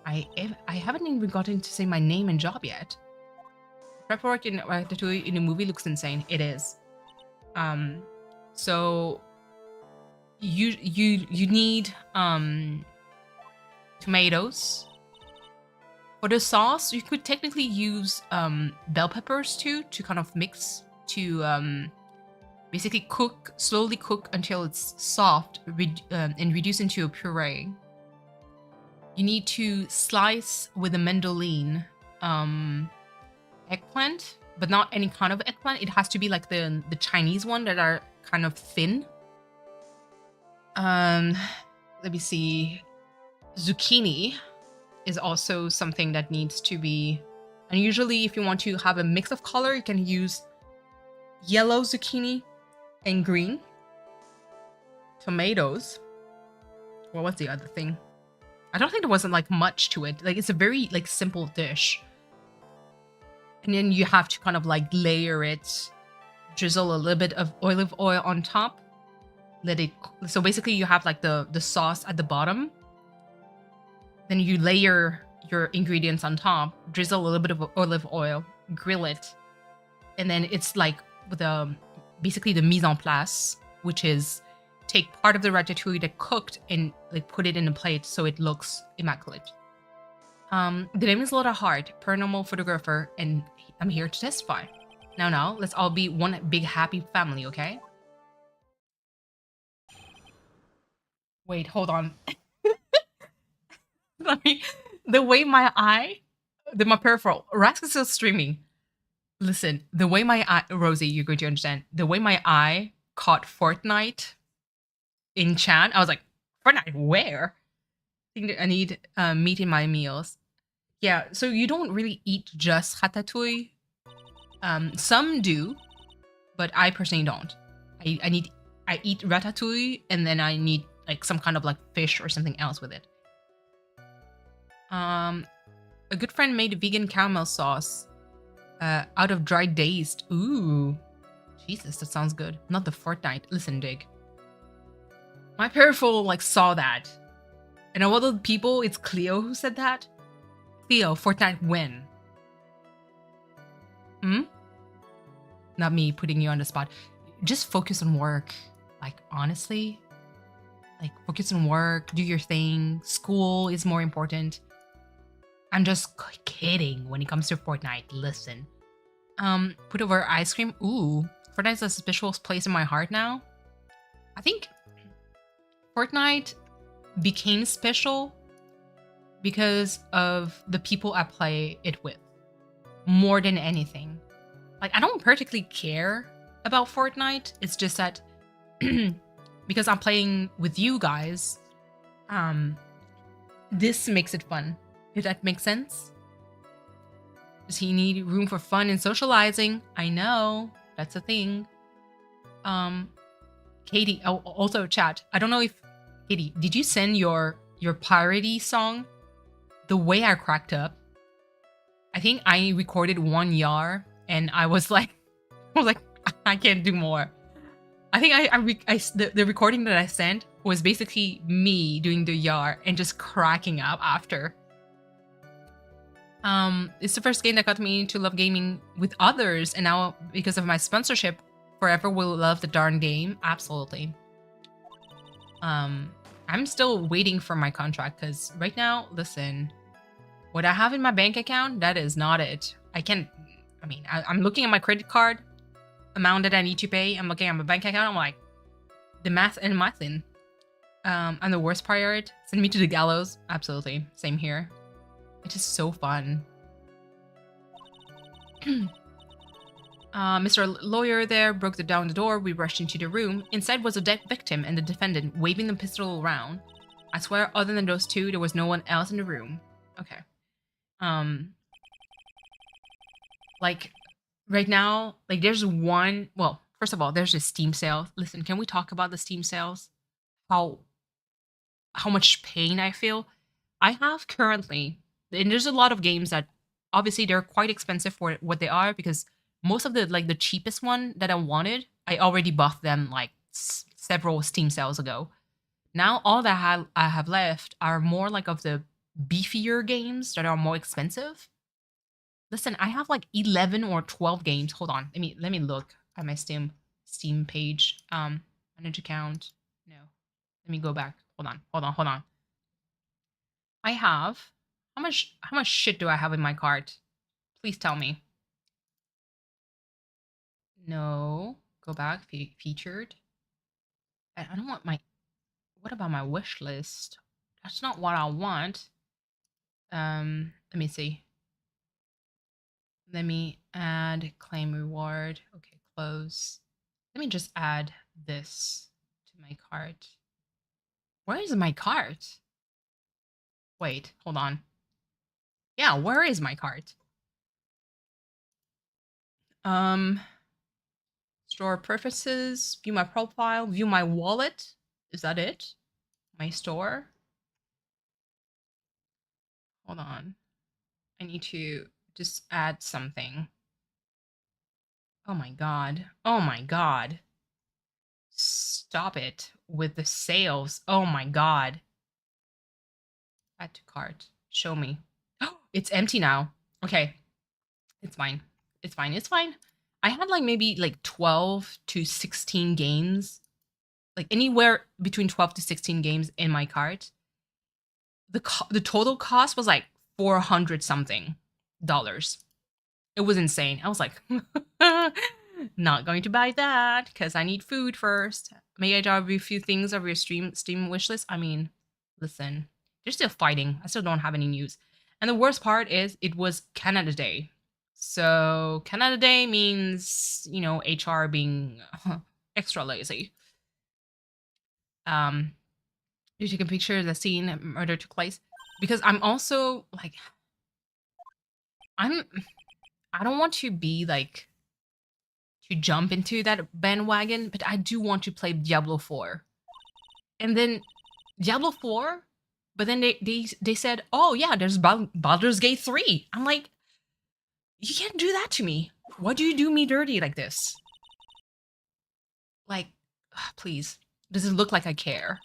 I haven't even gotten to say my name and job yet. Prep work in Ratatouille in the movie looks insane. It is. So you need tomatoes. For the sauce, you could technically use bell peppers too, to kind of mix to basically slowly cook until it's soft and reduce into a puree. You need to slice with a mandoline eggplant, but not any kind of eggplant. It has to be like the Chinese one that are kind of thin. Let me see. Zucchini is also something that needs to be, and usually if you want to have a mix of color, you can use yellow zucchini and green. Tomatoes. What was the other thing? I don't think there wasn't like much to it. Like, it's a very like simple dish. And then you have to kind of like layer it, drizzle a little bit of olive oil on top. Let it, so basically you have like the sauce at the bottom. Then you layer your ingredients on top, drizzle a little bit of olive oil, grill it. And then it's like with basically the mise en place, which is take part of the ratatouille that cooked and like put it in a plate so it looks immaculate. The name is Lotta Hart, paranormal photographer, and I'm here to testify. Now, let's all be one big happy family, okay? Wait, hold on. The way my eye, my peripheral, Rax is still streaming. Listen, the way my eye, Rosie, you're going to understand. The way my eye caught Fortnite in chat, I was like, Fortnite, where? I need meat in my meals. Yeah, so you don't really eat just ratatouille. Some do, but I personally don't. I eat ratatouille and then I need like some kind of like fish or something else with it. A good friend made a vegan caramel sauce out of dried dates. Ooh, Jesus, that sounds good. Not the Fortnite. Listen, Dig. My peripheral like saw that, and of all the people, it's Cleo who said that. Cleo, Fortnite win. Not me putting you on the spot. Just focus on work. Like, honestly, like focus on work. Do your thing. School is more important. I'm just kidding when it comes to Fortnite. Listen. Put over ice cream. Ooh, Fortnite's a special place in my heart now. I think Fortnite became special because of the people I play it with. More than anything. Like, I don't particularly care about Fortnite. It's just that because I'm playing with you guys, this makes it fun. If that makes sense. Does he need room for fun and socializing? I know. That's a thing. Katie, oh, also chat. I don't know if, Katie, did you send your parody song? The way I cracked up. I think I recorded 1 yar and I was like, I can't do more. I think the recording that I sent was basically me doing the yar and just cracking up after. It's the first game that got me to love gaming with others, and now because of my sponsorship, forever will love the darn game. Absolutely. I'm still waiting for my contract because right now, listen, what I have in my bank account, that is not it. I'm looking at my credit card amount that I need to pay. I'm looking at my bank account. I'm like, the math and mathing. And the worst part, send me to the gallows. Absolutely. Same here. It is so fun. Mr. Lawyer there broke down the door. We rushed into the room. Inside was a dead victim and the defendant waving the pistol around. I swear, other than those two, there was no one else in the room. Okay. Like, right now, like, there's one... Well, first of all, there's a Steam sale. Listen, can we talk about the Steam sales? How much pain I feel? I have currently... And there's a lot of games that, obviously, they're quite expensive for what they are, because most of the, like, the cheapest one that I wanted, I already bought them, like, several Steam sales ago. Now, all that I have left are more, like, of the beefier games that are more expensive. Listen, I have, like, 11 or 12 games. Hold on. Let me look at my Steam page. Manage account. No. Let me go back. Hold on. I have... How much shit do I have in my cart? Please tell me. No. Go back. Featured. I don't want my... What about my wish list? That's not what I want. Let me see. Let me add claim reward. Okay, close. Let me just add this to my cart. Where is my cart? Wait, hold on. Yeah, where is my cart? Store preferences, view my profile, view my wallet. Is that it? My store? Hold on. I need to just add something. Oh my god. Oh my god. Stop it with the sales. Oh my god. Add to cart. Show me. Oh, it's empty now. Okay. It's fine. It's fine. It's fine. I had like maybe like 12 to 16 games. Like anywhere between 12 to 16 games in my cart. The total cost was like $400 something. It was insane. I was like, not going to buy that because I need food first. May I drop you a few things of your Steam wish list? I mean, listen, they're still fighting. I still don't have any news. And the worst part is it was Canada Day. So Canada Day means, you know, HR being extra lazy. You take a picture of the scene murder took place. Because I'm also like, I don't want to be like, to jump into that bandwagon, but I do want to play Diablo 4. And then Diablo 4, but then they said, oh yeah, there's Baldur's Gate 3. I'm like, you can't do that to me. Why do you do me dirty like this? Like, please, does it look like I care?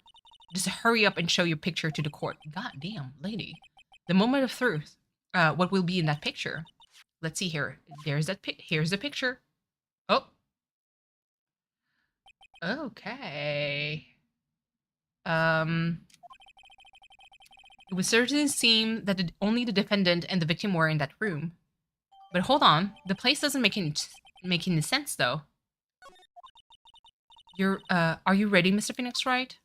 Just hurry up and show your picture to the court. God damn, lady. The moment of truth. What will be in that picture? Let's see here. Here's the picture. Oh. Okay. It would certainly seem that only the defendant and the victim were in that room. But hold on, the place doesn't make any sense though. Are you ready, Mr. Phoenix Wright?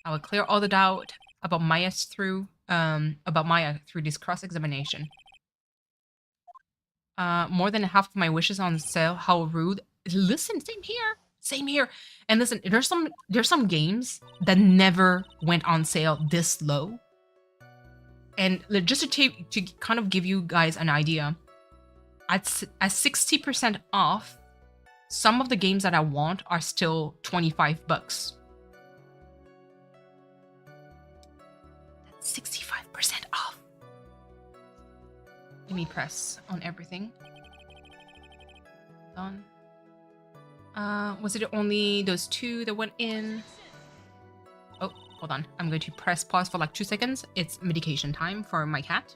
I will clear all the doubt about Maya through this cross-examination. More than half of my wishes on sale. How rude. Listen, same here. And listen, there's some games that never went on sale this low. And just to kind of give you guys an idea, at 60% off, some of the games that I want are still $25. That's 65% off. Let me press on everything. Done. Was it only those two that went in? Oh, hold on. I'm going to press pause for like 2 seconds. It's medication time for my cat.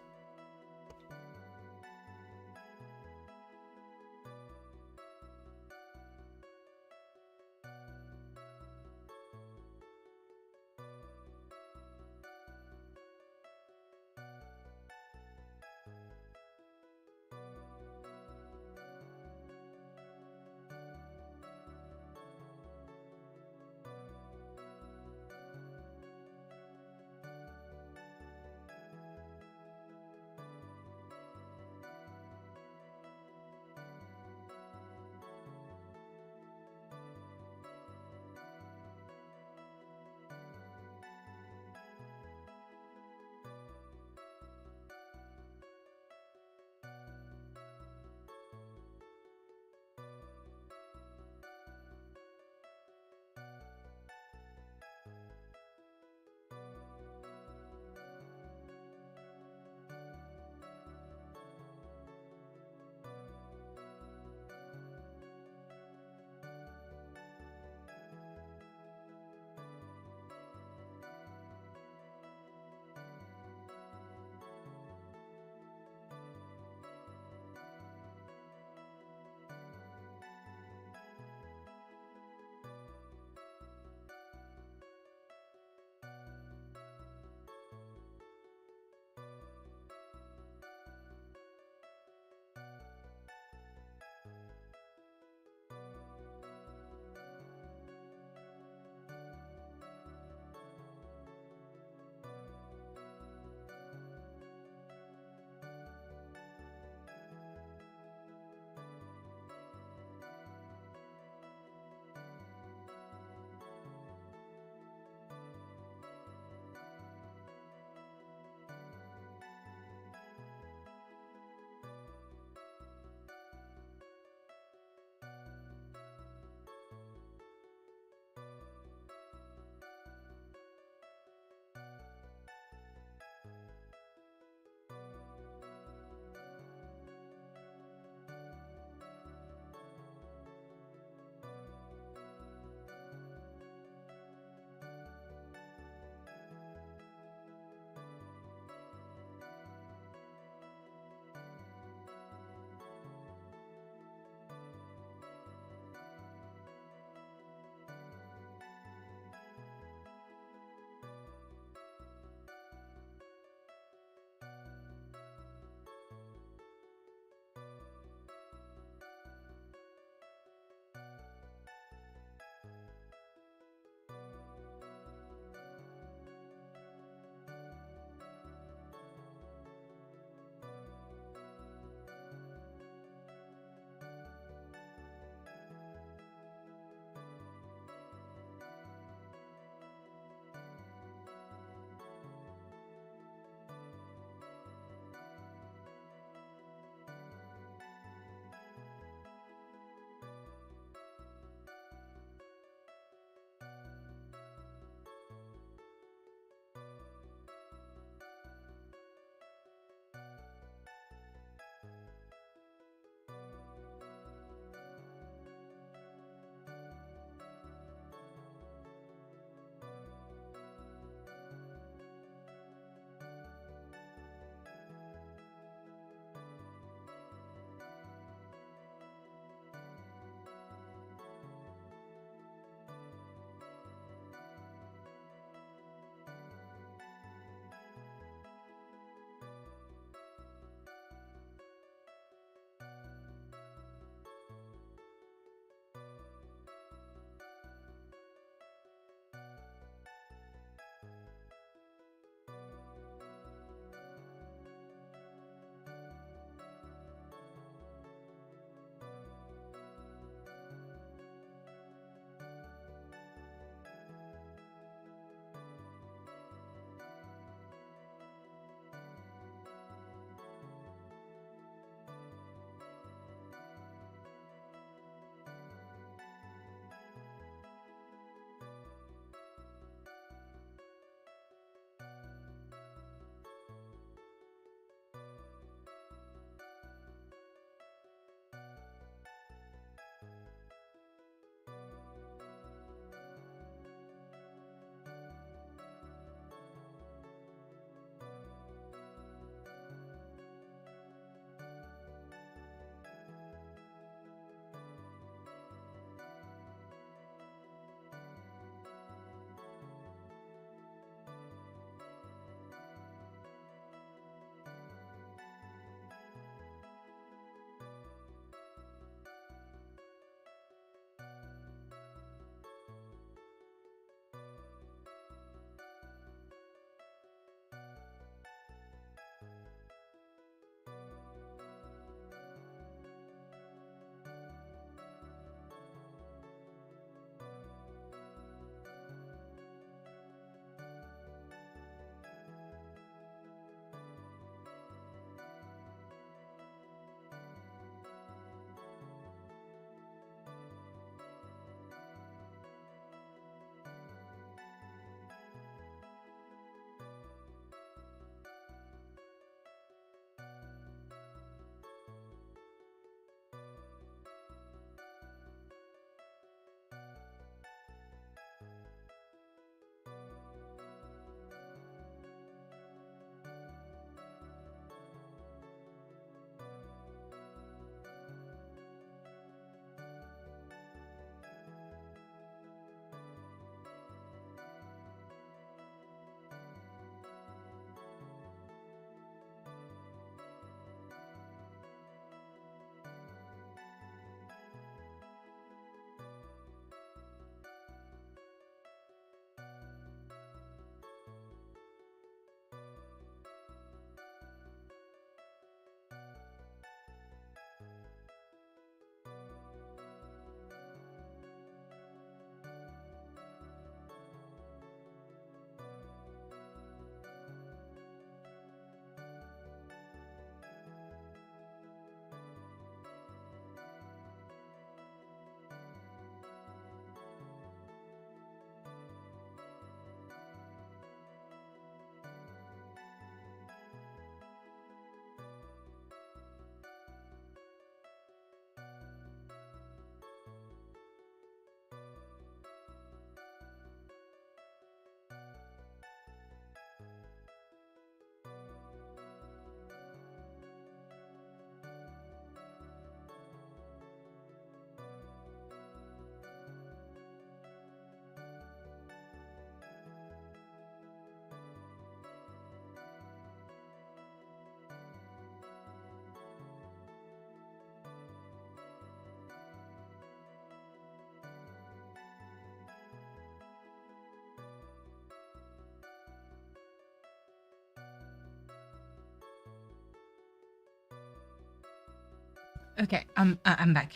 Okay, I'm back.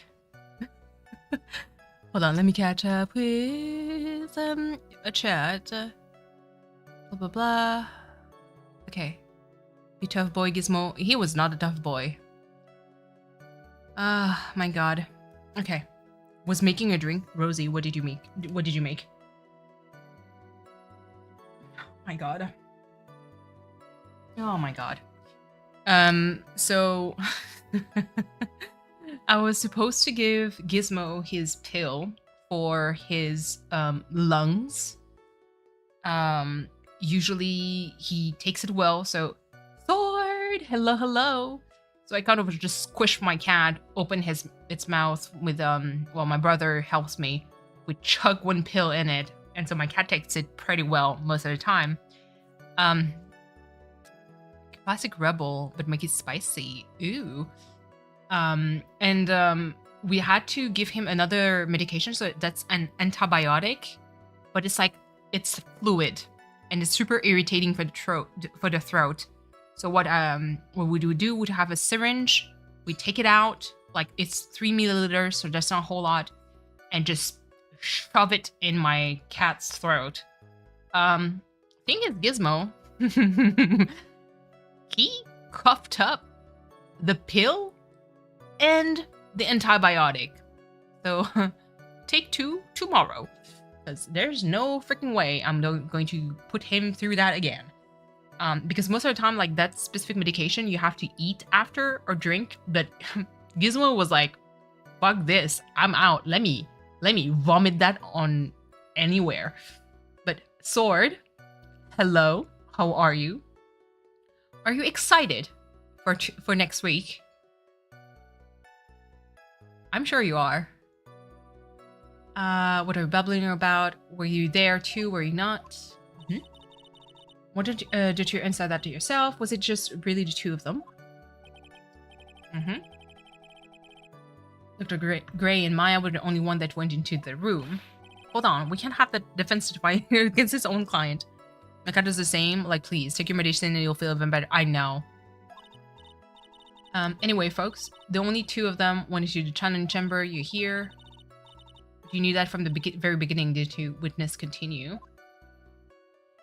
Hold on, let me catch up with a chat. Blah blah blah. Okay. You tough boy Gizmo. He was not a tough boy. Ah, my god. Okay. Was making a drink. Rosie, what did you make? What did you make? My god. Oh my god. So I was supposed to give Gizmo his pill for his lungs. Usually he takes it well, so Sword, hello, hello. So I kind of just squished my cat, open its mouth with well, my brother helps me. We chug one pill in it, and so my cat takes it pretty well most of the time. Classic rebel, but make it spicy. Ooh. We had to give him another medication, so that's an antibiotic, but it's fluid, and it's super irritating for the throat. So what we would do would have a syringe, we take it out, like it's 3 milliliters, so that's not a whole lot, and just shove it in my cat's throat. Thing is, Gizmo, he coughed up the pill and the antibiotic. So take 2 tomorrow, because there's no freaking way I'm going to put him through that again. Because most of the time, like that specific medication, you have to eat after or drink. But Gizmo was like, "Fuck this! I'm out. Let me vomit that on anywhere." But Sword, hello, how are you? Are you excited for next week? I'm sure you are. What are we babbling about? Were you there too? Were you not? Mm-hmm. What did you answer that to yourself? Was it just really the 2 of them? Mm-hmm. Dr. Gray and Maya were the only one that went into the room. Hold on, we can't have the defense fight against his own client. My cat does the same. Like, please, take your medicine and you'll feel even better. I know. Anyway, folks, the only 2 of them went into the channeling chamber. You're here. You knew that from the very beginning. Did you witness continue?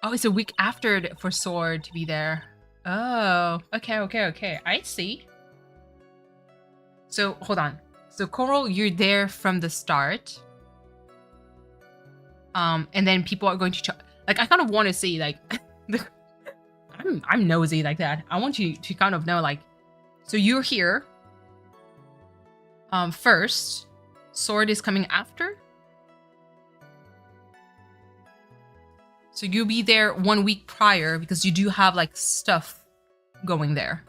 Oh, it's a week after for Sword to be there. Oh, okay. I see. So, hold on. So, Coral, you're there from the start. And then people are going to... Like, I kind of want to see, like... I'm nosy like that. I want you to kind of know, like... So, you're here. First. Sword is coming after. So you'll be there 1 week prior because you do have like stuff going there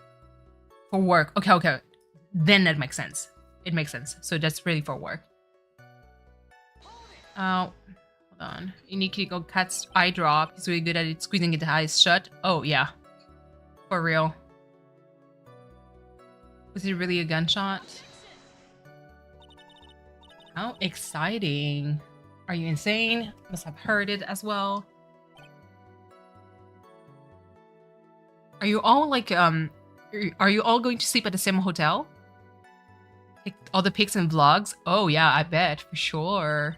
for work. Okay. Then that makes sense. It makes sense. So that's really for work. Hold on. Unique cat's eye drop. He's really good at it, squeezing its eyes shut. Oh yeah. For real. Was it really a gunshot? How exciting. Are you insane? Must have heard it as well. Are you all like, are you all going to sleep at the same hotel? Like all the pics and vlogs? Oh yeah, I bet, for sure.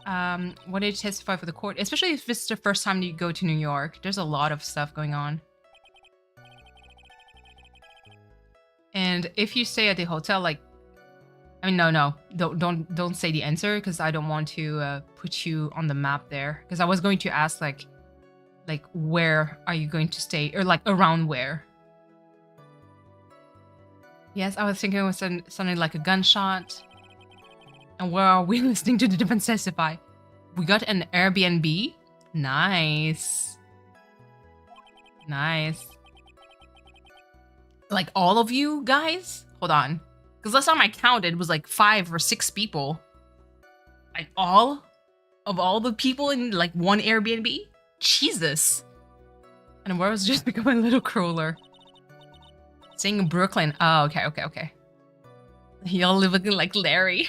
What did you testify for the court? Especially if it's the first time you go to New York. There's a lot of stuff going on. And if you stay at the hotel, like, I mean, no, don't say the answer because I don't want to put you on the map there. Because I was going to ask like where are you going to stay, or like around where? Yes, I was thinking it was something like a gunshot. And where are we listening to the defense testify? We got an Airbnb. Nice. Like all of you guys? Hold on. Because last time I counted, it was like 5 or 6 people. Like all the people in like one Airbnb? Jesus. And where was just becoming a little crueler. Staying in Brooklyn. Oh, okay. Y'all live looking like Larry.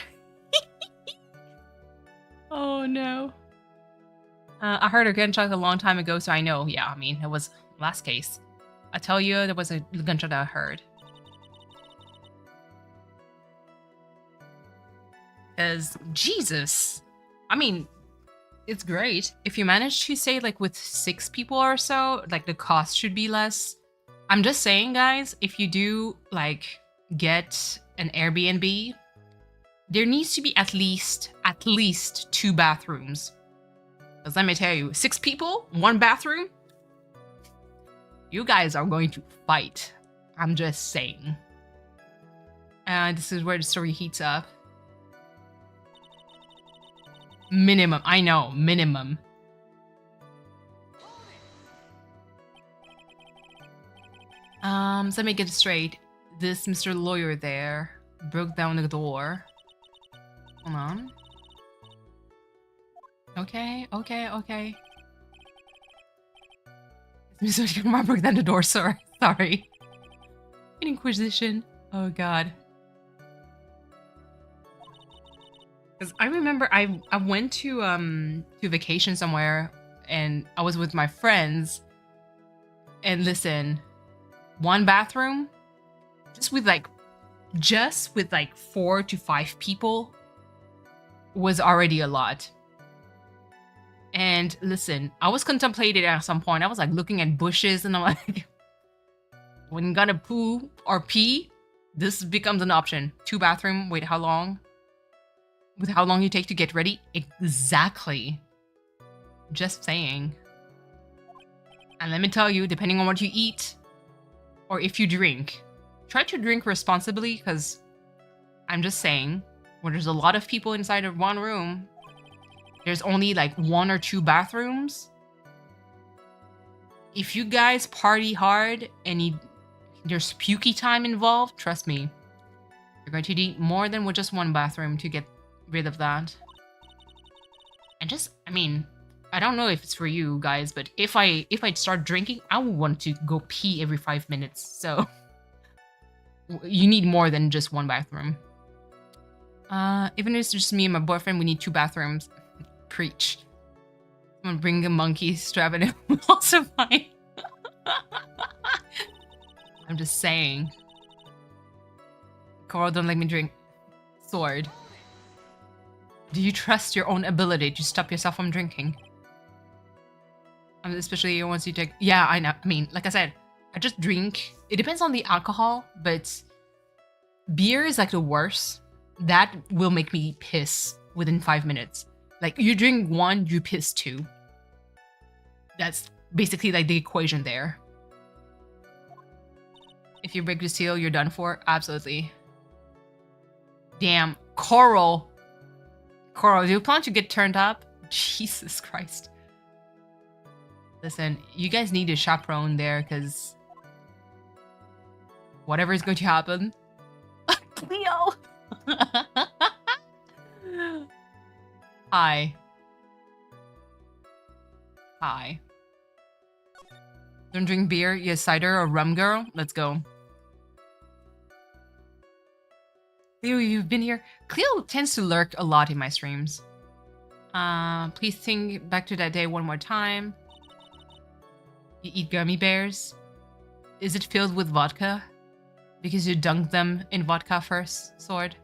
Oh no. I heard a gunshot a long time ago, so I know. Yeah, I mean, it was last case. I tell you, there was a gunshot I heard. Because Jesus, I mean, it's great if you manage to stay like with 6 people or so. Like the cost should be less. I'm just saying, guys, if you do like get an Airbnb, there needs to be at least 2 bathrooms. Because let me tell you, 6 people, 1 bathroom, you guys are going to fight. I'm just saying. This is where the story heats up. Minimum, I know, minimum. So let me get it straight. This Mr. Lawyer there broke down the door. Hold on. Okay. Mr. Kumar broke down the door, sorry. Inquisition. Oh god. Because I remember I went to vacation somewhere and I was with my friends, and listen, 1 bathroom just with like 4 to 5 people was already a lot. And listen, I was contemplating at some point. I was like looking at bushes and I'm like, when you gotta poo or pee, this becomes an option. 2 bathroom, wait, how long? With how long you take to get ready? Exactly. Just saying. And let me tell you, depending on what you eat or if you drink, try to drink responsibly, because I'm just saying, when there's a lot of people inside of one room, there's only like 1 or 2 bathrooms. If you guys party hard and there's pukey time involved, trust me, you're going to need more than with just 1 bathroom to get rid of that. And just, I mean, I don't know if it's for you guys, but if I'd start drinking, I would want to go pee every 5 minutes. So you need more than just 1 bathroom. Even if it's just me and my boyfriend, we need 2 bathrooms. Preach. I'm gonna bring a monkey, strap it in, also fine. I'm just saying. Coral, don't let me drink. Sword. Do you trust your own ability to stop yourself from drinking? Especially once you take... Yeah, I know. I mean, like I said, I just drink. It depends on the alcohol, but beer is like the worst. That will make me piss within 5 minutes. Like, you drink 1, you piss 2. That's basically like the equation there. If you break the seal, you're done for. Absolutely. Damn. Coral, do you plan to get turned up? Jesus Christ. Listen, you guys need a chaperone there, because whatever is going to happen. Cleo! Hi. Don't drink beer, you a cider or rum girl? Let's go. Cleo, you've been here. Cleo tends to lurk a lot in my streams. Please think back to that day one more time. You eat gummy bears? Is it filled with vodka? Because you dunked them in vodka first, Sword?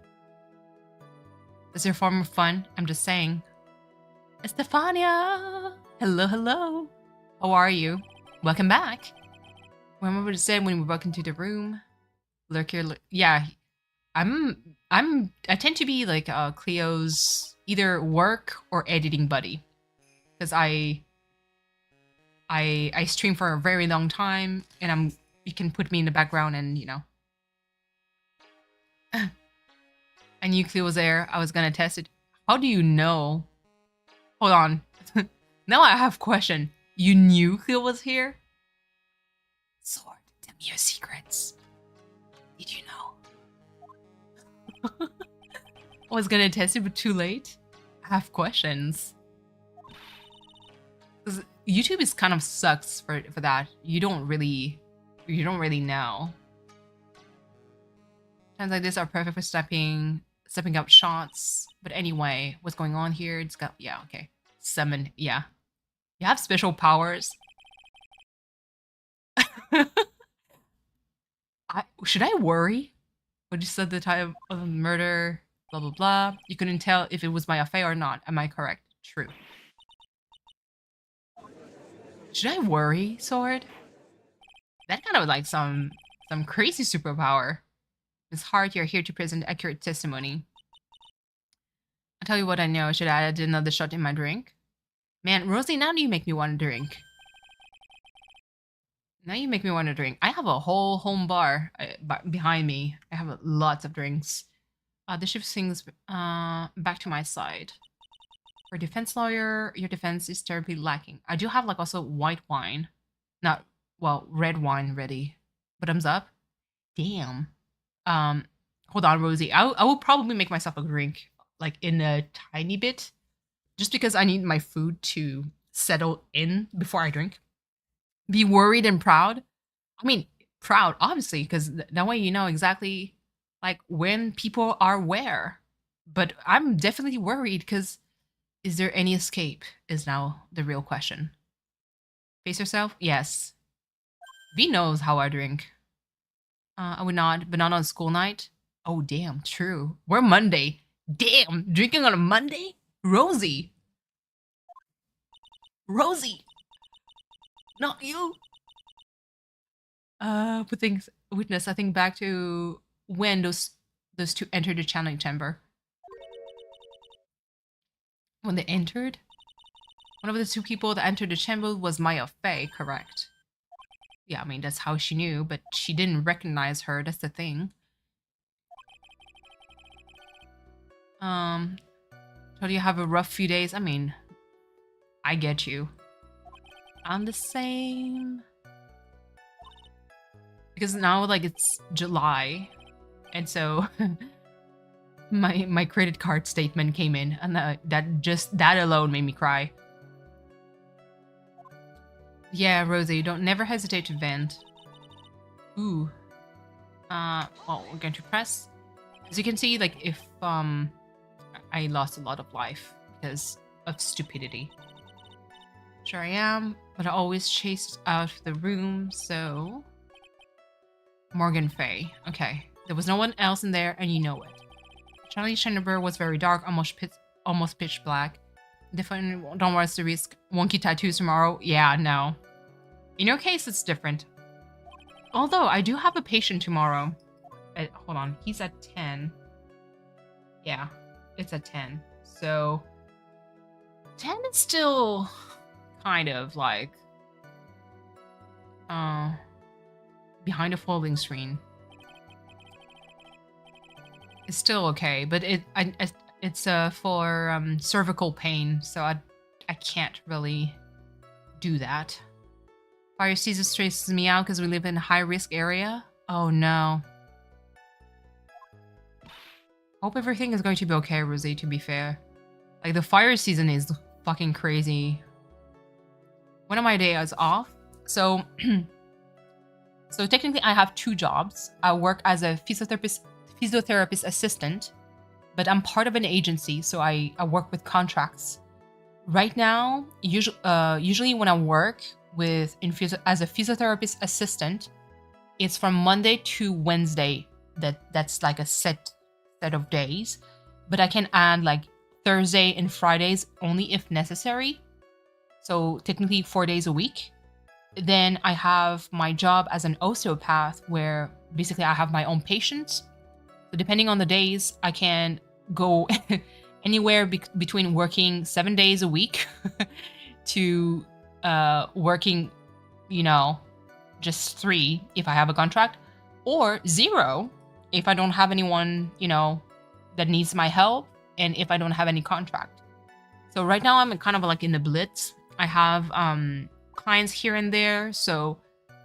Is your form of fun? I'm just saying. Estefania! Hello. How are you? Welcome back. Remember to say when we walk into the room? Lurk here. Yeah. I tend to be like Cleo's either work or editing buddy. Because I stream for a very long time, and you can put me in the background and, you know. I knew Cleo was there. I was gonna test it. How do you know? Hold on. Now I have a question. You knew Cleo was here? Sword, tell me your secrets. Did you know? I was gonna test it, but too late. I have questions. YouTube is kind of sucks for that. You don't really know. Times like this are perfect for stepping up shots. But anyway, what's going on here? It's got, yeah, okay. Summon, yeah. You have special powers. Should I worry? What you said the time of murder Blah, blah, blah. You couldn't tell if it was my affair or not. Am I correct? True. Should I worry, Sword? That kind of like some crazy superpower. It's hard you're here to present accurate testimony. I'll tell you what I know. Should I add another shot in my drink? Man, Rosie, now you make me want to drink. Now you make me want to drink. I have a whole home bar behind me. I have lots of drinks. This shifts things back to my side. For a defense lawyer, your defense is terribly lacking. I do have like also white wine. Not, well, red wine ready. Bottoms up. Damn. Hold on, Rosie. I will probably make myself a drink like in a tiny bit. Just because I need my food to settle in before I drink. Be worried and proud. I mean, proud, obviously, because that way you know exactly like when people are where. But I'm definitely worried because is there any escape is now the real question. Face yourself? Yes. V knows how I drink. I would not, but not on school night. Oh, damn, true. We're Monday. Damn, drinking on a Monday? Rosie. Rosie. Not you. But things witness. I think back to when those two entered the channeling chamber. When they entered, one of the two people that entered the chamber was Maya Fey, correct? Yeah, I mean that's how she knew, but she didn't recognize her. That's the thing. Told you have a rough few days. I mean, I get you. I'm the same. Because now, like, it's July. And so, my credit card statement came in. And that alone made me cry. Yeah, Rosie, don't never hesitate to vent. Ooh. Well, we're going to press. As you can see, like, if, I lost a lot of life because of stupidity. Sure I am, but I always chased out of the room, so... Morgan Fay. Okay. There was no one else in there, and you know it. Charlie Schneider was very dark, almost pitch black. Definitely don't want us to risk wonky tattoos tomorrow. Yeah, no. In your case, it's different. Although, I do have a patient tomorrow. Hold on. He's at 10. Yeah, it's at 10. So, 10 is still kind of like... behind a folding screen. It's still okay, but it's for cervical pain, so I can't really do that. Fire season stresses me out because we live in a high-risk area. Oh no. Hope everything is going to be okay, Rosie, to be fair. Like, the fire season is fucking crazy. One of my days off, so... So technically I have 2 jobs. I work as a physiotherapist assistant, but I'm part of an agency, so I work with contracts. Right now, usually when I work as a physiotherapist assistant, it's from Monday to Wednesday. That's like a set of days, but I can add like Thursday and Fridays only if necessary. So technically 4 days a week. Then I have my job as an osteopath where basically I have my own patients. So depending on the days, I can go anywhere between working 7 days a week to working, you know, just 3 if I have a contract, or 0 if I don't have anyone, you know, that needs my help, and if I don't have any contract. So right now I'm kind of like in the blitz. I have clients here and there, so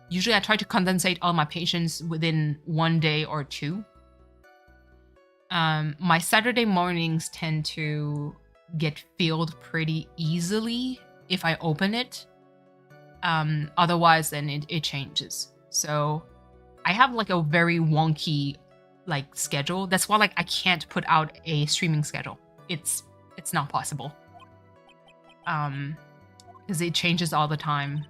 usually I try to condensate all my patients within 1 day or 2. My Saturday mornings tend to get filled pretty easily if I open it. Otherwise, then it changes. So I have like a very wonky like schedule. That's why like I can't put out a streaming schedule. It's not possible. Because it changes all the time.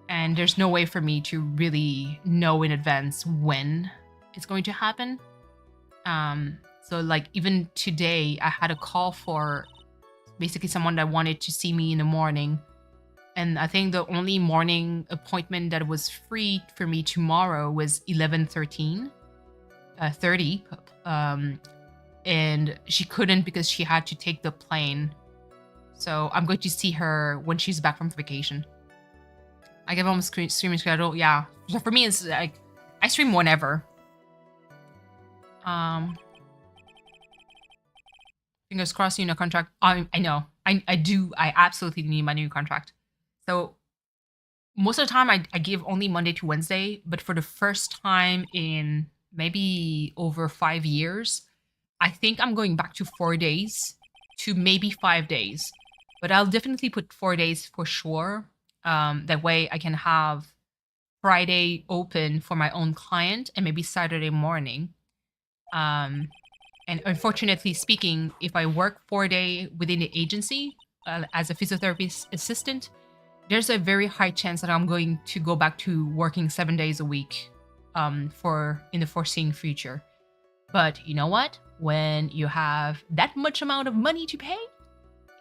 And there's no way for me to really know in advance when it's going to happen. So like even today, I had a call for basically someone that wanted to see me in the morning. And I think the only morning appointment that was free for me tomorrow was 11:30. And she couldn't because she had to take the plane. So I'm going to see her when she's back from vacation. I give them a streaming schedule. Yeah. So for me, it's like I stream whenever. Fingers crossed, you know, contract. I know. I do. I absolutely need my new contract. So most of the time, I give only Monday to Wednesday. But for the first time in maybe over 5 years, I think I'm going back to 4 days to maybe 5 days. But I'll definitely put 4 days for sure. That way I can have Friday open for my own client and maybe Saturday morning. And unfortunately speaking, if I work 4 day within the agency as a physiotherapy assistant, there's a very high chance that I'm going to go back to working 7 days a week for in the foreseeing future. But you know what? When you have that much amount of money to pay,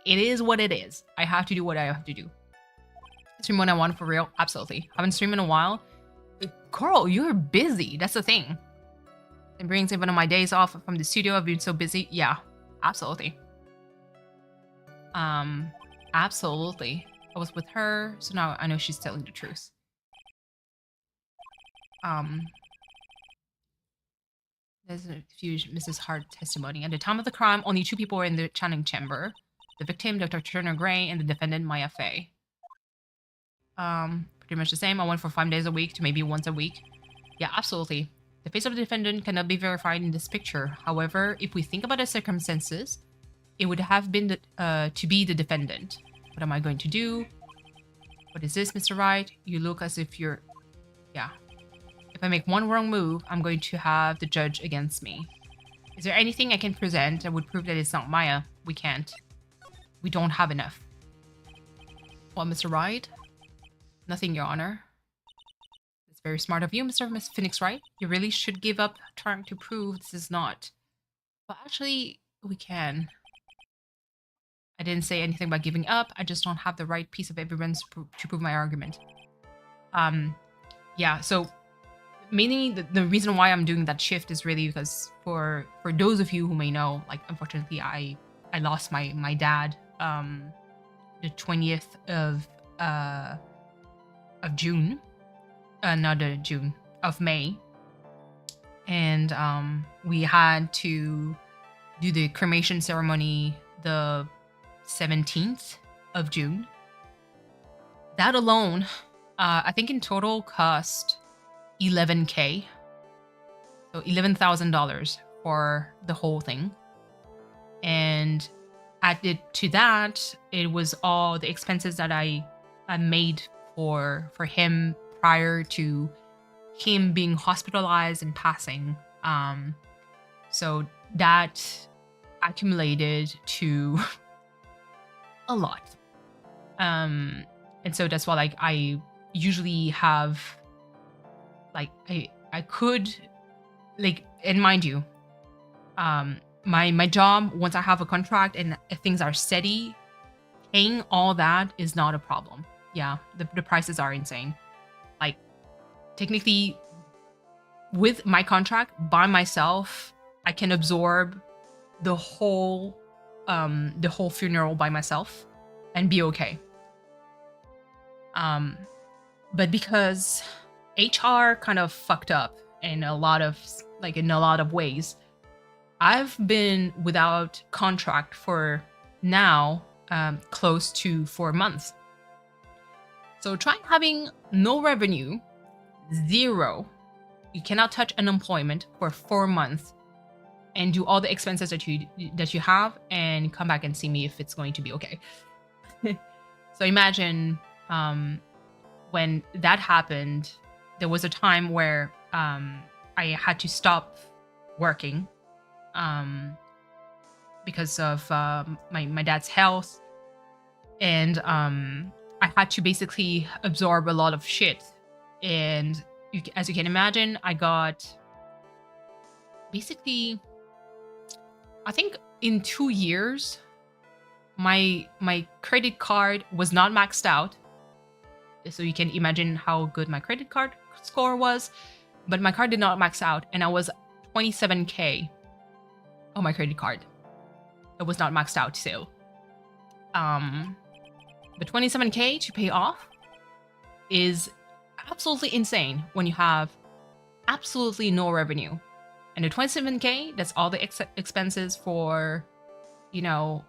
it is what it is. I have to do what I have to do. Stream when I want for real? Absolutely. Haven't streamed in a while. Coral, you're busy. That's the thing. And brings in one of my days off from the studio. I've been so busy. Yeah, absolutely. Absolutely. I was with her, so now I know she's telling the truth. There's a few Mrs. Hart testimony. At the time of the crime, only 2 people were in the Channing chamber. The victim, Dr. Turner Gray, and the defendant, Maya Fey. Pretty much the same. I went for 5 days a week to maybe once a week. Yeah, absolutely. The face of the defendant cannot be verified in this picture. However, if we think about the circumstances, it would have been to be the defendant. What am I going to do? What is this, Mr. Wright? You look as if you're... Yeah. If I make one wrong move, I'm going to have the judge against me. Is there anything I can present that would prove that it's not Maya? We can't. We don't have enough. Well, Mr. Wright? Nothing, Your Honor. It's very smart of you, Miss Phoenix Wright. You really should give up trying to prove this is not. But actually, we can. I didn't say anything about giving up. I just don't have the right piece of evidence to prove my argument. Yeah, so mainly the reason why I'm doing that shift is really because for those of you who may know, like, unfortunately, I lost my dad the 20th of June, not the June, of May. And we had to do the cremation ceremony the 17th of June. That alone, I think in total cost $11K. So $11,000 for the whole thing. And added to that, it was all the expenses that I made for him prior to him being hospitalized and passing. So that accumulated to a lot. And so that's why, like, I usually have, like, I could, like, and mind you, my job, once I have a contract and things are steady, paying all that is not a problem. Yeah, the prices are insane. Like, technically, with my contract by myself, I can absorb the whole funeral by myself and be okay. But because HR kind of fucked up in a lot of ways, I've been without contract for now close to 4 months. So try having no revenue, zero. You cannot touch unemployment for 4 months and do all the expenses that you have and come back and see me if it's going to be okay. So imagine when that happened, there was a time where I had to stop working because of my dad's health, and I had to basically absorb a lot of shit. And as you can imagine, I got basically I think in 2 years, my credit card was not maxed out. So you can imagine how good my credit card score was. But my card did not max out, and I was 27K on my credit card. It was not maxed out still. But 27K to pay off is absolutely insane when you have absolutely no revenue. And the 27K, that's all the expenses for, you know,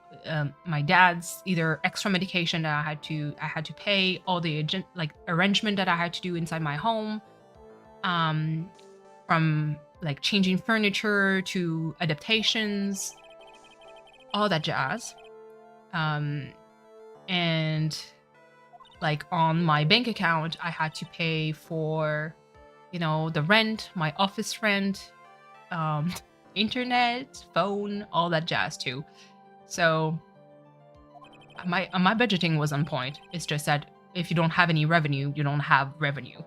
my dad's either extra medication that I had to pay, all the like arrangement that I had to do inside my home, from like changing furniture to adaptations, all that jazz. And like on my bank account, I had to pay for, you know, the rent, my office rent, internet, phone, all that jazz too. So my budgeting was on point. It's just that if you don't have any revenue, you don't have revenue.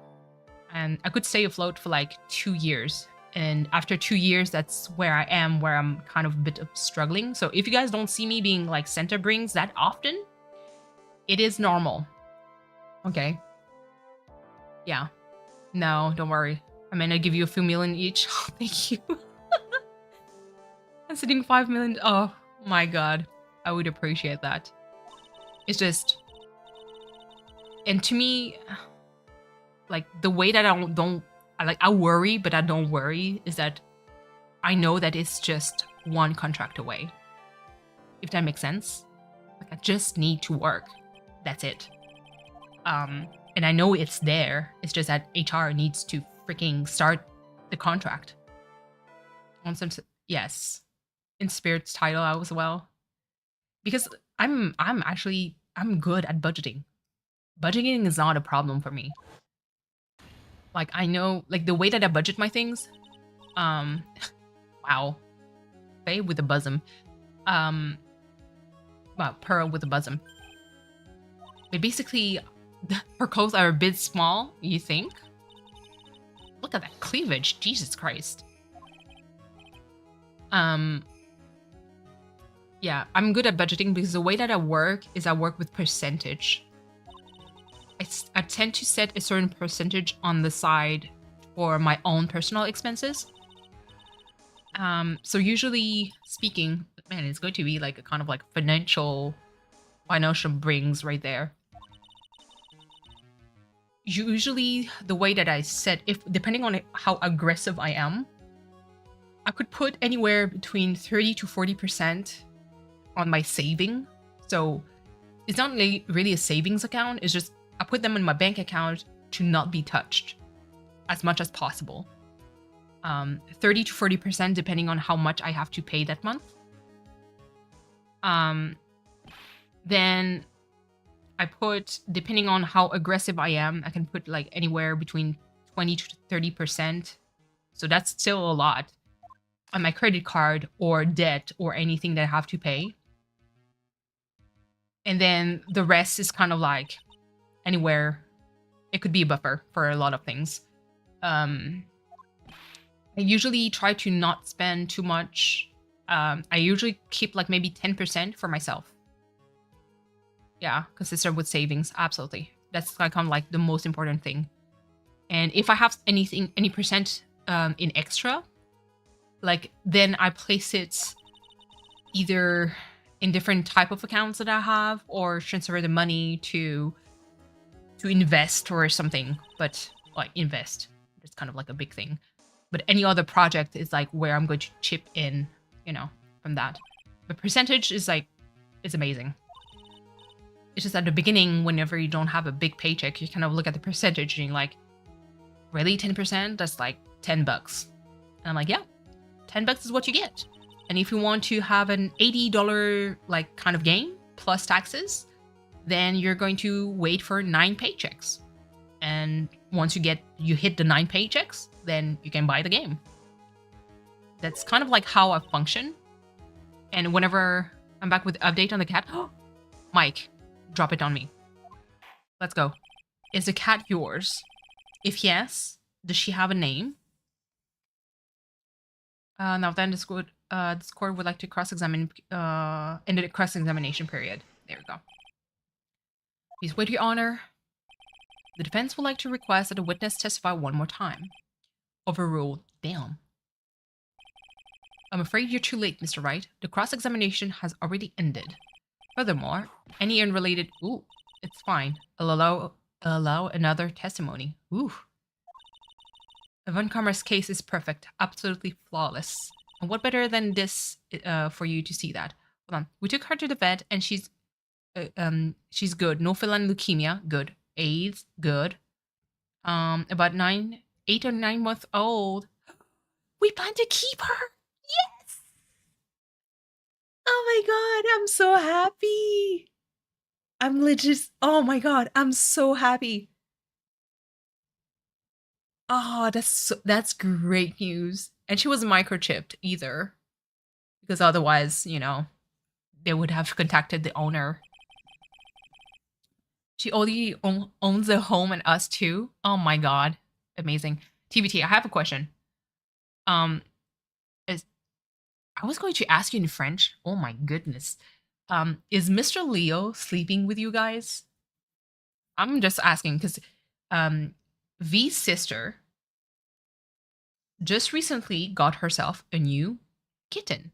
And I could stay afloat for like 2 years. And after 2 years, that's where I am, where I'm kind of a bit of struggling. So if you guys don't see me being like center brings that often, it is normal. Okay. Yeah. No, don't worry. I'm gonna give you a few million each. Thank you. I'm sitting 5 million. Oh my god. I would appreciate that. It's just... And to me, like, the way that I worry, but I don't worry, is that I know that it's just one contract away. If that makes sense. Like, I just need to work. That's it. And I know it's there. It's just that HR needs to freaking start the contract. Yes. In Spirit's title as well. Because I'm good at budgeting. Budgeting is not a problem for me. Like, I know, like, the way that I budget my things, wow. Faye with a bosom. Well, Pearl with a bosom. But basically, her clothes are a bit small, you think? Look at that cleavage, Jesus Christ. Yeah, I'm good at budgeting because the way that I work is I work with percentage. I tend to set a certain percentage on the side for my own personal expenses. So usually speaking, man, it's going to be like a kind of like financial brings right there. Usually the way that I set, depending on how aggressive I am, I could put anywhere between 30 to 40% on my saving. So it's not really a savings account. It's just I put them in my bank account to not be touched as much as possible. 30 to 40% depending on how much I have to pay that month. Then I put, depending on how aggressive I am, I can put like anywhere between 20 to 30%. So that's still a lot on my credit card or debt or anything that I have to pay. And then the rest is kind of like anywhere. It could be a buffer for a lot of things. I usually try to not spend too much. I usually keep like maybe 10% for myself. Yeah, consistent with savings, absolutely. That's like kind of like the most important thing. And if I have any percent in extra, like then I place it either in different type of accounts that I have, or transfer the money to invest or something. But like invest, it's kind of like a big thing. But any other project is like where I'm going to chip in, you know, from that. The percentage is like, it's amazing. It's just at the beginning, whenever you don't have a big paycheck, you kind of look at the percentage and you're like, really 10%? That's like $10. And I'm like, yeah, $10 is what you get. And if you want to have an $80 like kind of gain plus taxes, then you're going to wait for 9 paychecks. And once you hit the 9 paychecks, then you can buy the game. That's kind of like how I function. And whenever I'm back with update on the cat, Mike, drop it on me. Let's go. Is the cat yours? If yes, does she have a name? Now then, it's good. this court would like to cross-examine in the cross-examination period. There we go. Please wait, Your Honor. The defense would like to request that the witness testify one more time. Overruled. Damn. I'm afraid you're too late, Mr. Wright. The cross-examination has already ended. Furthermore, any unrelated... Ooh, it's fine. I'll allow another testimony. Ooh. Von Karma's case is perfect. Absolutely flawless. And what better than this for you to see that? Hold on. We took her to the vet and she's good. No feline leukemia. Good. AIDS. Good. About 8 or 9 months old. We plan to keep her. Yes. Oh my god, I'm so happy. I'm legit. Oh my god, I'm so happy. Oh, that's great news. And she wasn't microchipped either, because otherwise, you know, they would have contacted the owner. She only owns the home and us too. Oh my god, amazing. TBT, I have a question. I was going to ask you in French. Oh my goodness. Is Mr. Leo sleeping with you guys? I'm just asking because V's sister just recently got herself a new kitten.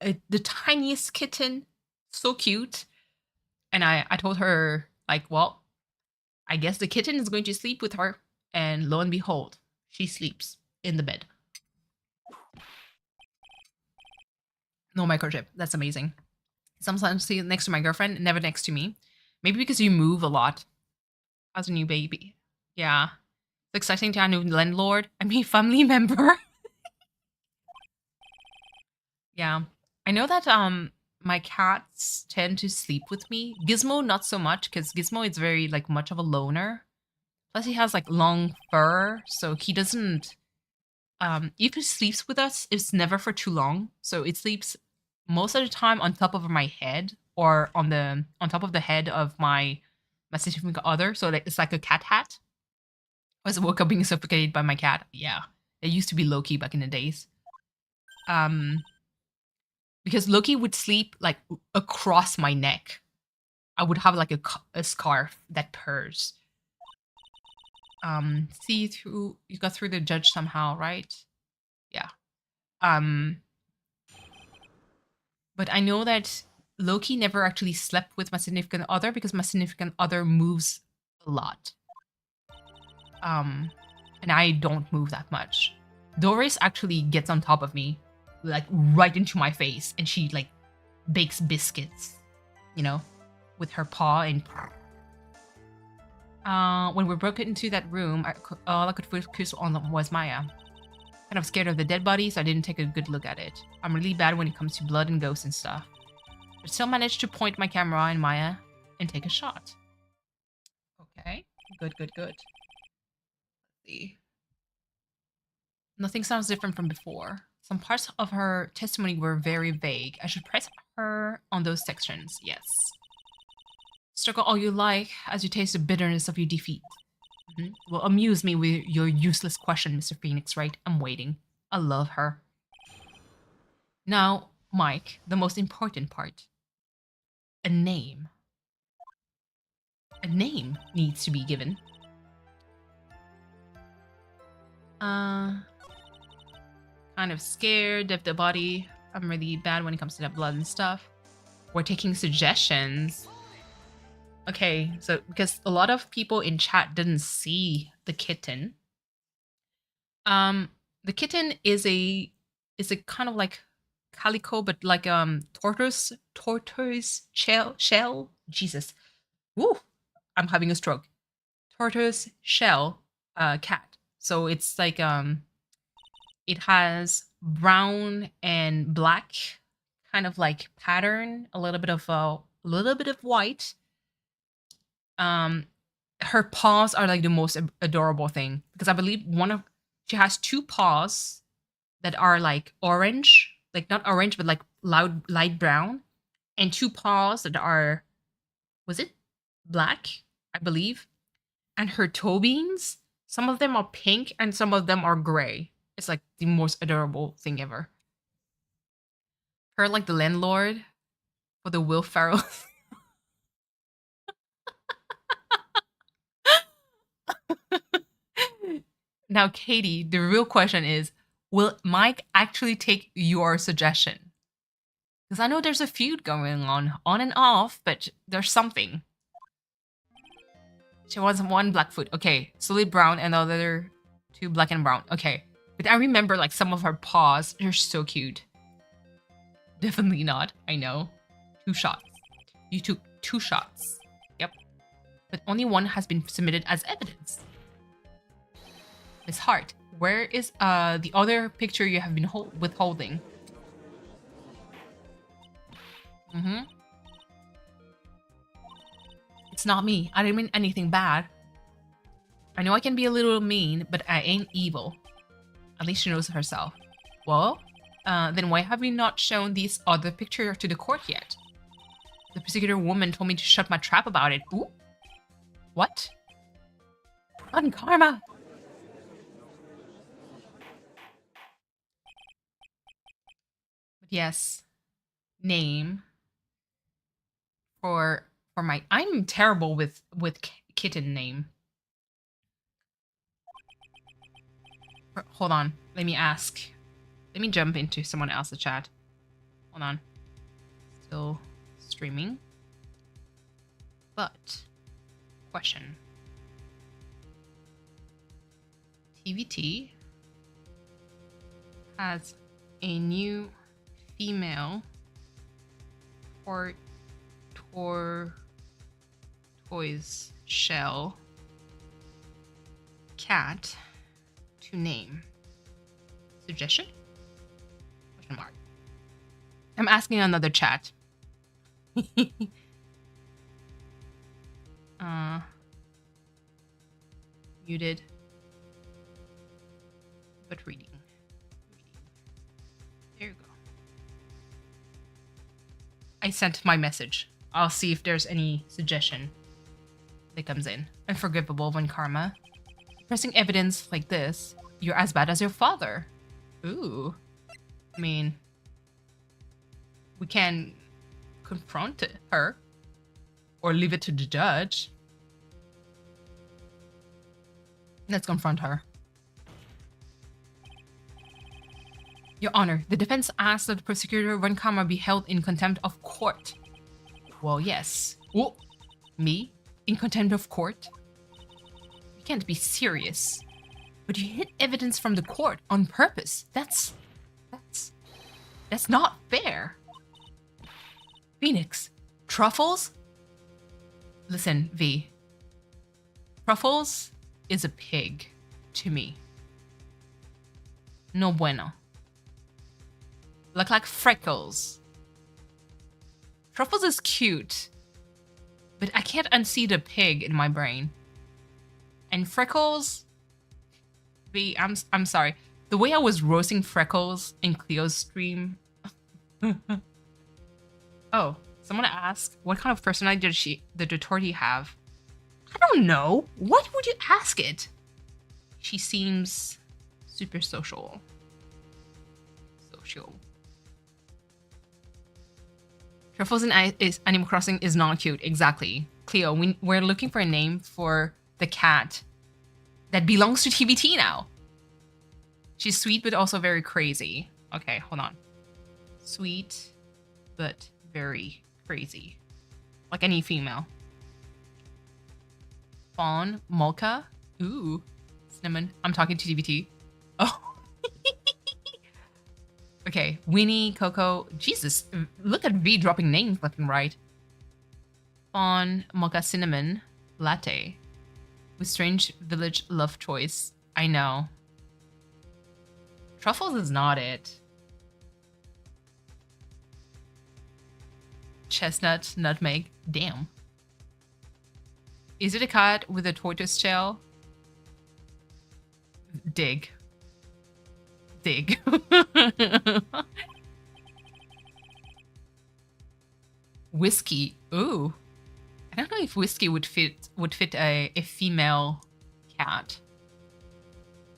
The tiniest kitten. So cute. And I told her, like, well, I guess the kitten is going to sleep with her. And lo and behold, she sleeps in the bed. No microchip. That's amazing. Sometimes see next to my girlfriend, never next to me. Maybe because you move a lot. How's a new baby? Yeah. It's exciting to have a new landlord. I mean, family member. Yeah. I know that my cats tend to sleep with me. Gizmo, not so much, because Gizmo is very, like, much of a loner. Plus, he has, like, long fur, so he doesn't... if he sleeps with us, it's never for too long. So it sleeps most of the time on top of my head or on top of the head of my significant other. So it's like a cat hat. I was woke up being suffocated by my cat. Yeah, it used to be Loki back in the days. Because Loki would sleep like across my neck. I would have like a scarf that purrs. See through. You got through the judge somehow, right? Yeah. But I know that Loki never actually slept with my significant other because my significant other moves a lot. And I don't move that much. Doris actually gets on top of me, like right into my face, and she like bakes biscuits, you know, with her paw and. When we broke into that room, all I could focus on was Maya. Kind of scared of the dead body, so I didn't take a good look at it. I'm really bad when it comes to blood and ghosts and stuff. But still managed to point my camera in Maya and take a shot. Okay. Good. Let's see. Nothing sounds different from before. Some parts of her testimony were very vague. I should press her on those sections. Yes. Struggle all you like as you taste the bitterness of your defeat. Well, amuse me with your useless question, Mr. Phoenix, right? I'm waiting. I love her. Now, Mike, the most important part. A name. A name needs to be given. Kind of scared of the body. I'm really bad when it comes to that blood and stuff. We're taking suggestions. Okay, so because a lot of people in chat didn't see the kitten. The kitten is a kind of like calico, but like tortoise shell. Jesus, woo! I'm having a stroke. Tortoise shell cat. So it's like it has brown and black kind of like pattern, a little bit of white. Her paws are like the most adorable thing because I believe she has 2 paws that are like orange, like not orange, but like light brown, and 2 paws that are, was it black? I believe. And her toe beans, some of them are pink and some of them are gray. It's like the most adorable thing ever. Her like the landlord for the Will Ferrell. Now, Katie, the real question is, will Mike actually take your suggestion? Because I know there's a feud going on and off, but there's something. She wants one Blackfoot. Okay, solid brown and the other two black and brown. Okay, but I remember like some of her paws. They're so cute. Definitely not. I know. 2 shots. You took 2 shots. Yep. But only one has been submitted as evidence. Miss Hart, where is the other picture you have been withholding? It's not me. I didn't mean anything bad. I know I can be a little mean, but I ain't evil. At least she knows herself. Well, then why have we not shown this other picture to the court yet? The prosecutor woman told me to shut my trap about it. Ooh. What? On karma. But yes, name for my. I'm terrible with kitten name. Hold on. Let me ask. Let me jump into someone else's chat. Hold on. Still streaming. But question. TVT has a new female toys shell cat to name. Suggestion? Question mark. I'm asking another chat. Muted. But reading. There you go. I sent my message. I'll see if there's any suggestion that comes in. Unforgivable when karma. Pressing evidence like this, you're as bad as your father. Ooh. I mean, we can confront her or leave it to the judge. Let's confront her. Your Honor, the defense asks that the prosecutor Von Kammer be held in contempt of court. Well, yes. Oh, me? In contempt of court? You can't be serious. But you hid evidence from the court on purpose. That's not fair. Phoenix, Truffles? Listen, V. Truffles is a pig to me. No bueno. Look like Freckles. Truffles is cute, but I can't unsee the pig in my brain. And Freckles, V, I'm sorry. The way I was roasting Freckles in Cleo's stream. Oh, someone asked, what kind of personality did the Torty have? I don't know. What would you ask it? She seems super social. Truffles in Animal Crossing is not cute. Exactly. Cleo, we're looking for a name for the cat that belongs to TBT now. She's sweet, but also very crazy. Okay, hold on. Sweet, but very crazy. Like any female. Fawn, Mocha. Ooh. Cinnamon. I'm talking to TBT. Oh. Okay, Winnie, Coco. Jesus, look at V dropping names left and right. Fawn, Mocha, Cinnamon, Latte. With Strange Village Love Choice. I know. Truffles is not it. Chestnut, Nutmeg. Damn. Is it a cat with a tortoise shell? Dig. Dig. Whiskey. Ooh. I don't know if Whiskey would fit a female cat.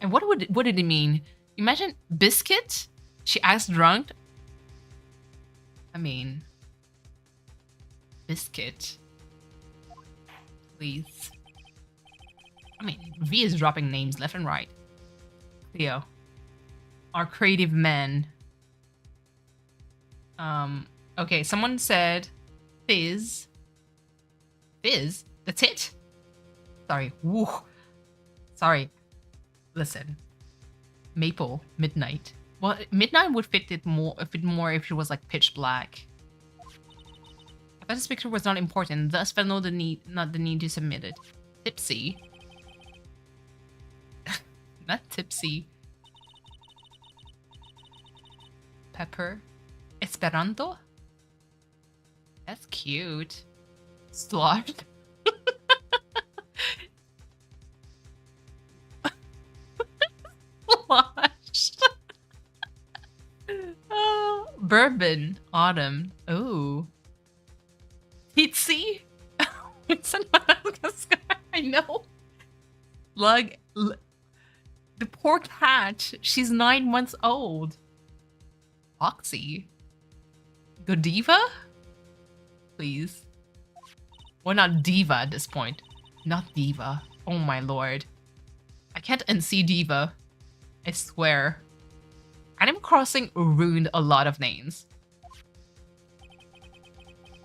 And what did it mean? Imagine Biscuit. She acts drunk. I mean, biscuit, please. I mean, V is dropping names left and right. Theo, our creative men. Okay, someone said Fizz. Fizz? That's it? Sorry. Woo. Sorry. Listen. Maple. Midnight. Well, midnight would fit it more if it was like pitch black. I thought this picture was not important, thus felt not the need to submit it. Tipsy. Not tipsy. Pepper. Esperanto? That's cute. Sloth. Washed. Oh, bourbon. Autumn. Oh. Titsy? It's I know. Lug. The poor cat. She's 9 months old. Foxy. Godiva? Please. Well, not diva at this point. Not diva. Oh my lord. I can't unsee diva. I swear. Animal Crossing ruined a lot of names.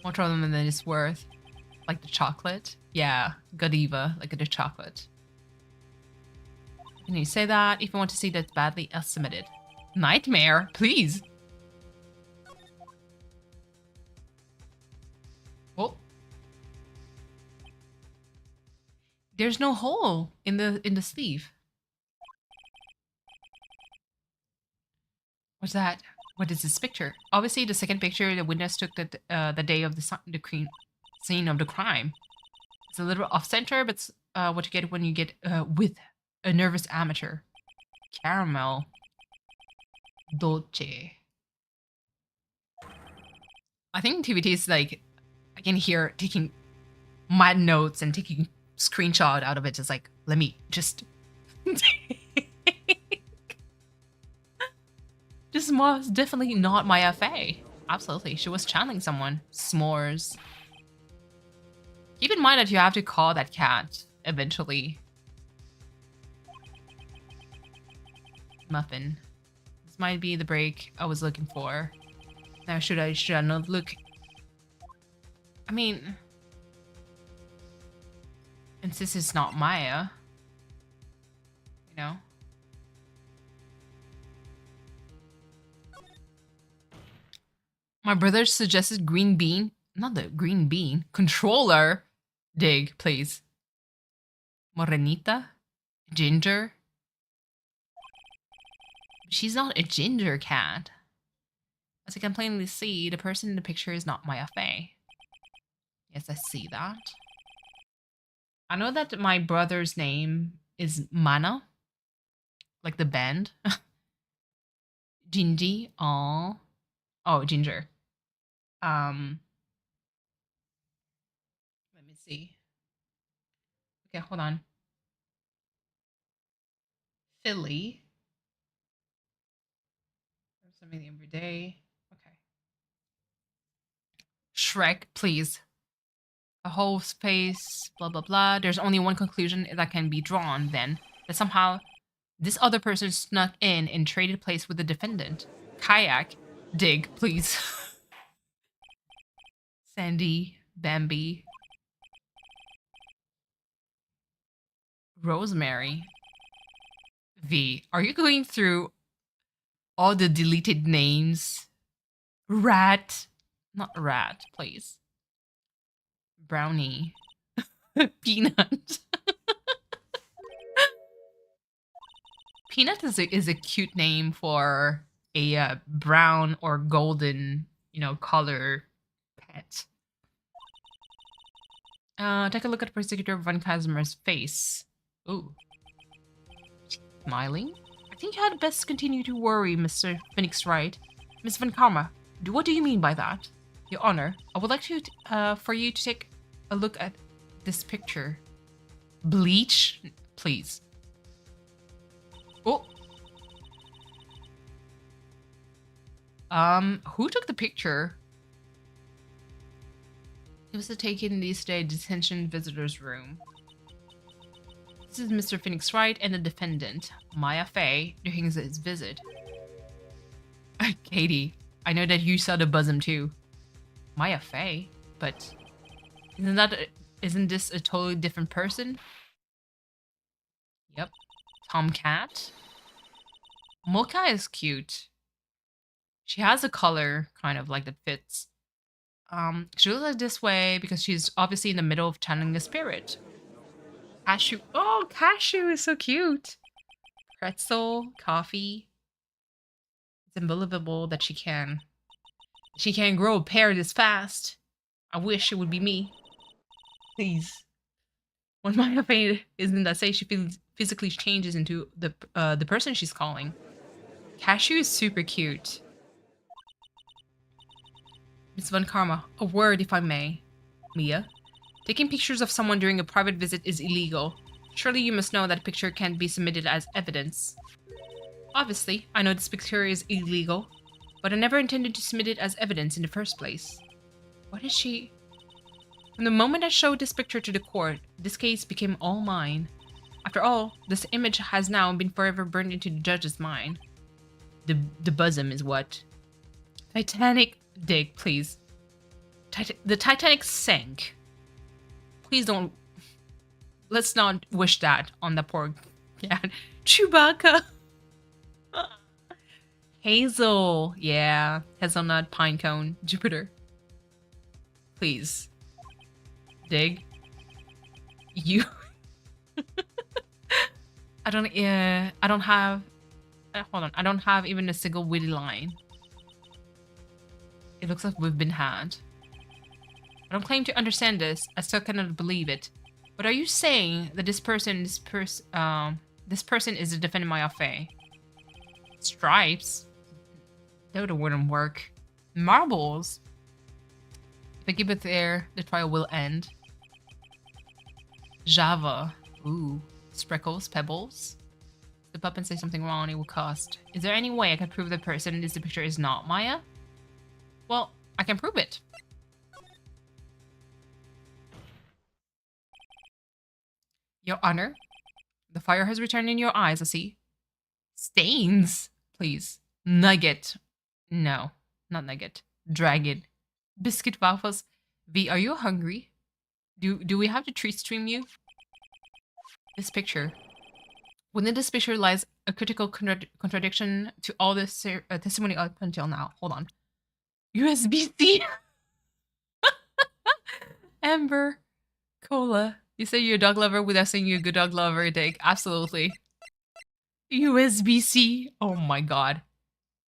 More trouble than it's worth. Like the chocolate? Yeah, Godiva, like the chocolate. Can you say that? If you want to see that badly, I'll submit it. Nightmare, please. Oh. There's no hole in the sleeve. What's that? What is this picture? Obviously, the second picture the witness took the day of the scene of the crime. It's a little off center, but what you get when you get with a nervous amateur. Caramel. Dolce. I think TVT is like, I can hear taking mad notes and taking screenshot out of it. Just like, let me just. This was definitely not my FA. Absolutely, she was channeling someone. S'mores. Keep in mind that you have to call that cat eventually. Muffin. This might be the break I was looking for. Now should I not look? I mean, and this is not Maya. You know? My brother suggested green bean. Not the green bean. Controller. Dig, please. Morenita? Ginger? She's not a ginger cat. As I can plainly see, the person in the picture is not Maya Fey. Yes, I see that. I know that my brother's name is Mana. Like the band. Gingy. Aww. Oh, Ginger. Let me see. Okay, hold on. Philly. Something every day. Okay. Shrek, please. A whole space, blah, blah, blah. There's only one conclusion that can be drawn then. That somehow this other person snuck in and traded place with the defendant. Kayak. Dig, please. Sandy. Bambi. Rosemary. V. Are you going through all the deleted names? Rat. Not rat, please. Brownie. Peanut. Peanut is a cute name for a brown or golden, color pet. Take a look at Prosecutor Von Casimir's face. Ooh. Smiling? I think you had best continue to worry, Mr. Phoenix Wright. Miss Von Karma, what do you mean by that? Your Honor, I would like to, for you to take a look at this picture. Bleach? Please. Oh. Who took the picture? He was taken this day detention visitors room. This is Mr. Phoenix Wright and the defendant, Maya Fey, during his visit. Katie, I know that you saw the bosom too. Maya Fey? But isn't this a totally different person? Yep. Tomcat? Mocha is cute. She has a color kind of like that fits. She looks like this way because she's obviously in the middle of channeling the spirit. Cashew. Oh, cashew is so cute. Pretzel, coffee. It's unbelievable that she can grow a pair this fast. I wish it would be me. Please. When Maya Fey is in that state, she physically changes into the person she's calling. Cashew is super cute. Miss Von Karma, a word if I may. Mia, taking pictures of someone during a private visit is illegal. Surely you must know that a picture can't be submitted as evidence. Obviously, I know this picture is illegal, but I never intended to submit it as evidence in the first place. What is she? From the moment I showed this picture to the court, this case became all mine. After all, this image has now been forever burned into the judge's mind. The bosom is what? Titanic. Dig, please. The Titanic sank. Please don't. Let's not wish that on the poor cat. Chewbacca. Hazel. Yeah. Hazelnut, pinecone, Jupiter. Please. Dig. You. I don't have. Hold on. I don't have even a single witty line. It looks like we've been had. I don't claim to understand this. I still cannot believe it. But are you saying that this person is the defendant Maya Fey? Stripes? That wouldn't work. Marbles? If I keep it there, the trial will end. Java. Ooh. Sprinkles, pebbles. Step up and say something wrong, it will cost. Is there any way I can prove the person in this picture is not Maya? Well, I can prove it. Your Honor, the fire has returned in your eyes, I see. Stains, please. Nugget. No, not nugget. Dragon. Biscuit waffles. V, are you hungry? Do we have to treat stream you? This picture. Within this picture lies a critical contradiction to all this testimony up until now. Hold on. USB-C. Amber. Cola. You say you're a dog lover without saying you're a good dog lover, Dick. Absolutely. USB-C. Oh my god.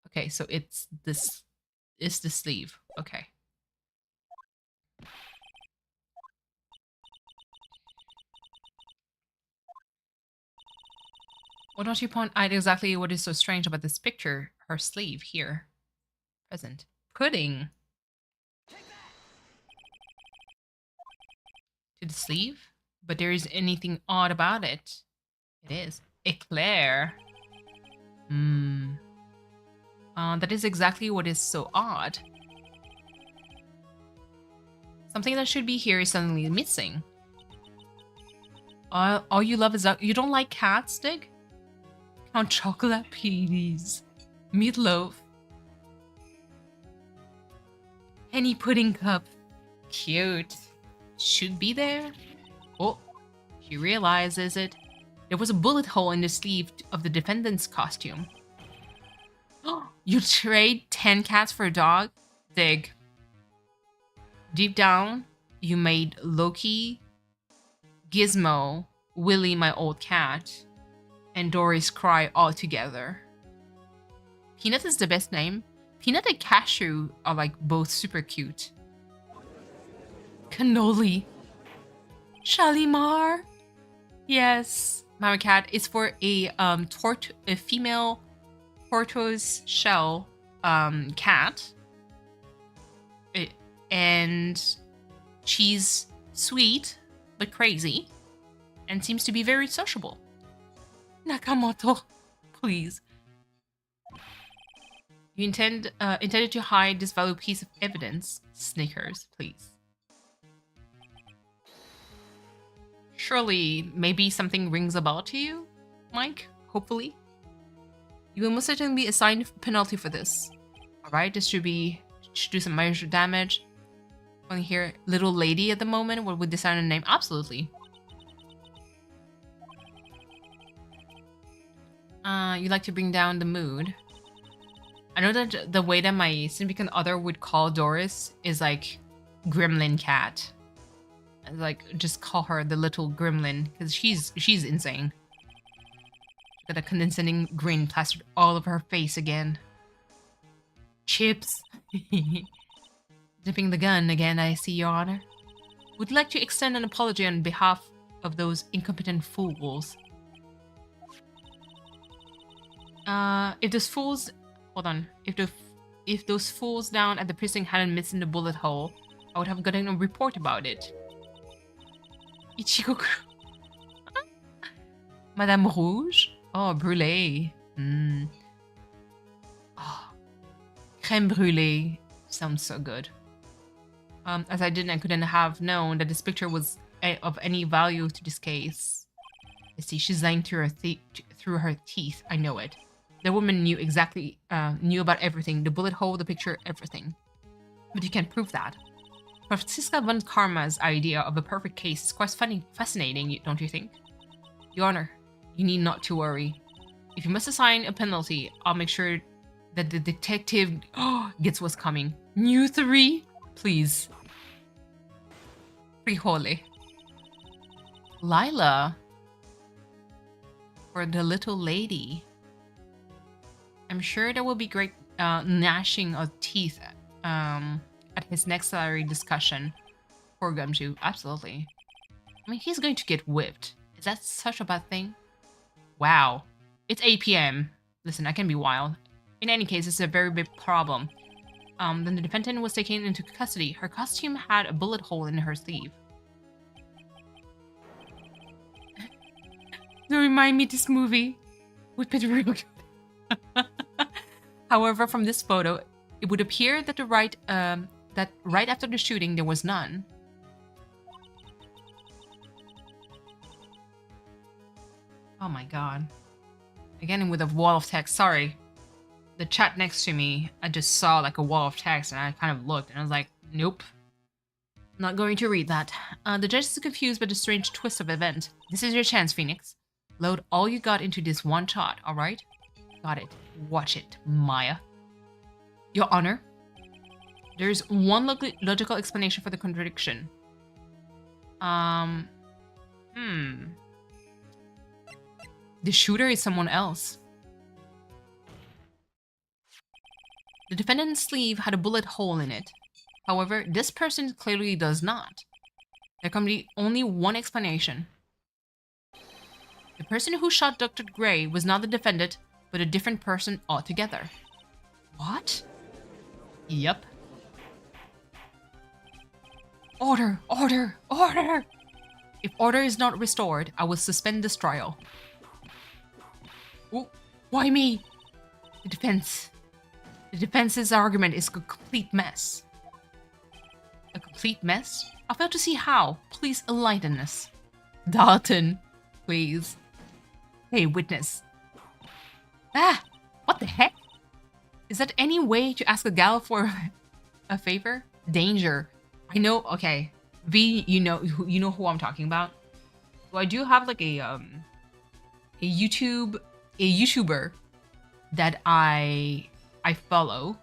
Okay, so it's this. It's the sleeve. Okay. Why don't you point out exactly what is so strange about this picture? Her sleeve here. Present. Pudding. To the sleeve? But there is anything odd about it. It is. Eclair. That is exactly what is so odd. Something that should be here is suddenly missing. All you love is that you don't like cats, Dig? Count chocolate peas. Meatloaf. Penny pudding cup. Cute. Should be there. Oh, she realizes it. There was a bullet hole in the sleeve of the defendant's costume. You trade 10 cats for a dog? Dig. Deep down, you made Loki, Gizmo, Willy my old cat, and Dory's cry all together. Peanut is the best name. Peanut and Cashew are like both super cute. Cannoli. Shalimar. Yes. Mama Cat is for a female tortoise shell cat. And she's sweet but crazy and seems to be very sociable. Nakamoto, please. You intended to hide this valuable piece of evidence. Snickers, please. Surely, maybe something rings a bell to you, Mike? Hopefully. You will most certainly be assigned a penalty for this. Alright, this should do some major damage. Want to hear Little Lady at the moment? What would decide on a name? Absolutely. You like to bring down the mood. I know that the way that my significant other would call Doris is like Gremlin Cat. Like, just call her the little gremlin, because she's insane. Got a condescending grin plastered all over her face again. Chips. Dipping the gun again, I see, Your Honor. Would like to extend an apology on behalf of those incompetent fools. If those fools... Hold on. If those fools down at the precinct hadn't missed in the bullet hole, I would have gotten a report about it. Ichigo... Madame Rouge? Oh, brûlée. Oh, crème brûlée. Sounds so good. As I didn't and couldn't have known that this picture was of any value to this case. I see, she's lying through her teeth. I know it. The woman knew about everything. The bullet hole, the picture, everything. But you can't prove that. Franziska von Karma's idea of a perfect case is quite fascinating, don't you think? Your Honor, you need not to worry. If you must assign a penalty, I'll make sure that the detective gets what's coming. New 3? Please. Frijole. Lila. For the little lady. I'm sure there will be great gnashing of teeth at his next salary discussion. Poor Gumshoe. Absolutely. I mean, he's going to get whipped. Is that such a bad thing? Wow. It's 8 p.m. Listen, I can be wild. In any case, it's a very big problem. Then the defendant was taken into custody. Her costume had a bullet hole in her sleeve. Don't remind me this movie with Picrew. However, from this photo, it would appear that right after the shooting, there was none. Oh my god. Again with a wall of text. Sorry. The chat next to me, I just saw like a wall of text and I kind of looked and I was like, nope. Not going to read that. The judge is confused by the strange twist of event. This is your chance, Phoenix. Load all you got into this one shot, alright? Got it. Watch it, Maya. Your Honor, there's one logical explanation for the contradiction. The shooter is someone else. The defendant's sleeve had a bullet hole in it. However, this person clearly does not. There can be only one explanation. The person who shot Dr. Gray was not the defendant, but a different person altogether. What? Yep. Order! Order! Order! If order is not restored, I will suspend this trial. Oh, why me? The defense's argument is a complete mess. A complete mess? I fail to see how. Please enlighten us. Dalton, please. Hey, witness. Ah! What the heck? Is that any way to ask a gal for a favor? Danger. I know, okay. V, you know who I'm talking about. So I do have like a YouTuber that I follow.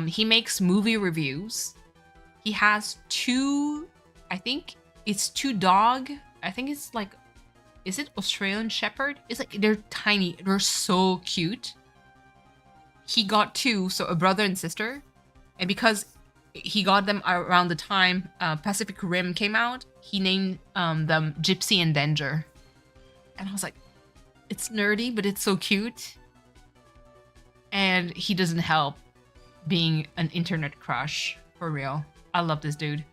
He makes movie reviews. He has I think it's two dog. I think it's like, is it Australian Shepherd? It's like, they're tiny. They're so cute. He got 2, so a brother and sister. And because he got them around the time Pacific Rim came out, he named them Gypsy and Danger. And I was like, it's nerdy, but it's so cute. And he doesn't help being an internet crush, for real. I love this dude.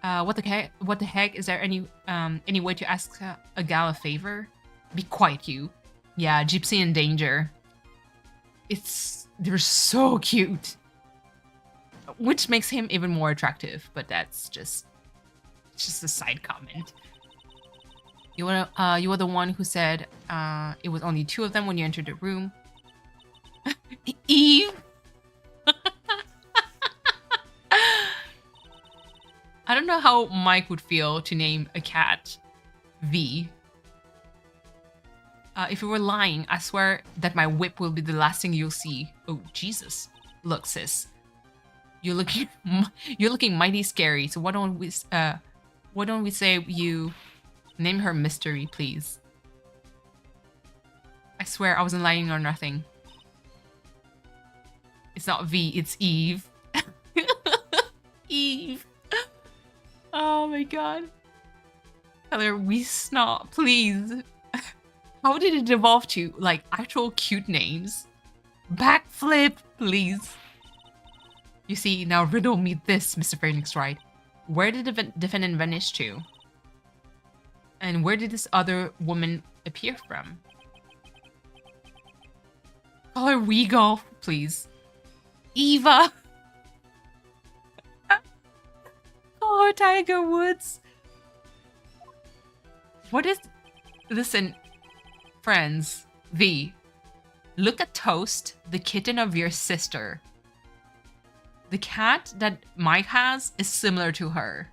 What the heck? Is there any way to ask a gal a favor? Be quiet, you. Yeah, Gypsy and Danger. They're so cute. Which makes him even more attractive, but that's just a side comment. You were the one who said it was only two of them when you entered the room. Eve. I don't know how Mike would feel to name a cat V. If you were lying, I swear that my whip will be the last thing you'll see. Oh, Jesus. Look, sis. You're looking mighty scary. So why don't we say you name her Mystery, please? I swear I wasn't lying or nothing. It's not V, it's Eve. Eve. Oh my god. Tell her we snot, please. How did it evolve to, like, actual cute names? Backflip, please. You see, now riddle me this, Mr. Phoenix Wright. Where did the defendant vanish to? And where did this other woman appear from? Call her Weegolf, please. Eva! Call her Tiger Woods. What is... Listen... Friends, V, look at Toast, the kitten of your sister. The cat that Mike has is similar to her.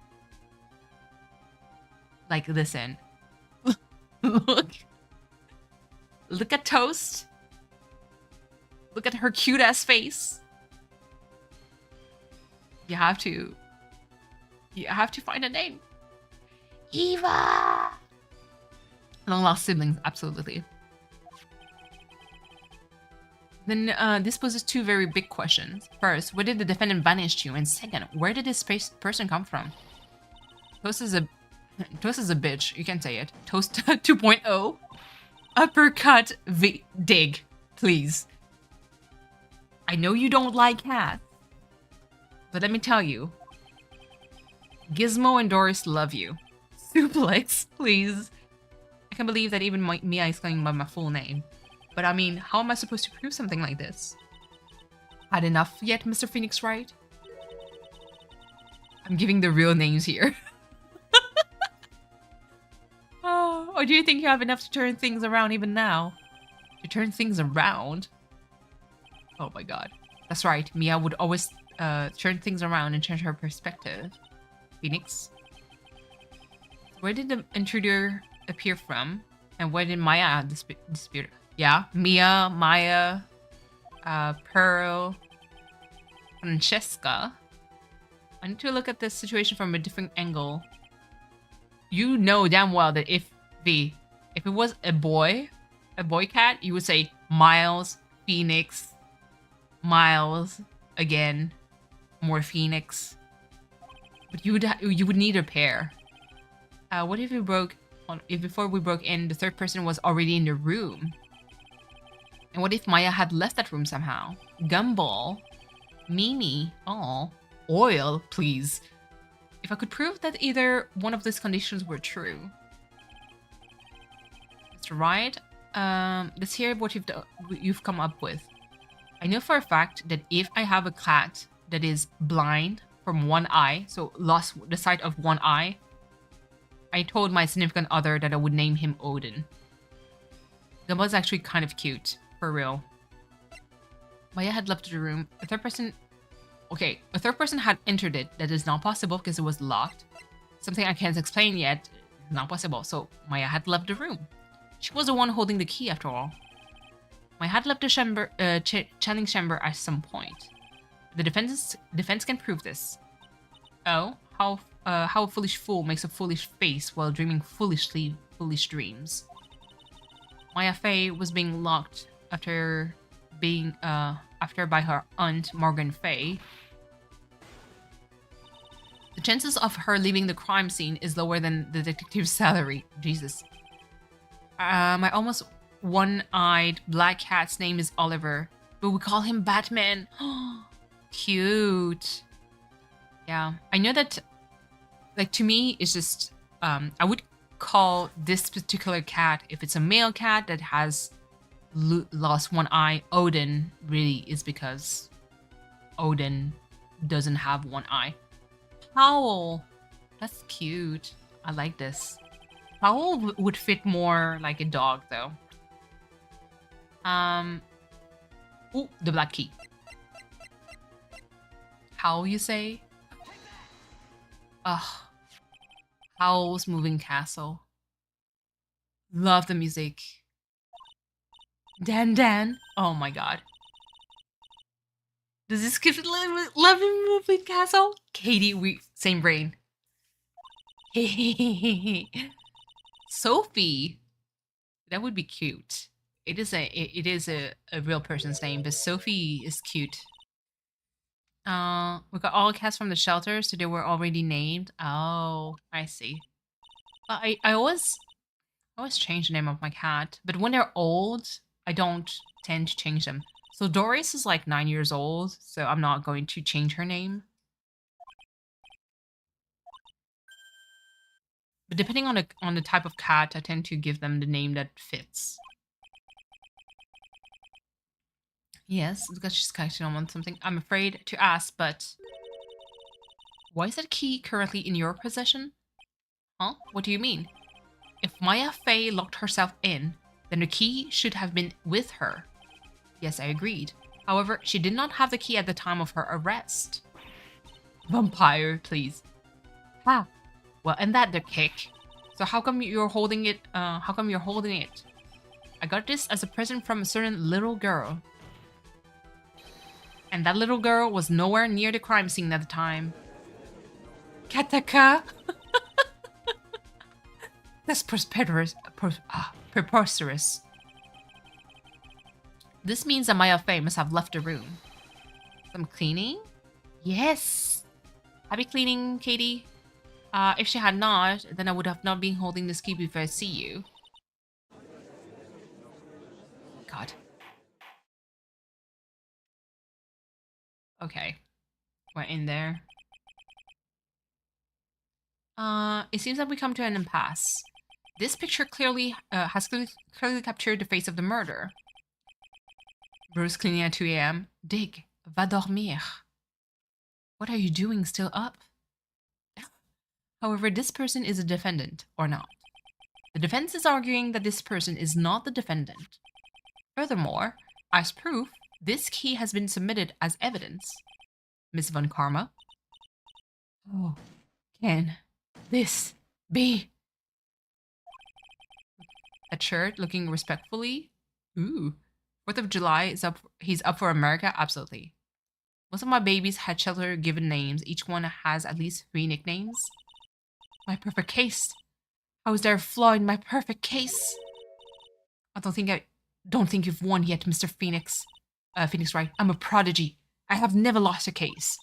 Like, listen. Look at Toast. Look at her cute ass face. You have to find a name. Eva! Long lost siblings, absolutely. Then this poses two very big questions. First, where did the defendant vanish to? And second, where did this person come from? Toast is a bitch. You can say it. Toast 2.0. Uppercut dig, please. I know you don't like cats, but let me tell you, Gizmo and Doris love you. Suplex, please. I can't believe that even Mia is calling by my full name. But I mean, how am I supposed to prove something like this? Had enough yet, Mr. Phoenix Wright? I'm giving the real names here. Oh, or do you think you have enough to turn things around even now? To turn things around? Oh my god. That's right, Mia would always turn things around and change her perspective. Phoenix? Where did the intruder appear from? And where did Maya dispute? Yeah, Mia, Maya, Pearl, Francesca. I need to look at this situation from a different angle. You know damn well that if it was a boy cat, you would say Miles, Phoenix, Miles, again, more Phoenix. But you would need a pair. What if before we broke in, the third person was already in the room? And what if Maya had left that room somehow? Gumball, Mimi, oil, please. If I could prove that either one of these conditions were true. Mr. Wright, let's hear what you've come up with. I know for a fact that if I have a cat that is blind from one eye, so lost the sight of one eye, I told my significant other that I would name him Odin. Gumball's actually kind of cute, for real. Maya had left the room. A third person had entered it. That is not possible because it was locked. Something I can't explain yet. Not possible. So Maya had left the room. She was the one holding the key after all. Maya had left the channeling chamber at some point. The defense can prove this. Oh, how a foolish fool makes a foolish face while dreaming foolish dreams. Maya Fey was being locked after by her aunt Morgan Fey. The chances of her leaving the crime scene is lower than the detective's salary. Jesus. My almost one-eyed black cat's name is Oliver, but we call him Batman. Cute. Yeah, I know that, like, to me, it's just, I would call this particular cat, if it's a male cat that has lost one eye, Odin, really is because Odin doesn't have one eye. Howl. That's cute. I like this. Owl would fit more like a dog, though. Ooh, the black key. Howl, you say? Ugh. Howl's Moving Castle. Love the music. Dan. Oh my god. Does this give love Moving Castle? Katie, we same brain. Sophie. That would be cute. It is a real person's name, but Sophie is cute. We got all cats from the shelter, so they were already named. Oh, I see. I always change the name of my cat, but when they're old, I don't tend to change them. So Doris is like 9 years old, so I'm not going to change her name. But depending on the type of cat, I tend to give them the name that fits. Yes, because she's catching on something. I'm afraid to ask, but why is that key currently in your possession? Huh? What do you mean? If Maya Fey locked herself in, then the key should have been with her. Yes, I agreed. However, she did not have the key at the time of her arrest. Vampire, please. Ha! Well, and that the kick. So how come you're holding it? I got this as a present from a certain little girl. And that little girl was nowhere near the crime scene at the time. Kataka! That's preposterous. This means that Maya Fey must have left the room. Some cleaning? Yes! Happy cleaning, Katie. If she had not, then I would have not been holding this key before I see you. God. Okay. We're in there. It seems that we come to an impasse. This picture clearly has clearly captured the face of the murder. Bruce cleaning at 2 a.m. Dig, va dormir. What are you doing still up? However, this person is a defendant, or not. The defense is arguing that this person is not the defendant. Furthermore, as proof, this key has been submitted as evidence. Miss Von Karma? Oh, can this be? A shirt looking respectfully? Ooh. 4th of July is up. He's up for America? Absolutely. Most of my babies had shelter given names. Each one has at least 3 nicknames. My perfect case. How is there a flaw in my perfect case? I don't think you've won yet, Mr. Phoenix. Phoenix Wright. I'm a prodigy. I have never lost a case.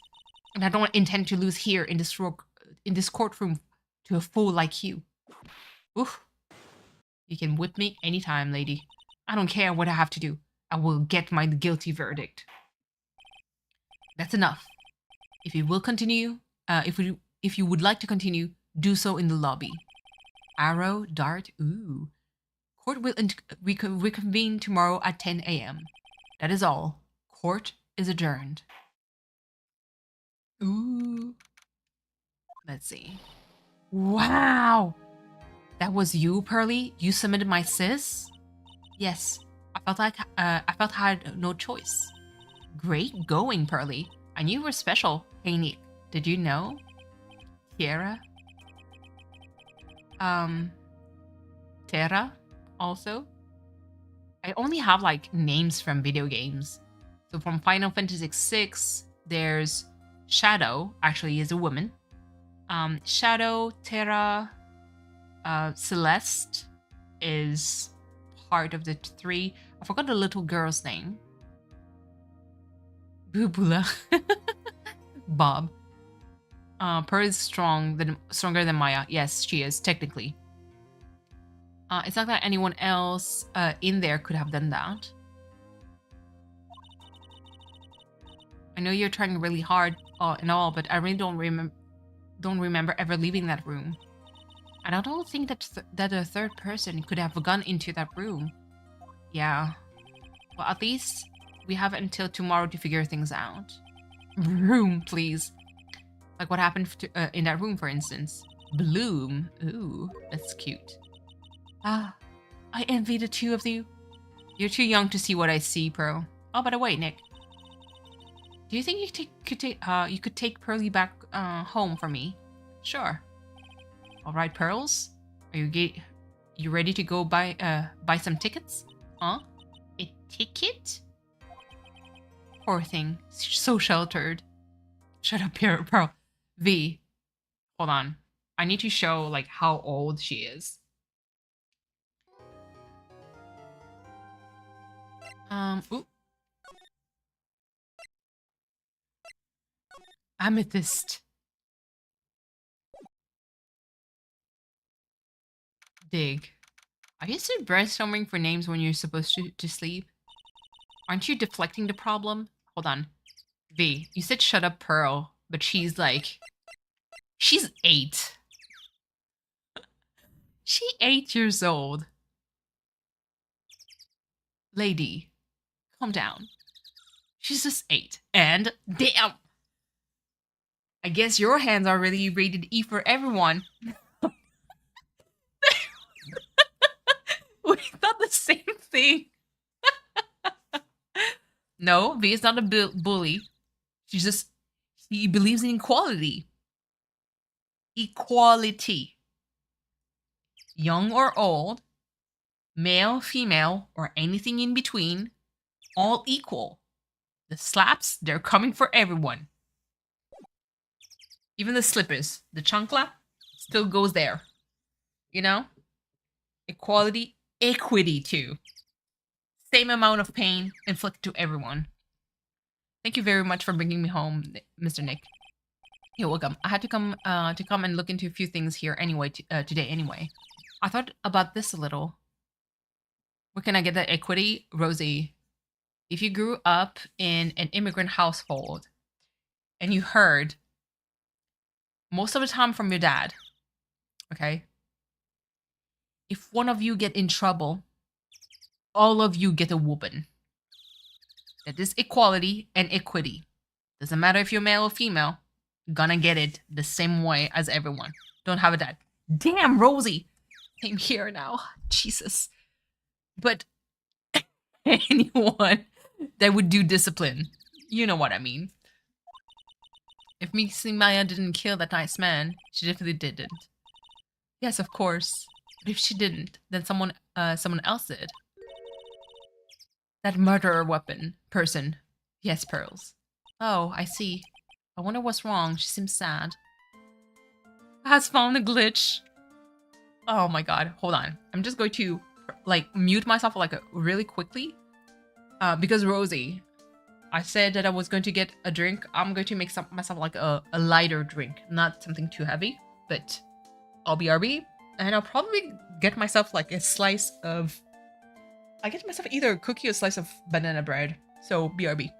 And I don't intend to lose here in this courtroom to a fool like you. Oof. You can whip me anytime, lady. I don't care what I have to do. I will get my guilty verdict. That's enough. If you will continue, if you would like to continue, do so in the lobby. Arrow, dart, ooh. Court will reconvene tomorrow at 10 a.m. That is all. Court is adjourned. Ooh. Let's see. Wow! That was you, Pearly? You submitted my sis? Yes. I felt I had no choice. Great going, Pearly. I knew you were special. Hey, Nick, did you know? Kiera? Terra? Also? I only have, like, names from video games. So from Final Fantasy VI, there's Shadow, actually is a woman. Shadow, Terra, Celeste is part of the 3. I forgot the little girl's name. Boobula. Bob. Pearl is stronger than Maya. Yes, she is, technically. It's not that anyone else in there could have done that. I know you're trying really hard and all, but I really don't remember ever leaving that room. And I don't think that a third person could have gone into that room. Yeah. Well, at least we have until tomorrow to figure things out. Room, please. Like what happened in that room, for instance. Bloom. Ooh, that's cute. Ah, I envy the two of you. You're too young to see what I see, Pro. Oh, by the way, Nick, do you think you could take Pearly back home for me? Sure. All right, Pearls. Are you ready to go buy some tickets? Huh? A ticket? Poor thing. She's so sheltered. Shut up, here, Pearl. V. Hold on. I need to show like how old she is. Ooh. Amethyst. Dig. Are you still brainstorming for names when you're supposed to sleep? Aren't you deflecting the problem? Hold on. V, you said shut up, Pearl, but she's like... She's 8. She 8 years old. Lady, calm down. She's just 8. And damn! I guess your hands are really rated E for everyone. We thought the same thing. No, V is not a bully. He believes in equality. Equality. Young or old, male, female, or anything in between, all equal. The slaps, they're coming for everyone. Even the slippers, the chancla, still goes there. You know? Equality, equity too. Same amount of pain inflicted to everyone. Thank you very much for bringing me home, Mr. Nick. You're welcome. I had to come and look into a few things here anyway today anyway. I thought about this a little. Where can I get that equity? Rosie, if you grew up in an immigrant household and you heard most of the time from your dad, okay? If one of you get in trouble, all of you get a whooping. That is equality and equity. Doesn't matter if you're male or female, you're gonna get it the same way as everyone. Don't have a dad. Damn, Rosie! I'm here now. Jesus. But anyone that would do discipline, you know what I mean. If Mixie Maya didn't kill that nice man, she definitely didn't. Yes, of course. But if she didn't, then someone else did. That murderer weapon person. Yes, Pearls. Oh, I see. I wonder what's wrong. She seems sad. Has found a glitch. Oh my god. Hold on. I'm just going to like mute myself like really quickly. Because Rosie, I said that I was going to get a drink. I'm going to make myself like a lighter drink. Not something too heavy, but I'll BRB. And I'll probably get myself like a slice of... I get myself either a cookie or a slice of banana bread. So BRB.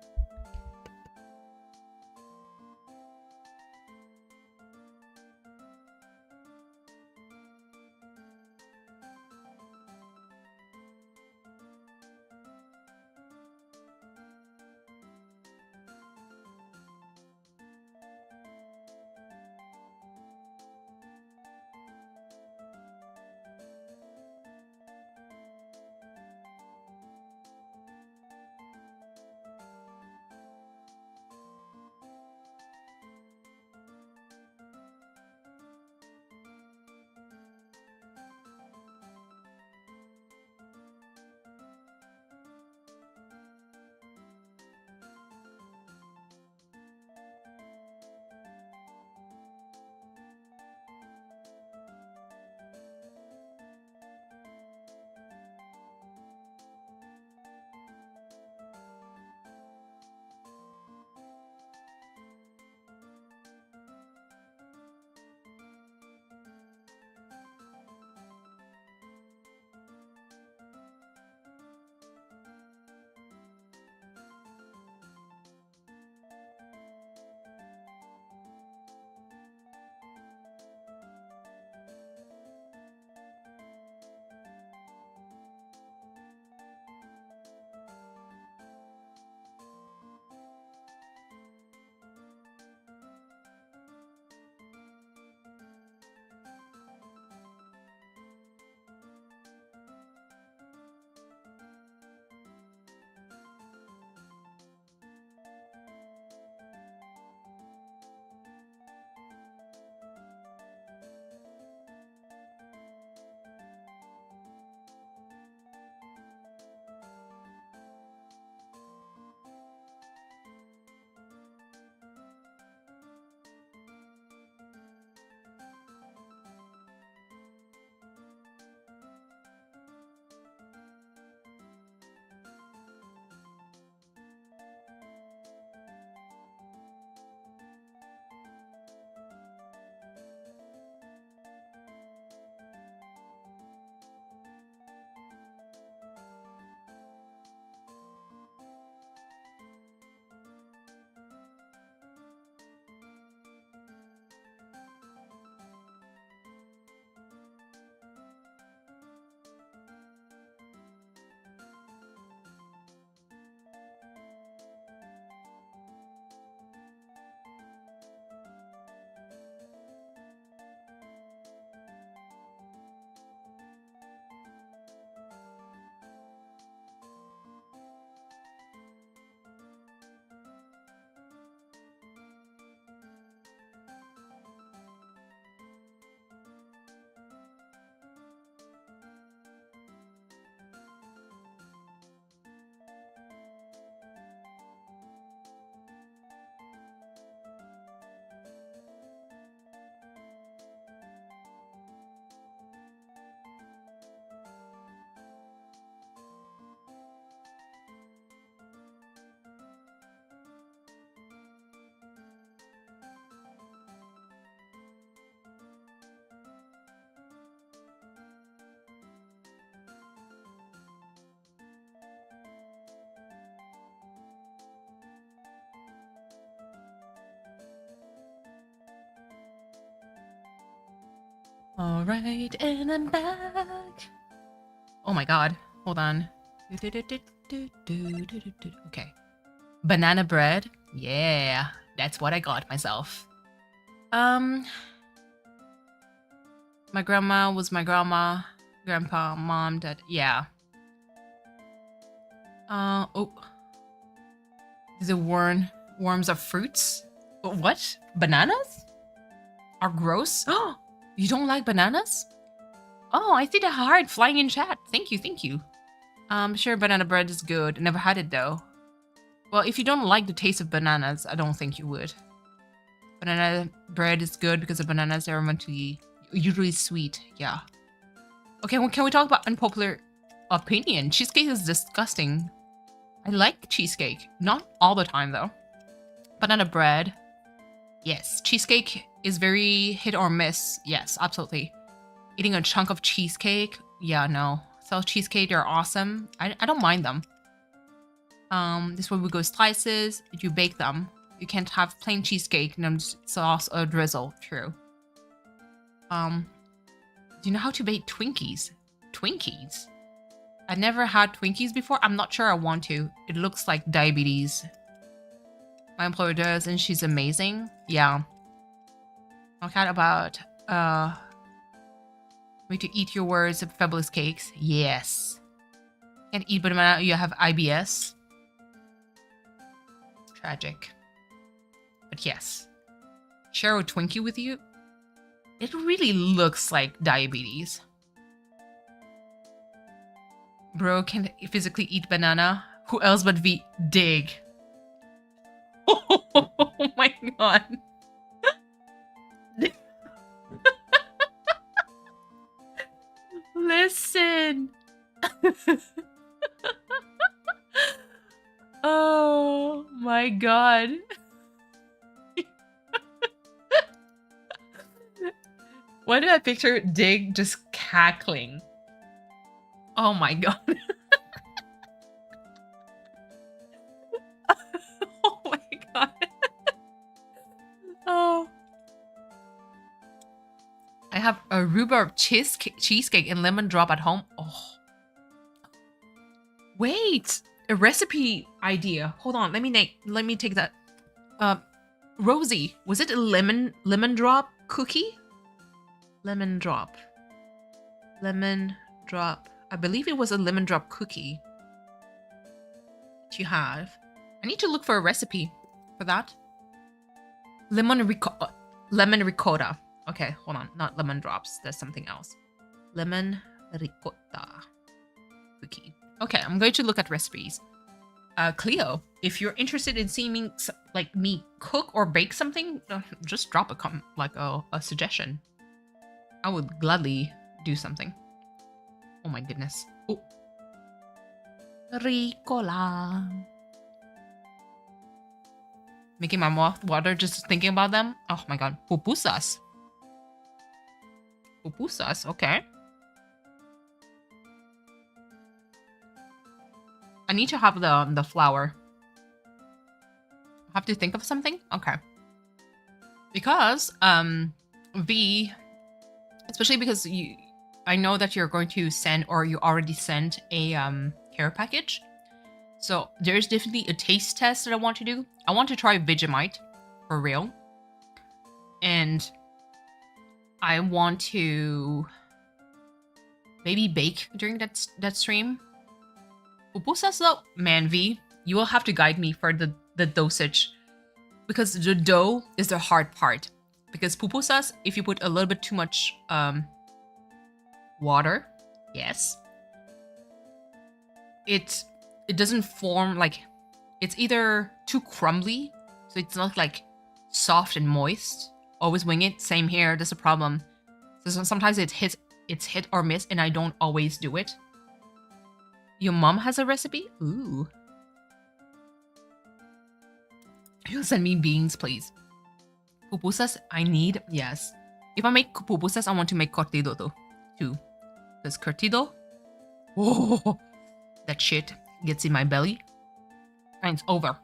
All right, and I'm back. Oh my god, hold on. Okay. Banana bread. Yeah, that's what I got myself. My grandma was my grandma, grandpa, mom, dad. Yeah. Oh. The worms are fruits? What? Bananas? Are gross? Oh, you don't like bananas? Oh, I see the heart flying in chat. Thank you, thank you. I'm sure banana bread is good. Never had it though. Well, if you don't like the taste of bananas, I don't think you would. Banana bread is good because the bananas are usually sweet. Yeah. Okay, well, can we talk about unpopular opinion? Cheesecake is disgusting. I like cheesecake. Not all the time though. Banana bread. Yes. Cheesecake is very hit or miss. Yes, absolutely. Eating a chunk of cheesecake. Yeah, no. So cheesecake are awesome. I don't mind them. This one we go slices. You bake them. You can't have plain cheesecake and then sauce or drizzle. True. Do you know how to bake Twinkies? Twinkies? I never had Twinkies before. I'm not sure I want to. It looks like diabetes. My employer does, and she's amazing. Yeah. Okay, about way to eat your words of fabulous cakes. Yes. Can't eat banana. You have IBS. Tragic. But yes. Share a Twinkie with you. It really looks like diabetes. Bro can physically eat banana. Who else but V? Dig. Oh my god. Listen. Oh my god. Why did I picture Dig just cackling? Oh my god. Oh my god. Oh. I have a rhubarb cheesecake and lemon drop at home. Oh. Wait, a recipe idea. Hold on, let me take that. Rosie, was it a lemon drop cookie? Lemon drop. Lemon drop. I believe it was a lemon drop cookie. Do you have? I need to look for a recipe for that. Lemon ricotta. Okay, hold on. Not lemon drops. There's something else. Lemon ricotta cookie. Okay, I'm going to look at recipes. Cleo, if you're interested in seeing me cook or bake something, just drop a suggestion. I would gladly do something. Oh my goodness. Oh. Ricola. Making my mouth water just thinking about them. Oh my god. Pupusas. Pupusas, okay. I need to have the flour. I have to think of something? Okay. Because, V, especially because I know that you're going to send, or you already sent a care package. So there's definitely a taste test that I want to do. I want to try Vegemite for real. And I want to maybe bake during that stream. Pupusas though, man, V, you will have to guide me for the dosage. Because the dough is the hard part. Because pupusas, if you put a little bit too much water, yes, it doesn't form like, it's either too crumbly, so it's not like soft and moist. Always wing it. Same here. That's a problem. So sometimes it's hit or miss, and I don't always do it. Your mom has a recipe? Ooh. You'll send me beans, please. Pupusas, I need, yes. If I make pupusas, I want to make curtido too. Because curtido, oh, that shit gets in my belly. And it's over.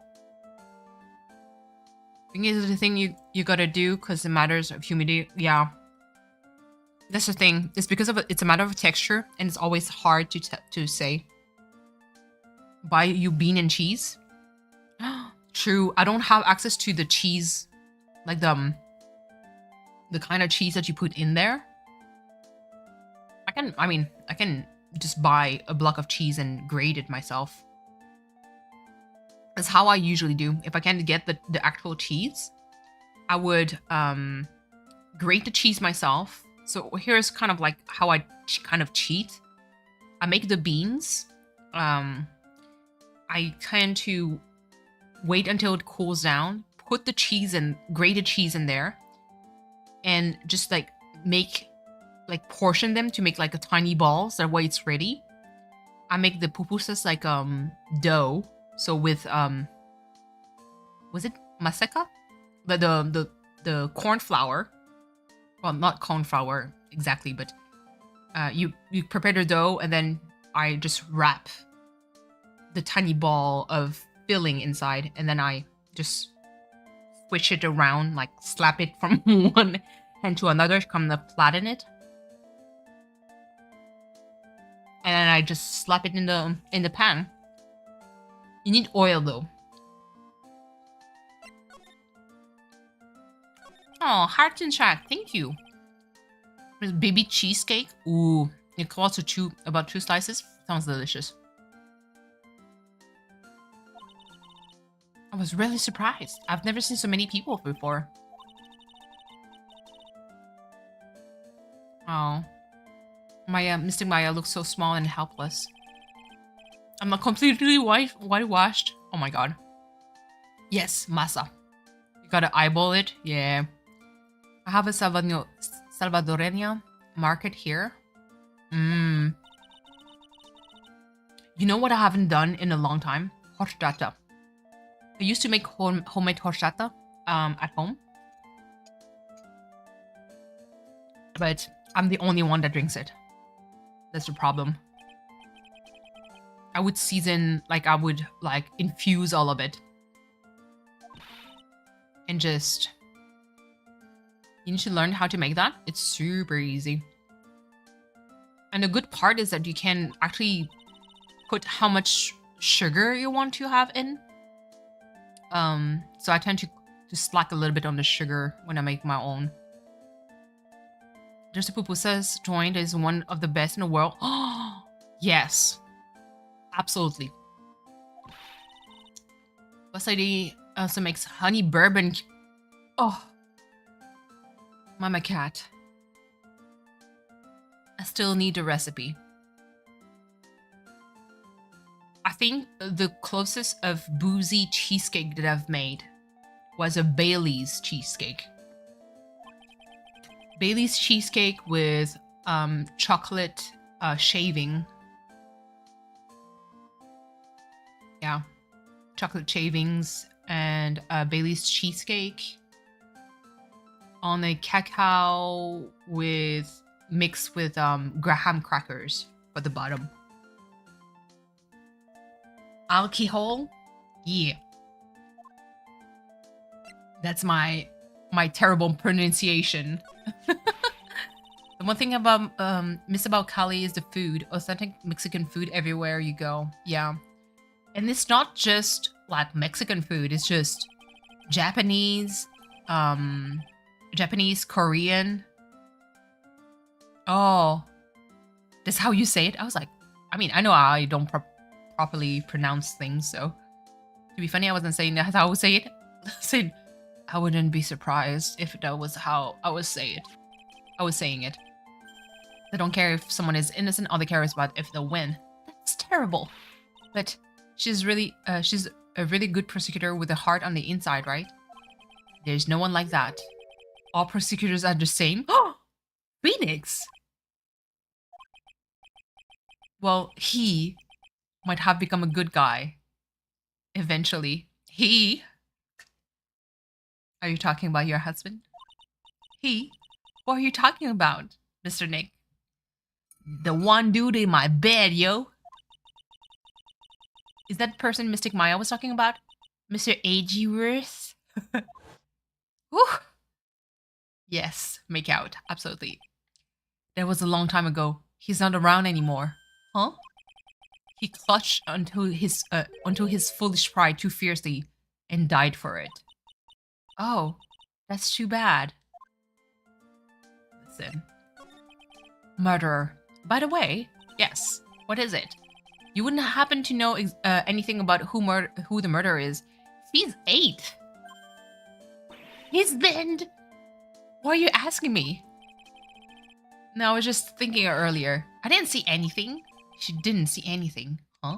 Thing is the thing you gotta do because it matters of humidity. Yeah. That's the thing. It's because of it's a matter of texture, and it's always hard to say. Buy you bean and cheese? True. I don't have access to the cheese, like the kind of cheese that you put in there. I can just buy a block of cheese and grate it myself. That's how I usually do. If I can't get the actual cheese, I would grate the cheese myself. So here's kind of like how I kind of cheat. I make the beans. I tend to wait until it cools down, put the cheese and grated cheese in there, and just like portion them to make like a tiny balls. That way it's ready. I make the pupusas like dough. So with was it maseca? The corn flour. Well, not corn flour exactly, but you prepare the dough, and then I just wrap the tiny ball of filling inside, and then I just switch it around, like slap it from one hand to another, come to flatten it, and then I just slap it in the pan. You need oil though. Oh, Heart and Shack, thank you. Baby cheesecake. Ooh, it costs about 2 slices. Sounds delicious. I was really surprised. I've never seen so many people before. Oh. Maya, Mystic Maya looks so small and helpless. I'm not completely whitewashed. Oh my god. Yes, masa. You gotta eyeball it. Yeah. I have a Salvadoreña market here. You know what I haven't done in a long time? Horchata. I used to make homemade horchata at home. But I'm the only one that drinks it. That's the problem. I would season, like I would like infuse all of it. And just... You need to learn how to make that. It's super easy. And the good part is that you can actually put how much sugar you want to have in. So I tend to slack a little bit on the sugar when I make my own. Just the Pupusas joint is one of the best in the world. Oh, yes. Absolutely. Boss Lady also makes honey bourbon. Oh. Mama cat. I still need the recipe. I think the closest of boozy cheesecake that I've made was a Bailey's cheesecake. Bailey's cheesecake with chocolate shaving. Yeah, chocolate shavings and Bailey's cheesecake on a cacao with mixed with graham crackers at the bottom. Alcohol, yeah. That's my terrible pronunciation. The one thing about miss about Cali is the food. Authentic Mexican food everywhere you go. Yeah. And it's not just like Mexican food, it's just Japanese, Korean. Oh, that's how you say it? I was like, I mean, I know I don't properly pronounce things, so to be funny, I wasn't saying that's how I would say it. I said, I wouldn't be surprised if that was how I would say it. I was saying it. They don't care if someone is innocent, all they care is about if they'll win. That's terrible. But she's a really good prosecutor with a heart on the inside, right? There's no one like that. All prosecutors are the same. Oh, Phoenix! Well, he might have become a good guy. Eventually. He... Are you talking about your husband? He? What are you talking about, Mr. Nick? The one dude in my bed, yo. Is that person Mystic Maya was talking about? Mr. Ageworth? Whew. Yes, make out. Absolutely. That was a long time ago. He's not around anymore. Huh? He clutched onto his foolish pride too fiercely and died for it. Oh, that's too bad. Listen. Murderer. By the way, yes, what is it? You wouldn't happen to know anything about who the murderer is. He's 8. He's been... Why are you asking me? No, I was just thinking earlier. I didn't see anything. She didn't see anything, huh?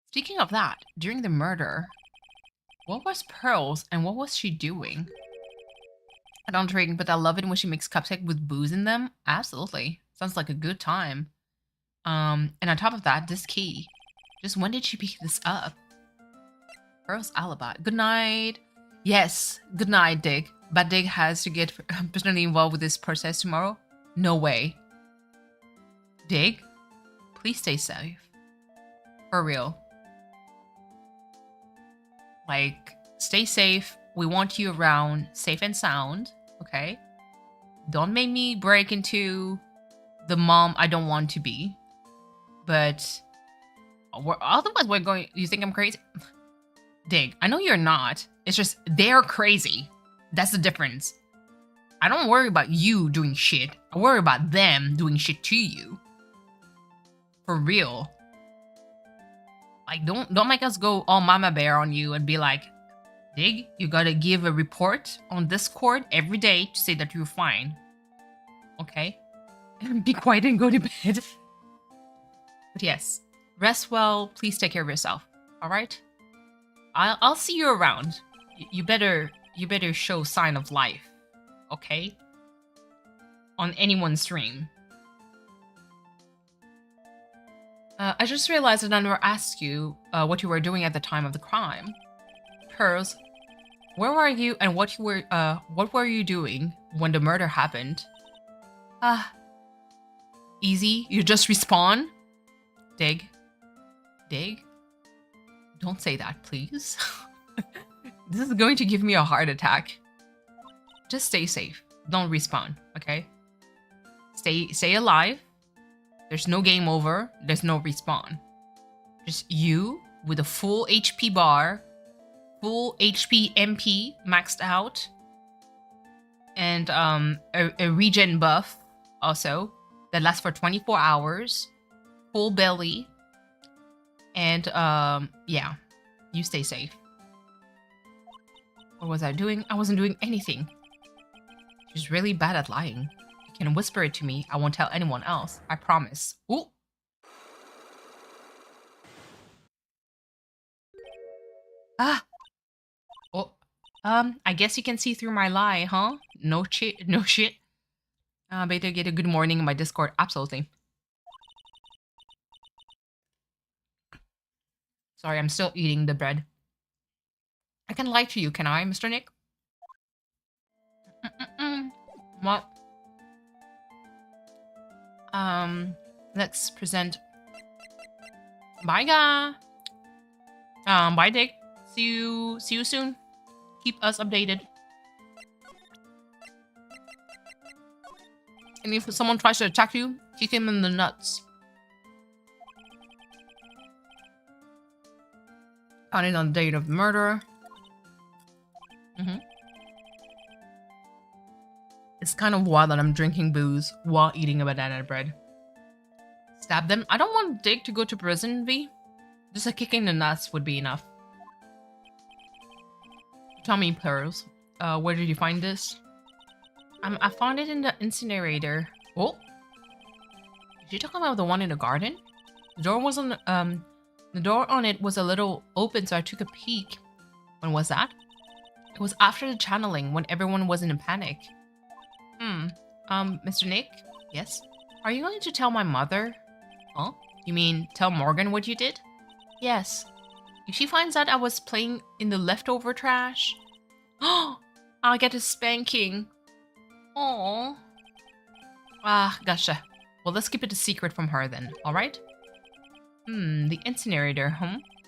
Speaking of that, during the murder, what was Pearls and what was she doing? I don't drink, but I love it when she makes cupcakes with booze in them. Absolutely. Sounds like a good time. And on top of that, this key. Just when did she pick this up? Pearl's alibi. Good night. Yes, good night, Dig. But Dig has to get personally involved with this process tomorrow? No way. Dig? Please stay safe. For real. Like, stay safe. We want you around, safe and sound, okay? Don't make me break into the mom I don't want to be. But otherwise we're going... You think I'm crazy? Dig, I know you're not. It's just they're crazy. That's the difference. I don't worry about you doing shit. I worry about them doing shit to you. For real. Like, don't make us go all mama bear on you and be like, Dig, you gotta give a report on Discord every day to say that you're fine. Okay? And be quiet and go to bed. But yes, rest well. Please take care of yourself. All right? I'll see you around. You better show sign of life. Okay? On anyone's stream. I just realized that I never asked you what you were doing at the time of the crime. Pearls, where were you and what were you doing when the murder happened? Easy. You just respawn? Dig. Dig? Don't say that, please. This is going to give me a heart attack. Just stay safe. Don't respawn, okay? Stay alive. There's no game over. There's no respawn. Just you with a full HP bar, full HP MP maxed out, and a regen buff also that lasts for 24 hours, full belly, and yeah, you stay safe. What was I doing? I wasn't doing anything. She's really bad at lying. You can whisper it to me. I won't tell anyone else. I promise. Ooh. Ah. Oh. I guess you can see through my lie, huh? No shit. No shit. Better get a good morning in my Discord. Absolutely. Sorry, I'm still eating the bread. I can lie to you, can I, Mr. Nick? What? Let's present. Bye, guy. Bye, Dick. See you soon. Keep us updated. And if someone tries to attack you, kick him in the nuts. Found it on the date of the murder. It's kind of wild that I'm drinking booze while eating a banana bread. Stab them? I don't want Dick to go to prison, V. Just a kick in the nuts would be enough. Tell me, Pearls, where did you find this? I found it in the incinerator. Oh? Is she talking about the one in the garden? The door wasn't, the door on it was a little open, so I took a peek. When was that? It was after the channeling, when everyone was in a panic. Mr. Nick? Yes? Are you going to tell my mother? Huh? You mean tell Morgan what you did? Yes. If she finds out I was playing in the leftover trash, I'll get a spanking. Aww. Ah, gotcha. Well, let's keep it a secret from her then, alright? The incinerator,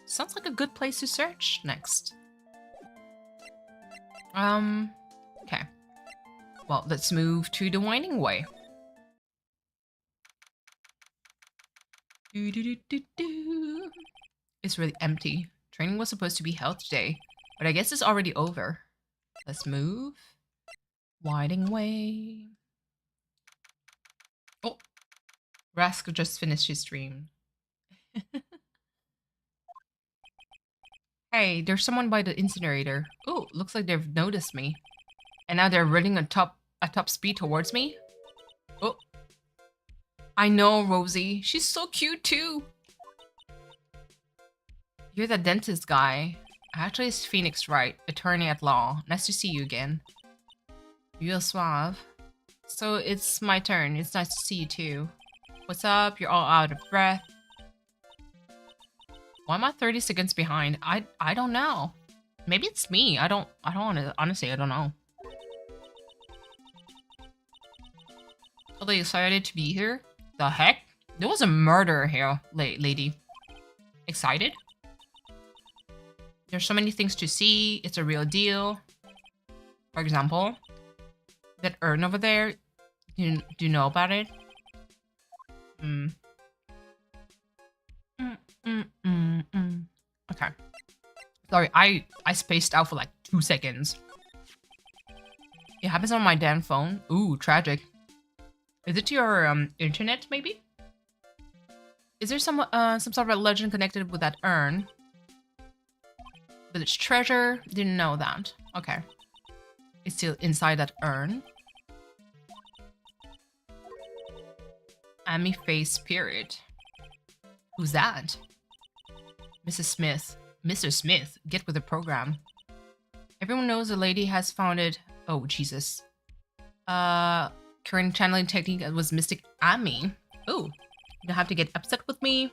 Sounds like a good place to search next. Okay. Well, let's move to the winding way. Do, do, do, do, do. It's really empty. Training was supposed to be held today, but I guess it's already over. Let's move. Winding way. Oh, Rask just finished his stream. Hey, there's someone by the incinerator. Oh, looks like they've noticed me. And now they're running at top speed towards me. Oh. I know, Rosie. She's so cute too. You're the dentist guy. Actually, it's Phoenix Wright, attorney at law. Nice to see you again. Real suave. So it's my turn. It's nice to see you too. What's up? You're all out of breath. Why am I 30 seconds behind? I don't know. Maybe it's me. I don't honestly, I don't know. Are they excited to be here? The heck? There was a murder here, lady. Excited? There's so many things to see. It's a real deal. For example, that urn over there. Do you know about it? Okay. Sorry, I spaced out for like 2 seconds. It happens on my damn phone. Ooh, tragic. Is it your internet, maybe? Is there some sort of legend connected with that urn? Village treasure? Didn't know that. Okay. It's still inside that urn. Amy face spirit. Who's that? Mrs. Smith. Mr. Smith, get with the program. Everyone knows the lady has founded... Oh, Jesus. Current channeling technique was Mystic Amy. Oh, you don't have to get upset with me.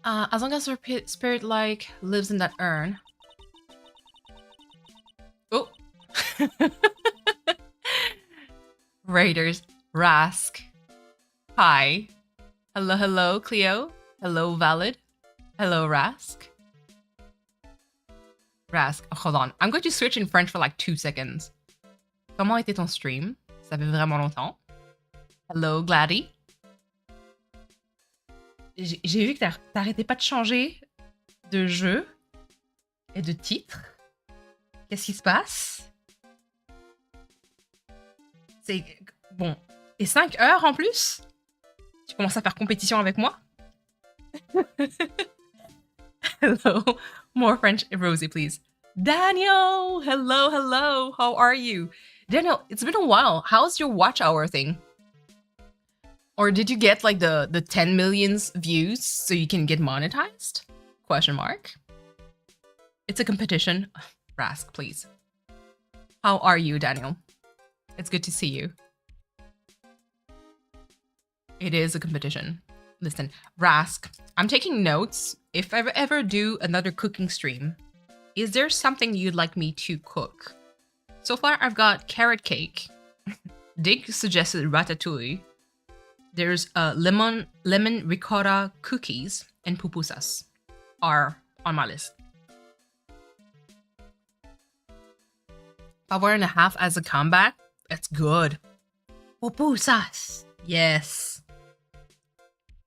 As long as her spirit like lives in that urn. Oh. Raiders. Rask. Hi. Hello, hello, Cleo. Hello, Valid. Hello, Rask. Rask. Oh, hold on. I'm going to switch in French for like 2 seconds. Comment était ton stream? Ça fait vraiment longtemps. Hello, Gladdy. J'ai vu que t'arrêtais pas de changer de jeu et de titre. Qu'est-ce qui se passe? C'est... Bon. Et 5 heures en plus? Tu commences à faire compétition avec moi? Hello. More French. Rosie, please. Daniel! Hello, hello. How are you? Daniel, it's been a while. How's your watch hour thing? Or did you get like the 10 million views so you can get monetized? Question mark. It's a competition. Rask, please. How are you, Daniel? It's good to see you. It is a competition. Listen, Rask, I'm taking notes. If I ever do another cooking stream, is there something you'd like me to cook? So far, I've got carrot cake. Dick suggested ratatouille. There's lemon ricotta cookies and pupusas are on my list. Hour and a half as a comeback? That's good. Pupusas. Yes.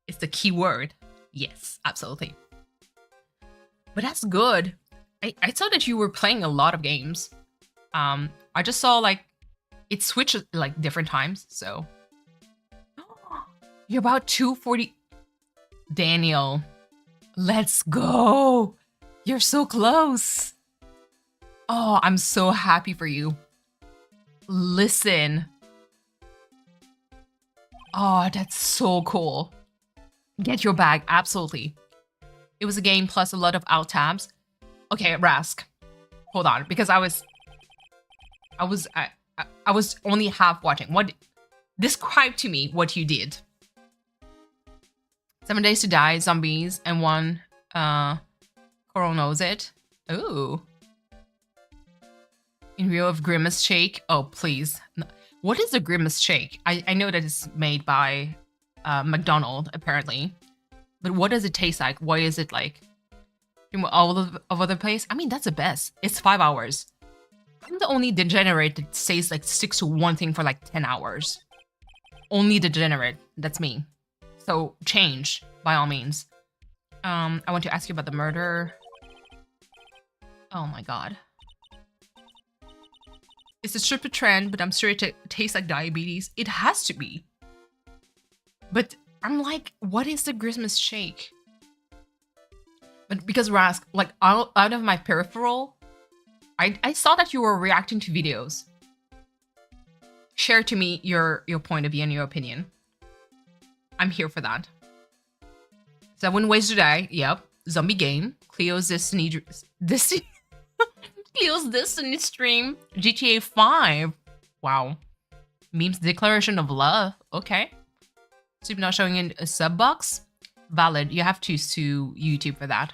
It's the key word. Yes, absolutely. But that's good. I saw that you were playing a lot of games. I just saw like it switched like different times, so you're about 240. Daniel, let's go. You're so close. Oh, I'm so happy for you. Listen. Oh, that's so cool. Get your bag, absolutely. It was a game plus a lot of alt tabs. Okay, Rask, hold on, because I was only half watching. What? Describe to me what you did. 7 Days to Die, zombies, and one Coral knows it. Ooh. In view of Grimace Shake. Oh, please. What is a Grimace Shake? I know that it's made by McDonald's, apparently. But what does it taste like? Why is it like all over the place? I mean, that's the best. It's 5 hours. I'm the only degenerate that says like sticks to one thing for like 10 hours. Only degenerate. That's me. So change, by all means. I want to ask you about the murder. Oh my god. It's a stupid trend, but I'm sure it tastes like diabetes. It has to be. But I'm like, what is the Christmas shake? But because Rask, like out of my peripheral, I saw that you were reacting to videos. Share to me your point of view and your opinion. I'm here for that. 7 ways to die. Yep. Zombie game. Cleo's Destiny. Cleo's Destiny stream. GTA 5. Wow. Memes declaration of love. Okay. Super not showing in a sub box. Valid. You have to sue YouTube for that.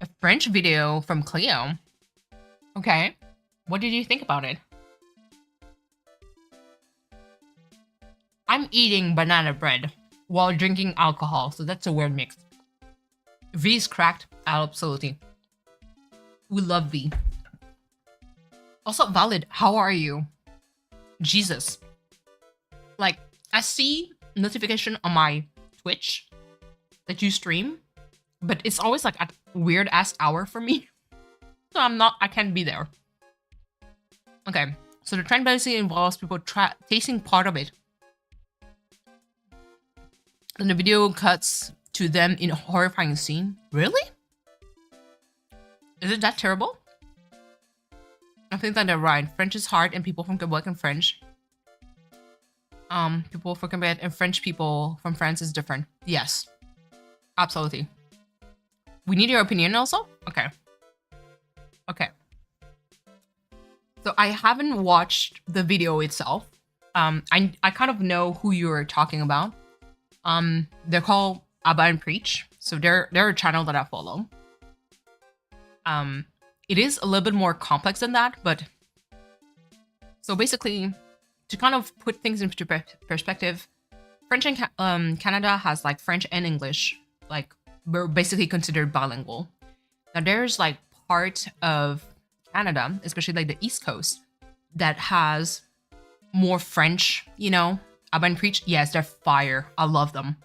A French video from Cleo. Okay. What did you think about it? I'm eating banana bread while drinking alcohol, so that's a weird mix. V is cracked. Absolutely. We love V. Also, Valid, how are you? Jesus. Like, I see notification on my Twitch that you stream, but it's always like at weird ass hour for me. So I can't be there. Okay, so the trend basically involves people tasting part of it. And the video cuts to them in a horrifying scene. Really? Is it that terrible? I think that they're right. French is hard and people from Quebec and French. People from Quebec and French people from France is different. Yes. Absolutely. We need your opinion also? Okay. Okay. So I haven't watched the video itself. I kind of know who you're talking about. They're called Abba and Preach. So they're a channel that I follow. It is a little bit more complex than that, but so basically, to kind of put things into perspective, French and Canada has like French and English. Like we're basically considered bilingual. Now there's like part of Canada, especially like the East Coast, that has more French, you know. Abba and Preach, yes, they're fire. I love them.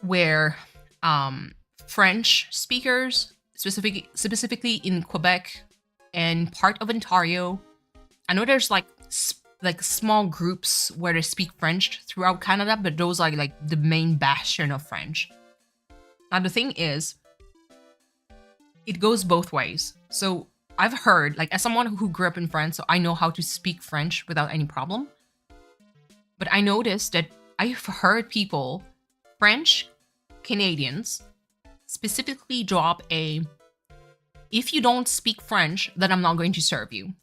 Where French speakers, specifically in Quebec and part of Ontario, I know there's like small groups where they speak French throughout Canada, but those are like the main bastion of French. Now the thing is, it goes both ways. So I've heard, like as someone who grew up in France, so I know how to speak French without any problem. But I noticed that I've heard people, French Canadians, specifically drop a, if you don't speak French, then I'm not going to serve you.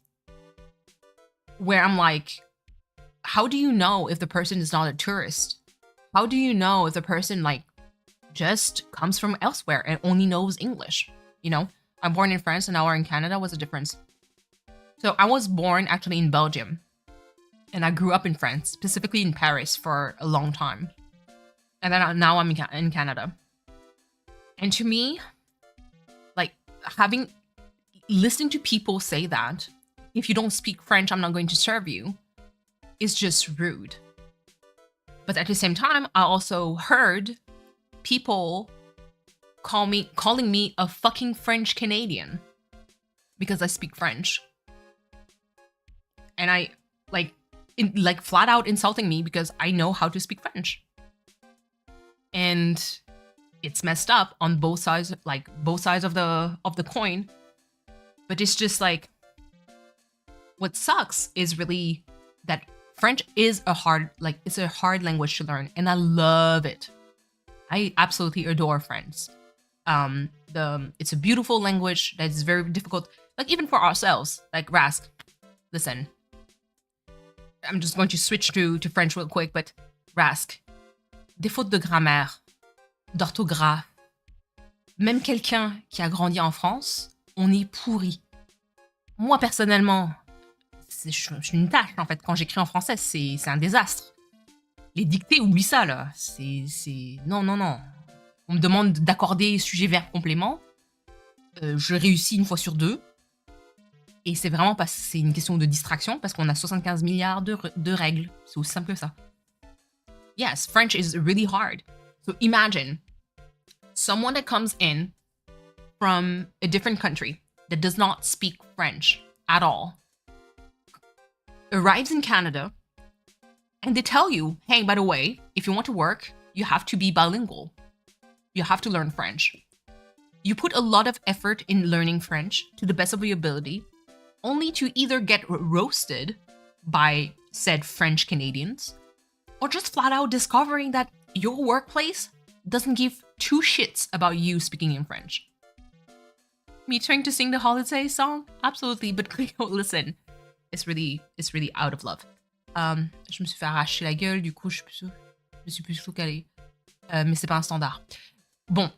Where I'm like, how do you know if the person is not a tourist? How do you know if the person like just comes from elsewhere and only knows English? You know? I'm born in France and now we're in Canada. What's the difference? So I was born actually in Belgium. And I grew up in France, specifically in Paris for a long time. And then now I'm in Canada. And to me, like listening to people say that, if you don't speak French, I'm not going to serve you, is just rude. But at the same time, I also heard people calling me a fucking French Canadian because I speak French. And I like flat out insulting me because I know how to speak French. And it's messed up on both sides of the coin. But it's just like, what sucks is really that French is it's a hard language to learn, and I love it. I absolutely adore French. It's a beautiful language that is very difficult, like even for ourselves. Like Rask, listen, I'm just going to switch to French real quick, but Rask, des fautes de grammaire, d'orthographe, même quelqu'un qui a grandi en France, on est pourri. Moi personnellement, je suis une tâche en fait. Quand j'écris en français, c'est un désastre. Les dictées, oublie ça là. Non. On me demande d'accorder sujet, verbe, complément. Je réussis une fois sur deux. Et c'est vraiment parce que c'est une question de distraction, parce qu'on a 75 milliards de règles. C'est aussi simple que ça. Yes, French is really hard. So imagine someone that comes in from a different country that does not speak French at all, arrives in Canada, and they tell you, hey, by the way, if you want to work, you have to be bilingual. You have to learn French. You put a lot of effort in learning French to the best of your ability, only to either get roasted by said French Canadians, or just flat out discovering that your workplace doesn't give two shits about you speaking in French. Me trying to sing the holiday song? Absolutely, but listen, it's really out of love. Je me suis fait arracher la gueule, du coup je me suis plus calée. Mais c'est pas un standard. Bon.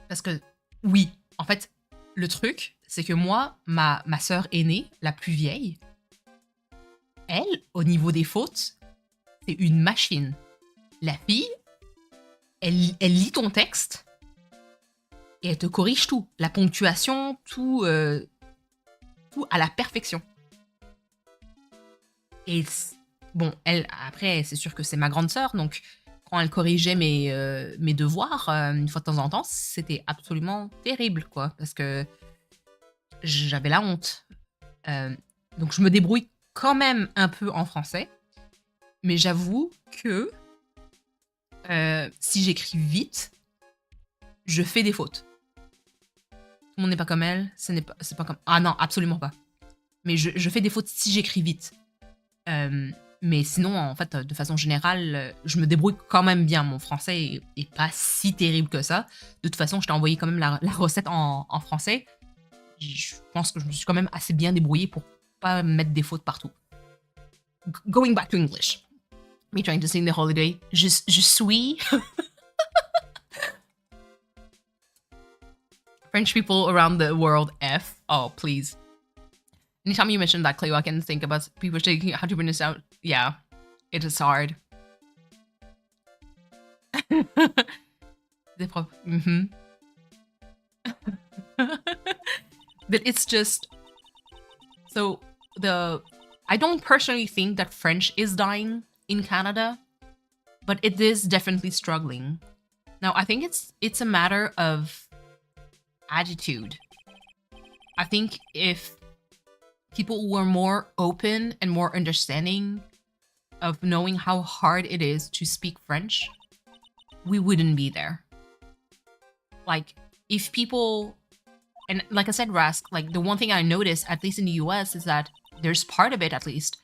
Parce que, oui, en fait, le truc, c'est que moi, ma sœur aînée, la plus vieille, elle, au niveau des fautes, c'est une machine. La fille, elle lit ton texte et elle te corrige tout. La ponctuation, tout à la perfection. Et bon, elle, après, c'est sûr que c'est ma grande sœur, donc quand elle corrigeait mes devoirs, une fois de temps en temps, c'était absolument terrible, quoi, parce que j'avais la honte. Donc je me débrouille quand même un peu en français, mais j'avoue que si j'écris vite, je fais des fautes. Tout le monde n'est pas comme elle, c'est pas comme... Ah non, absolument pas. Mais je fais des fautes si j'écris vite. Mais sinon, en fait, de façon générale, je me débrouille quand même bien. Mon français est pas si terrible que ça. De toute façon, je t'ai envoyé quand même la recette en français. Je pense que je me suis quand même assez bien débrouillée pour pas mettre des fautes partout. Going back to English. Me trying to sing the holiday. Je suis... French people around the world, F. Oh, please. Anytime you mention that, Cleo, I can think about people taking how to pronounce out. Yeah, it is hard. Mm-hmm. But it's just so I don't personally think that French is dying in Canada, but it is definitely struggling. Now, I think it's a matter of attitude. I think if people were more open and more understanding of knowing how hard it is to speak French, we wouldn't be there. Like, if people, and like I said, Rask, like the one thing I noticed, at least in the US, is that there's part of it, at least,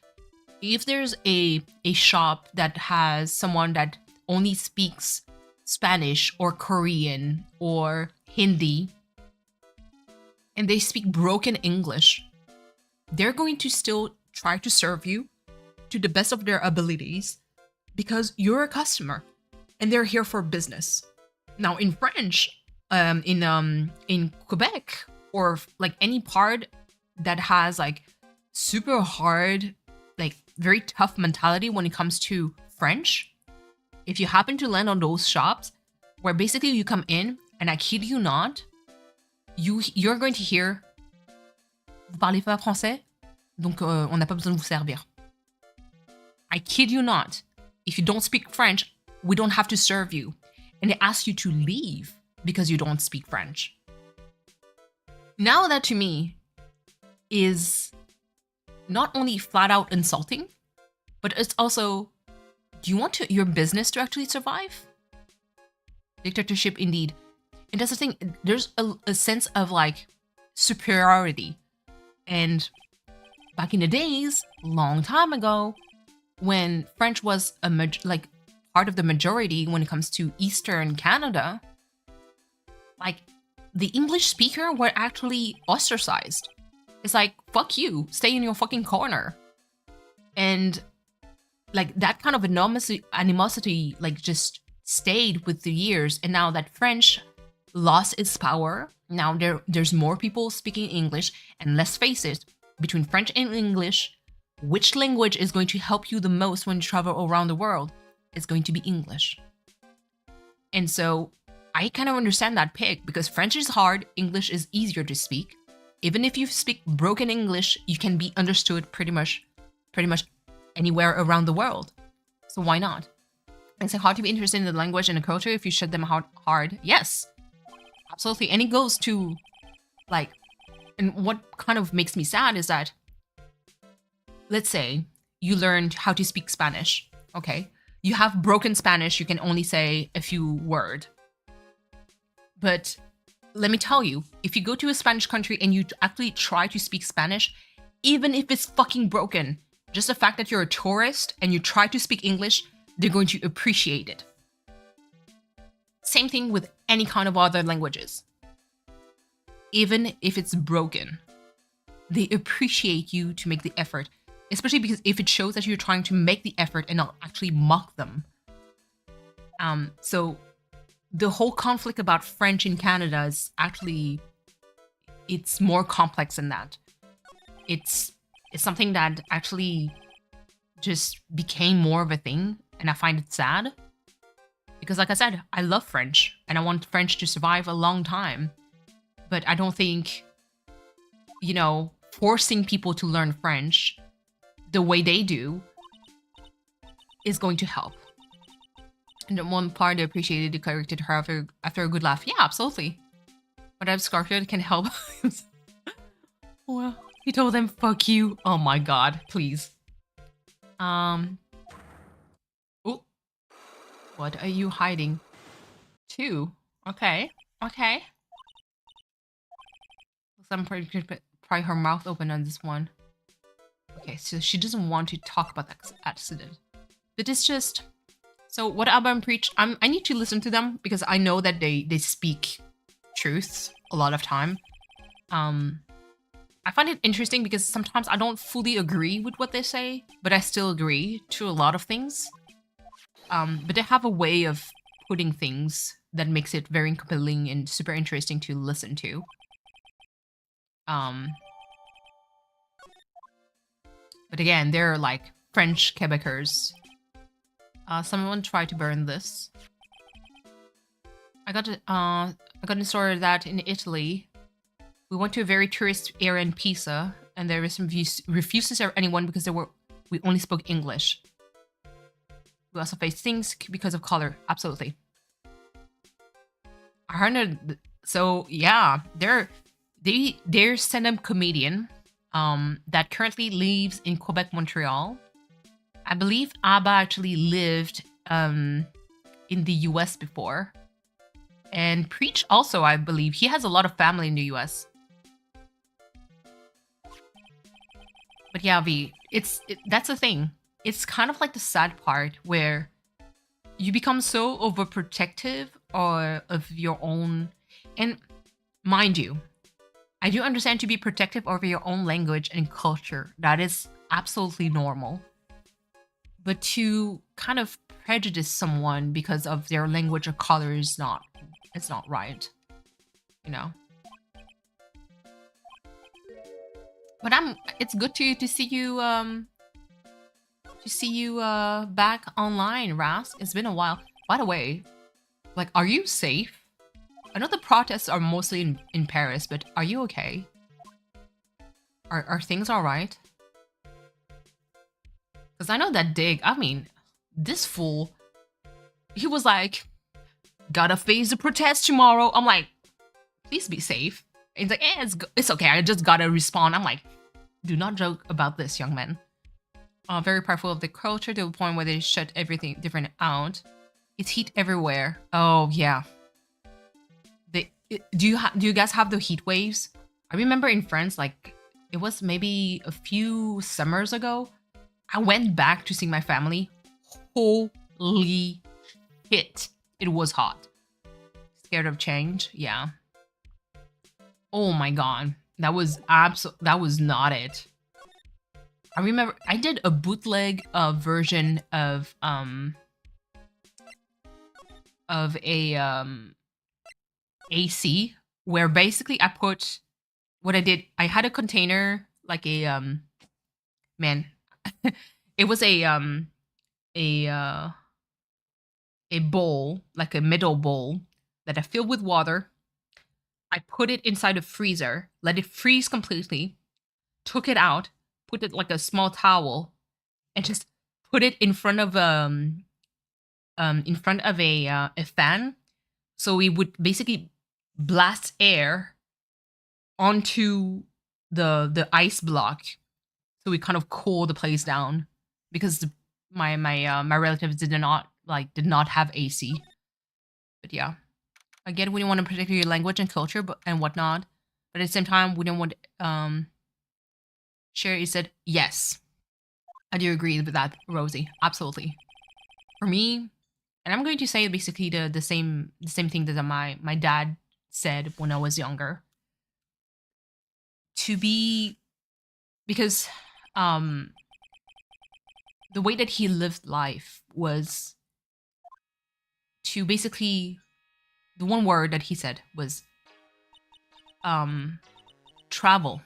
if there's a shop that has someone that only speaks Spanish or Korean or Hindi, and they speak broken English, they're going to still try to serve you to the best of their abilities because you're a customer and they're here for business. Now, in French, in Quebec, or like any part that has like super hard, like very tough mentality when it comes to French, if you happen to land on those shops where basically you come in and I kid you not, you're going to hear, vous parlez pas français, donc on n'a pas besoin de vous servir. I kid you not. If you don't speak French, we don't have to serve you. And they ask you to leave because you don't speak French. Now that to me is not only flat out insulting, but it's also, do you want your business to actually survive? Dictatorship indeed. And that's the thing, there's a sense of like superiority. And back in the days, long time ago, when French was like part of the majority when it comes to Eastern Canada, like the English speaker were actually ostracized. It's like, fuck you, stay in your fucking corner. And like that kind of animosity like just stayed with the years. And now that French lost its power, now there's more people speaking English. And let's face it, between French and English, which language is going to help you the most when you travel around the world? It's going to be English. And so I kind of understand that pick because French is hard, English is easier to speak. even if you speak broken English, you can be understood pretty much anywhere around the world. So why not? And so hard to be interested in the language and the culture if you shut them out hard. Yes, absolutely. And it goes to like, and what kind of makes me sad is that, let's say you learned how to speak Spanish. Okay, you have broken Spanish, you can only say a few words. But let me tell you, if you go to a Spanish country and you actually try to speak Spanish, even if it's fucking broken, just the fact that you're a tourist and you try to speak English, they're going to appreciate it. Same thing with any kind of other languages. Even if it's broken, they appreciate you to make the effort, especially because if it shows that you're trying to make the effort and not actually mock them. So the whole conflict about French in Canada is actually, it's more complex than that. It's something that actually just became more of a thing, and I find it sad. Because like I said, I love French, and I want French to survive a long time. But I don't think, you know, forcing people to learn French the way they do is going to help. And the one part I appreciated, the character to her after a good laugh. Yeah, absolutely. But I've Scarlet can help. Well, he told them, fuck you. Oh my god, please. Oh. What are you hiding? 2. Okay. Okay. Some pry her mouth open on this one. Okay, so she doesn't want to talk about that accident. But it's just... So what Album preached, I need to listen to them because I know that they speak truths a lot of time. I find it interesting because sometimes I don't fully agree with what they say, but I still agree to a lot of things. But they have a way of putting things that makes it very compelling and super interesting to listen to. But again, they're like French Quebecers. Someone tried to burn this. I got a story that in Italy, we went to a very tourist area in Pisa, and there was some refused to serve anyone because we only spoke English. We also faced things because of color. Absolutely. I heard. So yeah, they're stand-up comedian that currently lives in Quebec, Montreal. I believe Abba actually lived in the US before. And Preach also, I believe. He has a lot of family in the US. But yeah, that's the thing. It's kind of like the sad part where you become so overprotective of your own. And mind you, I do understand to be protective over your own language and culture. That is absolutely normal. But to kind of prejudice someone because of their language or color is not right, you know. But it's good to see you back online, Rask. It's been a while. By the way, like, are you safe? I know the protests are mostly in Paris, but are you okay? Are things all right? Because I know that Dig, I mean, this fool, he was like, gotta face the protest tomorrow. I'm like, please be safe. And he's like, it's okay, I just gotta respawn. I'm like, do not joke about this, young man. Very powerful of the culture to the point where they shut everything different out. It's heat everywhere. Oh, yeah. Do you guys have the heat waves? I remember in France, like, it was maybe a few summers ago, I went back to see my family. Holy shit. It was hot. Scared of change? Yeah. Oh my god. That was not it. I remember I did a bootleg version of a AC where basically I put what I did. I had a container like a man. It was a bowl, like a metal bowl that I filled with water. I put it inside a freezer, let it freeze completely, took it out, put it like a small towel, and just put it in front of a fan, so we would basically blast air onto the ice block, so we kind of cool the place down, because my relatives did not have AC. But yeah, again, we didn't want to protect your language and culture, and whatnot. But at the same time, we didn't want. Sherry said yes. I do agree with that, Rosie. Absolutely. For me, and I'm going to say basically the same thing that my dad said when I was younger. To be, because the way that he lived life was to basically, the one word that he said was travel.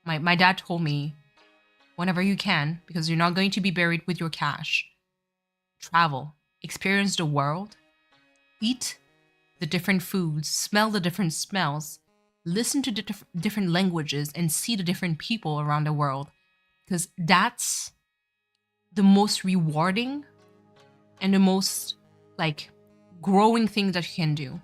My dad told me, whenever you can, because you're not going to be buried with your cash, travel, experience the world, eat the different foods, smell the different smells, listen to the different languages, and see the different people around the world, because that's the most rewarding and the most like growing thing that you can do.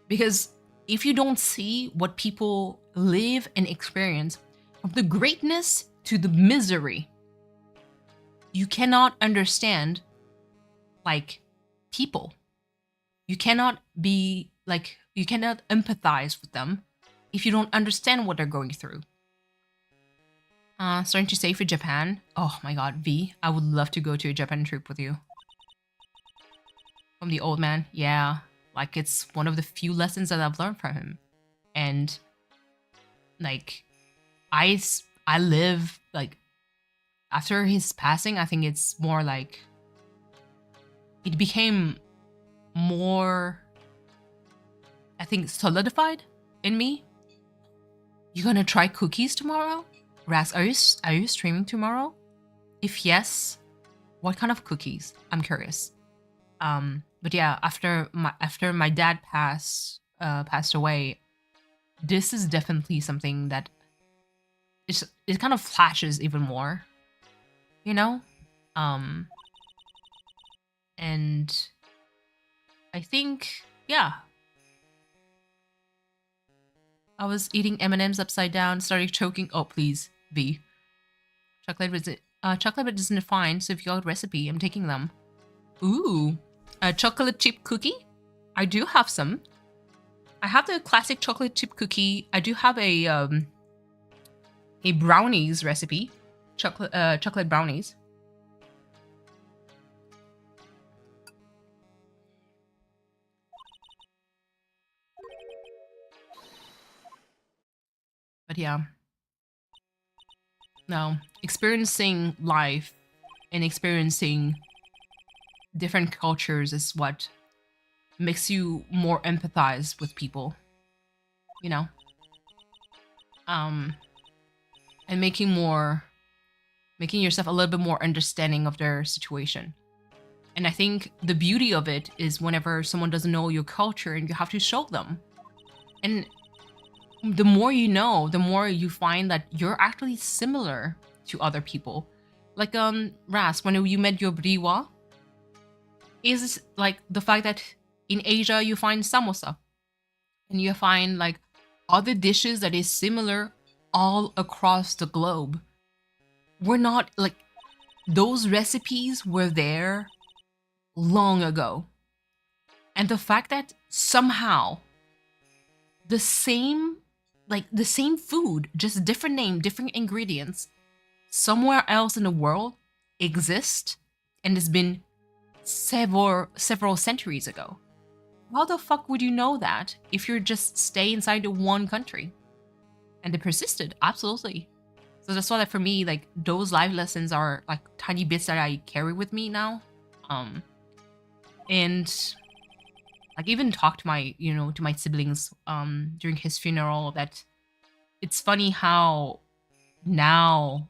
Because if you don't see what people live and experience, from the greatness to the misery, you cannot understand like people. You cannot empathize with them if you don't understand what they're going through. Starting to say for Japan. Oh my god, V, I would love to go to a Japan trip with you. From the old man, yeah. Like, it's one of the few lessons that I've learned from him. And like, I live, like, after his passing, I think it's more like, it became more, I think, solidified in me. You gonna try cookies tomorrow? Raz, are you streaming tomorrow? If yes, what kind of cookies? I'm curious. But yeah, after my dad passed away, this is definitely something that it kind of flashes even more, you know? And I think, yeah, I was eating M&Ms upside down, started choking. Oh, please, V. Chocolate isn't fine, so if you got a recipe, I'm taking them. Ooh, a chocolate chip cookie? I do have some. I have the classic chocolate chip cookie. I do have a brownies recipe. Chocolate brownies. But yeah. No, experiencing life and experiencing different cultures is what makes you more empathize with people, you know? And making yourself a little bit more understanding of their situation. And I think the beauty of it is whenever someone doesn't know your culture and you have to show them. And the more you know, the more you find that you're actually similar to other people. Like, Ras, when you met your Briwa, is like the fact that in Asia you find samosa. And you find like other dishes that is similar all across the globe. We're not like, those recipes were there long ago. And the fact that somehow the same food, just different name, different ingredients, somewhere else in the world exist and has been several centuries ago. How the fuck would you know that if you're just stay inside the one country? And they persisted, absolutely. So that's why, like, for me, like, those life lessons are like tiny bits that I carry with me now. And like, even talk to my siblings during his funeral, that it's funny how now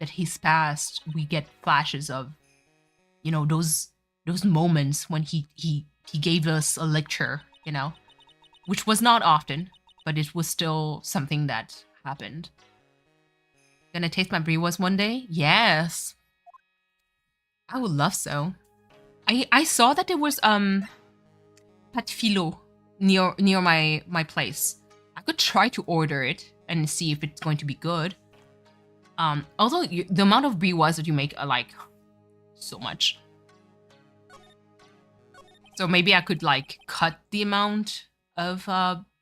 that he's passed, we get flashes of, those moments when he gave us a lecture, which was not often, but it was still something that happened. Gonna taste my Briwas one day? Yes. I would love so. I saw that there was pâte filo near my place. I could try to order it and see if it's going to be good. Although the amount of briwas that you make are like so much. So maybe I could like cut the amount of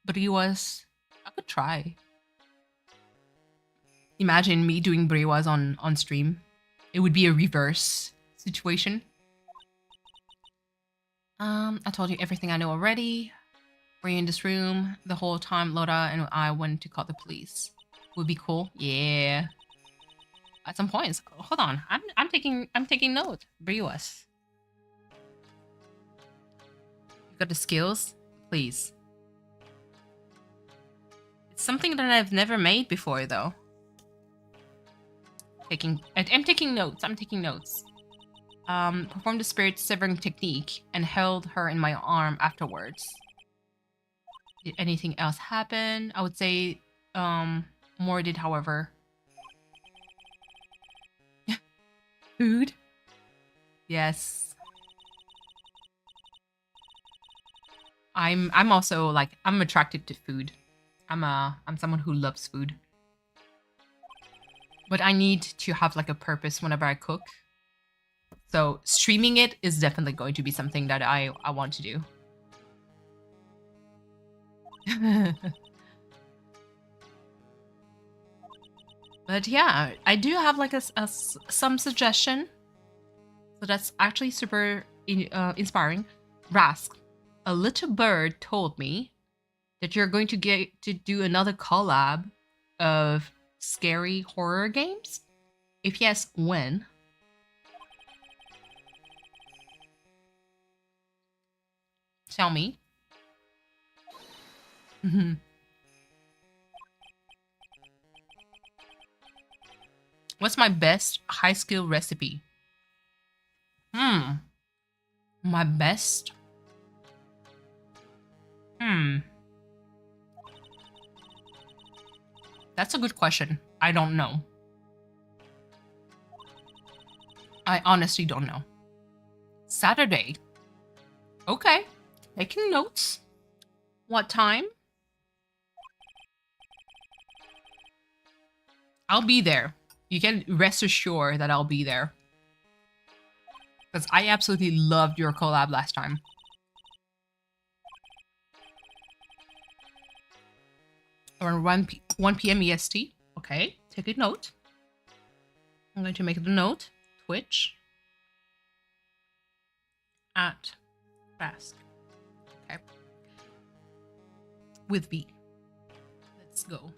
briwas. I could try. Imagine me doing briwas on stream. It would be a reverse situation. I told you everything I know already. Were you in this room the whole time Loda and I went to call the police? Would be cool. Yeah. At some points. Hold on. I'm taking note. Briwas. You got the skills? Please. It's something that I've never made before though. I'm taking notes. I'm taking notes. Performed the spirit severing technique and held her in my arm afterwards. Did anything else happen? I would say more did, however. Food? Yes. I'm also like I'm attracted to food. I'm someone who loves food. But I need to have like a purpose whenever I cook. So streaming it is definitely going to be something that I want to do. But yeah, I do have like some suggestion. So that's actually super inspiring. Rask, a little bird told me that you're going to get to do another collab of scary horror games. If yes, when? Tell me. What's my best high skill recipe? My best? That's a good question. I don't know. I honestly don't know. Saturday. Okay. Taking notes. What time? I'll be there. You can rest assured that I'll be there. Because I absolutely loved your collab last time. Around 1 p.m. EST. Okay, take a note. I'm going to make the note. Twitch. At Rask. Okay. With V. Let's go.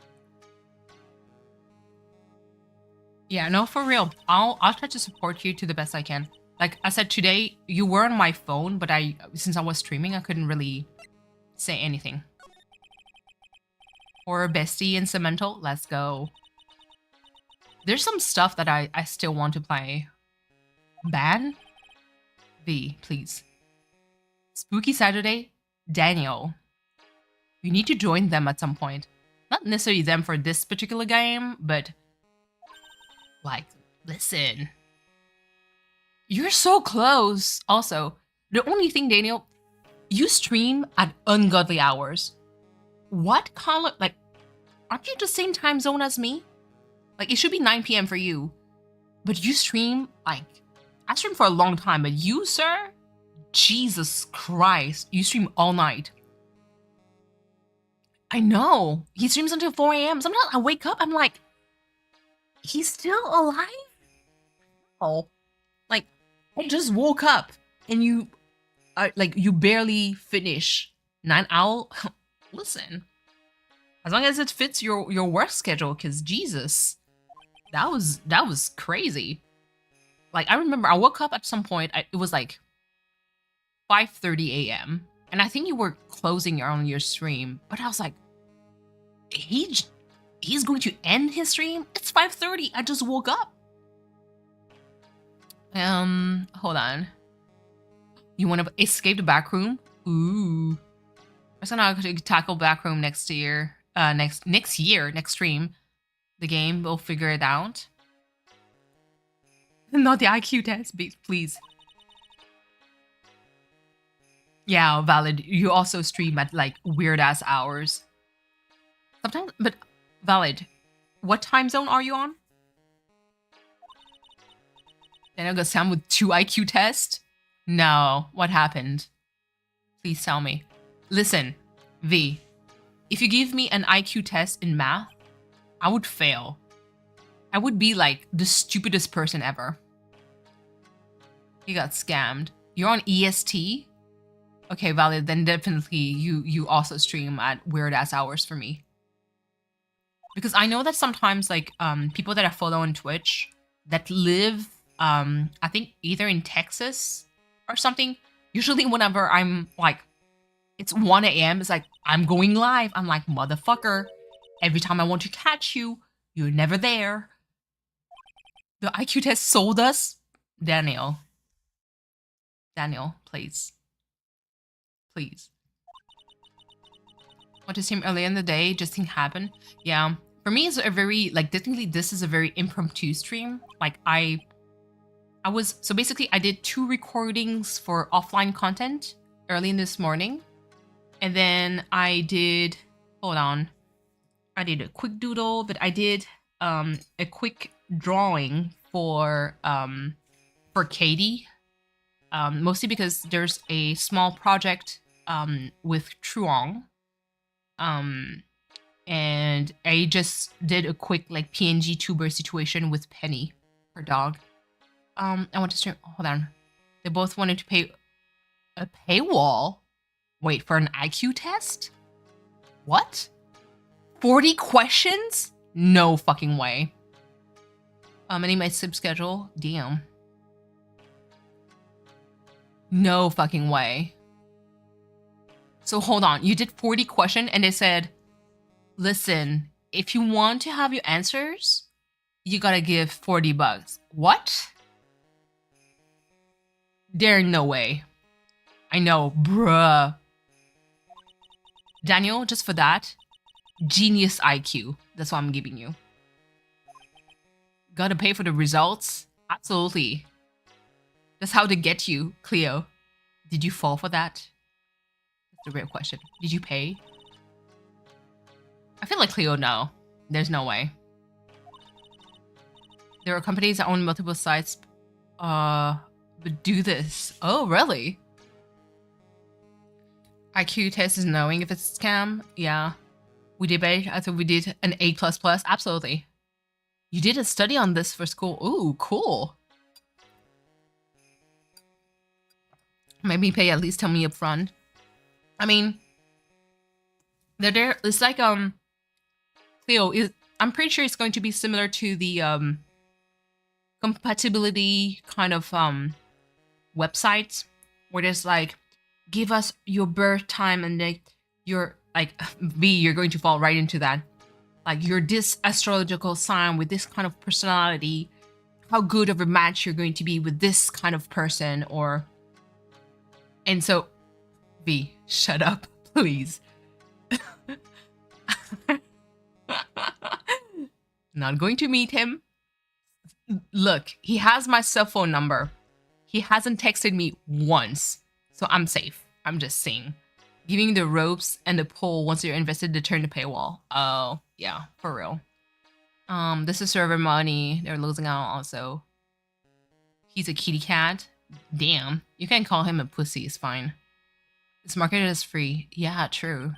Yeah, no, for real. I'll try to support you to the best I can. Like I said today, you were on my phone, but since I was streaming, I couldn't really say anything. Or bestie and Cemental, let's go. There's some stuff that I still want to play. Ban? V, please. Spooky Saturday, Daniel. You need to join them at some point. Not necessarily them for this particular game, but like, listen. You're so close. Also, the only thing, Daniel, you stream at ungodly hours. What color? Like, aren't you the same time zone as me? Like, it should be 9 p.m. for you. But you stream, like, I stream for a long time, but you, sir? Jesus Christ. You stream all night. I know. He streams until 4 a.m. Sometimes I wake up, I'm like, he's still alive? Oh. Like, I just woke up and you barely finish 9 hours. Listen, as long as it fits your work schedule, because Jesus, that was crazy. Like, I remember I woke up at some point, it was like 5:30 a.m. and I think you were closing on your stream, but I was like, he's going to end his stream? It's 5:30. I just woke up. Hold on. You want to escape the back room? Ooh. We're gonna tackle Backroom next year. Next stream. The game, we'll figure it out. Not the IQ test, please. Yeah, valid. You also stream at like weird ass hours. Sometimes, but valid. What time zone are you on? Then I got Sam with 2 IQ tests? No, what happened? Please tell me. Listen, V, if you give me an IQ test in math, I would fail. I would be like the stupidest person ever. You got scammed. You're on EST? Okay, valid. Then definitely you also stream at weird ass hours for me. Because I know that sometimes like people that I follow on Twitch that live I think either in Texas or something, usually whenever I'm like it's 1 a.m. it's like I'm going live. I'm like, motherfucker, every time I want to catch you, you're never there. The IQ test sold us. Daniel, please. Please. Want to stream early in the day, just things happen. Yeah. For me, it's a very, like, technically this is a very impromptu stream. Like, I was, so basically I did 2 recordings for offline content early in this morning. And then I did, hold on. I did a quick doodle, but I did a quick drawing for Katie. Mostly because there's a small project with Truong. And I just did a quick like PNGTuber situation with Penny, her dog. I want to stream, hold on. They both wanted to pay a paywall. Wait, for an IQ test? What? 40 questions? No fucking way. I need my sub schedule. Damn. No fucking way. So hold on, you did 40 questions and they said, listen, if you want to have your answers, you gotta give 40 bucks. What? There's no way. I know, bruh. Daniel, just for that, genius IQ. That's what I'm giving you. Gotta pay for the results? Absolutely. That's how they get you, Cleo. Did you fall for that? That's the real question. Did you pay? I feel like Cleo, no. There's no way. There are companies that own multiple sites, but do this. Oh, really? IQ test is knowing if it's a scam. Yeah. We debate. I thought we did an A++. Absolutely. You did a study on this for school. Ooh, cool. Maybe pay, at least tell me up front. I mean, it's like, Cleo, I'm pretty sure it's going to be similar to the, compatibility kind of, websites where there's like, give us your birth time and like, you're like, you're going to fall right into that. Like, you're this astrological sign with this kind of personality. How good of a match you're going to be with this kind of person, or... And so, V, shut up, please. Not going to meet him. Look, he has my cell phone number. He hasn't texted me once, so I'm safe. I'm just saying. Giving the ropes and the pull once you're invested to turn the paywall. Oh, yeah, for real. This is server money. They're losing out also. He's a kitty cat. Damn, you can call him a pussy, it's fine. It's marketed as free. Yeah, true.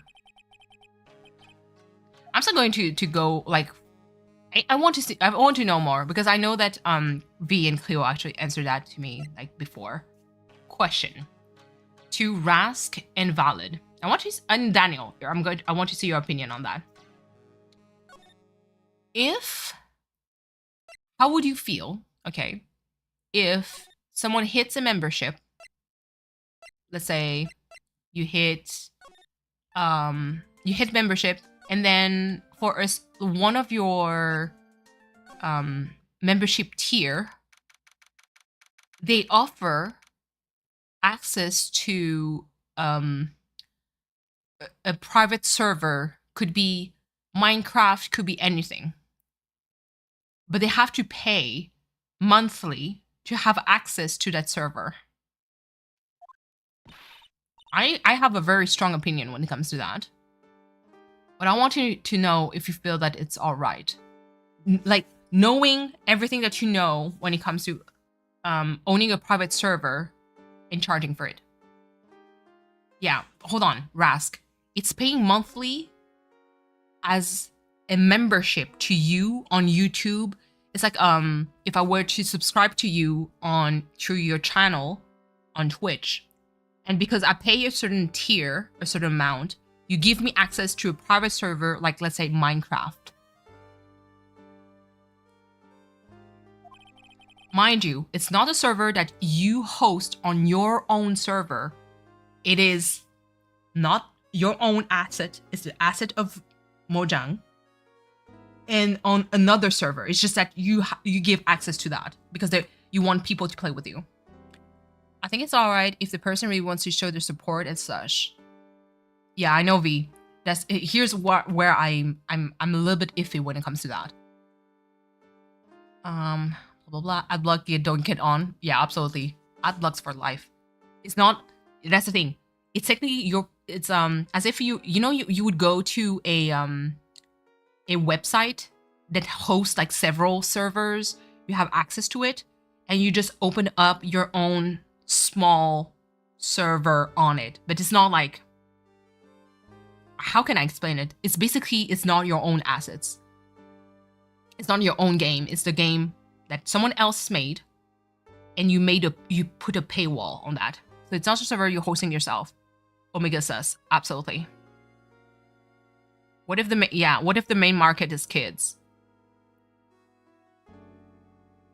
I'm still going to go, like, I want to see, I want to know more, because I know that V and Cleo actually answered that to me, like, before. Question. To Rask and Valid. I want to, and Daniel, I want to see your opinion on that. How would you feel, okay, if someone hits a membership, let's say you hit membership, and then for us, one of your membership tier, they offer access to a private server, could be Minecraft, could be anything. But they have to pay monthly to have access to that server. I have a very strong opinion when it comes to that. But I want you to know if you feel that it's all right. Like, knowing everything that you know when it comes to owning a private server and charging for it. Yeah, hold on, Rask. It's paying monthly as a membership to you on YouTube. It's like if I were to subscribe to you through your channel on Twitch, and because I pay a certain tier, a certain amount, you give me access to a private server, like let's say Minecraft. Mind you, it's not a server that you host on your own server. It is not your own asset. It's the asset of Mojang. And on another server, it's just that you give access to that because you want people to play with you. I think it's all right if the person really wants to show their support and such. Yeah, I know, V. Here's where I'm a little bit iffy when it comes to that. Blah blah blah. Adblock, you don't get on. Yeah, absolutely. Adblocks for life. It's not. That's the thing. It's technically it's as if you would go to a website that hosts like several servers. You have access to it, and you just open up your own small server on it. But it's not like, how can I explain it? It's basically, it's not your own assets. It's not your own game. It's the game that someone else made, and you put a paywall on that. So it's not just a server you're hosting yourself. Omega says, absolutely. What if the main market is kids?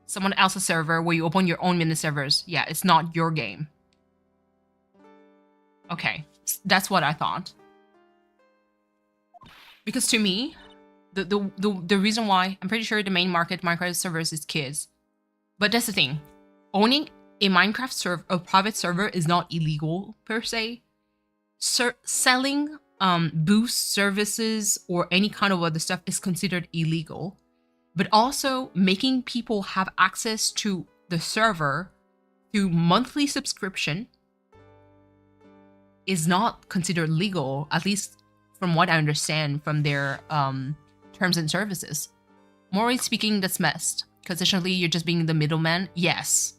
Someone else's server where you open your own mini servers. Yeah, it's not your game. Okay, that's what I thought. Because to me, the reason why, I'm pretty sure the main market Minecraft servers is kids. But that's the thing. Owning a Minecraft server, a private server, is not illegal per se. Selling boost services or any kind of other stuff is considered illegal. But also making people have access to the server through monthly subscription is not considered legal, at least from what I understand from their terms and services. Morally speaking, that's messed, because essentially you're just being the middleman. Yes.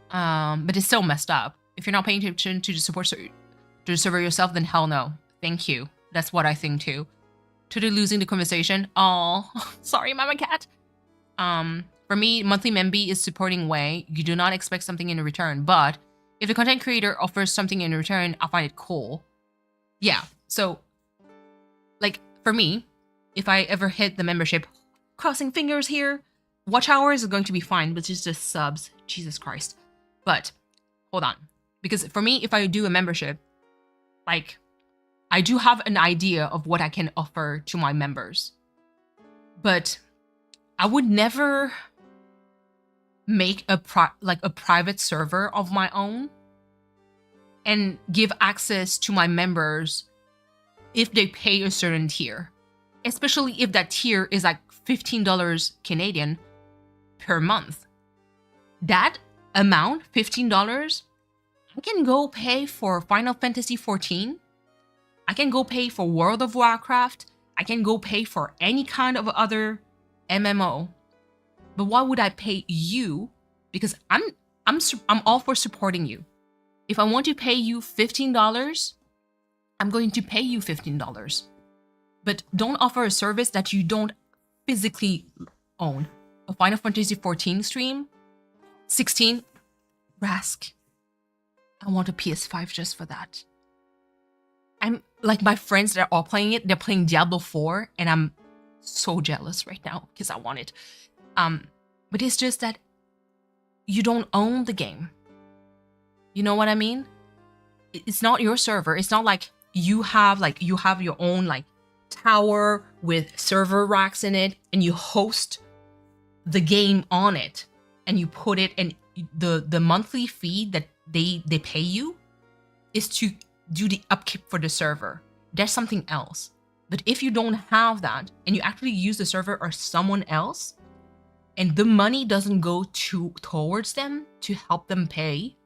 But it's still messed up. If you're not paying attention to the server yourself, then hell no. Thank you. That's what I think too. Totally losing the conversation. Oh, sorry, Mama Cat. For me, monthly memby is supporting way. You do not expect something in return, but if the content creator offers something in return, I find it cool. Yeah, so, like, for me, if I ever hit the membership, crossing fingers here, watch hours is going to be fine, but it's just subs. Jesus Christ. But, hold on. Because for me, if I do a membership, like, I do have an idea of what I can offer to my members. But I would never make a private server of my own and give access to my members if they pay a certain tier. Especially if that tier is like $15 Canadian per month. That amount, $15, I can go pay for Final Fantasy XIV. I can go pay for World of Warcraft. I can go pay for any kind of other MMO. But why would I pay you? Because I'm all for supporting you. If I want to pay you $15, I'm going to pay you $15. But don't offer a service that you don't physically own. A Final Fantasy XIV stream, 16, Rask. I want a PS5 just for that. I'm like, my friends that are all playing it, they're playing Diablo 4, and I'm so jealous right now because I want it. But it's just that you don't own the game. You know what I mean? It's not your server. It's not like you have your own like tower with server racks in it, and you host the game on it, and you put it, and the monthly fee that they pay you is to do the upkeep for the server. That's something else. But if you don't have that and you actually use the server or someone else, and the money doesn't go towards them to help them pay,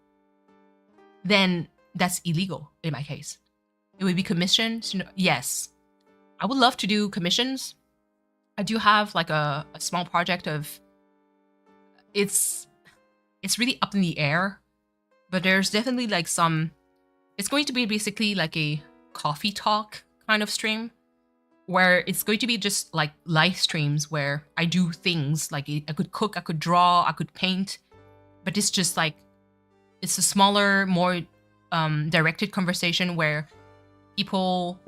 then that's illegal in my case. It would be commissions. Yes, I would love to do commissions. I do have like a small project of, it's really up in the air, but there's definitely like some, it's going to be basically like a coffee talk kind of stream, where it's going to be just like live streams where I do things like I could cook, I could draw, I could paint, but it's just like, it's a smaller, more directed conversation where people,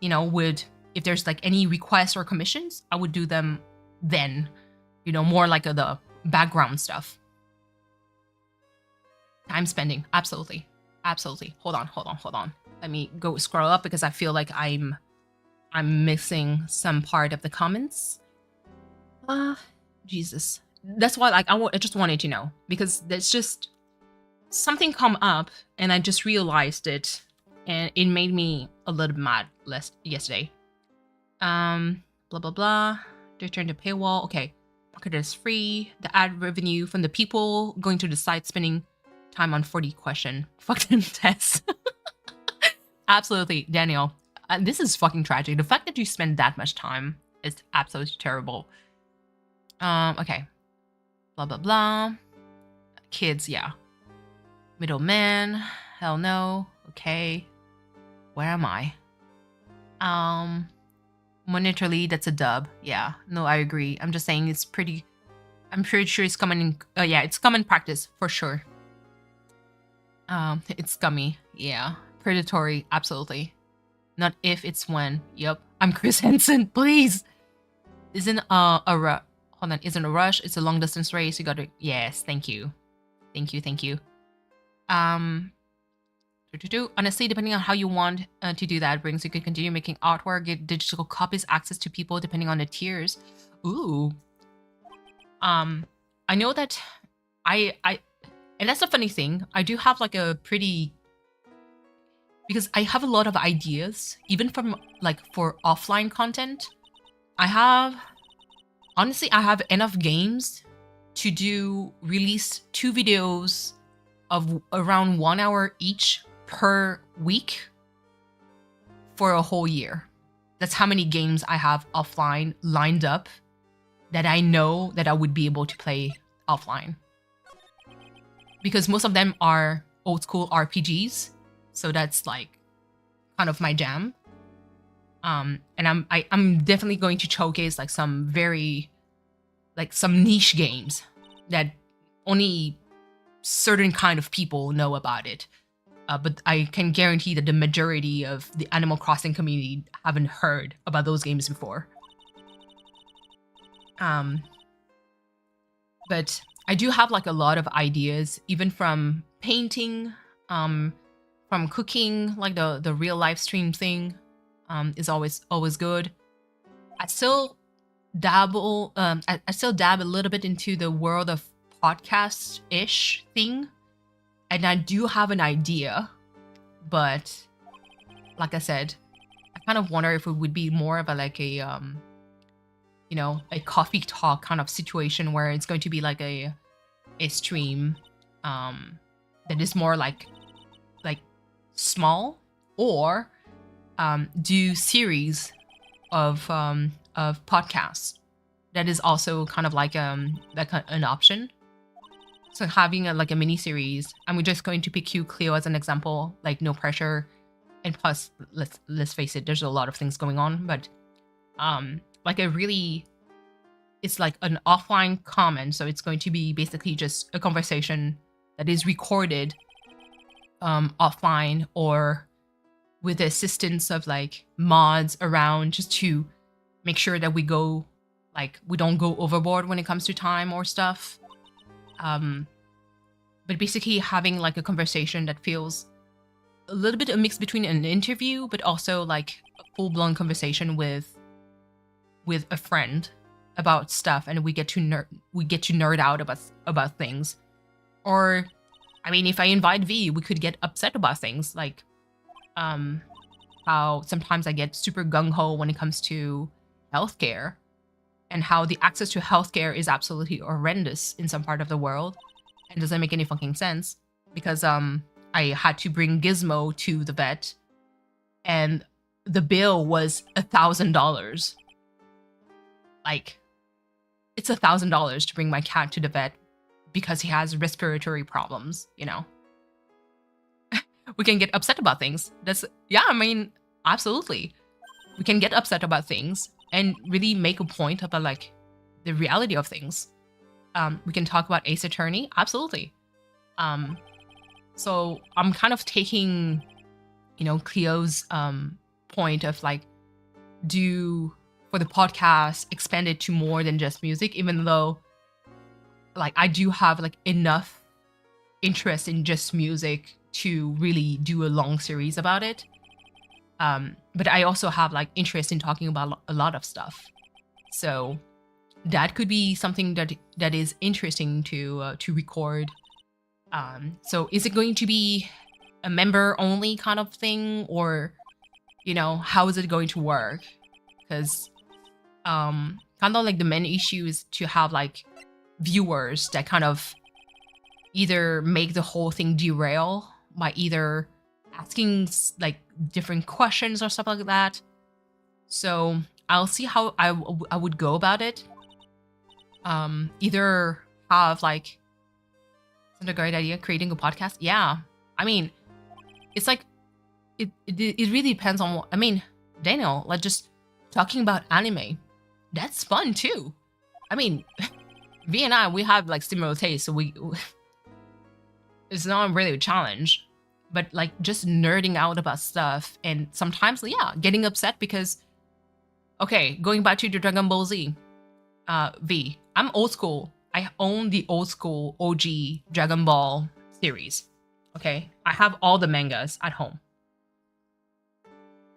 would, if there's like any requests or commissions, I would do them then, more like the background stuff. Time spending, absolutely. Hold on. Let me go scroll up because I feel like I'm missing some part of the comments. Jesus. That's why I just wanted to know, because there's just something come up and I just realized it and it made me a little mad yesterday. Blah blah blah. Return to paywall. Okay. Market is free. The ad revenue from the people going to the site spending time on 40 question. Fuck them tests. Absolutely, Daniel. This is fucking tragic. The fact that you spend that much time is absolutely terrible. Okay. Blah, blah, blah. Kids, yeah. Middleman. Hell no. Okay. Where am I? Monetarily, that's a dub. Yeah. No, I agree. I'm just saying it's pretty... I'm pretty sure it's common in... yeah, it's common practice, for sure. It's scummy. Yeah. Predatory, absolutely. Not if, it's when. Yep. I'm Chris Henson, please. Isn't a rush. It's a long distance race. You gotta, yes, thank you. Honestly, depending on how you want to do that, brings you could continue making artwork, get digital copies, access to people depending on the tiers. Ooh. I know that and that's a funny thing. I do have like a pretty, because I have a lot of ideas, even from like for offline content. Honestly, I have enough games to release 2 videos of around 1 hour each per week for a whole year. That's how many games I have offline lined up that I know that I would be able to play offline. Because most of them are old school RPGs. So that's like kind of my jam. And I'm definitely going to showcase like some very, like some niche games that only certain kind of people know about it. But I can guarantee that the majority of the Animal Crossing community haven't heard about those games before. But I do have like a lot of ideas, even from painting, from cooking, like the real live stream thing is always good. I still dabble a little bit into the world of podcast-ish thing. And I do have an idea, but like I said, I kind of wonder if it would be more of a a coffee talk kind of situation where it's going to be like a stream that is more like small, or do series of podcasts. That is also kind of like an option. So having a mini series, and we're just going to pick Cleo as an example, like no pressure, and plus let's face it, there's a lot of things going on, but it's like an offline comment, so it's going to be basically just a conversation that is recorded offline or with the assistance of like mods around, just to make sure that we don't go overboard when it comes to time or stuff. But basically having like a conversation that feels a little bit a mix between an interview, but also like a full-blown conversation with a friend about stuff, and we get to nerd out about things. Or I mean, if I invite V, we could get upset about things. Like how sometimes I get super gung-ho when it comes to healthcare, and how the access to healthcare is absolutely horrendous in some part of the world and doesn't make any fucking sense, because I had to bring Gizmo to the vet and the bill was $1,000. Like, it's $1,000 to bring my cat to the vet because he has respiratory problems, you know. We can get upset about things. I mean, absolutely. We can get upset about things and really make a point about like the reality of things. We can talk about Ace Attorney, absolutely. So I'm kind of taking, you know, Cleo's point of like, for the podcast, expand it to more than just music, even though like I do have like enough interest in just music to really do a long series about it. But I also have like interest in talking about a lot of stuff. So that could be something that is interesting to record. So is it going to be a member only kind of thing, or, you know, how is it going to work? Because kind of like the main issue is to have like viewers that kind of either make the whole thing derail by either asking like different questions or stuff like that. So I'll see how I would go about it. Either have like, isn't a great idea creating a podcast? Yeah, I mean, it's like it really depends on what I mean. Daniel, like just talking about anime, that's fun too. I mean, V and I, we have like similar tastes, so it's not really a challenge. But like just nerding out about stuff, and sometimes, yeah, getting upset because, okay, going back to the Dragon Ball Z, V, I'm old school. I own the old school OG Dragon Ball series. Okay, I have all the mangas at home.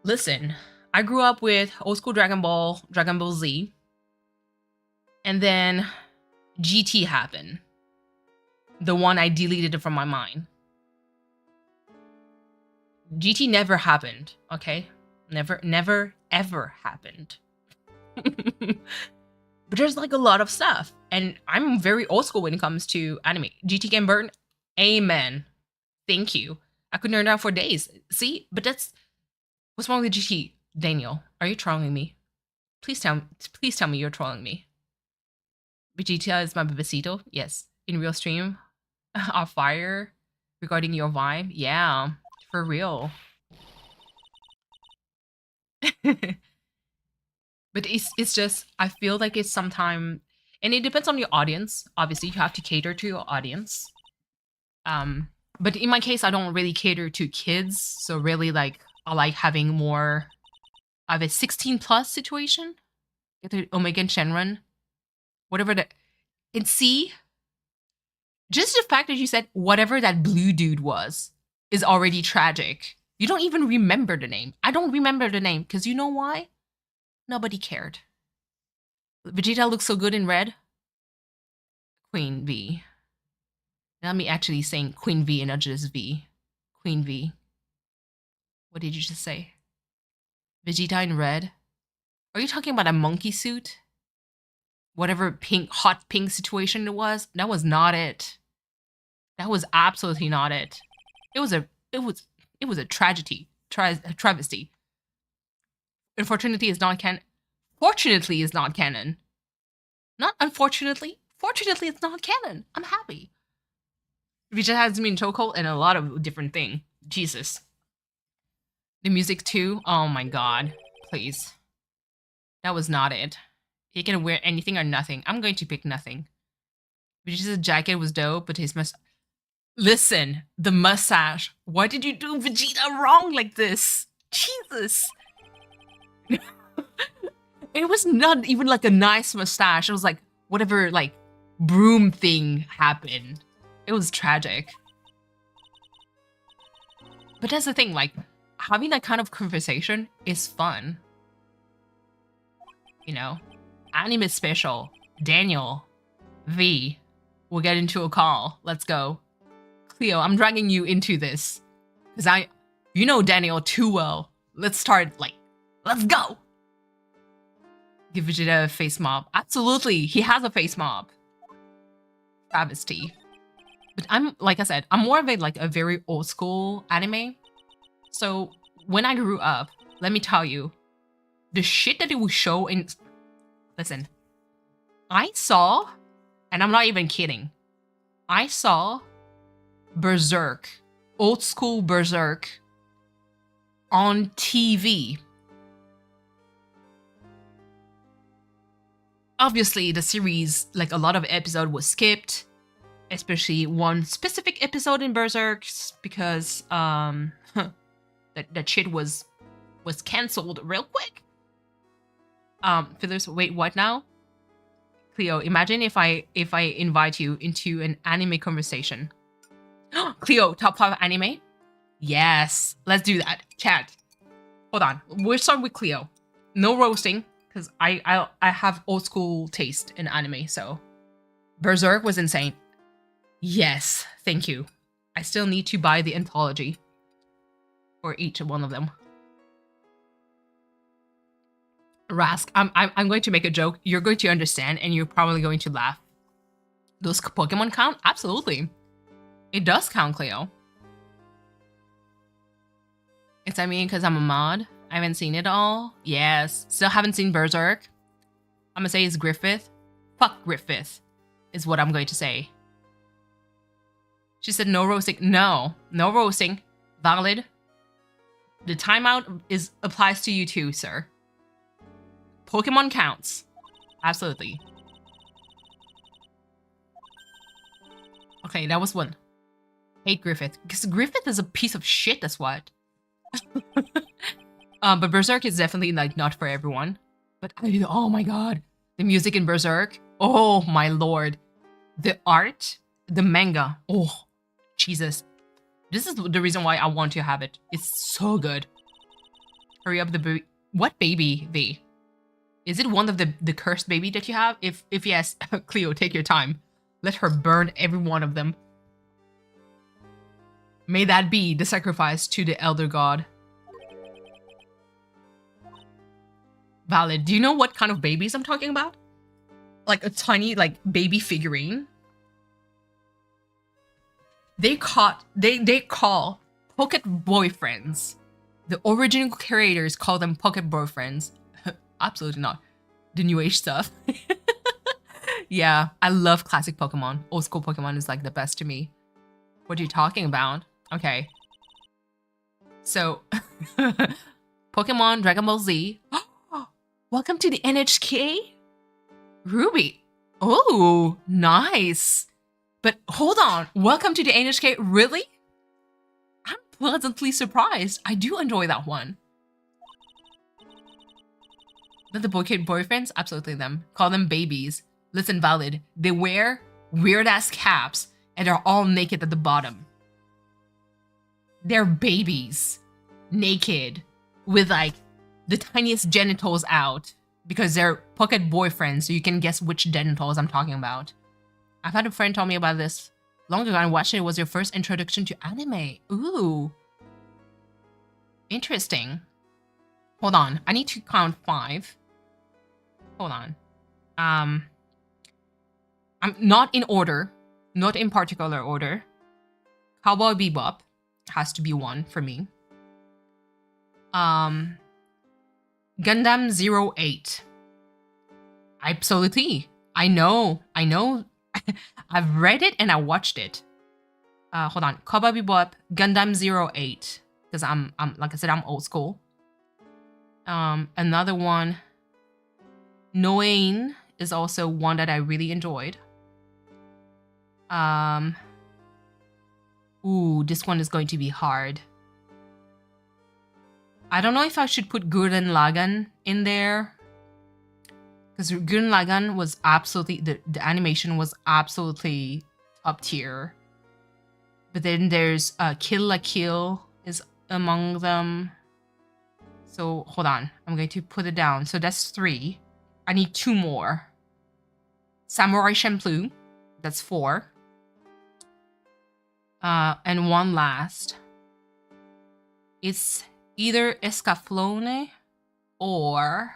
Listen, I grew up with old school Dragon Ball Z, and then GT happened. The one I deleted from my mind. GT never happened, okay? Never, ever happened. But there's like a lot of stuff, and I'm very old school when it comes to anime. GT can burn, amen. Thank you. I could nerd out for days. See, but what's wrong with GT? Daniel, are you trolling me? Please tell me you're trolling me. Vegeta is my bebecito. Yes, in real stream, off fire regarding your vibe. Yeah, for real. But it's just, I feel like it's sometime, and it depends on your audience. Obviously, you have to cater to your audience. But in my case, I don't really cater to kids. So really, like, I like having more of a 16+ situation. Get the Omega and Shenron. Whatever that. And see, just the fact that you said whatever that blue dude was is already tragic. You don't even remember the name. I don't remember the name, because you know why? Nobody cared. Vegeta looks so good in red. Queen V. Now me actually saying Queen V and not just V. Queen V. What did you just say? Vegeta in red? Are you talking about a monkey suit? Whatever hot pink situation it was? That was not it. That was absolutely not it. It was a tragedy. Travesty. Unfortunately, it's not canon. Fortunately, it's not canon. Not unfortunately. Fortunately, it's not canon. I'm happy. Vegeta has me in chokehold and a lot of different things. Jesus. The music too. Oh my god. Please. That was not it. He can wear anything or nothing. I'm going to pick nothing. Vegeta's jacket was dope, but his mustache. Listen, the mustache. Why did you do Vegeta wrong like this? Jesus. It was not even like a nice mustache. It was like whatever like broom thing happened. It was tragic. But that's the thing, like having that kind of conversation is fun. You know? Anime special. Daniel. V. We'll get into a call. Let's go. Cleo, I'm dragging you into this. Because You know Daniel too well. Let's start, like, let's go. Give Vegeta a face mob. Absolutely, he has a face mob. Travesty. But I'm, like I said, I'm more of a very old school anime. So when I grew up, let me tell you, the shit that it would show in, listen, I saw, and I'm not even kidding, I saw Berserk, old school Berserk, on TV. Obviously, the series, like a lot of episode was skipped, especially one specific episode in Berserk, because that shit was cancelled real quick. Phyllis, wait, what now? Cleo, imagine if I invite you into an anime conversation. Cleo, top 5 anime? Yes, let's do that. Chat. Hold on. We'll start with Cleo. No roasting, because I have old school taste in anime, so. Berserk was insane. Yes, thank you. I still need to buy the anthology for each one of them. Rask, I'm going to make a joke. You're going to understand, and you're probably going to laugh. Those Pokemon count? Absolutely. It does count, Cleo. It's, I mean, because I'm a mod. I haven't seen it all. Yes. Still haven't seen Berserk. I'm gonna say it's Griffith. Fuck Griffith, is what I'm going to say. She said no roasting. No. No roasting. Valid. The timeout applies to you too, sir. Pokemon counts. Absolutely. Okay, that was one. Hate Griffith. Because Griffith is a piece of shit, that's what. But Berserk is definitely like not for everyone. But oh my god. The music in Berserk. Oh my lord. The art. The manga. Oh, Jesus. This is the reason why I want to have it. It's so good. Hurry up the baby. What baby, V? Is it one of the cursed baby that you have? If yes, Cleo, take your time. Let her burn every one of them. May that be the sacrifice to the elder god. Valid. Do you know what kind of babies I'm talking about? Like a tiny, like, baby figurine. They call pocket boyfriends. The original creators call them pocket boyfriends. Absolutely not. The new age stuff. Yeah, I love classic Pokemon. Old school Pokemon is like the best to me. What are you talking about? Okay. So, Pokemon Dragon Ball Z. Welcome to the NHK? Ruby. Oh, nice. But hold on. Welcome to the NHK. Really? I'm pleasantly surprised. I do enjoy that one. But the boyfriends? Absolutely them. Call them babies. Listen, Valid. They wear weird-ass caps and are all naked at the bottom. They're babies. Naked. With, like, the tiniest genitals out. Because they're pocket boyfriends, so you can guess which genitals I'm talking about. I've had a friend tell me about this long ago and watching it was your first introduction to anime. Ooh. Interesting. Hold on. I need to count 5. Hold on. I'm not in order. Not in particular order. Cowboy Bebop has to be 1 for me. Gundam 08. Absolutely. I know. I've read it and I watched it. Hold on. Cowboy Bebop, Gundam 08. Because I'm like I said, I'm old school. Another one, Noain is also one that I really enjoyed. Ooh, this one is going to be hard. I don't know if I should put Gurren Lagann in there. Because Gurren Lagann was absolutely, the animation was absolutely top tier. But then there's Kill la Kill is among them. So hold on, I'm going to put it down. So that's 3. I need 2 more. Samurai Champloo, that's 4. And one last It's either Escaflowne or...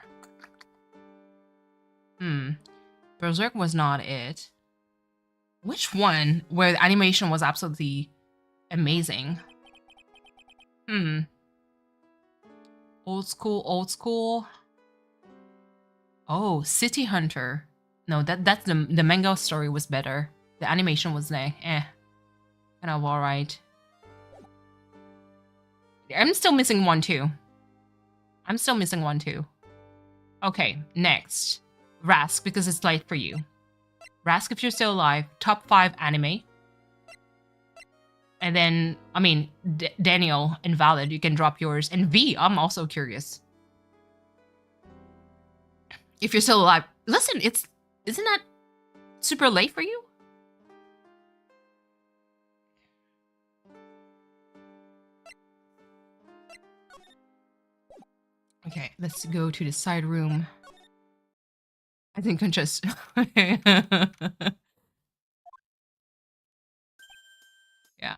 Berserk was not it. Which one where the animation was absolutely amazing? Old school. Oh, City Hunter. No, that's the manga story was better. The animation was kind of alright. I'm still missing one too. Okay, next. Rask, because it's light for you. Rask, if you're still alive, top 5 anime. And then, I mean, Daniel, invalid, you can drop yours. And V, I'm also curious. If you're still alive, listen, isn't that super late for you? Okay, let's go to the side room. I think I'm just... yeah.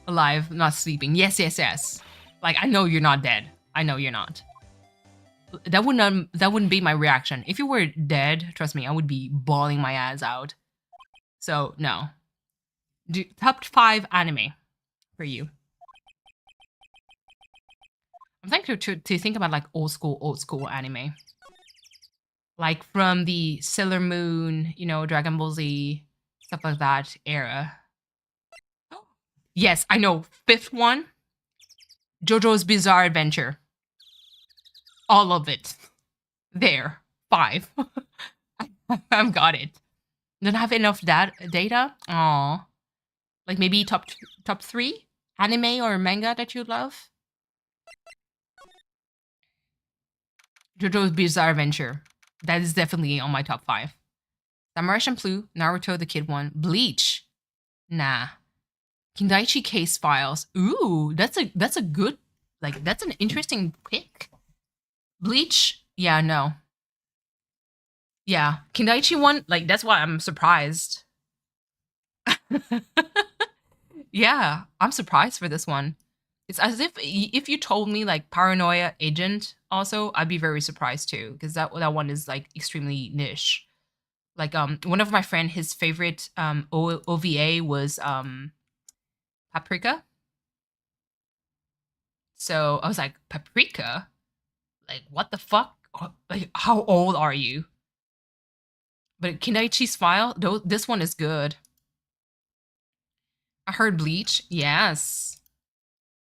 Alive, not sleeping. Yes. Like, I know you're not dead. I know you're not. That wouldn't be my reaction. If you were dead, trust me, I would be bawling my ass out. So, no. Top 5 anime for you. I'm thinking to think about like old school anime. Like from the Sailor Moon, you know, Dragon Ball Z, stuff like that era. Yes, I know. 5th one, JoJo's Bizarre Adventure. All of it. There. 5. I've got it. Don't have enough data? Aw. Like maybe top 3 anime or manga that you love? JoJo's Bizarre Adventure. That is definitely on my top 5. Samurai Champloo, Naruto the Kid one, Bleach. Nah. Kindaichi Case Files. Ooh, that's a good, like, that's an interesting pick. Bleach, yeah, no. Yeah, Kindaichi one, like, that's why I'm surprised. Yeah, I'm surprised for this one. It's as if you told me like Paranoia Agent also, I'd be very surprised too, because that one is like extremely niche. Like one of my friend, his favorite OVA was Paprika. So I was like, Paprika? Like, what the fuck? Like, how old are you? But Kindaichi's File, this one is good. I heard Bleach. Yes.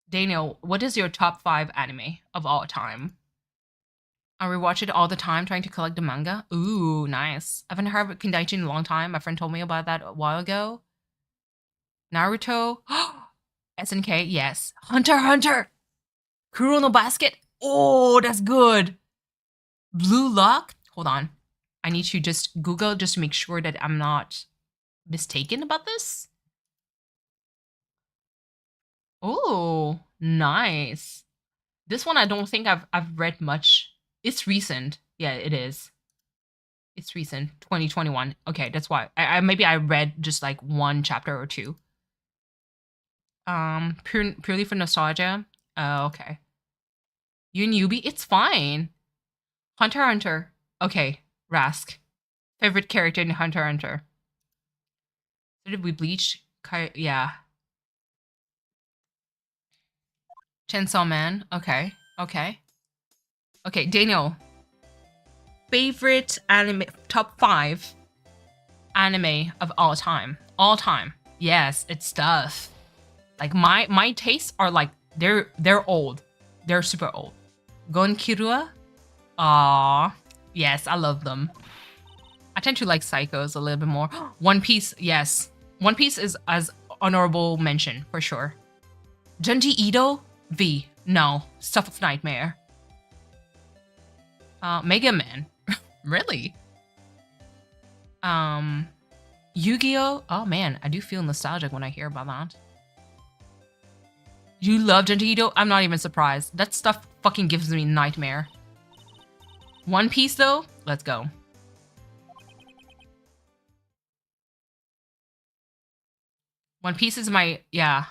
Daniel, what is your top 5 anime of all time? I rewatch it all the time, trying to collect the manga. Ooh, nice. I haven't heard of Kindaichi in a long time. My friend told me about that a while ago. Naruto. SNK, yes. Hunter x Hunter. Kuro no Basket. Oh, that's good. Blue Lock. Hold on. I need to just Google just to make sure that I'm not mistaken about this. Oh, nice. This one I don't think I've read much. It's recent. Yeah, it is. It's recent. 2021. Okay, that's why. I maybe I read just like 1 chapter or 2. Purely for nostalgia. Okay. You newbie? It's fine. Hunter x Hunter. Okay, Rask. Favorite character in Hunter x Hunter. So did we bleach? Yeah. Chainsaw Man. Okay. Okay, Daniel. Favorite anime, top 5 anime of all time. All time. Yes, it's tough. Like my tastes are like they're old. They're super old. Gon Kirua? Aww. Yes, I love them. I tend to like Psychos a little bit more. One Piece, yes. One Piece is as honorable mention for sure. Junji Ito? V. No. Stuff of Nightmare. Mega Man. Really? Yu-Gi-Oh! Oh man, I do feel nostalgic when I hear about that. You love Junji Ito? I'm not even surprised. That stuff fucking gives me nightmare. One Piece though? Let's go. One Piece is my, yeah.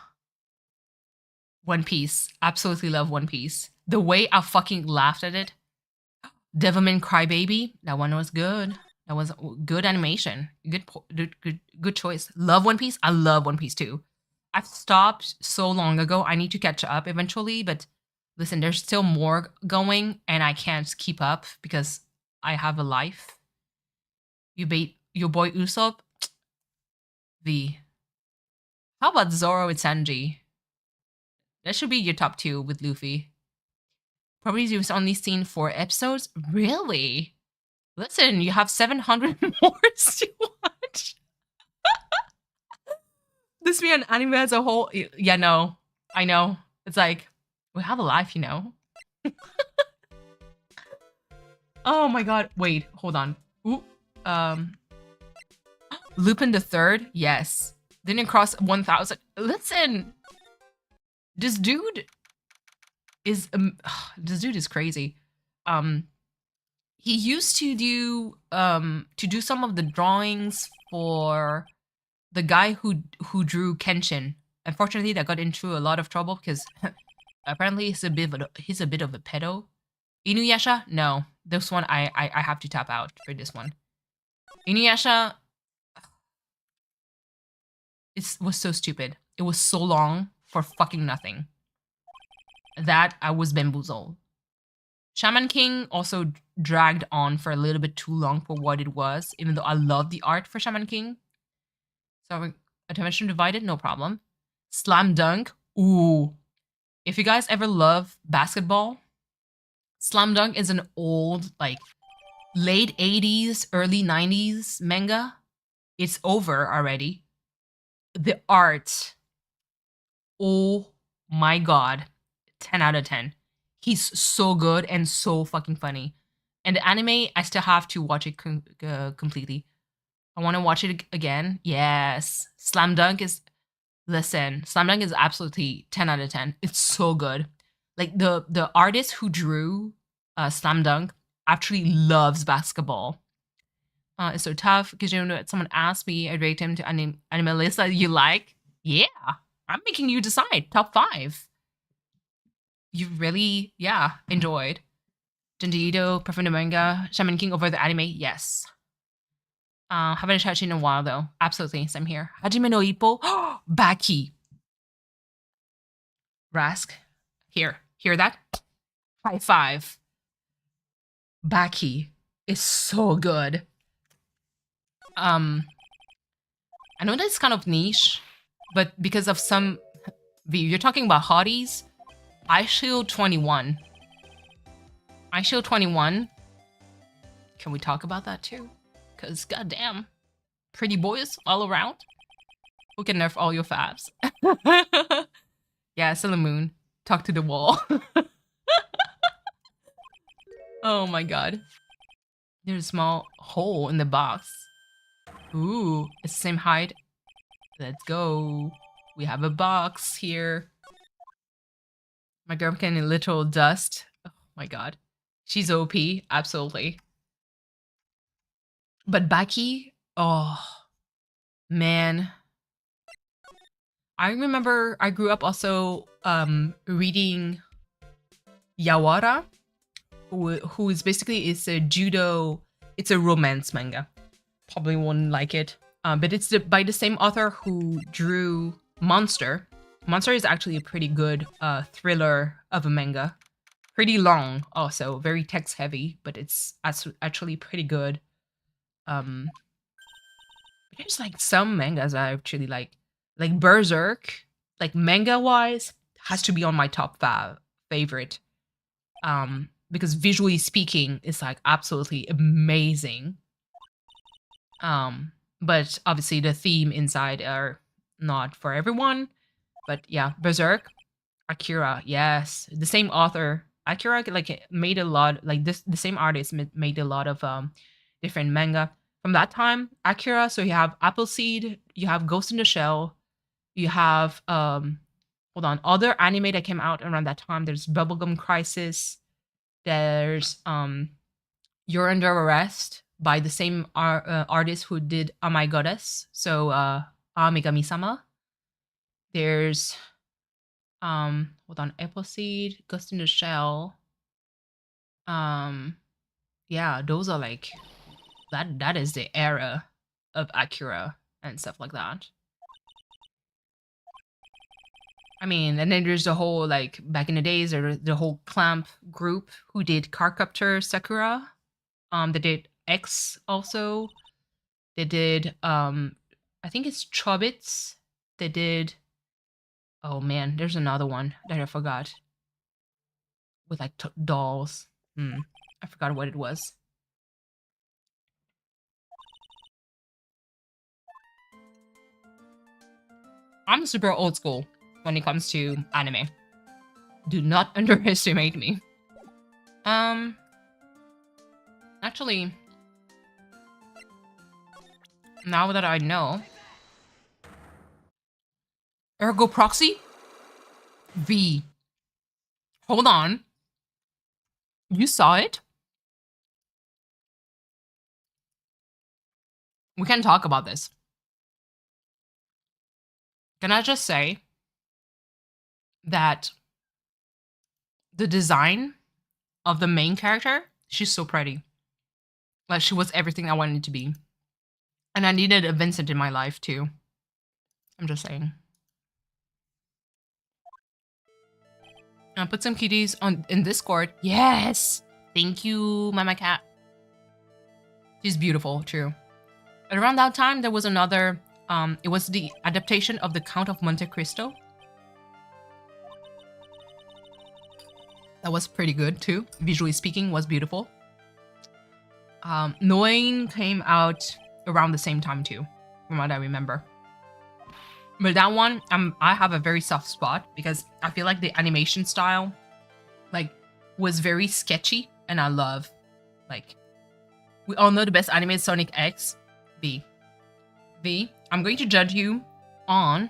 One Piece. Absolutely love One Piece. The way I fucking laughed at it. Devilman Crybaby. That one was good. That was good animation. Good choice. Love One Piece. I love One Piece too. I've stopped so long ago. I need to catch up eventually, but listen, there's still more going and I can't keep up because I have a life. You bait your boy Usopp. V. How about Zoro and Sanji? That should be your top 2 with Luffy. Probably you've only seen 4 episodes? Really? Listen, you have 700 more to watch. This be an anime as a whole. Yeah, no. I know. It's like, we have a life, you know? Oh my god. Wait, hold on. Ooh. Lupin the Third? Yes. Didn't cross 1,000. Listen! This dude is crazy. He used to do some of the drawings for the guy who drew Kenshin. Unfortunately, that got into a lot of trouble because apparently he's a bit of a pedo. Inuyasha? No, this one I have to tap out for this one. Inuyasha, it was so stupid. It was so long for fucking nothing. That I was bamboozled. Shaman King also dragged on for a little bit too long for what it was, even though I love the art for Shaman King. So attention divided, no problem. Slam Dunk, ooh. If you guys ever love basketball, Slam Dunk is an old, like, late 80s, early 90s manga. It's over already. The art, oh my god, 10 out of 10. He's so good and so fucking funny. And the anime, I still have to watch it completely. I want to watch it again. Yes. Slam Dunk is... Listen, Slam Dunk is absolutely 10 out of 10. It's so good. Like, the artist who drew Slam Dunk actually loves basketball. It's so tough because, you know, someone asked me, I rate him to anime list that you like. Yeah. I'm making you decide. Top 5. You really, yeah, enjoyed. Gendido, prefer the manga, Shaman King over the anime? Yes. Haven't touched it in a while though. Absolutely, same here. Hajime no Ippo, Baki. Rask, here, hear that? High 5. Baki is so good. I know that's kind of niche, but because of some view, you're talking about hotties. I Shield 21. I Shield 21. Can we talk about that too? Because goddamn, pretty boys all around. Who can nerf all your fabs? Yeah, Sailor Moon. Talk to the wall. Oh my god. There's a small hole in the box. Ooh, it's the same height. Let's go. We have a box here. My girl can in literal dust. Oh my god. She's OP, absolutely. But Baki, oh man. I remember I grew up also reading Yawara, who is basically is a judo, it's a romance manga. Probably won't like it. But it's by the same author who drew Monster. Monster is actually a pretty good thriller of a manga. Pretty long also, very text heavy, but it's actually pretty good. There's like some mangas I actually like Berserk, like manga wise, has to be on my top 5 favorite. Because visually speaking, it's like absolutely amazing. But obviously the theme inside are not for everyone. But yeah, Berserk, Akira, yes, the same author. Akira like made a lot, like the same artist made a lot of different manga from that time. Akira, so you have Appleseed, you have Ghost in the Shell, you have hold on, other anime that came out around that time. There's Bubblegum Crisis, there's You're Under Arrest by the same artist who did Oh My Goddess, so Amigami-sama. There's Hold on. Appleseed, Ghost in the Shell. Yeah, those are like that is the era of Acura and stuff like that. I mean, and then there's the whole, like, back in the days, there the whole Clamp group who did Cardcaptor Sakura. They did X also. They did I think it's Chobits. They did, oh man, there's another one that I forgot with like dolls. I forgot what it was. I'm super old school when it comes to anime. Do not underestimate me. Actually, now that I know, Ergo Proxy? V. Hold on. You saw it? We can talk about this. Can I just say that the design of the main character, she's so pretty. Like, she was everything I wanted to be. And I needed a Vincent in my life, too. I'm just saying. I'll put some kitties in Discord. Yes! Thank you, Mama Cat. She's beautiful, true. At around that time, there was another, it was the adaptation of The Count of Monte Cristo. That was pretty good, too. Visually speaking, was beautiful. Noin came out around the same time, too, from what I remember. But that one, I have a very soft spot because I feel like the animation style, like, was very sketchy, and I love, like, we all know the best anime is Sonic X. V. I'm going to judge you on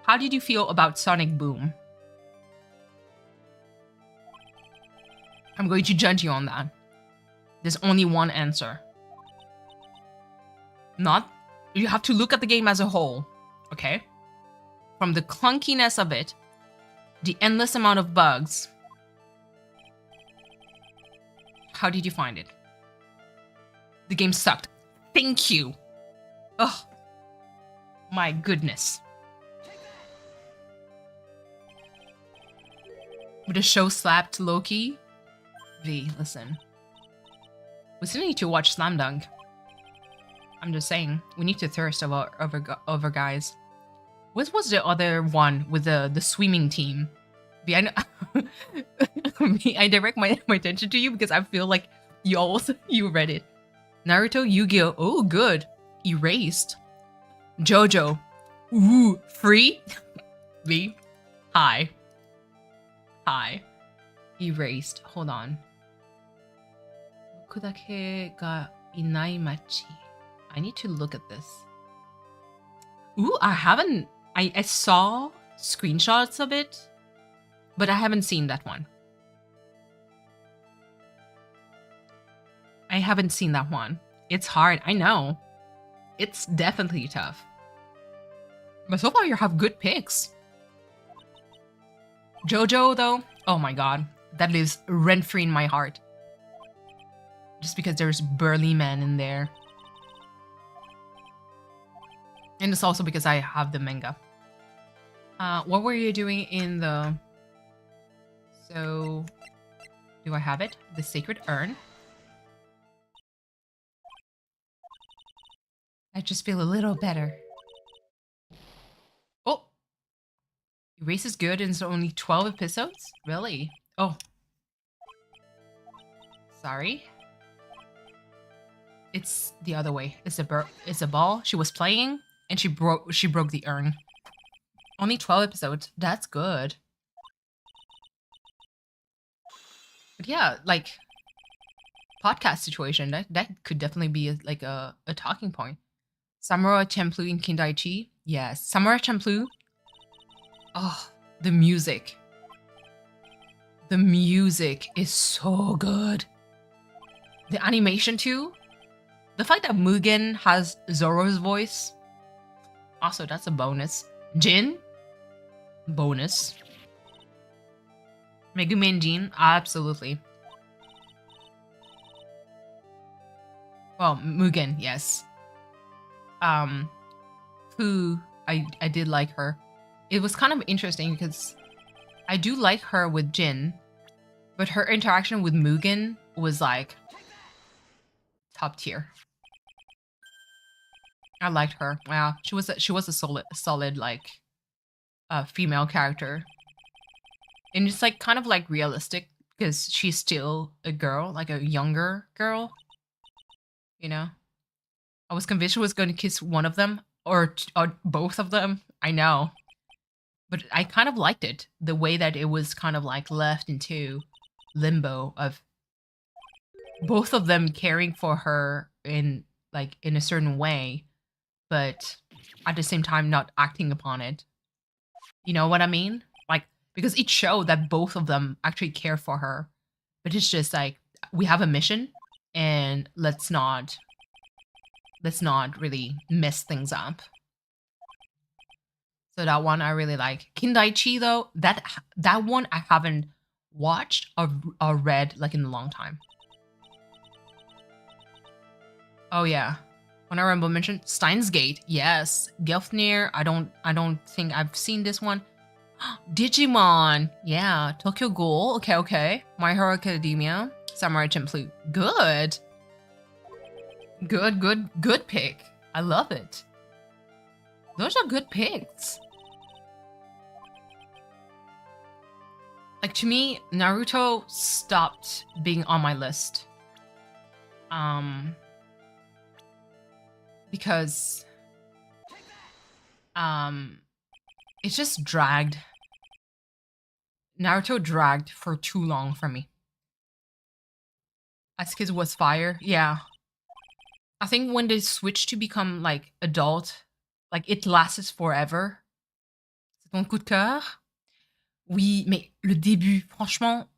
how did you feel about Sonic Boom? I'm going to judge you on that. There's only one answer. You have to look at the game as a whole, okay? From the clunkiness of it, the endless amount of bugs. How did you find it? The game sucked. Thank you. Oh, my goodness. Would the show slapped Loki? V, listen. We still need to watch Slam Dunk. I'm just saying, we need to thirst over guys. What was the other one with the swimming team? V, I direct my attention to you because I feel like you read it. Naruto, Yu-Gi-Oh! Oh, good. Erased. JoJo. Ooh, free? V. Hi. Erased. Hold on. 僕だけがいない街. I need to look at this. Ooh, I saw screenshots of it, but I haven't seen that one. I haven't seen that one. It's hard, I know. It's definitely tough. But so far you have good picks. JoJo though, oh my god. That lives rent-free in my heart. Just because there's burly men in there. And it's also because I have the manga. What were you doing in the... So... Do I have it? The Sacred Urn? I just feel a little better. Oh! Erase is good and it's only 12 episodes? Really? Oh. Sorry. It's the other way. It's a ball. She was playing and she broke the urn. Only 12 episodes. That's good. But yeah, like podcast situation, that could definitely be a talking point. Samura Champloo in Kindaichi? Yes. Samura Champloo. Oh, the music. The music is so good. The animation too. The fact that Mugen has Zoro's voice. Also, that's a bonus. Jin? bonus. Megumin Jean, absolutely. Well, Mugen, yes. Who I did like her. It was kind of interesting because I do like her with Jin, but her interaction with Mugen was like top tier. I liked her. Wow, she was a solid like female character, and it's like kind of like realistic because she's still a girl, like a younger girl. You know, I was convinced she was going to kiss one of them or both of them. I know, but I kind of liked it the way that it was kind of like left into limbo of both of them caring for her in a certain way, but at the same time not acting upon it. You know what I mean? Like, because it showed that both of them actually care for her, but it's just like we have a mission and let's not really mess things up. So that one I really like. Kindaichi though, that one I haven't watched or read like in a long time. Oh yeah. Honorable mention, Steins Gate. Yes. Gelfnir, I don't think I've seen this one. Digimon. Yeah. Tokyo Ghoul. Okay. My Hero Academia. Samurai Champloo. Good. Good pick. I love it. Those are good picks. Like, to me, Naruto stopped being on my list. Because it just dragged. Naruto dragged for too long for me. As Kids was fire, yeah. I think when they switched to become like adult, like it lasts forever. C'est ton coup de cœur? Oui, mais le début, franchement,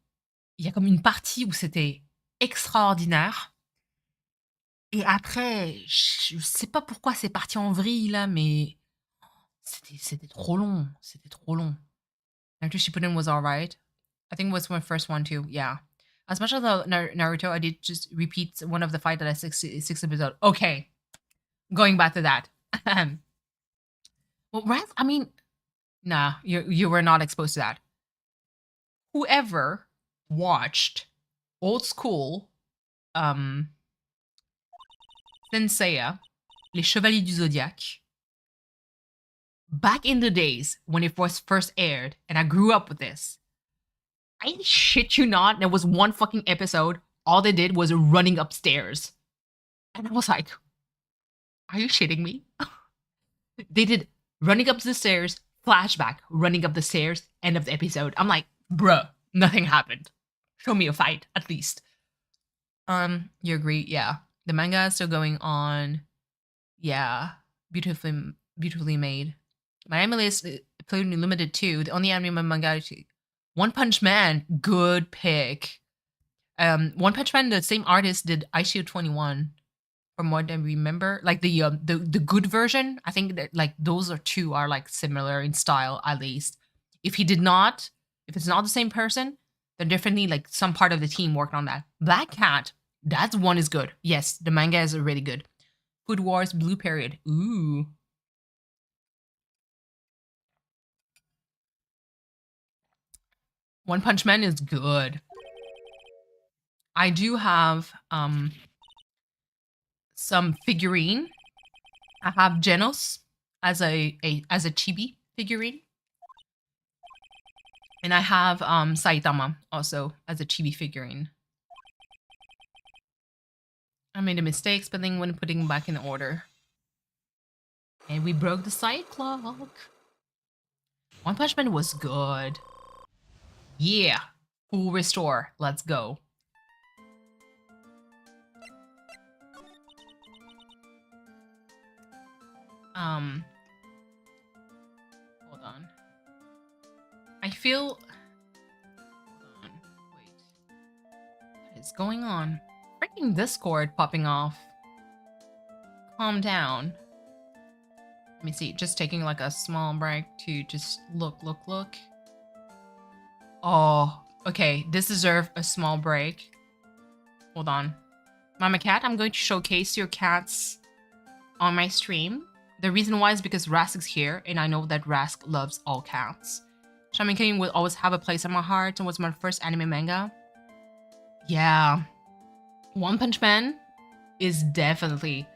il y a comme une partie où c'était extraordinaire. Et après, je sais pas pourquoi c'est parti en vrille là, mais c'était trop long. C'était trop long. Naruto Shippuden was alright. I think it was my first one too. Yeah. As much as Naruto, I did just repeat one of the fight that I six episode. Okay, going back to that. Well, right? I mean, nah, you were not exposed to that. Whoever watched old school, Senseiya, Les Chevaliers du Zodiaque, back in the days when it was first aired, and I grew up with this. I shit you not, there was one fucking episode, all they did was running upstairs. And I was like, are you shitting me? They did running up the stairs, flashback, running up the stairs, end of the episode. I'm like, bruh, nothing happened. Show me a fight, at least. You agree? Yeah. The manga is still going on. Yeah. Beautifully made. My anime is clearly limited too. The only anime manga One Punch Man, good pick. One Punch Man, the same artist did ICO 21, from what I remember. Like the good version, I think that like those two are like similar in style at least. If it's not the same person, then definitely like some part of the team worked on that. Black Cat, that one is good. Yes, the manga is really good. Food Wars Blue Period. Ooh. One Punch Man is good. I do have some figurine. I have Genos as a chibi figurine. And I have Saitama also as a chibi figurine. I made a mistake spelling when putting back in order. And we broke the side clock. One Punch Man was good. Yeah. Full restore. Let's go. Hold on. I feel... Hold on. Wait. What is going on? Freaking Discord popping off. Calm down. Let me see. Just taking like a small break to just look. Oh, okay. This deserves a small break. Hold on. Mama Cat, I'm going to showcase your cats on my stream. The reason why is because Rask is here, and I know that Rask loves all cats. Shaman King will always have a place in my heart and was my first anime manga. Yeah. One Punch Man is definitely...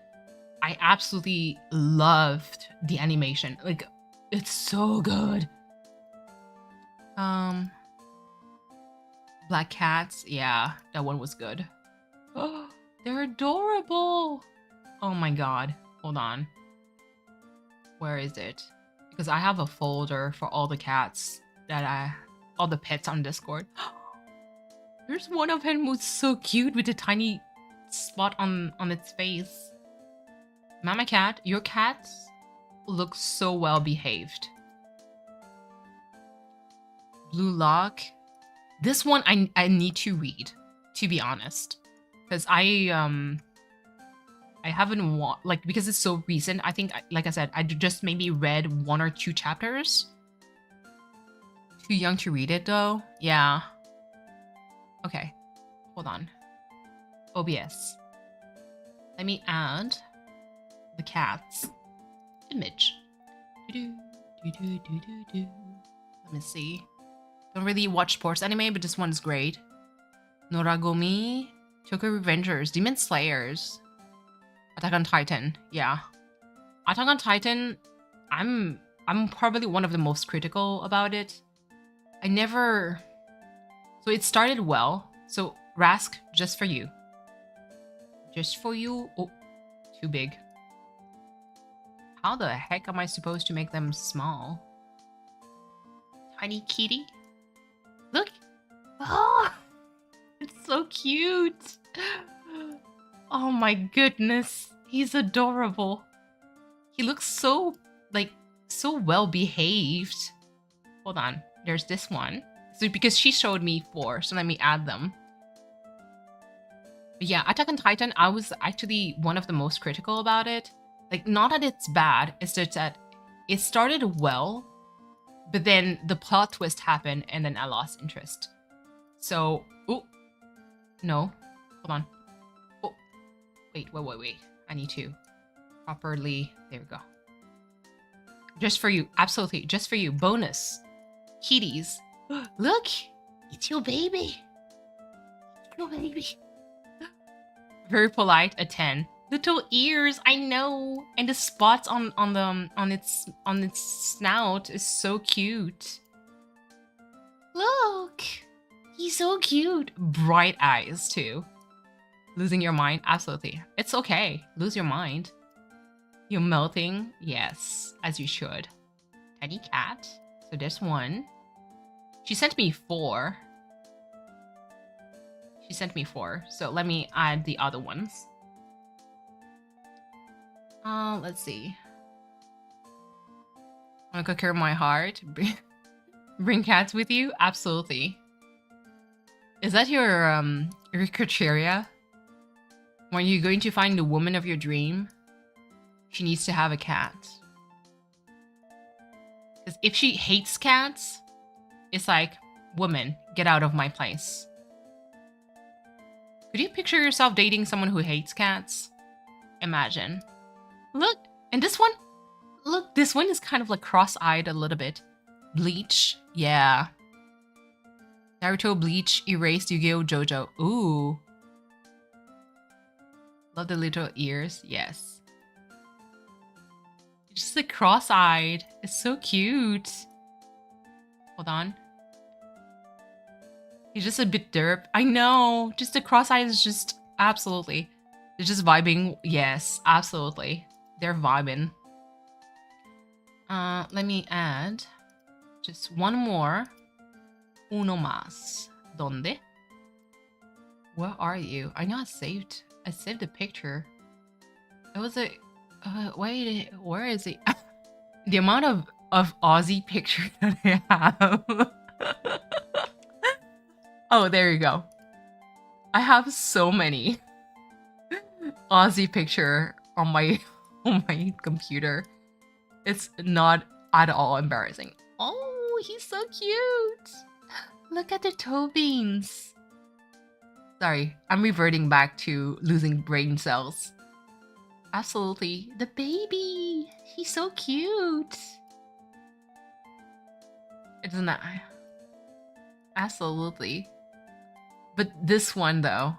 I absolutely loved the animation. Like, it's so good. Black Cats, yeah, that one was good. Oh, they're adorable. Oh my god. Hold on. Where is it? Because I have a folder for all the cats that all the pets on Discord. There's one of him who's so cute with a tiny spot on its face. Mama Cat, your cats look so well behaved. Blue Lock. This one I need to read, to be honest. Because I haven't like, because it's so recent. I think, like I said, I just maybe read 1 or 2 chapters. Too young to read it though. Yeah. Okay. Hold on. OBS. Let me add the cat's image. Let me see. Don't really watch sports anime, but this one's great. Noragomi, Tokyo Revengers, Demon Slayers, Attack on Titan. Yeah, Attack on Titan. I'm probably one of the most critical about it. I never. So it started well. So Rask, just for you. Just for you. Oh, too big. How the heck am I supposed to make them small? Tiny kitty. Look. Oh, it's so cute. Oh my goodness. He's adorable. He looks so, like, so well behaved. Hold on. There's this one. So because she showed me 4, so let me add them. But yeah, Attack on Titan, I was actually one of the most critical about it. Like, not that it's bad, it's just that it started well, but then the plot twist happened and then I lost interest. So, oh, no, hold on. Oh, wait. I need to properly, there we go. Just for you, absolutely, just for you. Bonus, kitties. Look, it's your baby. It's your baby. Very polite, a 10. Little ears, I know, and the spots on its snout is so cute. Look, he's so cute. Bright eyes too. Losing your mind, absolutely. It's okay. Lose your mind. You're melting, yes, as you should. Tiny cat. So there's 1. She sent me 4. She sent me 4. So let me add the other ones. Let's see. Wanna go care of my heart? Bring cats with you? Absolutely. Is that your criteria? When you're going to find the woman of your dream, she needs to have a cat. Because if she hates cats, it's like, woman, get out of my place. Could you picture yourself dating someone who hates cats? Imagine. Look, and this one, look, this one is kind of like cross-eyed a little bit. Bleach, yeah. Naruto, Bleach, Erased, Yu-Gi-Oh, JoJo. Ooh. Love the little ears, yes. Just like cross-eyed. It's so cute. Hold on. He's just a bit derp. I know. Just the cross-eyed is just absolutely. They're just vibing. Yes, absolutely. They're vibing. Let me add just 1 more. Uno más. ¿Dónde? Where are you? I know I saved the picture. It was a wait, where is it? The amount of Aussie pictures that I have. Oh, there you go. I have so many Aussie picture on my computer. It's not at all embarrassing. Oh, he's so cute. Look at the toe beans. Sorry, I'm reverting back to losing brain cells. Absolutely. The baby. He's so cute. Isn't that? Absolutely. But this one, though.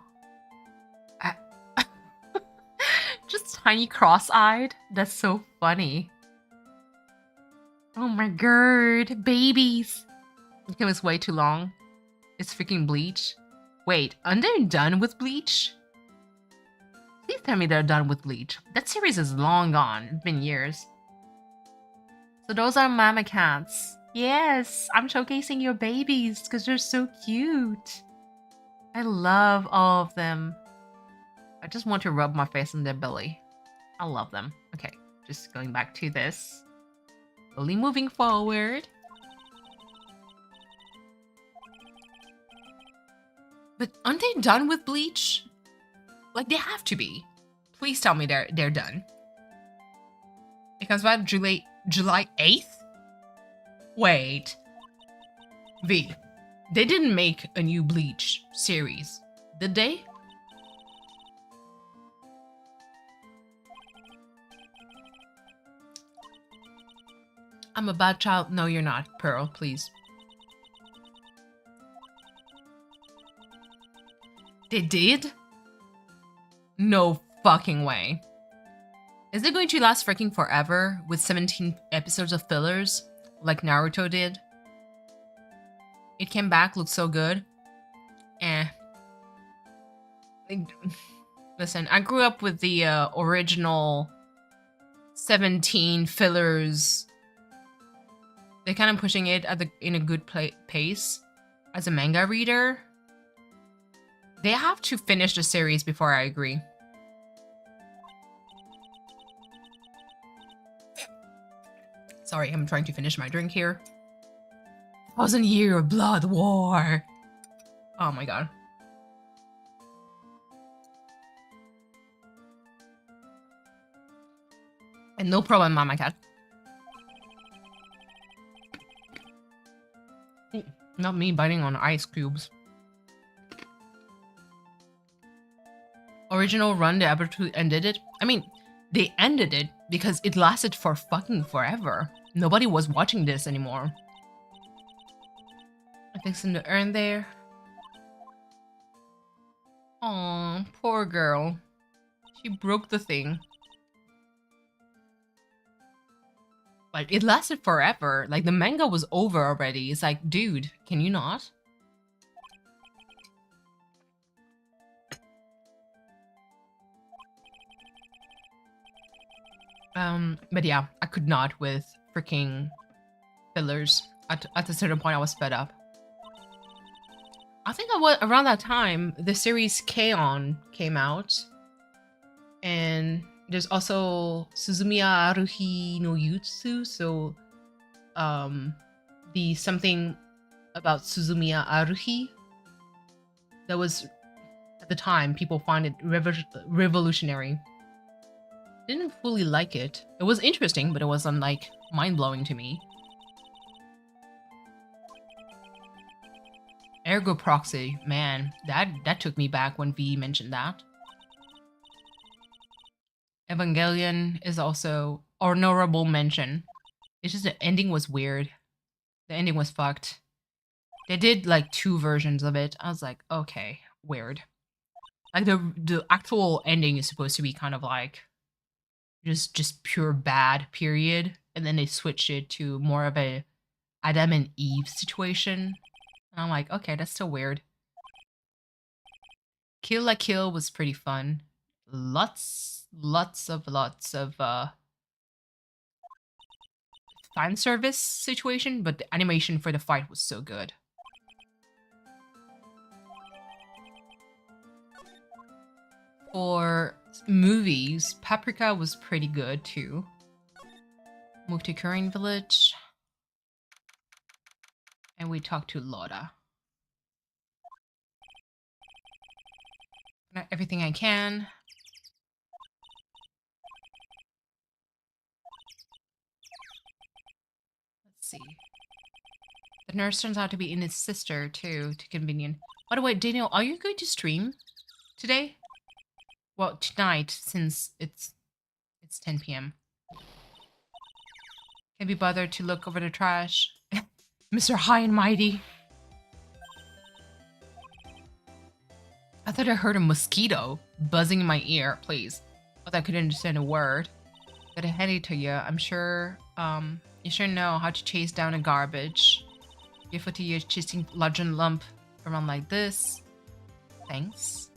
I... Just tiny cross-eyed. That's so funny. Oh my god. Babies. Okay, it was way too long. It's freaking Bleach. Wait, aren't they done with Bleach? Please tell me they're done with Bleach. That series is long gone. It's been years. So those are mama cats. Yes, I'm showcasing your babies because they're so cute. I love all of them. I just want to rub my face on their belly. I love them. Okay, just going back to this. Slowly moving forward. But aren't they done with Bleach? Like, they have to be. Please tell me they're done. It comes out July 8th? Wait. V. They didn't make a new Bleach series, did they? I'm a bad child. No, you're not, Pearl, please. They did? No fucking way. Is it going to last freaking forever with 17 episodes of fillers like Naruto did? It came back, looked so good. Listen, I grew up with the original 17 fillers. They're kind of pushing it at in a good pace. As a manga reader, they have to finish the series before I agree. Sorry, I'm trying to finish my drink here. 1,000-year blood war. Oh my god. And no problem, Mama Cat. Not me biting on ice cubes. Original run, they ever ended it? I mean, they ended it because it lasted for fucking forever. Nobody was watching this anymore. I think it's in the urn there. Aw, poor girl. She broke the thing. Like, it lasted forever. Like, the manga was over already. It's like, dude, can you not? But yeah, I could not with freaking fillers. At a certain point, I was fed up. I think around that time, the series K-On! Came out. And there's also Suzumiya Aruhi no Yutsu, so the something about Suzumiya Aruhi that was, at the time, people find it revolutionary. Didn't fully like it. It was interesting, but it wasn't like mind-blowing to me. Ergo Proxy, man, that took me back when V mentioned that. Evangelion is also honorable mention. It's just the ending was weird. The ending was fucked. They did like 2 versions of it. I was like, okay, weird. Like the actual ending is supposed to be kind of like just pure bad, period. And then they switched it to more of a Adam and Eve situation. And I'm like, okay, that's still weird. Kill la Kill was pretty fun. Lots of fan service situation, but the animation for the fight was so good. For movies, Paprika was pretty good too. Moved to Korean Village. And we talked to Laura. Everything I can. The nurse turns out to be Inna's sister, too, to convenient. By the way, Daniel, are you going to stream today? Well, tonight, since it's 10 p.m. Can't be bothered to look over the trash. Mr. High and Mighty. I thought I heard a mosquito buzzing in my ear, please. But I couldn't understand a word. Gotta hand it to you. I'm sure, you sure know how to chase down a garbage. Beautiful to you, chasing larger lump around like this. Thanks.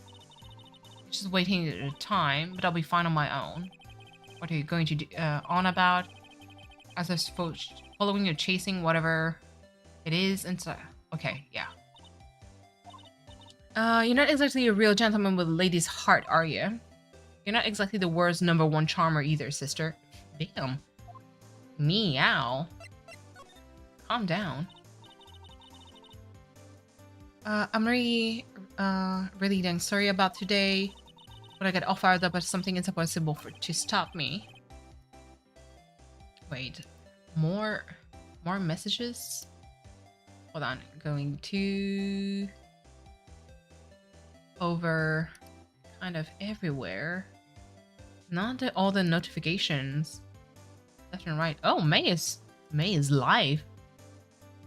Just waiting at a time, but I'll be fine on my own. What are you going to do, on about? As I suppose, following or chasing whatever it is, and so, okay, yeah. You're not exactly a real gentleman with a lady's heart, are you? You're not exactly the world's #1 charmer either, sister. Damn. Meow. Calm down. I'm really dang sorry about today. But I got all fired up by something impossible to stop me. Wait. More messages? Hold on. Going to... over kind of everywhere. Not all the notifications. Left and right. Oh, May is live.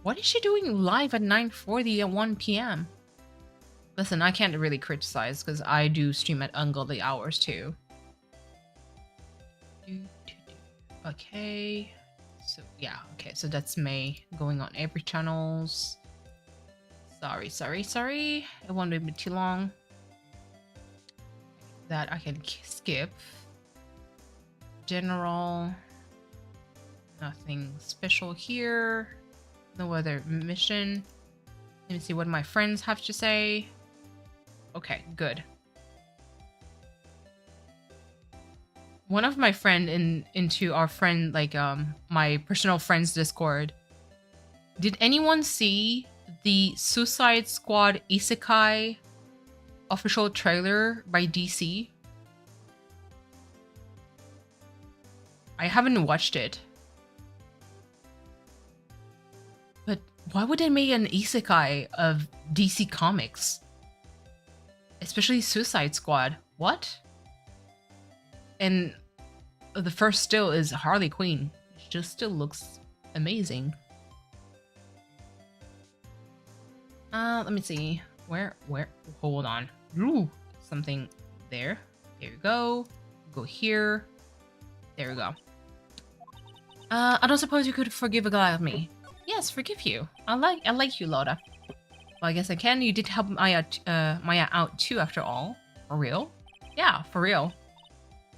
What is she doing live at 9:40 at 1 p.m.? Listen, I can't really criticize because I do stream at ungodly hours too. Okay. So yeah, okay, so that's May going on every channels. Sorry. It won't be too long. That I can skip. General. Nothing special here. No other mission. Let me see what my friends have to say. Okay, good. One of my friend into our friend, like, my personal friends Discord. Did anyone see the Suicide Squad Isekai official trailer by DC? I haven't watched it. But why would they make an Isekai of DC Comics? Especially Suicide Squad. What? And the first still is Harley Quinn. She just still looks amazing. Let me see. Where? Hold on. Ooh, something there. There you go. Go here. There we go. I don't suppose you could forgive a guy of me. Yes, forgive you. I like you, Loda. Well, I guess I can. You did help Maya out too, after all. For real? Yeah, for real.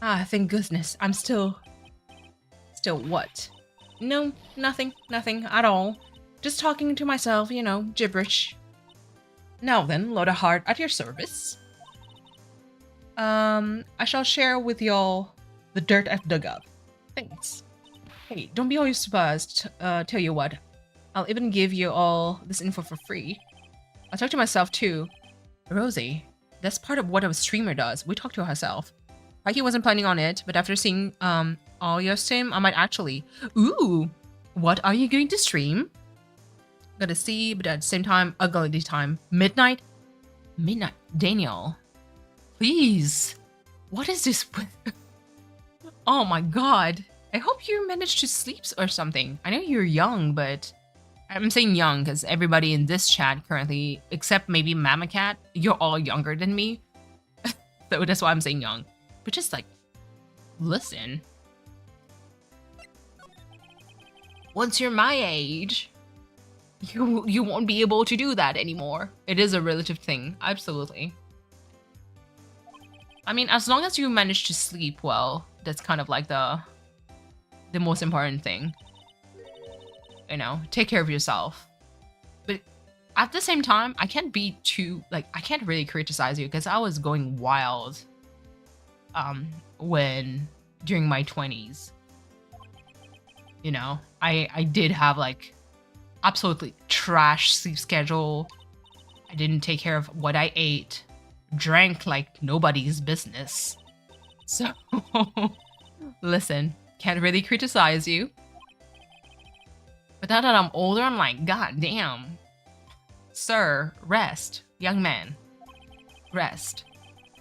Ah, thank goodness. I'm still what? No, nothing at all. Just talking to myself, you know, gibberish. Now then, Loda Heart, at your service. I shall share with y'all the dirt I've dug up. Thanks. Hey, don't be all surprised. Tell you what, I'll even give you all this info for free. I talk to myself too. Rosie, that's part of what a streamer does. We talk to herself. He wasn't planning on it, but after seeing all your stream, I might actually. Ooh, what are you going to stream? Gotta see, but at the same time, ugly time. Midnight? Midnight. Daniel. Please. What is this with... Oh my god. I hope you managed to sleep or something. I know you're young, but... I'm saying young because everybody in this chat currently, except maybe Mama Cat, you're all younger than me. So that's why I'm saying young. But just like, listen. Once you're my age, you won't be able to do that anymore. It is a relative thing, absolutely. I mean, as long as you manage to sleep well, that's kind of like the most important thing. You know, take care of yourself. But at the same time, I can't be too, like, I can't really criticize you because I was going wild during my 20s. You know, I did have like absolutely trash sleep schedule. I didn't take care of what I ate, drank like nobody's business. So listen, can't really criticize you. But now that I'm older, I'm like, God damn. Sir, rest. Young man, rest.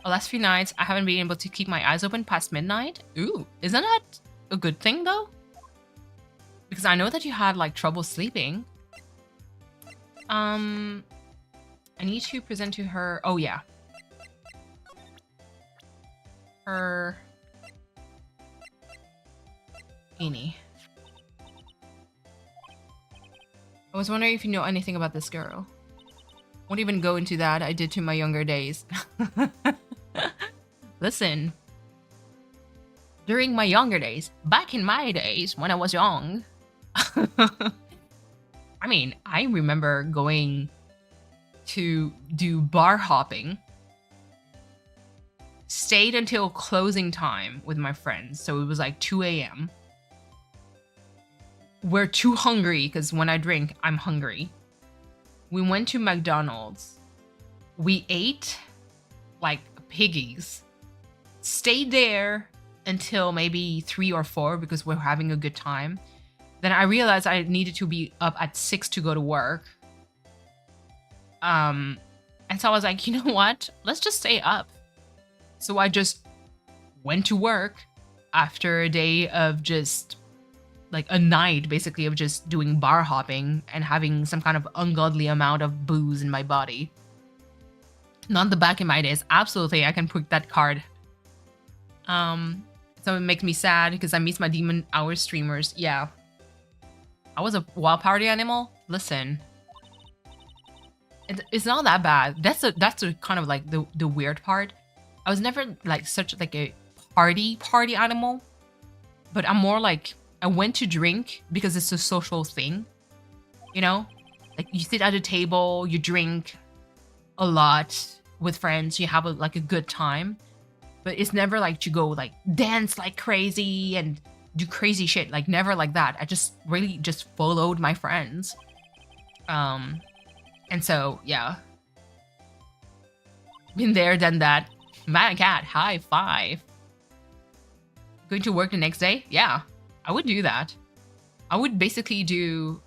The last few nights, I haven't been able to keep my eyes open past midnight. Ooh, isn't that a good thing though? Because I know that you had like trouble sleeping. I need to present to her. Oh yeah. Her Amy. I was wondering if you know anything about this girl. Won't even go into that. I did to my younger days. Listen. During my younger days, back in my days when I was young, I mean, I remember going to do bar hopping, stayed until closing time with my friends. So it was like 2 a.m. We're too hungry because when I drink, I'm hungry. We went to McDonald's. We ate like piggies, stayed there until maybe 3 or 4 because we're having a good time. Then I realized I needed to be up at 6 to go to work. And so I was like, you know what? Let's just stay up. So I just went to work after a day of just like a night basically of just doing bar hopping and having some kind of ungodly amount of booze in my body. Not the back in my days. Absolutely, I can put that card. So it makes me sad because I miss my Demon Hour streamers. Yeah. I was a wild party animal. Listen. It's not that bad. That's a kind of like the weird part. I was never like such like a party animal. But I'm more like I went to drink because it's a social thing. You know? Like you sit at a table, you drink a lot with friends, you have like a good time. But it's never like to go like dance like crazy and do crazy shit. Like never like that. I just really just followed my friends. And so yeah. Been there, done that. My cat, high five. Going to work the next day? Yeah, I would do that. I would basically do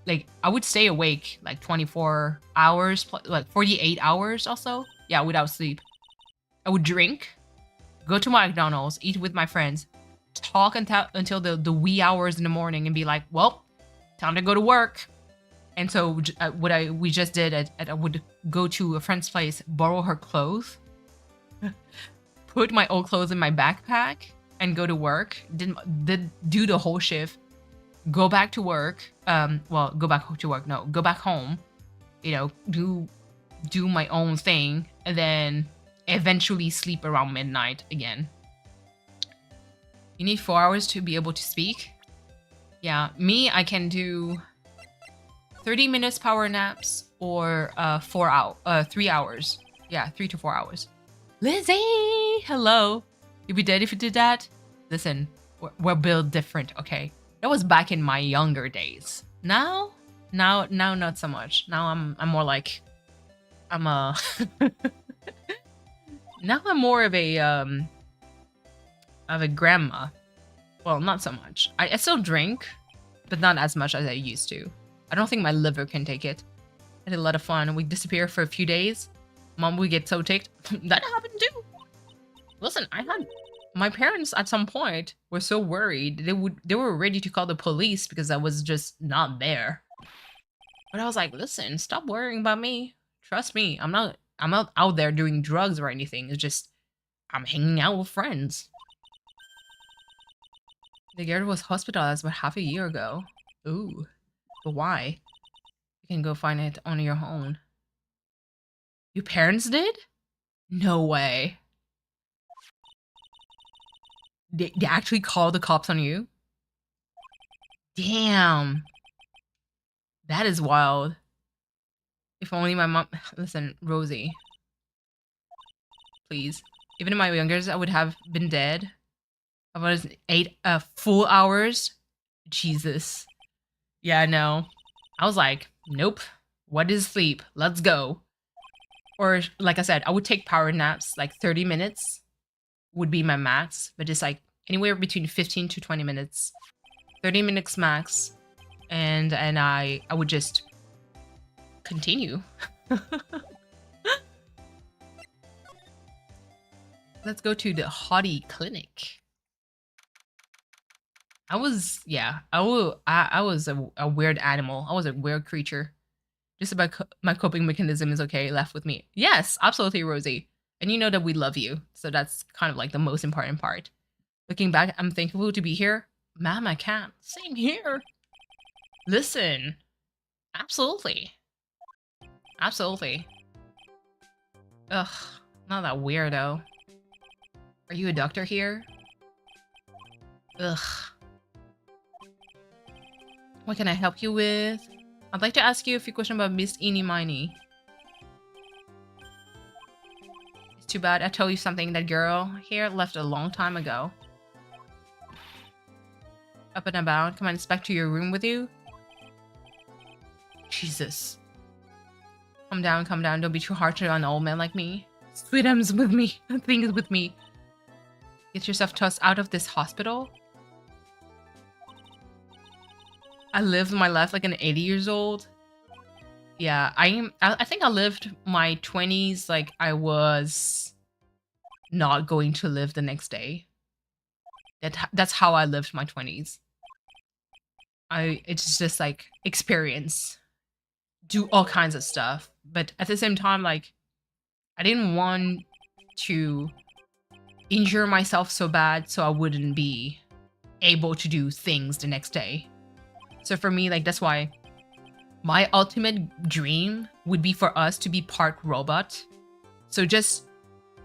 like I would stay awake like 24 hours, like 48 hours also. Yeah, without sleep. I would drink, go to McDonald's, eat with my friends, talk until the wee hours in the morning and be like, well, time to go to work. And so we just did, I would go to a friend's place, borrow her clothes, put my old clothes in my backpack and go to work. Did do the whole shift, go back to work. Well, go back to work. No, go back home, you know, do my own thing and then eventually sleep around midnight again. You need 4 hours to be able to speak. Yeah, me, I can do 30 minutes power naps or 3 hours. Yeah, 3 to 4 hours. Lizzie, hello. You'd be dead if you did that. Listen, we're built different, okay? That was back in my younger days. Now not so much. Now I'm more like now I'm more of a grandma. Well, not so much. I still drink, but not as much as I used to. I don't think my liver can take it. I had a lot of fun. We disappear for a few days. Mom would get so ticked. That happened too. Listen, my parents at some point were so worried they were ready to call the police because I was just not there. But I was like, listen, stop worrying about me. Trust me, I'm not out there doing drugs or anything. It's just I'm hanging out with friends. The girl was hospitalized about half a year ago. Ooh, but why? You can go find it on your own. Your parents did? No way. They actually called the cops on you? Damn. That is wild. If only my mom... Listen, Rosie. Please. Even in my younger years, I would have been dead. I was 8 full hours. Jesus. Yeah, no. I was like, nope. What is sleep? Let's go. Or, like I said, I would take power naps, like 30 minutes would be my max, but it's like anywhere between 15 to 20 minutes. 30 minutes max. and I would just continue. Let's go to the Hottie Clinic. I was a weird animal. I was a weird creature. Just about my coping mechanism is okay, left with me. Yes, absolutely, Rosie. And you know that we love you, so that's kind of like the most important part. Looking back, I'm thankful to be here. Ma'am, I can't. Same here. Listen. Absolutely. Absolutely. Ugh, not that weirdo. Are you a doctor here? Ugh. What can I help you with? I'd like to ask you a few questions about Miss Eenie Miney. It's too bad I told you something. That girl here left a long time ago. Up and about. Come on, it's back to your room with you. Jesus. Calm down, calm down. Don't be too harsh on an old man like me. Sweetums with me. Things with me. Get yourself tossed out of this hospital. I lived my life like an 80 years old. Yeah, I think I lived my 20s like I was not going to live the next day. That's how I lived my 20s. It's just like experience. Do all kinds of stuff. But at the same time, like, I didn't want to injure myself so bad so I wouldn't be able to do things the next day. So for me, like, that's why my ultimate dream would be for us to be part robot. So just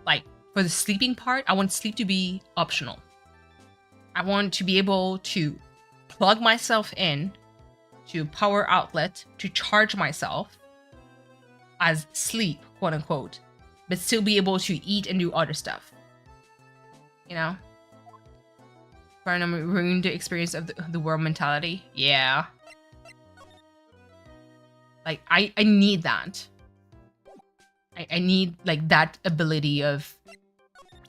like for the sleeping part, I want sleep to be optional. I want to be able to plug myself in to power outlet to charge myself as sleep, quote unquote, but still be able to eat and do other stuff. You know? Ruin the experience of the world mentality. Yeah. Like, I need that. I need, like, that ability of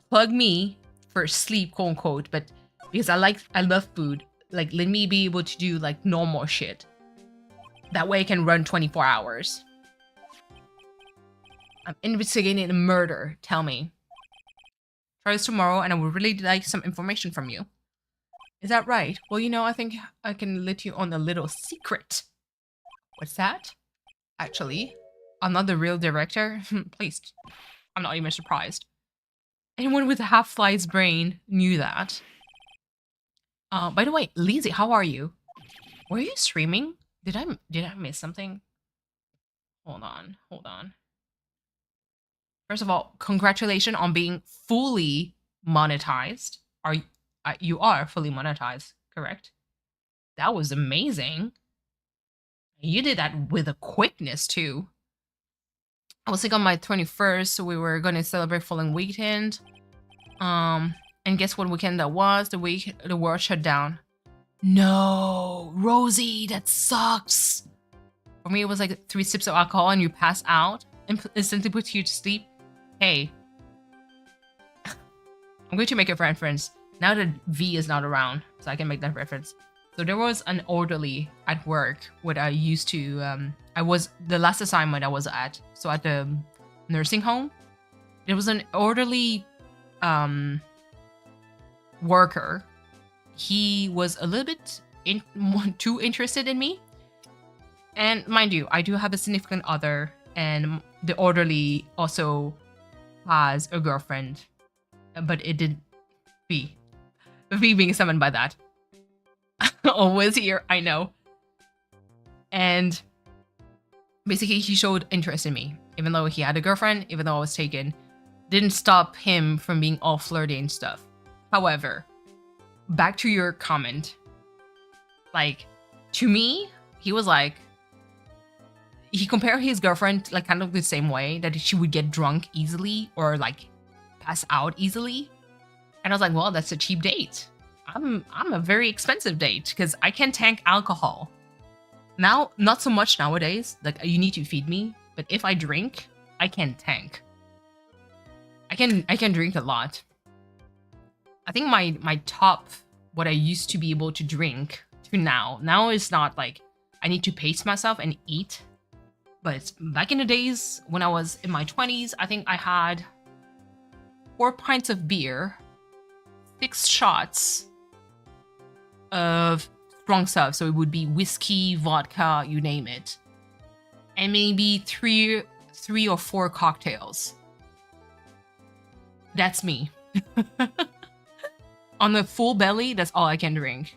plug me for sleep, quote unquote, but because I love food, like, let me be able to do, like, normal shit. That way I can run 24 hours. I'm investigating a murder. Tell me. Try this tomorrow and I would really like some information from you. Is that right? Well, you know, I think I can let you on a little secret. What's that? Actually, I'm not the real director. Please, I'm not even surprised. Anyone with a half-fly's brain knew that. By the way, Lizzie, how are you? Were you streaming? Did I miss something? Hold on. First of all, congratulations on being fully monetized. You are fully monetized, correct? That was amazing. You did that with a quickness too. I was sick on my 21st, so we were gonna celebrate following weekend. And guess what weekend that was? The week the world shut down. No, Rosie, that sucks. For me, it was like 3 sips of alcohol and you pass out and instantly puts you to sleep. Hey, I'm going to make a reference now that V is not around, so I can make that reference. So there was an orderly at work where I used to, I was the last assignment I was at. So at the nursing home, there was an orderly worker. He was a little bit too interested in me. And mind you, I do have a significant other, and the orderly also has a girlfriend, but it did V being summoned by that. Always here, I know. And basically he showed interest in me, even though he had a girlfriend, even though I was taken. Didn't stop him from being all flirty and stuff. However, back to your comment. Like, to me, he was like, he compared his girlfriend like kind of the same way, that she would get drunk easily or like pass out easily. And I was like, well, that's a cheap date. I'm a very expensive date because I can tank alcohol. Now, not so much nowadays. Like, you need to feed me, but if I drink, I can tank. I can drink a lot. I think my top, what I used to be able to drink to now. Now is not like I need to pace myself and eat. But back in the days when I was in my 20s, I think I had 4 pints of beer, 6 shots of strong stuff. So it would be whiskey, vodka, you name it. And maybe three or 4 cocktails. That's me. On the full belly, that's all I can drink.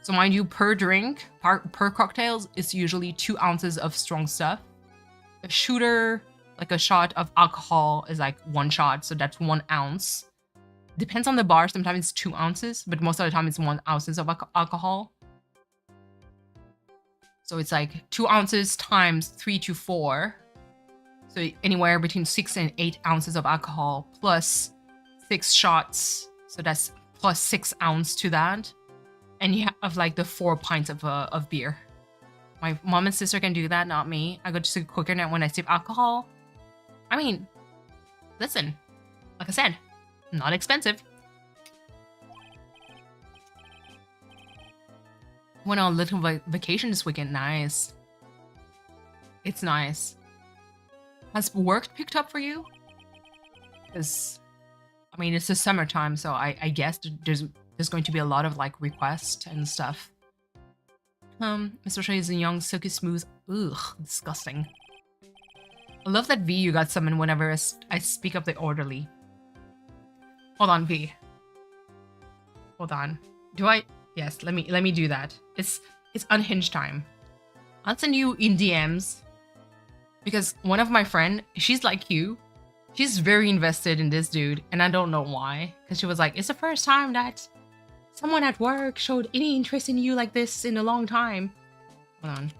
So mind you, per drink, per cocktails, it's usually 2 ounces of strong stuff. A shooter, like a shot of alcohol, is like 1 shot, so that's 1 ounce. Depends on the bar, sometimes it's 2 ounces, but most of the time it's 1 ounce of alcohol. So it's like 2 ounces times 3 to 4. So anywhere between 6 and 8 ounces of alcohol plus 6 shots. So that's plus 6 ounces to that. And you have like the 4 pints of beer. My mom and sister can do that, not me. I go to sleep quicker when I sip alcohol. I mean, listen, like I said, not expensive. Went on a little vacation this weekend. Nice. It's nice. Has work picked up for you? Because, I mean, it's the summertime, so I guess there's going to be a lot of like requests and stuff. Especially as a young, silky smooth. Ugh, disgusting. I love that V you got summoned whenever I speak up the orderly. Hold on, V. Hold on. Do I? Yes, let me do that. It's unhinged time. I'll send you in DMs because one of my friend, she's like you. She's very invested in this dude, and I don't know why. Because she was like, it's the first time that someone at work showed any interest in you like this in a long time. Hold on.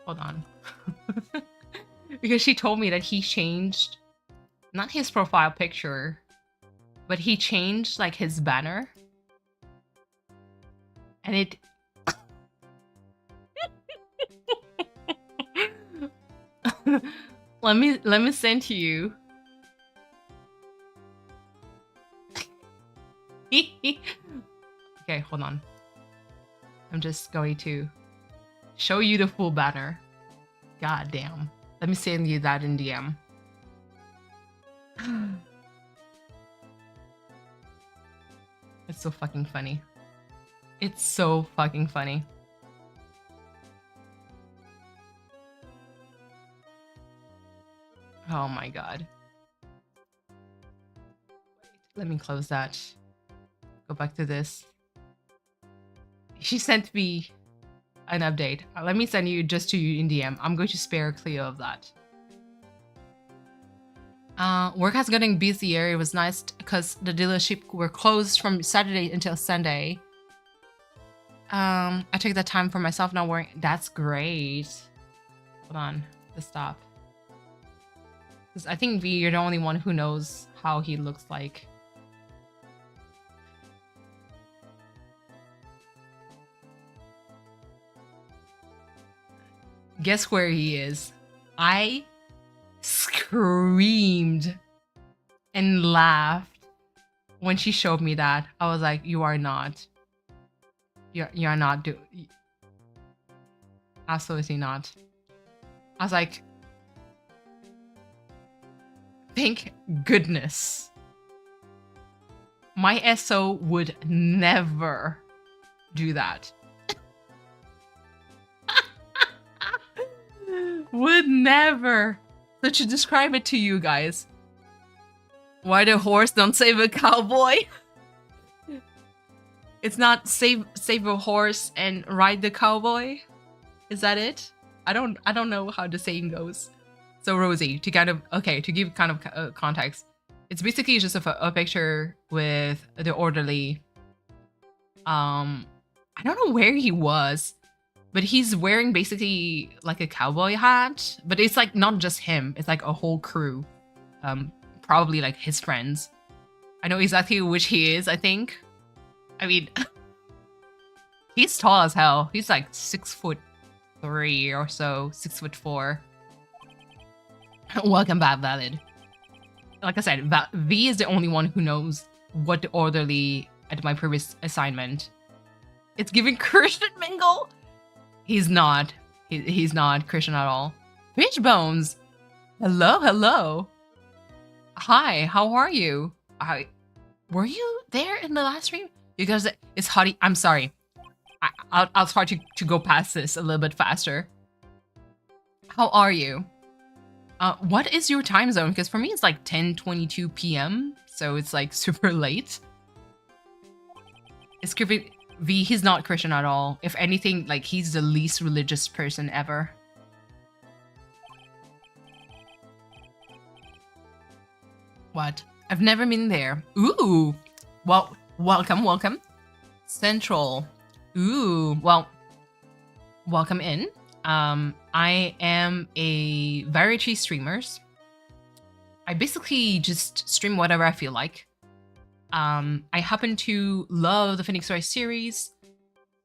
Hold on. Because she told me that he changed, not his profile picture, but he changed like his banner. And it... let me send to you. Okay, hold on. I'm just going to show you the full banner. God damn. Let me send you that in DM. It's so fucking funny. It's so fucking funny. Oh my god. Let me close that. Go back to this. She sent me an update. Let me send you just to you in DM. I'm going to spare Cleo of that. Work has gotten busier. It was nice because the dealership were closed from Saturday until Sunday. I took that time for myself not worrying. That's great. Hold on. Let's stop. Because I think V, you're the only one who knows how he looks like. Guess where he is? I screamed and laughed when she showed me that. I was like, you are not. You're not absolutely not. I was like, thank goodness. My SO would never do that. Would never. So to describe it to you guys. Why the horse don't save a cowboy? It's not save a horse and ride the cowboy? Is that it? I don't know how the saying goes. So Rosie, to kind of, okay, to give kind of context, it's basically just a picture with the orderly. I don't know where he was, but he's wearing basically like a cowboy hat, but it's like not just him, it's like a whole crew. Probably like his friends. I know exactly which he is, I think. I mean, he's tall as hell. He's like 6'3" or so, 6'4". Welcome back, Valid. Like I said, V is the only one who knows what the orderly at my previous assignment. It's giving Christian Mingle. He's not. He's not Christian at all. Fishbones. Hello, hello. Hi, how are you? Were you there in the last stream? Because it's hottie. I'm sorry. I'll try to go past this a little bit faster. How are you? What is your time zone? Because for me, it's like 10:22 p.m. So it's like super late. It's creepy. V, he's not Christian at all. If anything, like he's the least religious person ever. What? I've never been there. Ooh. Well, welcome, welcome. Central. Ooh. Well, welcome in. I am a variety streamers. I basically just stream whatever I feel like. I happen to love the Phoenix Wright series.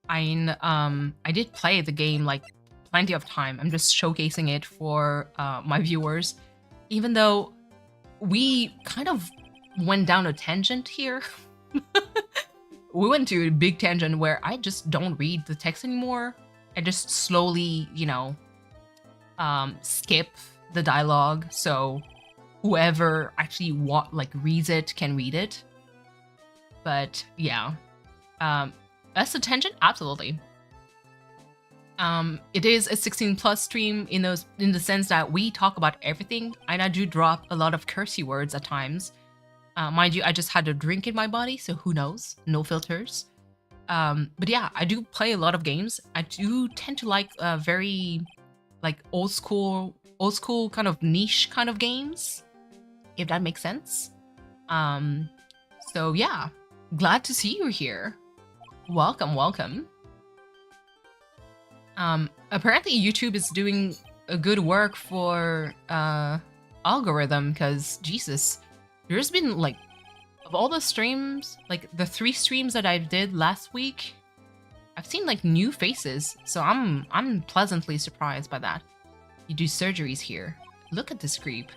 I did play the game like plenty of time. I'm just showcasing it for my viewers, even though we kind of went down a tangent here. We went to a big tangent where I just don't read the text anymore. I just slowly, you know, skip the dialogue, so whoever actually reads it can read it. But yeah, that's a tangent, absolutely. It is a 16+ stream in the sense that we talk about everything, and I do drop a lot of cursey words at times. Mind you, I just had a drink in my body, so who knows? No filters. But yeah, I do play a lot of games. I do tend to like very like old school kind of niche kind of games, if that makes sense. So yeah, glad to see you here. Welcome, welcome. Apparently YouTube is doing a good work for algorithm, because Jesus, there's been like, of all the streams, like the 3 streams that I did last week, I've seen like new faces, so I'm pleasantly surprised by that. You do surgeries here. Look at this creep.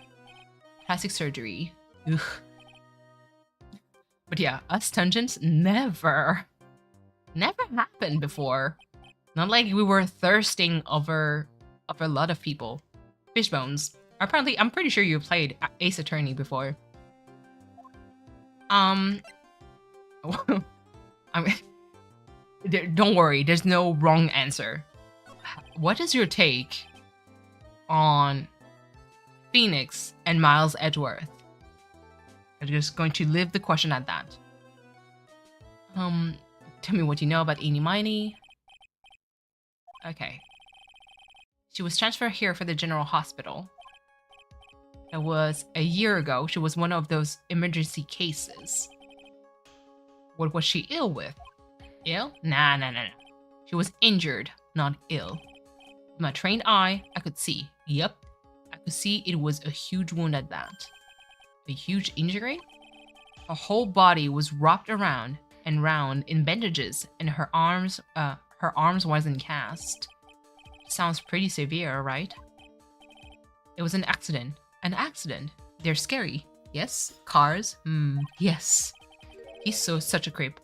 Plastic surgery. Ugh. But yeah, us tangents never happened before. Not like we were thirsting over a lot of people. Fishbones. Apparently, I'm pretty sure you played Ace Attorney before. I mean, don't worry, there's no wrong answer. What is your take on Phoenix and Miles Edgeworth? I'm just going to leave the question at that. Tell me what you know about Eenie Miney. Okay. She was transferred here for the general hospital. It was a year ago. She was one of those emergency cases. What was she ill with? Ill? Nah. She was injured, not ill. With my trained eye, I could see. Yep. I could see it was a huge wound at that. A huge injury? Her whole body was wrapped around and round in bandages, and her arms wasn't cast. Sounds pretty severe, right? It was an accident. An accident. They're scary. Yes? Cars? Yes. He's such a creep.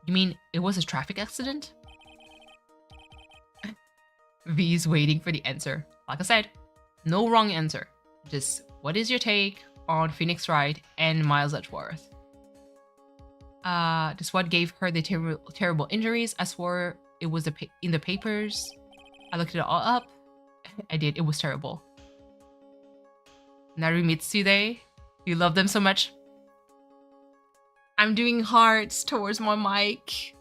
You mean it was a traffic accident? V's waiting for the answer. Like I said, no wrong answer. Just what is your take on Phoenix Wright and Miles Edgeworth? Just what gave her the terrible injuries. I swore it was in the papers. I looked it all up. I did. It was terrible. Narumitsude, you love them so much. I'm doing hearts towards my mic.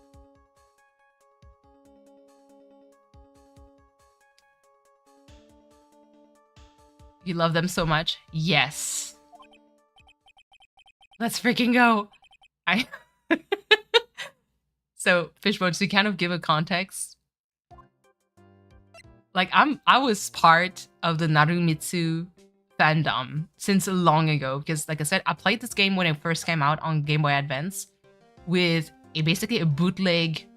You love them so much? Yes. Let's freaking go. So, Fishbones, to kind of give a context, like I was part of the Narumitsu fandom since long ago, because like I said, I played this game when it first came out on Game Boy Advance with basically a bootleg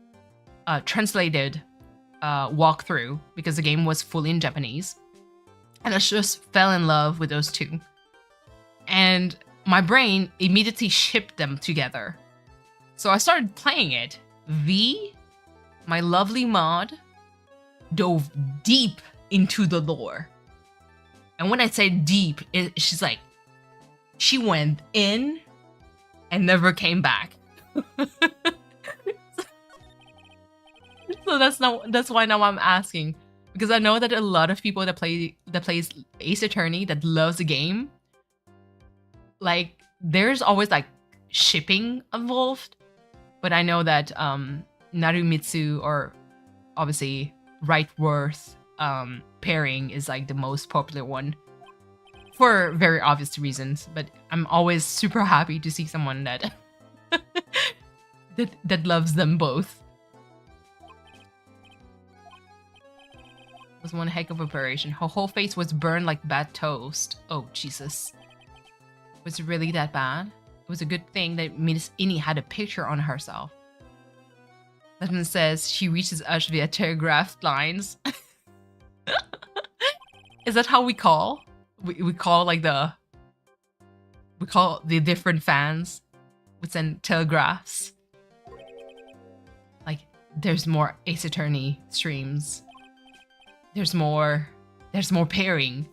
translated walkthrough, because the game was fully in Japanese, and I just fell in love with those two, and my brain immediately shipped them together. So I started playing it. V, my lovely mod, dove deep into the lore. And when I say deep, she's like, she went in and never came back. So that's why now I'm asking, because I know that a lot of people that plays Ace Attorney that loves the game, like there's always like shipping involved, but I know that Narumitsu or obviously Wright pairing is like the most popular one for very obvious reasons, but I'm always super happy to see someone that that loves them both. It was one heck of an operation. Her whole face was burned like bad toast. Oh, Jesus. Was it really that bad? It was a good thing that Miss Innie had a picture on herself. Letterman says she reaches us via telegraphed lines. Is that how we call? We call like we call the different fans. We send telegraphs. Like there's more Ace Attorney streams. There's more pairing.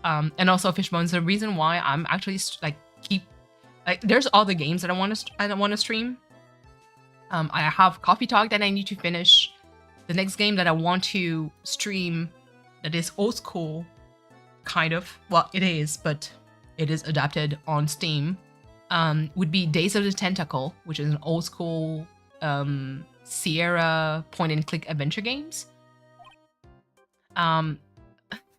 And also Fishbones. The reason why I'm actually like there's all the games that I want to stream. I have Coffee Talk that I need to finish. The next game that I want to stream that is old school, kind of. Well, it is, but it is adapted on Steam. Would be Days of the Tentacle, which is an old school Sierra point-and-click adventure games. But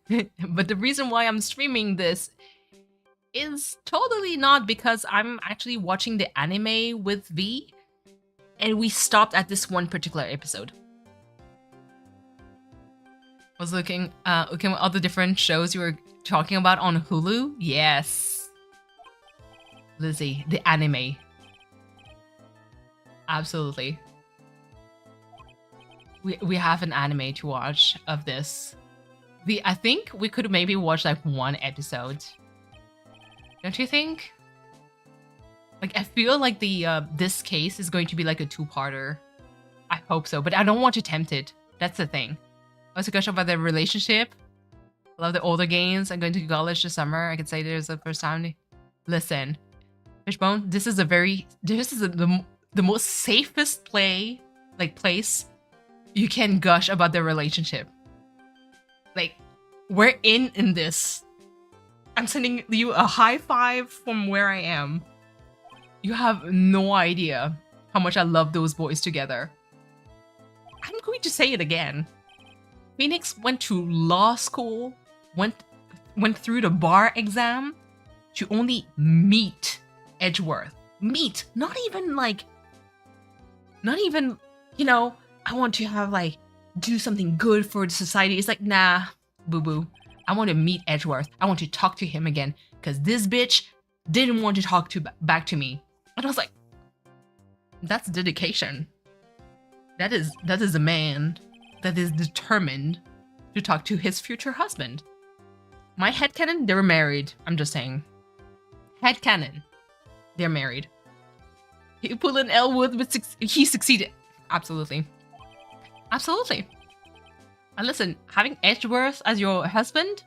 the reason why I'm streaming this is totally not because I'm actually watching the anime with V, and we stopped at this one particular episode. I was looking at all the different shows you were talking about on Hulu. Yes, Lizzie, the anime. Absolutely. We have an anime to watch of this. I think we could maybe watch like one episode. Don't you think? Like I feel like this case is going to be like a two-parter. I hope so, but I don't want to tempt it. That's the thing. I was a question about the relationship. I love the older games. I'm going to college this summer. I could say there's the first time. Listen, Fishbone, this is the most safest place you can gush about the relationship. Like, we're in this. I'm sending you a high five from where I am. You have no idea how much I love those boys together. I'm going to say it again. Phoenix went to law school, went through the bar exam to only meet Edgeworth. Meet, not even, you know, I want to have do something good for the society. It's like, nah, boo-boo. I want to meet Edgeworth. I want to talk to him again because this bitch didn't want to talk back to me. And I was like, that's dedication. That is a man that is determined to talk to his future husband. My headcanon, they were married. I'm just saying. Headcanon, they're married. He pulled an Elwood, but he succeeded. Absolutely. Absolutely. And listen, having Edgeworth as your husband,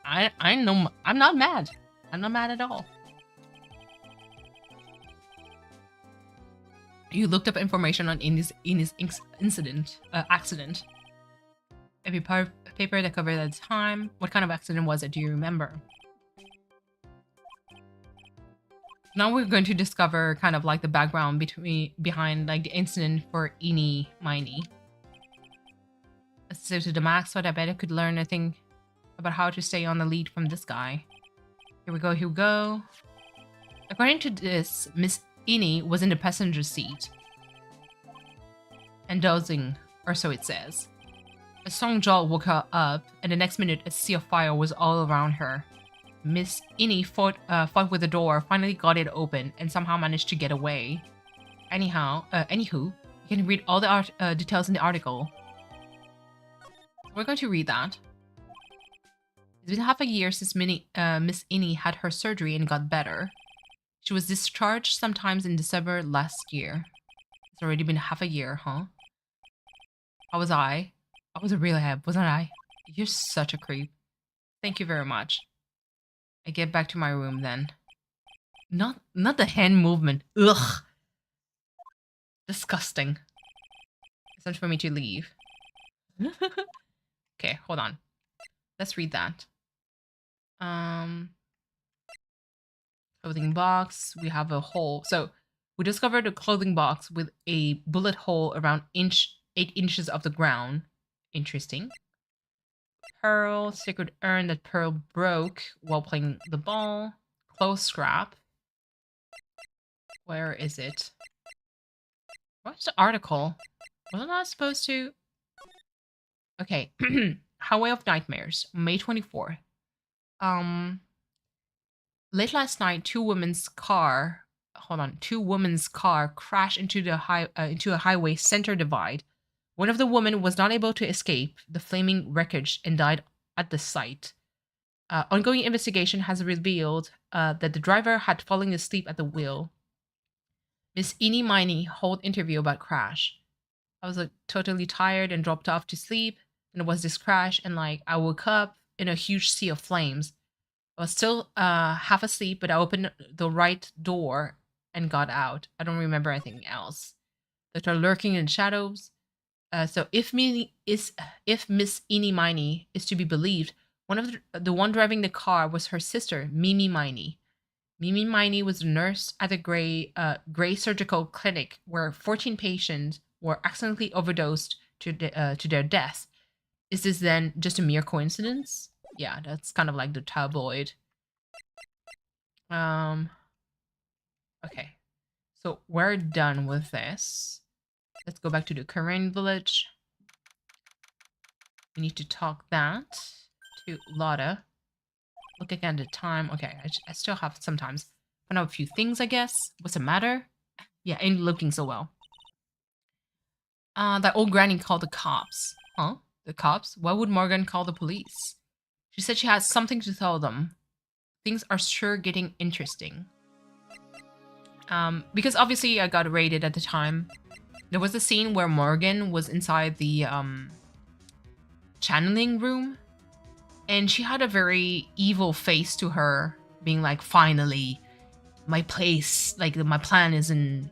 I know I'm not mad. I'm not mad at all. You looked up information on Innie's accident. Every paper that covered at the time. What kind of accident was it? Do you remember? Now we're going to discover kind of like the background behind like the incident for Innie Miney. So to the max, but I bet I could learn a thing about how to stay on the lead from this guy. Here we go, here we go. According to this, Miss Innie was in the passenger seat and dozing, or so it says. A strong jolt woke her up, and the next minute a sea of fire was all around her. Miss Innie fought with the door, finally got it open, and somehow managed to get away. Anywho, you can read all the details in the article. We're going to read that. It's been half a year since Miss Innie had her surgery and got better. She was discharged sometimes in December last year. It's already been half a year, huh? How was I? I was a real heb, wasn't I? You're such a creep. Thank you very much. I get back to my room then. Not the hand movement. Ugh. Disgusting. It's time for me to leave. Okay, hold on. Let's read that. Clothing box. We have a hole. So we discovered a clothing box with a bullet hole around 8 inches of the ground. Interesting. Pearl, sacred urn that Pearl broke while playing the ball. Clothes scrap. Where is it? What's the article? Wasn't I supposed to? Okay. Highway of Nightmares, May 24th. Late last night, two women's car crashed into a highway center divide. One of the women was not able to escape the flaming wreckage and died at the site. Ongoing investigation has revealed that the driver had fallen asleep at the wheel. Miss Eenie Miney hold interview about crash. I was totally tired and dropped off to sleep, and it was this crash, and I woke up in a huge sea of flames. I was still half asleep, but I opened the right door and got out. I don't remember anything else. That are lurking in shadows. So if Miss Eenie Miney is to be believed, the one driving the car was her sister, Mimi Miney. Mimi Miney was a nurse at a Gray Surgical Clinic where 14 patients were accidentally overdosed to their death. Is this then just a mere coincidence? Yeah, that's kind of like the tabloid. Okay. So we're done with this. Let's go back to the Korean village. We need to talk that to Lotta. Looking at the time. Okay, I still have sometimes. I know a few things, I guess. What's the matter? Yeah, ain't looking so well. That old granny called the cops. Huh? The cops? Why would Morgan call the police? She said she has something to tell them. Things are sure getting interesting. Because obviously I got raided at the time. There was a scene where Morgan was inside the channeling room, and she had a very evil face to her, being like, "Finally, my place, my plan is in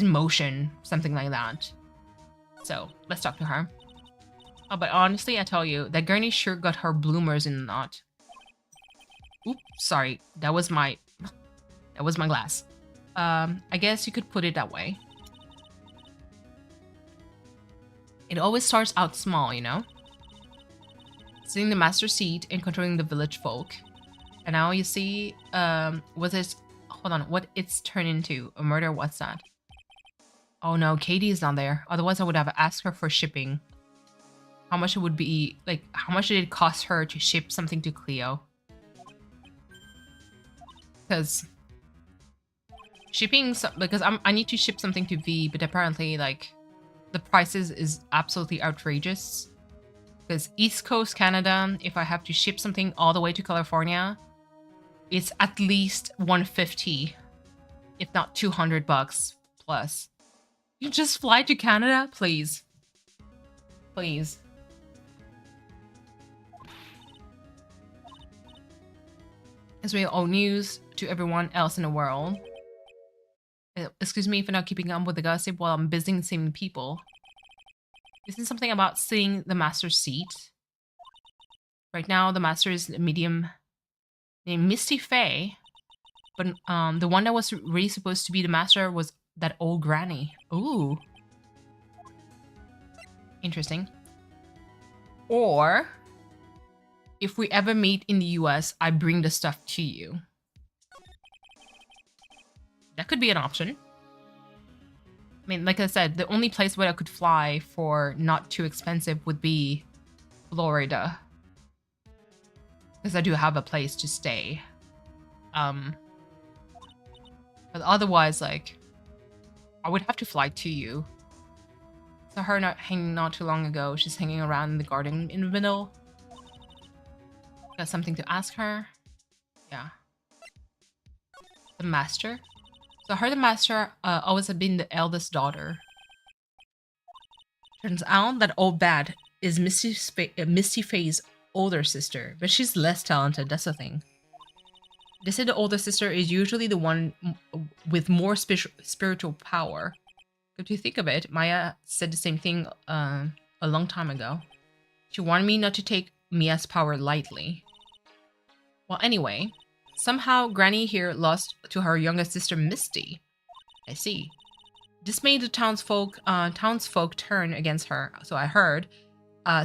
motion," something like that. So let's talk to her. Oh, but honestly, I tell you, that gurney sure got her bloomers in a knot. Oops, sorry, that was my glass. I guess you could put it that way. It always starts out small, you know? Sitting in the master seat and controlling the village folk. And now you see, what it's turned into. A murder, what's that? Oh no, Katie is not there. Otherwise I would have asked her for shipping. How much it would be, how much did it cost her to ship something to Cleo? Because I need to ship something to V, but apparently the prices is absolutely outrageous. Because East Coast Canada, if I have to ship something all the way to California, it's at least $150, if not $200 plus. You just fly to Canada, please, please. As we owe news to everyone else in the world. Excuse me for not keeping up with the gossip while I'm busy seeing people. This is something about seeing the master's seat. Right now, the master is a medium named Misty Faye, but the one that was really supposed to be the master was that old granny. Ooh. Interesting. Or, if we ever meet in the US, I bring the stuff to you. That could be an option. I mean, like I said, the only place where I could fly for not too expensive would be Florida. Because I do have a place to stay. But otherwise, I would have to fly to you. So her not too long ago, she's hanging around in the garden in the middle. Got something to ask her. Yeah. The master. So her, the master, always had been the eldest daughter. Turns out that old Bat is Misty Faye's older sister, but she's less talented. That's the thing. They say the older sister is usually the one with more spiritual power. If you think of it, Maya said the same thing a long time ago. She warned me not to take Mia's power lightly. Well, anyway, somehow Granny here lost to her younger sister Misty. I see. This made the townsfolk turn against her. So I heard.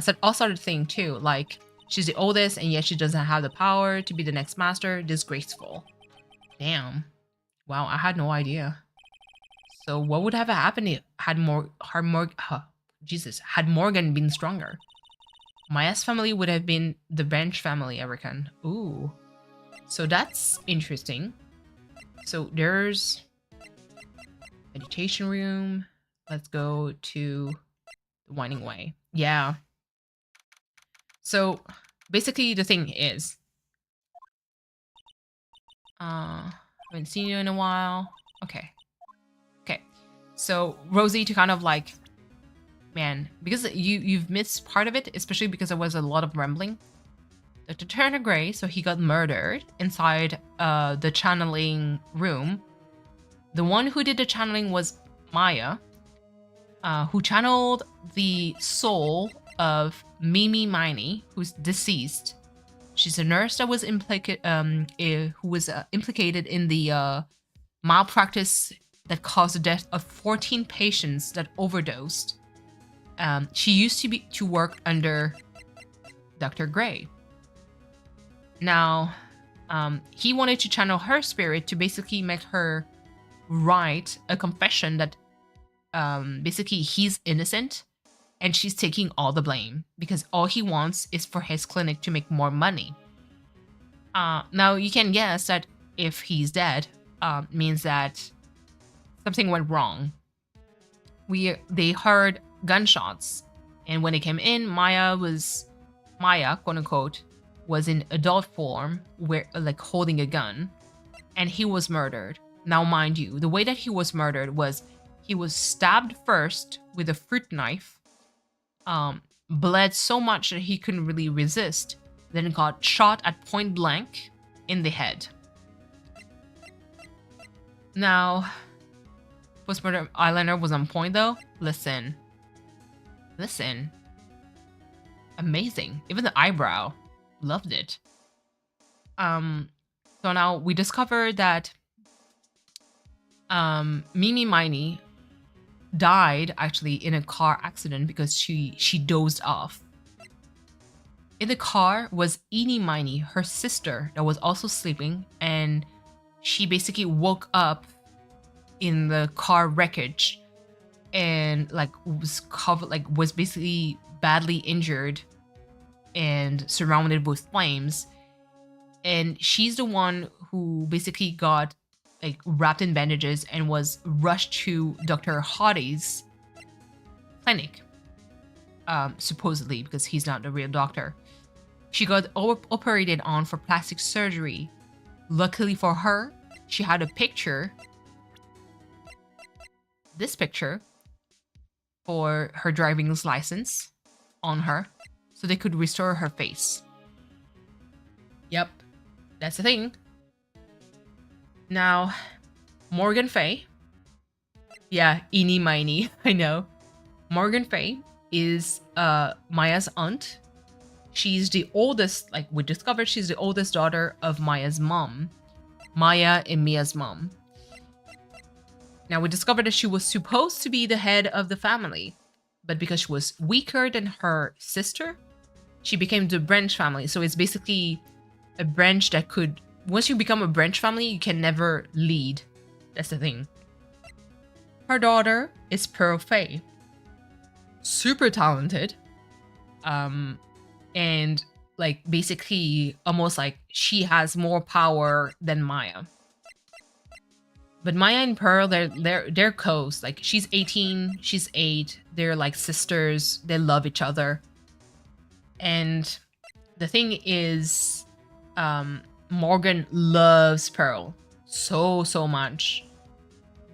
Said all sort of thing too, like she's the oldest and yet she doesn't have the power to be the next master. Disgraceful. Damn. Wow, I had no idea. So what would have happened had Morgan been stronger? Maya's family would have been the bench family, I reckon. Ooh. So that's interesting. So there's meditation room. Let's go to the Winding Way. Yeah. So basically the thing is, haven't seen you in a while. Okay. So Rosie, to kind of like, man, because you've missed part of it, especially because there was a lot of rambling. Dr. Turner Gray, so he got murdered inside the channeling room. The one who did the channeling was Maya, who channeled the soul of Mimi Miney, who's deceased. She's a nurse that was implicated in the malpractice that caused the death of 14 patients that overdosed. She used to work under Dr. Gray. Now, he wanted to channel her spirit to basically make her write a confession that basically he's innocent and she's taking all the blame because all he wants is for his clinic to make more money. Now, you can guess that if he's dead, means that something went wrong. They heard gunshots, and when they came in, Maya, quote unquote, was in adult form, holding a gun, and he was murdered. Now, mind you, the way that he was murdered was he was stabbed first with a fruit knife, bled so much that he couldn't really resist, then got shot at point blank in the head. Now, Postmortem eyeliner was on point though. Listen. Amazing. Even the eyebrow. Loved it. So now we discovered that Mimi Miney died actually in a car accident because she dozed off. In the car was Eenie Miney, her sister, that was also sleeping, and she basically woke up in the car wreckage and was basically badly injured and surrounded with flames. And she's the one who basically got wrapped in bandages and was rushed to Dr. Hardy's clinic, supposedly, because he's not the real doctor. She got operated on for plastic surgery. Luckily for her, she had a picture, this picture, for her driving license on her, so they could restore her face. Yep, that's the thing. Now, Morgan Fay. Yeah, Eenie Miney, I know. Morgan Fay is Maya's aunt. She's the oldest, we discovered she's the oldest daughter of Maya's mom. Maya and Mia's mom. Now, we discovered that she was supposed to be the head of the family, but because she was weaker than her sister, she became the branch family. So it's basically a branch that could, once you become a branch family, you can never lead. That's the thing. Her daughter is Pearl Fay. Super talented. And basically almost she has more power than Maya. But Maya and Pearl, they're close. She's 18, she's 8. They're sisters. They love each other. And the thing is, Morgan loves Pearl so much.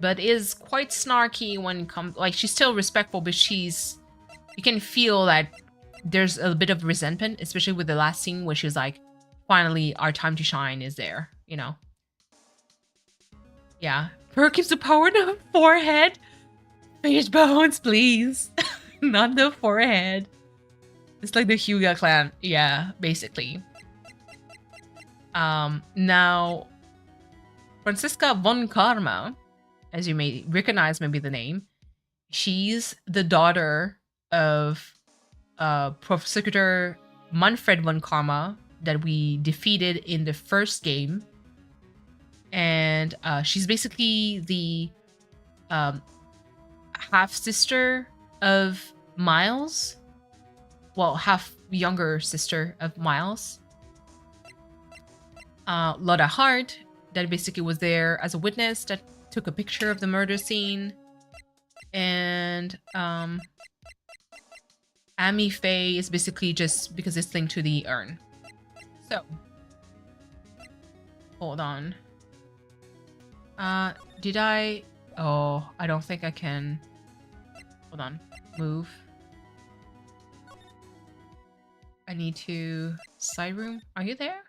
But is quite snarky when it comes, like, she's still respectful, but you can feel that there's a bit of resentment, especially with the last scene where she's like, finally, our time to shine is there, you know? Yeah. Pearl keeps the power in the forehead. Fish bones, please. Not the forehead. It's like the Hyuga clan. Yeah, basically. Now, Franziska von Karma, as you may recognize maybe the name, she's the daughter of Prosecutor Manfred von Karma that we defeated in the first game. And she's basically the half-sister of Miles. Well, half younger sister of Miles. Lotta Hart, that basically was there as a witness that took a picture of the murder scene. And Amy Faye is basically just because it's linked to the urn. So, hold on. Did I? Oh, I don't think I can. Hold on. Move. I need to... Side room? Are you there?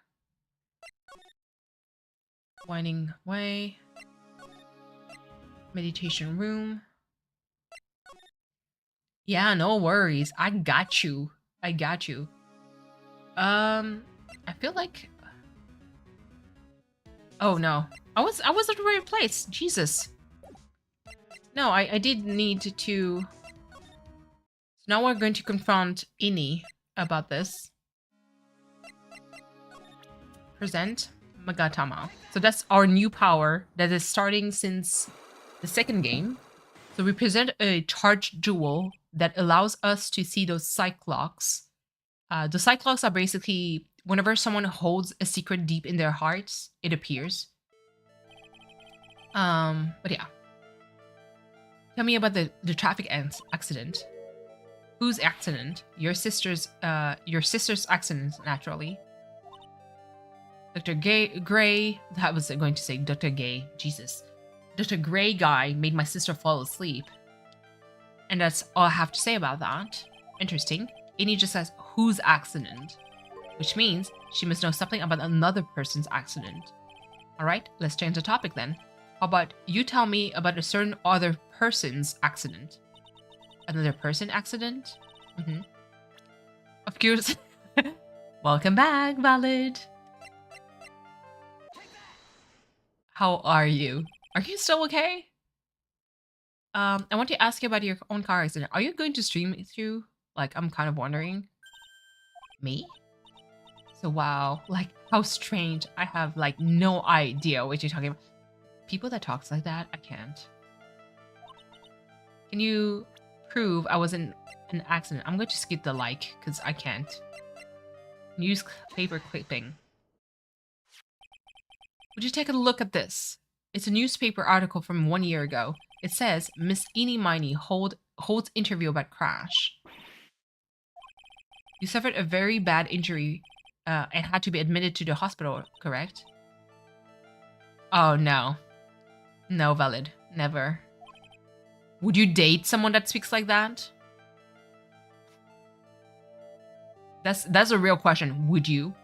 Winding way. Meditation room. Yeah, no worries. I got you. I got you. I feel like... Oh no. I was at the right place. Jesus. No, I did need to... So now we're going to confront Ini about this. Present Magatama. So that's our new power that is starting since the second game. So we present a charged jewel that allows us to see those cyclocks. The cyclocks are basically whenever someone holds a secret deep in their hearts, it appears. But yeah. Tell me about the traffic accident. Whose accident? Your sister's accident, naturally. Dr. Gray, that was going to say Dr. Gay, Jesus. Dr. Gray guy made my sister fall asleep. And that's all I have to say about that. Interesting. Ini just says, whose accident? Which means she must know something about another person's accident. Alright, let's change the topic then. How about you tell me about a certain other person's accident? Another person accident? Of course. Welcome back, Valid. How are you? Are you still okay? I want to ask you about your own car accident. Are you going to stream it through? Like, I'm kind of wondering. Me? So wow, like, how strange. I have, like, no idea what you're talking about. People that talks like that, I can't. Can you prove I was in an accident? I'm going to skip the like, because I can't. Newspaper clipping. Would you take a look at this? It's a newspaper article from 1 year ago. It says, Miss Eenie Miney holds interview about crash. You suffered a very bad injury and had to be admitted to the hospital, correct? Oh, no. No, Valid. Never. Would you date someone that speaks like that? That's a real question. Would you?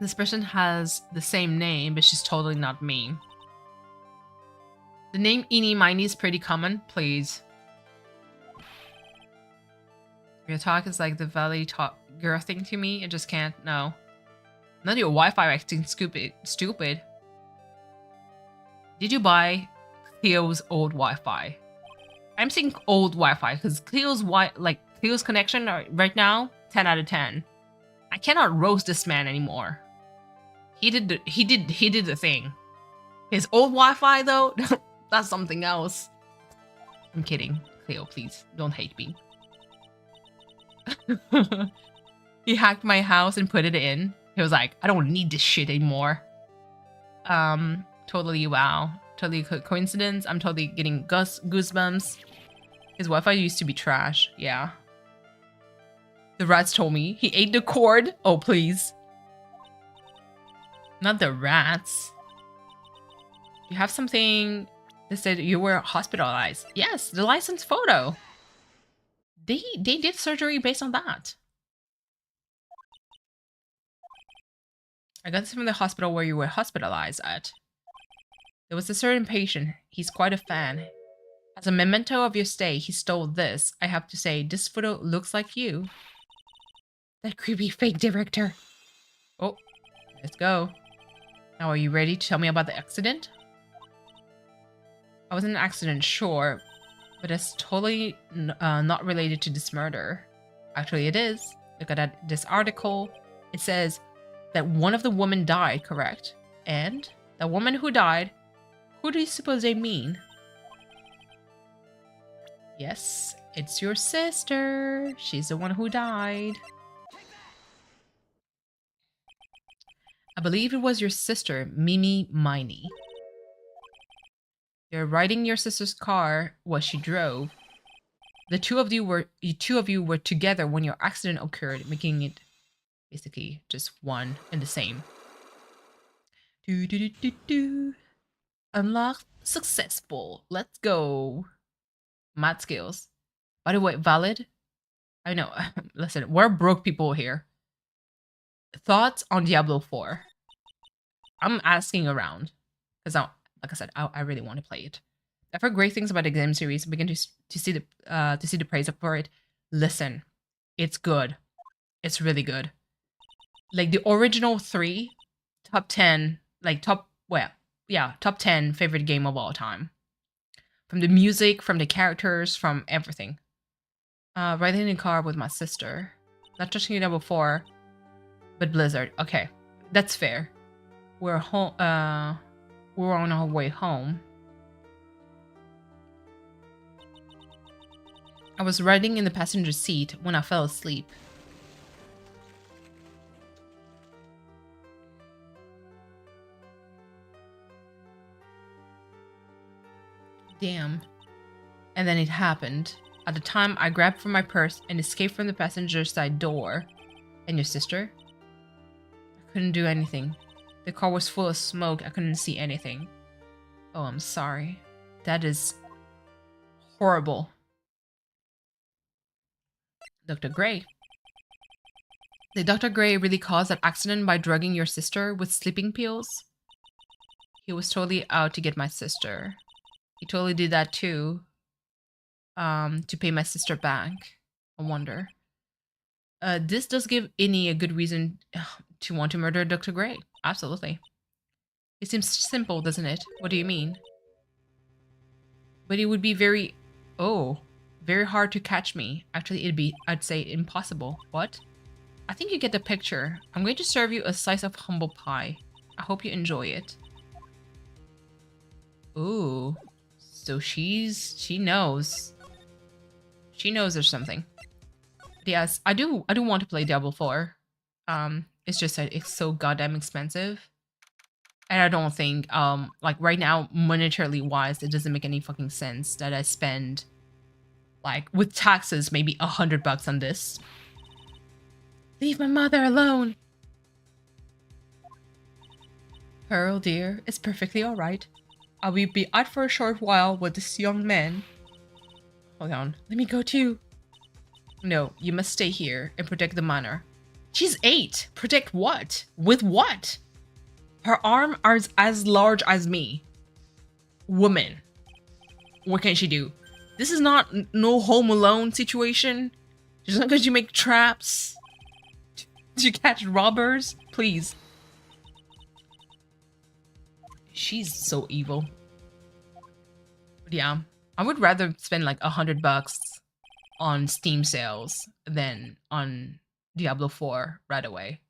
This person has the same name, but she's totally not me. The name Eenie Miney is pretty common, please. Your talk is like the Valley talk girl thing to me. I just can't, no. Not your Wi-Fi acting stupid. Did you buy Cleo's old Wi-Fi? I'm saying old Wi-Fi because Cleo's connection right now, 10 out of 10. I cannot roast this man anymore. He did the thing. His old Wi-Fi though, that's something else. I'm kidding. Cleo, please don't hate me. He hacked my house and put it in. He was like, I don't need this shit anymore. Totally wow. Totally coincidence. I'm totally getting goosebumps. His Wi-Fi used to be trash. Yeah. The rats told me. He ate the cord. Oh, please. Not the rats. You have something that said you were hospitalized. Yes, the license photo. They did surgery based on that. I got this from the hospital where you were hospitalized at. There was a certain patient. He's quite a fan. As a memento of your stay, he stole this. I have to say, this photo looks like you. That creepy fake director. Oh, let's go. Now, are you ready to tell me about the accident? I was in an accident, sure, but it's totally not related to this murder. Actually, it is. Look at this article. It says that one of the women died, correct? And the woman who died, who do you suppose they mean? Yes, it's your sister. She's the one who died. I believe it was your sister, Mimi Miney. You're riding your sister's car while she drove. The two of you were together when your accident occurred, making it basically just one and the same. Unlock successful. Let's go. Math skills. By the way, valid. I know. Listen, we're broke people here. Thoughts on Diablo 4? I'm asking around because like I said, I really want to play it. I've heard great things about the game series. I begin to see the praise for it. Listen, it's good. It's really good. Like the original 3, top 10, like top 10 favorite game of all time. From the music, from the characters, from everything. Riding in a car with my sister. Not touching it before, but Blizzard. Okay, that's fair. We're home. We're on our way home. I was riding in the passenger seat when I fell asleep. Damn. And then it happened. At the time, I grabbed for my purse and escaped from the passenger side door. And your sister? I couldn't do anything. The car was full of smoke. I couldn't see anything. Oh, I'm sorry. That is horrible. Dr. Gray. Did Dr. Gray really cause that accident by drugging your sister with sleeping pills? He was totally out to get my sister. He totally did that too. To pay my sister back. I wonder. This does give Innie a good reason to want to murder Dr. Gray. Absolutely. It seems simple, doesn't it? What do you mean? But it would be very hard to catch me. Actually, I'd say impossible. What? I think you get the picture. I'm going to serve you a slice of humble pie. I hope you enjoy it. Ooh. So she knows. She knows there's something. But yes, I do want to play Diablo 4. It's just that it's so goddamn expensive. And I don't think, like right now, monetarily wise, it doesn't make any fucking sense that I spend, like, with taxes, maybe $100 on this. Leave my mother alone. Pearl, dear, it's perfectly alright. I will be out for a short while with this young man. Hold on, let me go too. No, you must stay here and protect the manor. She's 8. Protect what? With what? Her arm is as large as me. Woman. What can she do? This is not no Home Alone situation. Just not because you make traps to catch robbers. Please. She's so evil. But yeah, I would rather spend like $100 on Steam sales than on Diablo 4 right away.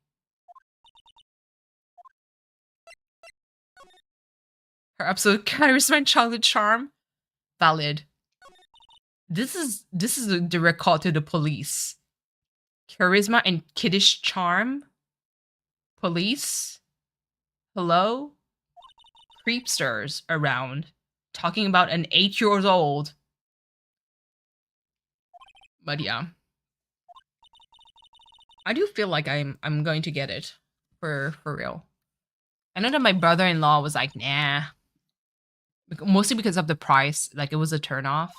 Her absolute charisma and childhood charm? Valid. This is a direct call to the police. Charisma and kiddish charm? Police? Hello? Creepsters around talking about an 8-year-old But yeah. I do feel like I'm going to get it for real. I know that my brother-in-law was like, nah. Mostly because of the price. Like, it was a turnoff.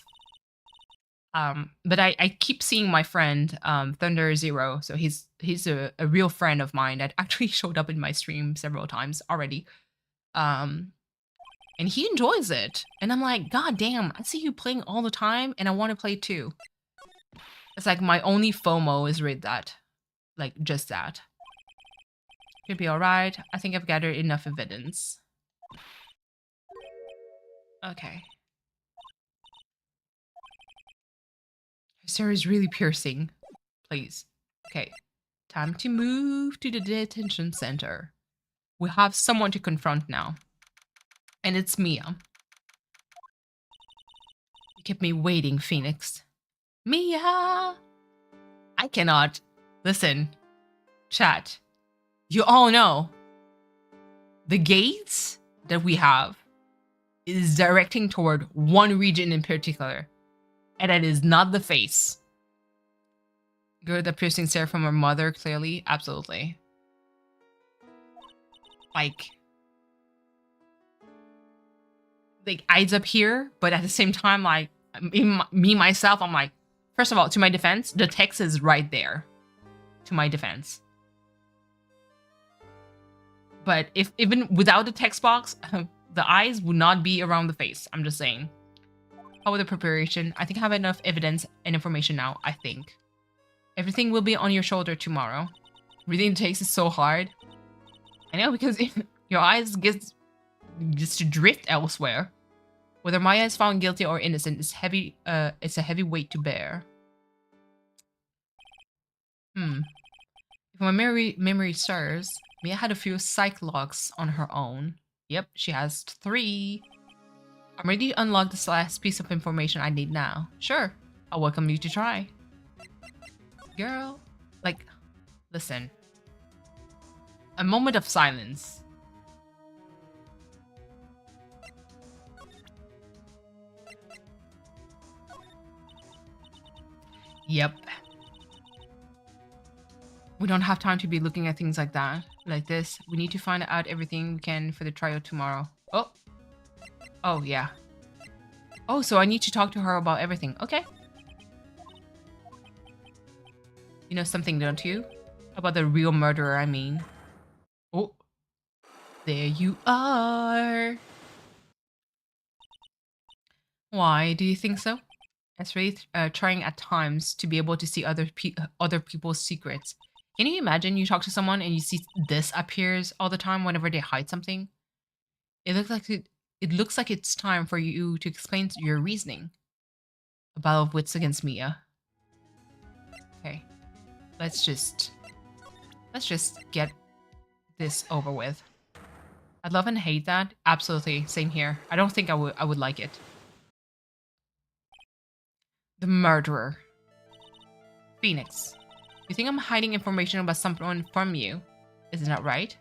But I keep seeing my friend, Thunder Zero. So he's a real friend of mine that actually showed up in my stream several times already. And he enjoys it. And I'm like, God damn, I see you playing all the time and I want to play too. It's like my only FOMO is with that. Like, just that. Could be alright. I think I've gathered enough evidence. Okay. His hair is really piercing. Please. Okay. Time to move to the detention center. We have someone to confront now. And it's Mia. You kept me waiting, Phoenix. Mia! I cannot. Listen. Chat. You all know. The gates that we have is directing toward one region in particular. And that is not the face. Girl, the piercing stare from her mother, clearly. Absolutely. Like eyes up here, but at the same time, like, me, myself, I'm like, first of all, to my defense, the text is right there. To my defense. But if even without the text box, the eyes would not be around the face. I'm just saying. How with the preparation? I think I have enough evidence and information now, I think. Everything will be on your shoulder tomorrow. Reading the text is so hard. I know, because your eyes get just to drift elsewhere. Whether Maya is found guilty or innocent is heavy. It's a heavy weight to bear. If my memory serves, Mia had a few psych logs on her own. Yep, she has 3. I'm ready to unlock this last piece of information I need now. Sure, I'll welcome you to try. Girl, like, listen. A moment of silence. Yep. We don't have time to be looking at things like that. Like this. We need to find out everything we can for the trial tomorrow. Oh. Oh, yeah. Oh, so I need to talk to her about everything. Okay. You know something, don't you? About the real murderer, I mean. Oh. There you are. Why do you think so? It's really trying at times to be able to see other people's secrets. Can you imagine you talk to someone and you see this appears all the time whenever they hide something? It looks like it's time for you to explain your reasoning. A battle of wits against Mia. Okay. Let's just get this over with. I'd love and hate that. Absolutely. Same here. I don't think I would like it. The murderer. Phoenix. You think I'm hiding information about someone from you? Isn't that right?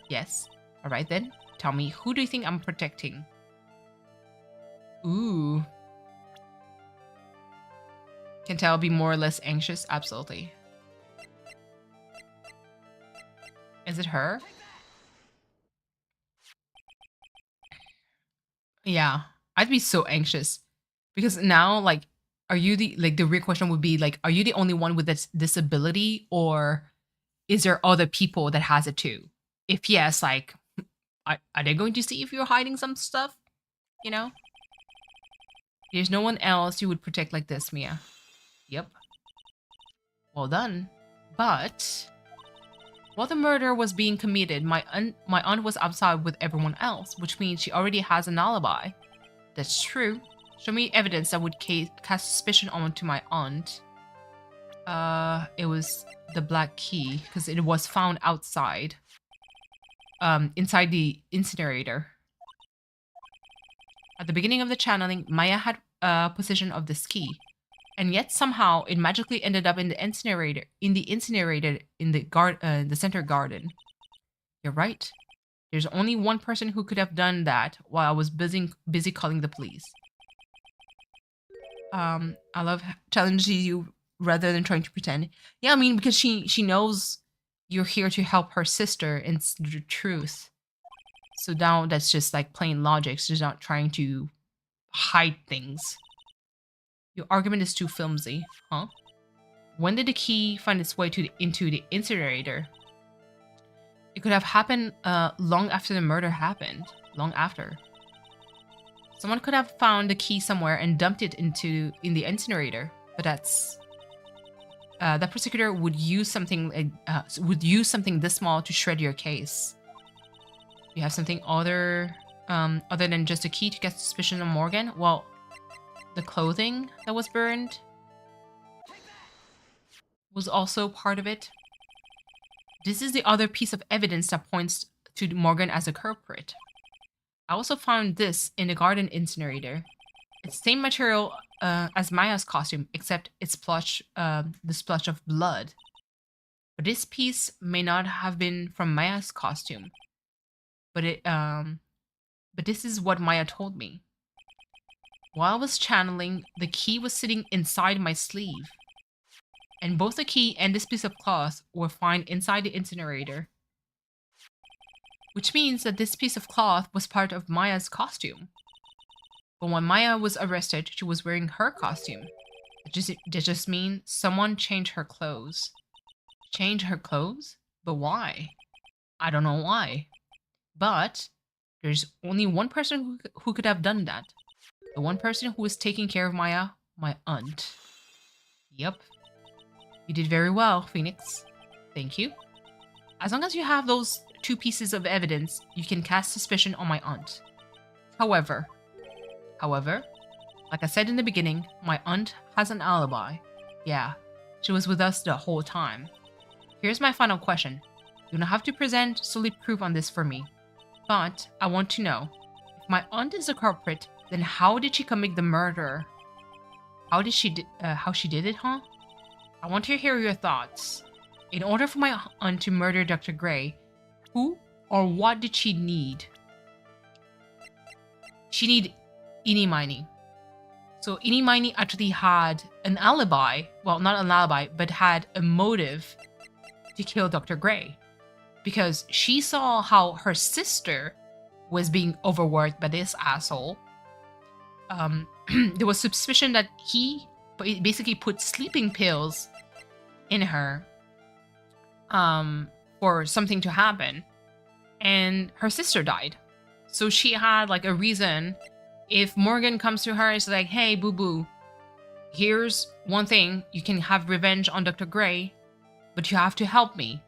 Yes. Alright then. Tell me, who do you think I'm protecting? Ooh. Can tell I'll be more or less anxious? Absolutely. Is it her? Yeah. I'd be so anxious. Because now, like, are you the real question would be, like, are you the only one with this disability, or is there other people that has it too? If yes, like, are they going to see if you're hiding some stuff? You know? There's no one else you would protect like this, Mia. Yep. Well done. But while the murder was being committed, my aunt was outside with everyone else, which means she already has an alibi. That's true. Show me evidence that would cast suspicion onto my aunt. It was the black key, because it was found outside. Inside the incinerator. At the beginning of the channeling, Maya had possession of this key. And yet somehow it magically ended up in the incinerator in the center garden. You're right. There's only one person who could have done that while I was busy calling the police. I love challenging you rather than trying to pretend. Yeah, I mean, because she knows you're here to help her sister, and it's the truth. So now that's just like plain logic. She's not trying to hide things. Your argument is too flimsy, huh? When did the key find its way into the incinerator? It could have happened long after the murder happened. Long after. Someone could have found the key somewhere and dumped it in the incinerator. But that's that prosecutor would use something this small to shred your case. You have something other than just a key to get suspicion on Morgan? Well, the clothing that was burned was also part of it. This is the other piece of evidence that points to Morgan as a culprit. I also found this in the garden incinerator. It's the same material as Maya's costume, except it's the splotch of blood. But this piece may not have been from Maya's costume. But this is what Maya told me. While I was channeling, the key was sitting inside my sleeve. And both the key and this piece of cloth were found inside the incinerator. Which means that this piece of cloth was part of Maya's costume. But when Maya was arrested, she was wearing her costume. Does just mean someone changed her clothes. Change her clothes? But why? I don't know why. But there's only one person who could have done that. The one person who was taking care of Maya, my aunt. Yep. You did very well, Phoenix. Thank you. As long as you have those two pieces of evidence, you can cast suspicion on my aunt. However, like I said in the beginning, my aunt has an alibi. Yeah, she was with us the whole time. Here's my final question. You don't have to present solid proof on this for me. But I want to know, if my aunt is the culprit, then how did she commit the murder? How she did it, huh? I want to hear your thoughts. In order for my aunt to murder Dr. Gray, who or what did she need? She needed Eeny Miny. So Eeny Miny actually had an alibi, well, not an alibi, but had a motive to kill Dr. Gray. Because she saw how her sister was being overworked by this asshole. There was suspicion that he basically put sleeping pills in her for something to happen. And her sister died. So she had like a reason. If Morgan comes to her and is like, hey, boo-boo, here's one thing. You can have revenge on Dr. Gray, but you have to help me.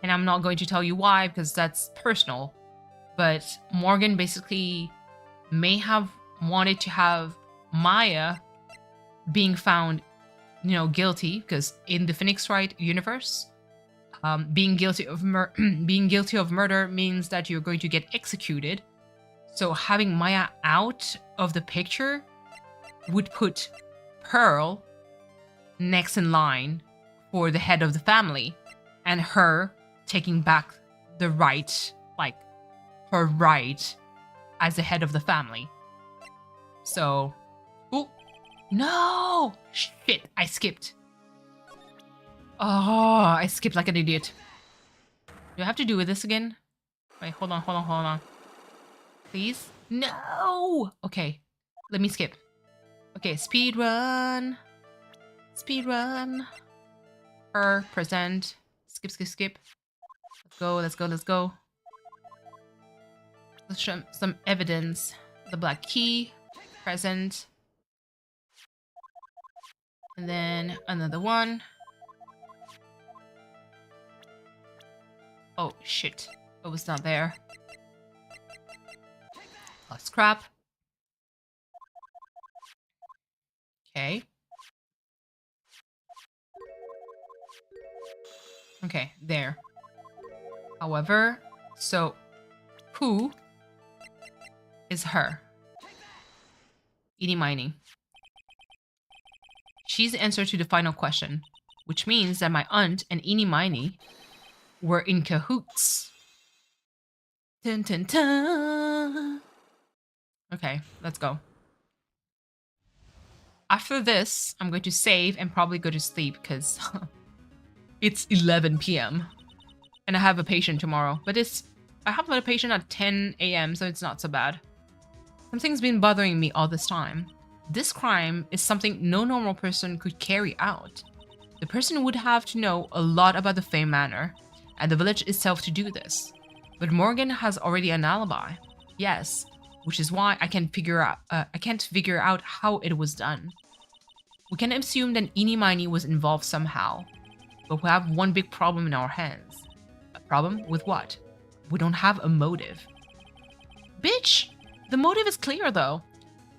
And I'm not going to tell you why, because that's personal. But Morgan basically may have wanted to have Maya being found, guilty, because in the Phoenix Wright universe, being guilty of murder means that you're going to get executed. So having Maya out of the picture would put Pearl next in line for the head of the family, and her taking back the right, like her right as the head of the family. So, oh no, shit! I skipped. Oh, I skipped like an idiot. Do I have to do with this again? Wait, hold on. Please? No! Okay, let me skip. Okay, speed run. Her, present. Skip. Let's go. Let's show some evidence. The black key, present. And then another one. Oh, shit. It was not there. Plus crap. Okay. Okay, there. However, so who is her? Eeny Miny. She's the answer to the final question, which means that my aunt and Eeny Miny were in cahoots. Dun, dun, dun. Okay, let's go. after this, I'm going to save and probably go to sleep because it's 11 p.m. and I have a patient tomorrow. But I have a patient at 10 a.m., so it's not so bad. Something's been bothering me all this time. This crime is something no normal person could carry out. The person would have to know a lot about the Fey Manor and the village itself to do this. But Morgan has already an alibi. Yes, which is why I can't figure out how it was done. We can assume that Eenie Meenie was involved somehow, but we have one big problem in our hands. A problem with what? We don't have a motive. Bitch! The motive is clear though.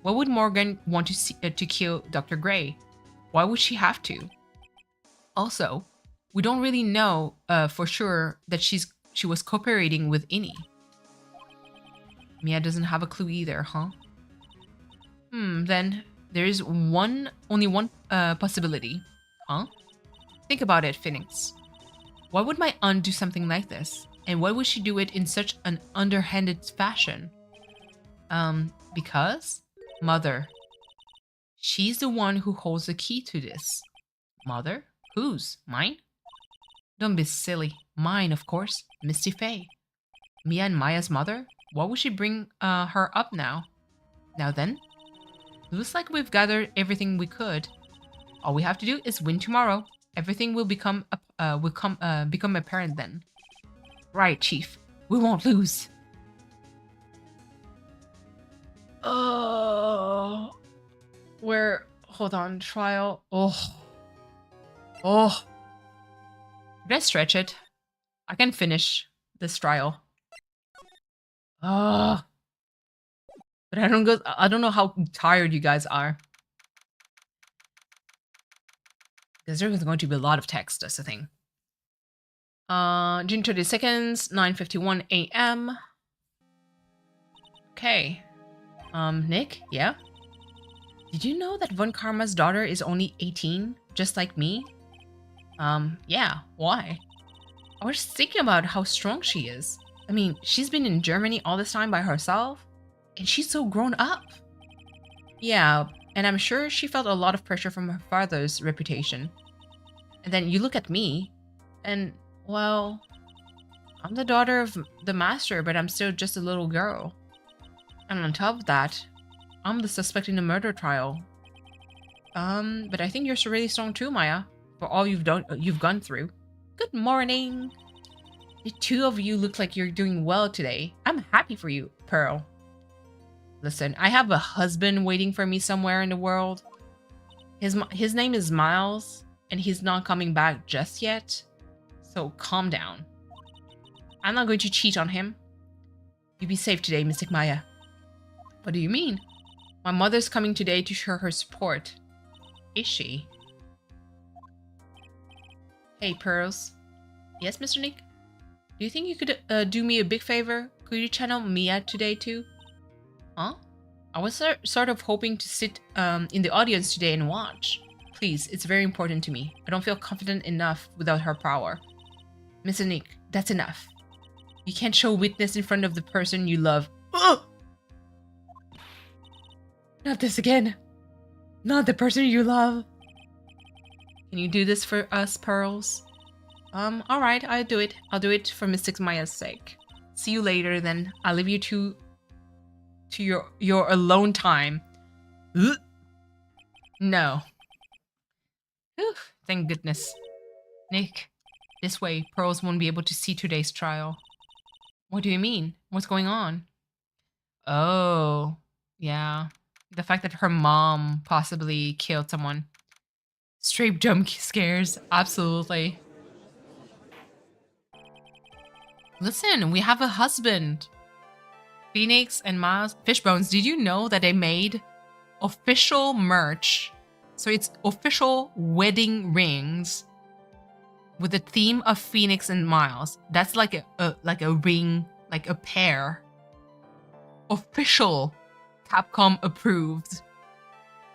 Why would Morgan want to kill Dr. Gray? Why would she have to? Also, we don't really know for sure that she was cooperating with Innie. Mia doesn't have a clue either, huh? Then there is only one possibility, huh? Think about it, Phoenix. Why would my aunt do something like this? And why would she do it in such an underhanded fashion? Because? Mother. She's the one who holds the key to this. Mother? Whose? Mine? Don't be silly. Mine, of course. Misty Faye. Mia and Maya's mother? Why would she bring her up now? Now then? Looks like we've gathered everything we could. All we have to do is win tomorrow. Everything will become apparent then. Right, Chief. We won't lose. Oh, hold on, trial. Oh. Did I stretch it? I can finish this trial. But I don't know how tired you guys are. Because there's going to be a lot of text, that's the thing. June 32nd, 9:51 a.m. Okay. Nick, yeah? Did you know that Von Karma's daughter is only 18, just like me? Yeah, why? I was thinking about how strong she is. I mean, she's been in Germany all this time by herself, and she's so grown up. Yeah, and I'm sure she felt a lot of pressure from her father's reputation. And then you look at me, and, well, I'm the daughter of the master, but I'm still just a little girl. And on top of that, I'm the suspect in the murder trial. But I think you're really strong too, Maya, for all you've gone through. Good morning. The two of you look like you're doing well today. I'm happy for you, Pearl. Listen, I have a husband waiting for me somewhere in the world. His name is Miles, and he's not coming back just yet. So calm down. I'm not going to cheat on him. You be safe today, Mystic Maya. What do you mean? My mother's coming today to show her support. Is she? Hey, Pearls. Yes, Mr. Nick? Do you think you could do me a big favor? Could you channel Mia today too? Huh? I was sort of hoping to sit in the audience today and watch. Please, it's very important to me. I don't feel confident enough without her power. Mr. Nick, that's enough. You can't show weakness in front of the person you love. Ugh! Not this again. Not the person you love. Can you do this for us, Pearls? Alright, I'll do it. I'll do it for Mystic Maya's sake. See you later then. I'll leave you to your alone time. Ugh. No. Whew, thank goodness. Nick, this way, Pearls won't be able to see today's trial. What do you mean? What's going on? Oh, yeah. The fact that her mom possibly killed someone. Straight jump scares, absolutely. Listen, we have a husband. Phoenix and Miles Fishbones, did you know that they made official merch? So it's official wedding rings with the theme of Phoenix and Miles. That's like a ring, like a pair. Official, CAPCOM approved.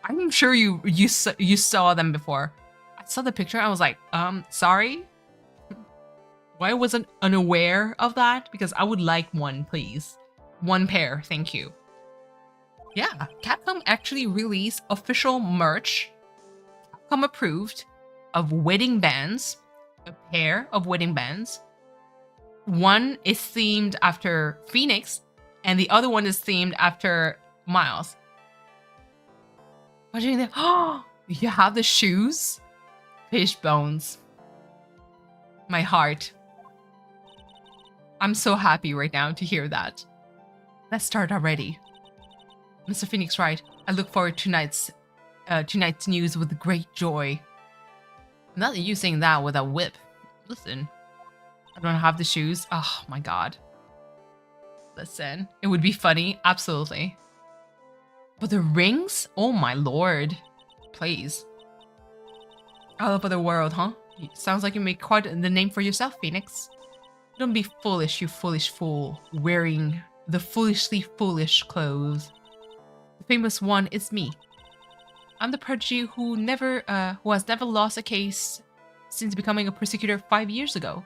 I'm sure you saw them before. I saw the picture. I was like, sorry. Why wasn't unaware of that? Because I would like one, please. One pair, thank you. Yeah, Capcom actually released official merch, Capcom approved, of wedding bands, a pair of wedding bands. One is themed after Phoenix, and the other one is themed after Miles. What are you doing there? Oh, you have the shoes? Fish bones. My heart. I'm so happy right now to hear that. Let's start already. Mr. Phoenix Wright, I look forward to tonight's news with great joy. Not that you saying that with a whip. Listen, I don't have the shoes. Oh my god. Listen, it would be funny, absolutely. But the rings? Oh my lord. Please. All over the world, huh? Sounds like you make quite the name for yourself, Phoenix. Don't be foolish, you foolish fool, wearing the foolishly foolish clothes. The famous one is me. I'm the prodigy who has never lost a case since becoming a prosecutor 5 years ago.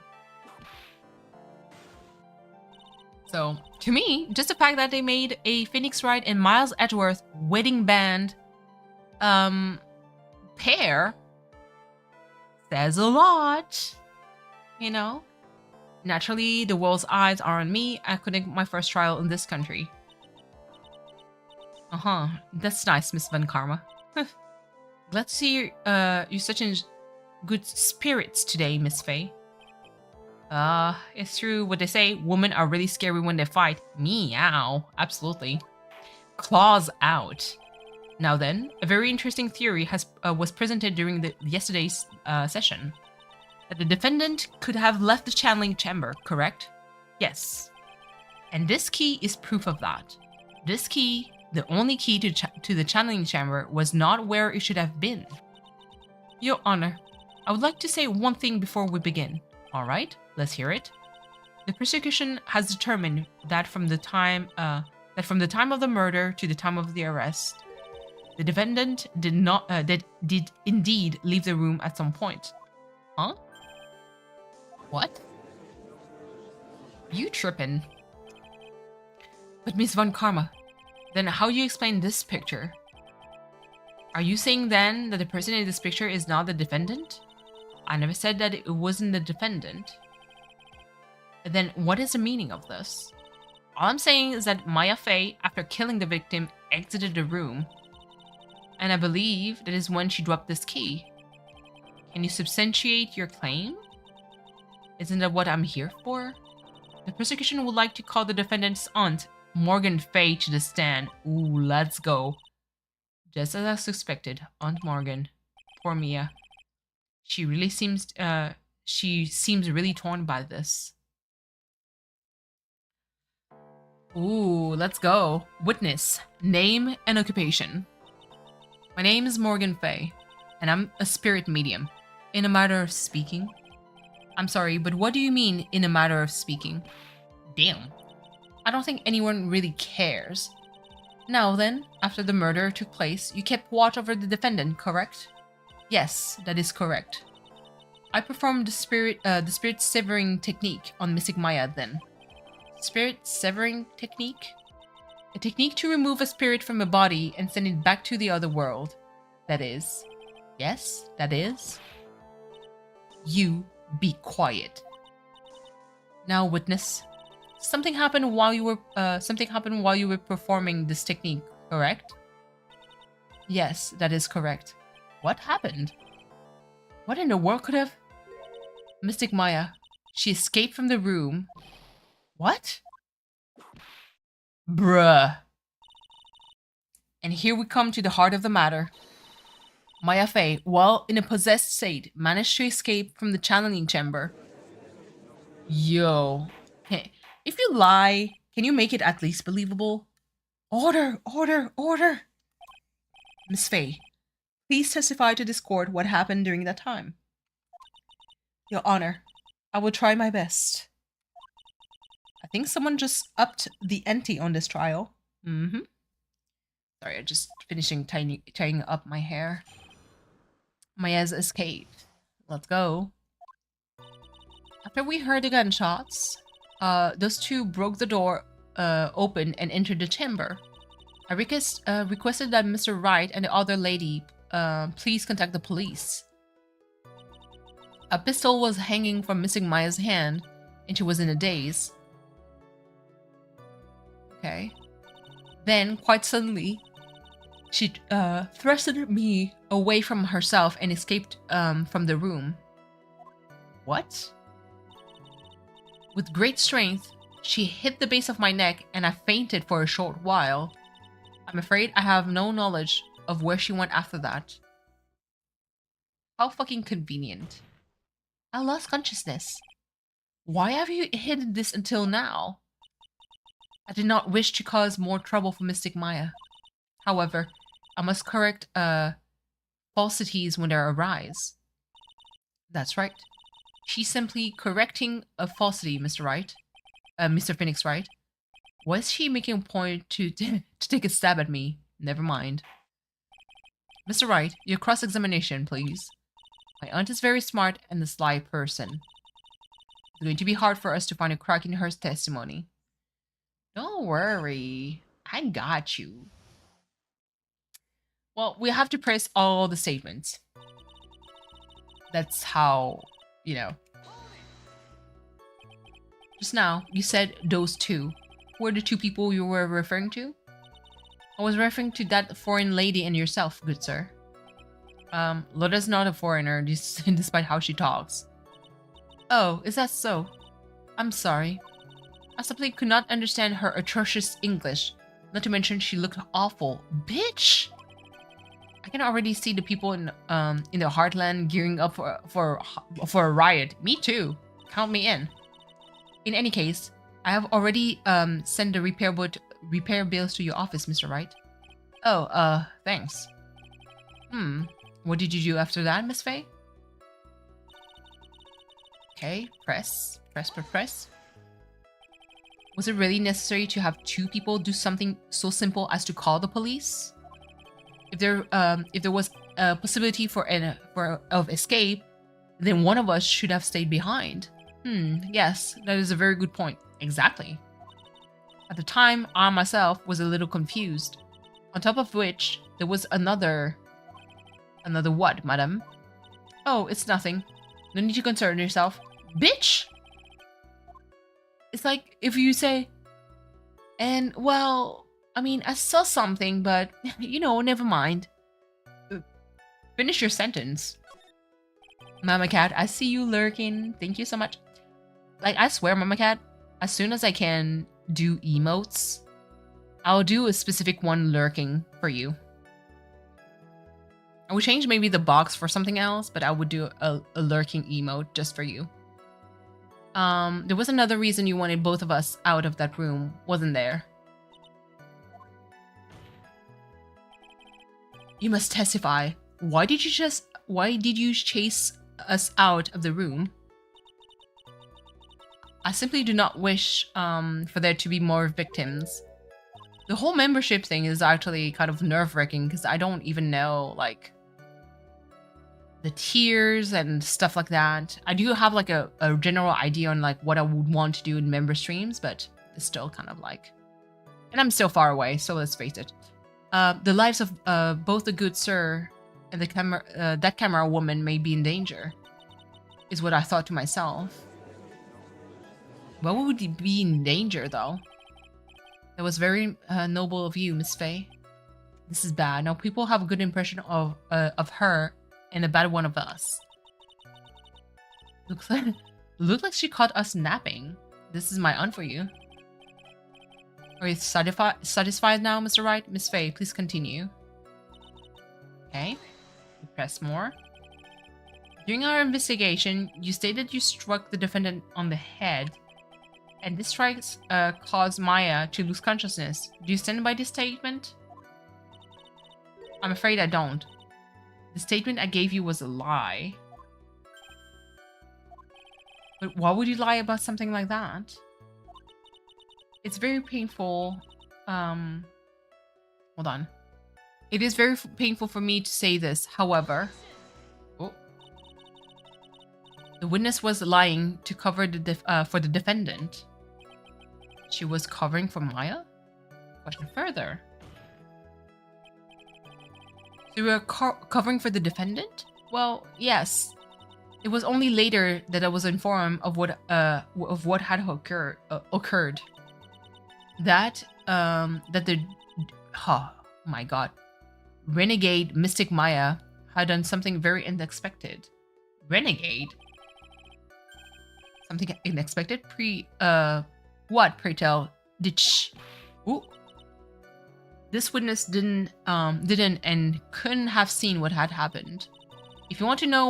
So, to me, just the fact that they made a Phoenix Wright and Miles Edgeworth wedding band pair says a lot, you know? Naturally, the world's eyes are on me. I conduct my first trial in this country. That's nice, Miss Van Karma. Glad to see you're such in good spirits today, Miss Faye. It's true what they say. Women are really scary when they fight. Meow. Absolutely. Claws out. Now then, a very interesting theory was presented during yesterday's session. That the defendant could have left the channeling chamber, correct? Yes. And this key is proof of that. This key, the only key to the channeling chamber, was not where it should have been. Your Honor, I would like to say one thing before we begin. All right, let's hear it. The prosecution has determined that from the time of the murder to the time of the arrest, the defendant did indeed leave the room at some point. Huh? What? You trippin'. But Miss Von Karma, then how do you explain this picture? Are you saying then that the person in this picture is not the defendant? I never said that it wasn't the defendant. Then what is the meaning of this? All I'm saying is that Maya Fey, after killing the victim, exited the room. And I believe that is when she dropped this key. Can you substantiate your claim? Isn't that what I'm here for? The prosecution would like to call the defendant's aunt, Morgan Fey, to the stand. Ooh, let's go. Just as I suspected, Aunt Morgan. Poor Mia. She seems really torn by this. Ooh, let's go. Witness, name and occupation. My name is Morgan Fey, and I'm a spirit medium. In a matter of speaking. I'm sorry, but what do you mean, in a matter of speaking? Damn. I don't think anyone really cares. Now then, after the murder took place, you kept watch over the defendant, correct? Yes, that is correct. I performed the spirit severing technique on Mystic Maya then. Spirit severing technique? A technique to remove a spirit from a body and send it back to the other world. That is. Yes, that is. You be quiet. Now, witness. Something happened while you were performing this technique, correct? Yes, that is correct. What happened? What in the world could have? Mystic Maya. She escaped from the room. What? Bruh. And here we come to the heart of the matter. Maya Fey, while in a possessed state, managed to escape from the channeling chamber. Yo. Hey, if you lie, can you make it at least believable? Order, order, order! Miss Fey, please testify to this court what happened during that time. Your Honor, I will try my best. I think someone just upped the ante on this trial. Sorry, I'm just finishing tying up my hair. Maya's escaped. Let's go. After we heard the gunshots, those two broke the door open and entered the chamber. I requested that Mr. Wright and the other lady please contact the police. A pistol was hanging from Missing Maya's hand, and she was in a daze. Okay. Then, quite suddenly, she thrusted me away from herself and escaped from the room. What? With great strength, she hit the base of my neck and I fainted for a short while. I'm afraid I have no knowledge of where she went after that. How fucking convenient. I lost consciousness. Why have you hidden this until now? I did not wish to cause more trouble for Mystic Maya. However, I must correct falsities when they arise. That's right. She's simply correcting a falsity, Mr. Wright. Mr. Phoenix Wright. Was she making a point to take a stab at me? Never mind. Mr. Wright, your cross-examination, please. My aunt is very smart and a sly person. It's going to be hard for us to find a crack in her testimony. Don't worry. I got you. Well, we have to press all the statements. That's how, you know. Just now, you said those two. Who were the two people you were referring to? I was referring to that foreign lady and yourself, good sir. Loda's not a foreigner, despite how she talks. Oh, is that so? I'm sorry. I simply could not understand her atrocious English. Not to mention she looked awful. Bitch! I can already see the people in the heartland gearing up for a riot. Me too. Count me in. In any case, I have already sent the repair bills to your office, Mr. Wright. Oh, thanks. What did you do after that, Miss Faye? Okay, press. Was it really necessary to have two people do something so simple as to call the police? If there was a possibility of escape, then one of us should have stayed behind. Yes, that is a very good point. Exactly. At the time, I myself was a little confused. On top of which, there was another what, madam? Oh, it's nothing. No need to concern yourself. Bitch! It's like if you say, and well, I mean, I saw something, but, you know, never mind. Finish your sentence. Mama Cat, I see you lurking. Thank you so much. Like, I swear, Mama Cat, as soon as I can do emotes, I'll do a specific one lurking for you. I would change maybe the box for something else, but I would do a lurking emote just for you. There was another reason you wanted both of us out of that room, wasn't there? You must testify. Why did you chase us out of the room? I simply do not wish for there to be more victims. The whole membership thing is actually kind of nerve-wracking because I don't even know, like, the tiers and stuff like that. I do have like a general idea on like what I would want to do in member streams, but it's still kind of like, and I'm still far away, so let's face it. The lives of both the good sir and that camera woman may be in danger, is what I thought to myself. What would he be in danger though? That was very noble of you, Miss Faye. This is bad. Now people have a good impression of her and a bad one of us. Looks like she caught us napping. This is my aunt for you. Are you satisfied now, Mr. Wright? Miss Faye, please continue. Okay. Press more. During our investigation, you stated you struck the defendant on the head, and this strike caused Maya to lose consciousness. Do you stand by this statement? I'm afraid I don't. The statement I gave you was a lie. But why would you lie about something like that? It's very painful. Hold on. It is very painful for me to say this. However, the witness was lying to cover for the defendant. She was covering for Maya? Question further. So you were covering for the defendant? Well, yes. It was only later that I was informed of what had occurred. That the oh my god, renegade Mystic Maya had done something very unexpected. Renegade? Something unexpected? What, pray tell? Ooh. This witness didn't and couldn't have seen what had happened. If you want to know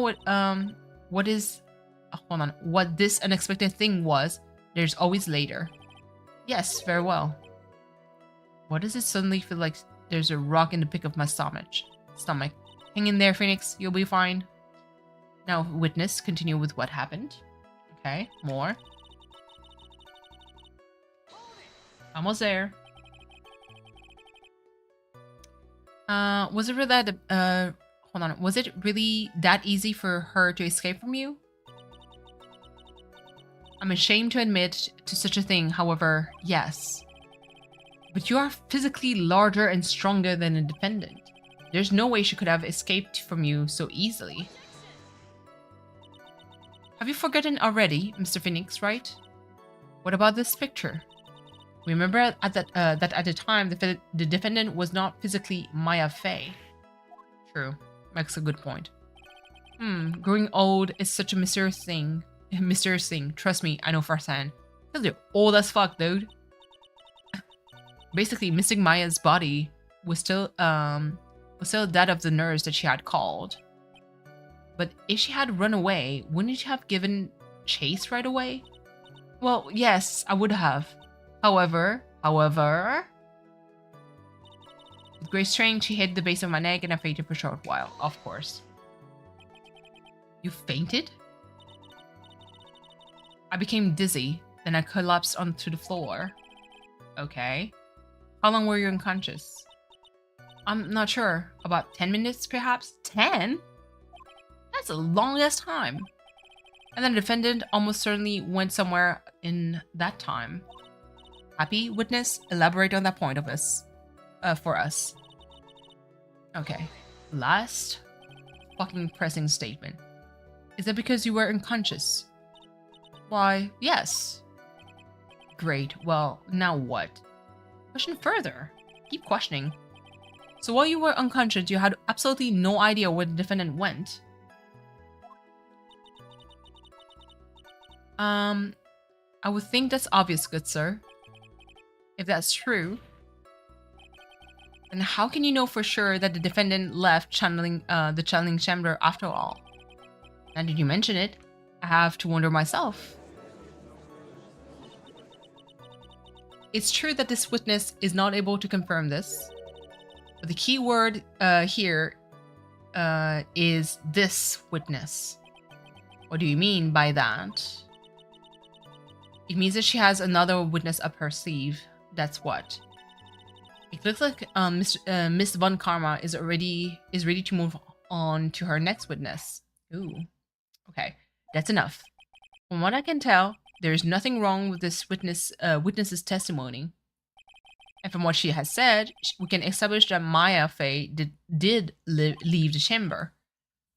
what this unexpected thing was, there's always later. Yes, very well. Why does it suddenly feel like there's a rock in the pit of my stomach? Hang in there, Phoenix. You'll be fine. Now, witness, continue with what happened. Okay, more. Almost there. Was it really that, hold on. Was it really that easy for her to escape from you? I'm ashamed to admit to such a thing, however, yes. But you are physically larger and stronger than a defendant. There's no way she could have escaped from you so easily. Have you forgotten already, Mr. Phoenix, right? What about this picture? Remember that at the time, the defendant was not physically Maya Fey. True. Makes a good point. Growing old is such a mysterious thing. Trust me, I know firsthand. Because they're old as fuck, dude. Basically, Mystic Maya's body was still that of the nurse that she had called. But if she had run away, wouldn't she have given chase right away? Well, yes, I would have. However, with great strength, she hit the base of my neck and I fainted for a short while, of course. You fainted? I became dizzy, then I collapsed onto the floor. Okay. How long were you unconscious? I'm not sure. About 10 minutes, perhaps? 10? That's the longest time. And then the defendant almost certainly went somewhere in that time. Happy, witness? Elaborate on that point of us. For us. Okay. Last fucking pressing statement. Is that because you were unconscious? Why, yes. Great. Well, now what? Question further. Keep questioning. So while you were unconscious, you had absolutely no idea where the defendant went. I would think that's obvious, good sir. If that's true, then how can you know for sure that the defendant left the channeling chamber after all? Now that you mention it, I have to wonder myself. It's true that this witness is not able to confirm this, but the key word here is this witness. What do you mean by that? It means that she has another witness up her sleeve. That's what. It looks like Miss Von Karma is ready to move on to her next witness. Ooh. Okay, that's enough. From what I can tell, there is nothing wrong with this witness's testimony. And from what she has said, we can establish that Maya Fey did leave the chamber.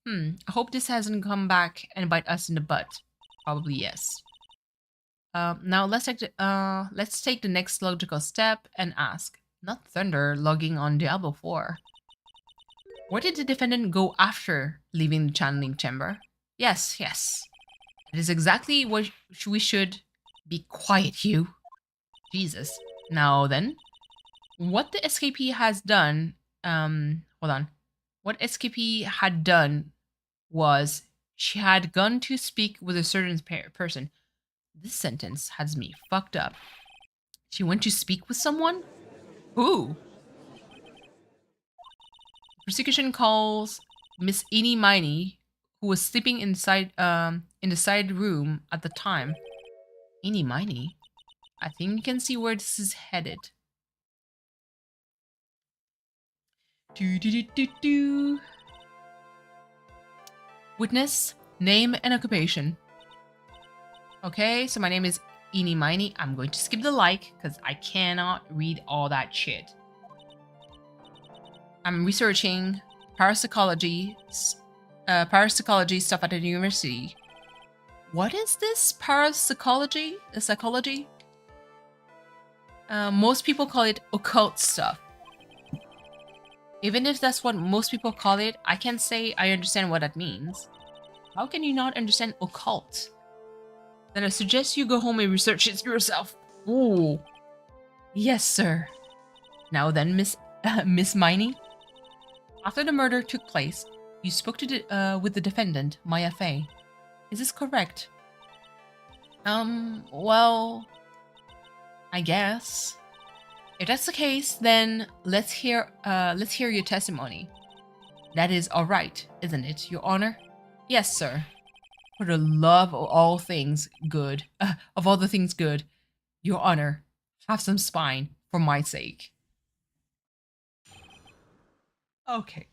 I hope this hasn't come back and bite us in the butt. Probably yes. Now let's take the next logical step and ask, not Thunder logging on Diablo 4. Where did the defendant go after leaving the channeling chamber? Yes. It is exactly what we should... Be quiet, you. Jesus. Now then, what the escapee has done... hold on. What escapee had done was she had gone to speak with a certain person. This sentence has me fucked up. She went to speak with someone? Who? Prosecution calls Miss Eenie Miney, who was sleeping inside in the side room at the time. Eenie Miney? I think you can see where this is headed. Witness, name and occupation. Okay, so my name is Eenie Miney. I'm going to skip the like because I cannot read all that shit. I'm researching parapsychology, parapsychology stuff at the university. What is this parapsychology? Psychology? Most people call it occult stuff. Even if that's what most people call it, I can't say I understand what that means. How can you not understand occult? Then I suggest you go home and research it yourself. Ooh. Yes, sir. Now then, Miss Miney. After the murder took place, you spoke to with the defendant, Maya Fey. Is this correct? Well, I guess. If that's the case, then let's hear your testimony. That is all right, isn't it, Your Honor? Yes, sir. For the love of all things good, of all the things good, Your Honor, have some spine for my sake. Okay.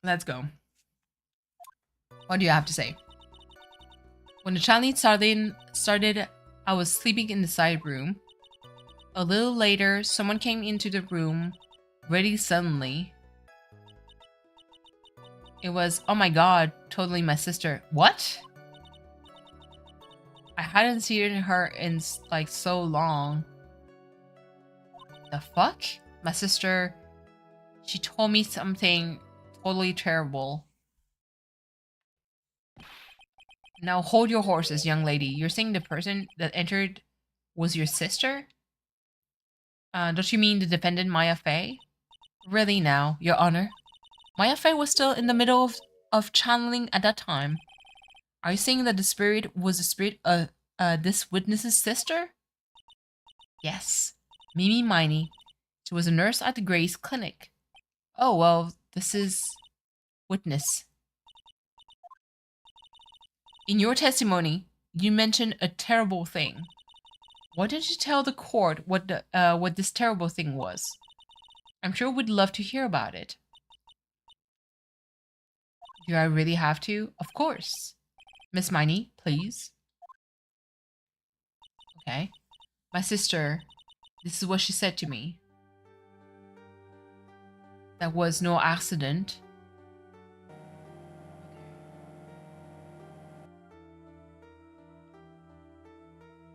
Let's go. What do you have to say? When the challenge started, I was sleeping in the side room. A little later, someone came into the room, ready suddenly. It was, oh my god, totally my sister. What? I hadn't seen her in like so long. The fuck? My sister, she told me something totally terrible. Now hold your horses, young lady. You're saying the person that entered was your sister? Don't you mean the defendant, Maya Fey? Really now, Your Honor? Maya Fey was still in the middle of channeling at that time. Are you saying that the spirit was the spirit of this witness's sister? Yes, Mimi Miney. She was a nurse at the Grace Clinic. Oh, well, this is witness. In your testimony, you mentioned a terrible thing. Why didn't you tell the court what this terrible thing was? I'm sure we'd love to hear about it. Do I really have to? Of course. Miss Miney, please. Okay. My sister, this is what she said to me. That was no accident.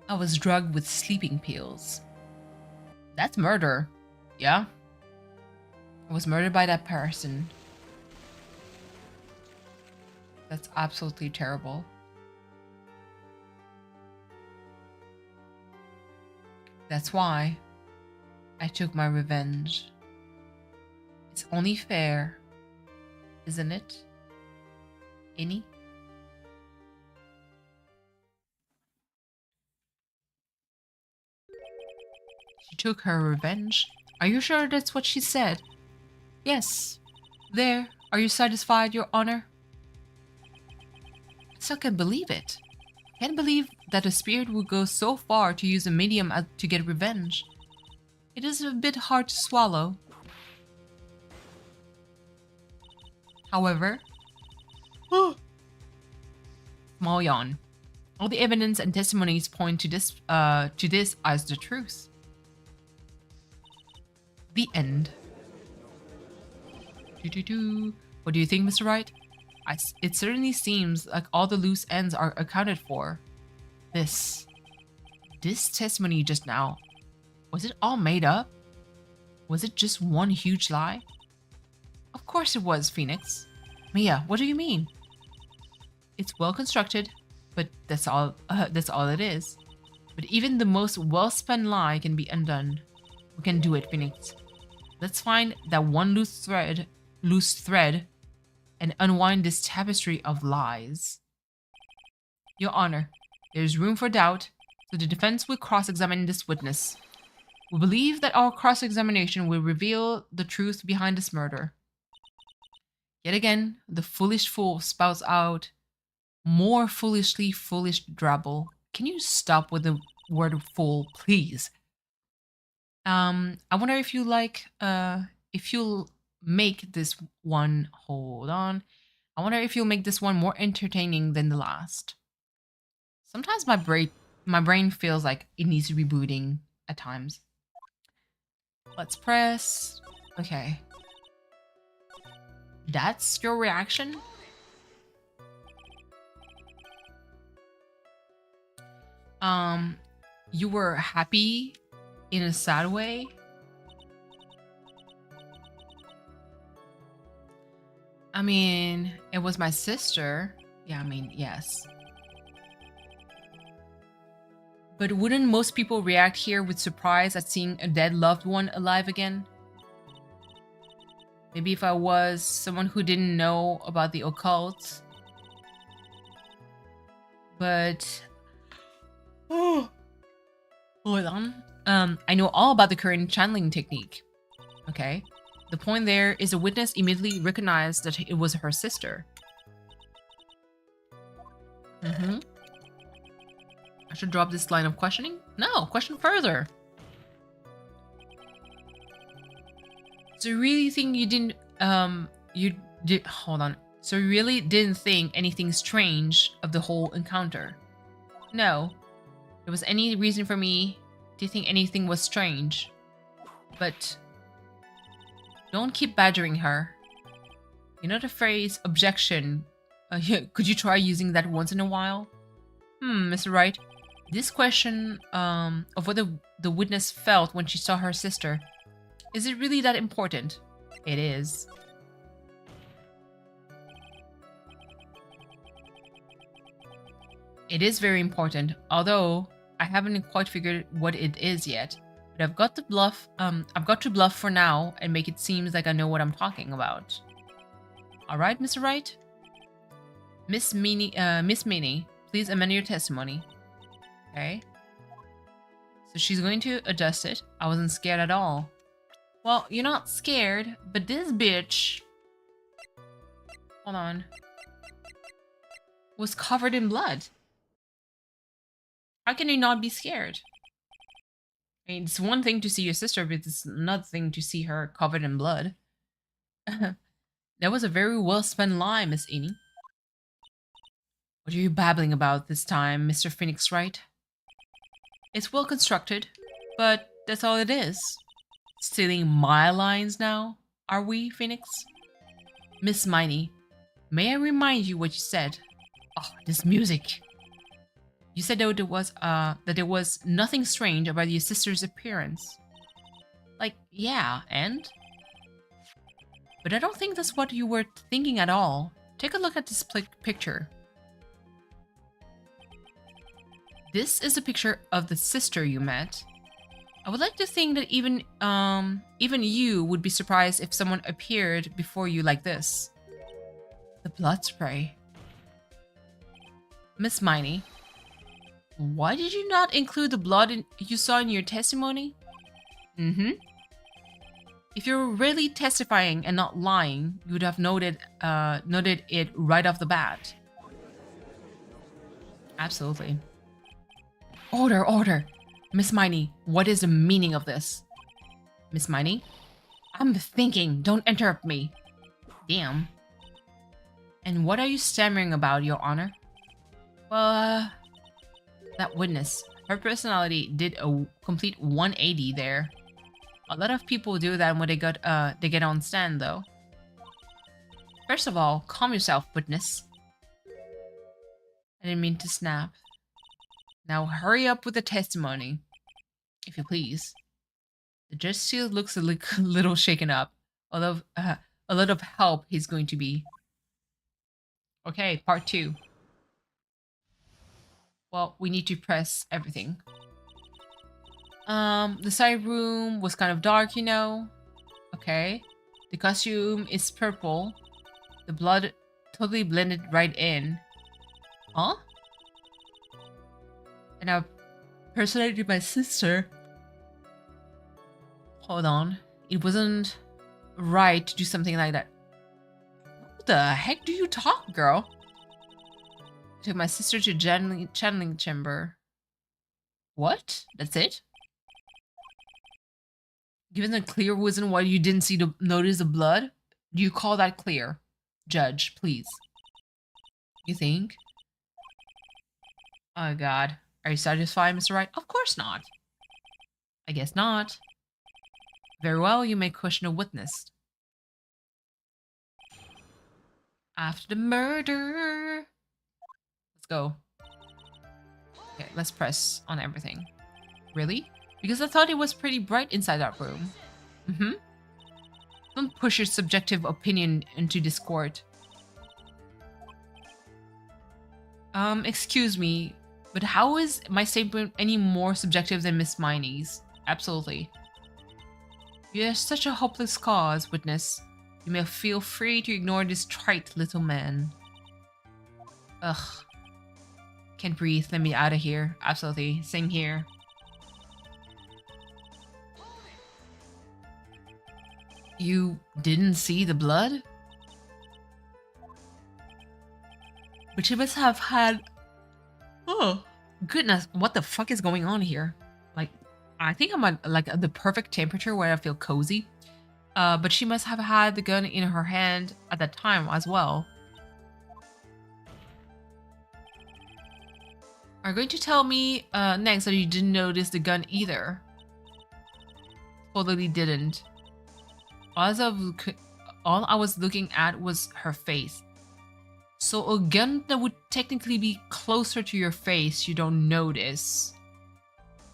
I was drugged with sleeping pills. That's murder. Yeah? I was murdered by that person. That's absolutely terrible. That's why I took my revenge. It's only fair, isn't it? Any? She took her revenge? Are you sure that's what she said? Yes. There. Are you satisfied, Your Honor? I still can't believe it. I can't believe that a spirit would go so far to use a medium to get revenge. It is a bit hard to swallow. However, small yawn. All the evidence and testimonies point to this as the truth. The end. What do you think, Mr. Wright? It certainly seems like all the loose ends are accounted for. This testimony just now, was it all made up? Was it just one huge lie? Of course it was, Phoenix. Mia, what do you mean? It's well constructed, but that's all it is. But even the most well-spun lie can be undone. We can do it, Phoenix. Let's find that one loose thread, and unwind this tapestry of lies. Your Honor, there is room for doubt, so the defense will cross-examine this witness. We believe that our cross-examination will reveal the truth behind this murder. Yet again, the foolish fool spouts out more foolishly foolish drabble. Can you stop with the word fool, please? I wonder if you'll make this one, hold on. I wonder if you'll make this one more entertaining than the last. Sometimes my brain feels like it needs rebooting at times. Let's press. Okay. That's your reaction? You were happy in a sad way? I mean, it was my sister. Yeah, I mean, yes. But wouldn't most people react here with surprise at seeing a dead loved one alive again? Maybe if I was someone who didn't know about the occult. But... Oh, hold on. I know all about the current channeling technique. Okay. The point there is the witness immediately recognized that it was her sister. I should drop this line of questioning? No, question further. So you really think you didn't, hold on. So you really didn't think anything strange of the whole encounter? No. There was any reason for me to think anything was strange. But don't keep badgering her. You know the phrase, objection. Could you try using that once in a while? Mr. Wright. This question of what the witness felt when she saw her sister, is it really that important? It is. It is very important, although I haven't quite figured what it is yet. But I've got to bluff for now and make it seem like I know what I'm talking about. All right, Mr. Wright? Miss Meanie, please amend your testimony. Okay. So she's going to adjust it. I wasn't scared at all. Well, you're not scared, but this bitch... Hold on. Was covered in blood. How can you not be scared? I mean, it's one thing to see your sister, but it's another thing to see her covered in blood. That was a very well-spent lie, Miss Eni. What are you babbling about this time, Mr. Phoenix Wright? It's well constructed, but that's all it is. Stealing my lines now, are we, Phoenix? Miss Miney, may I remind you what you said? Oh, this music. You said that there was nothing strange about your sister's appearance. Like, yeah, and? But I don't think that's what you were thinking at all. Take a look at this picture. This is a picture of the sister you met. I would like to think that even you would be surprised if someone appeared before you like this. The blood spray. Miss Miney, why did you not include the blood you saw in your testimony? If you were really testifying and not lying, you would have noted it right off the bat. Absolutely. Order, order. Miss Miney, what is the meaning of this? Miss Miney? I'm thinking, don't interrupt me. Damn. And what are you stammering about, Your Honor? Well, that witness, her personality did a complete 180 there. A lot of people do that when they get on stand, though. First of all, calm yourself, witness. I didn't mean to snap. Now hurry up with the testimony, if you please. The judge still looks a little shaken up, although a lot of help he's going to be. Okay, part 2. Well, we need to press everything. The side room was kind of dark, you know. Okay. The costume is purple. The blood totally blended right in. Huh? And I personated my sister. Hold on. It wasn't right to do something like that. What the heck do you talk, girl? I took my sister to channeling chamber. What? That's it? Given the clear reason why you didn't notice the blood, do you call that clear? Judge, please. You think? Oh god. Are you satisfied, Mr. Wright? Of course not. I guess not. Very well, you may question a witness. After the murder. Let's go. Okay, let's press on everything. Really? Because I thought it was pretty bright inside that room. Mm-hmm. Don't push your subjective opinion into discord. Excuse me, but how is my statement any more subjective than Miss Miney's? Absolutely. You are such a hopeless cause, witness. You may feel free to ignore this trite little man. Ugh. Can't breathe, let me out of here. Absolutely, same here. You didn't see the blood? But she must have had... Oh, goodness, what the fuck is going on here? Like, I think I'm at like the perfect temperature where I feel cozy. But she must have had the gun in her hand at that time as well. Are you going to tell me next that you didn't notice the gun either? Totally didn't. All I was looking at was her face. So a gun that would technically be closer to your face, you don't notice.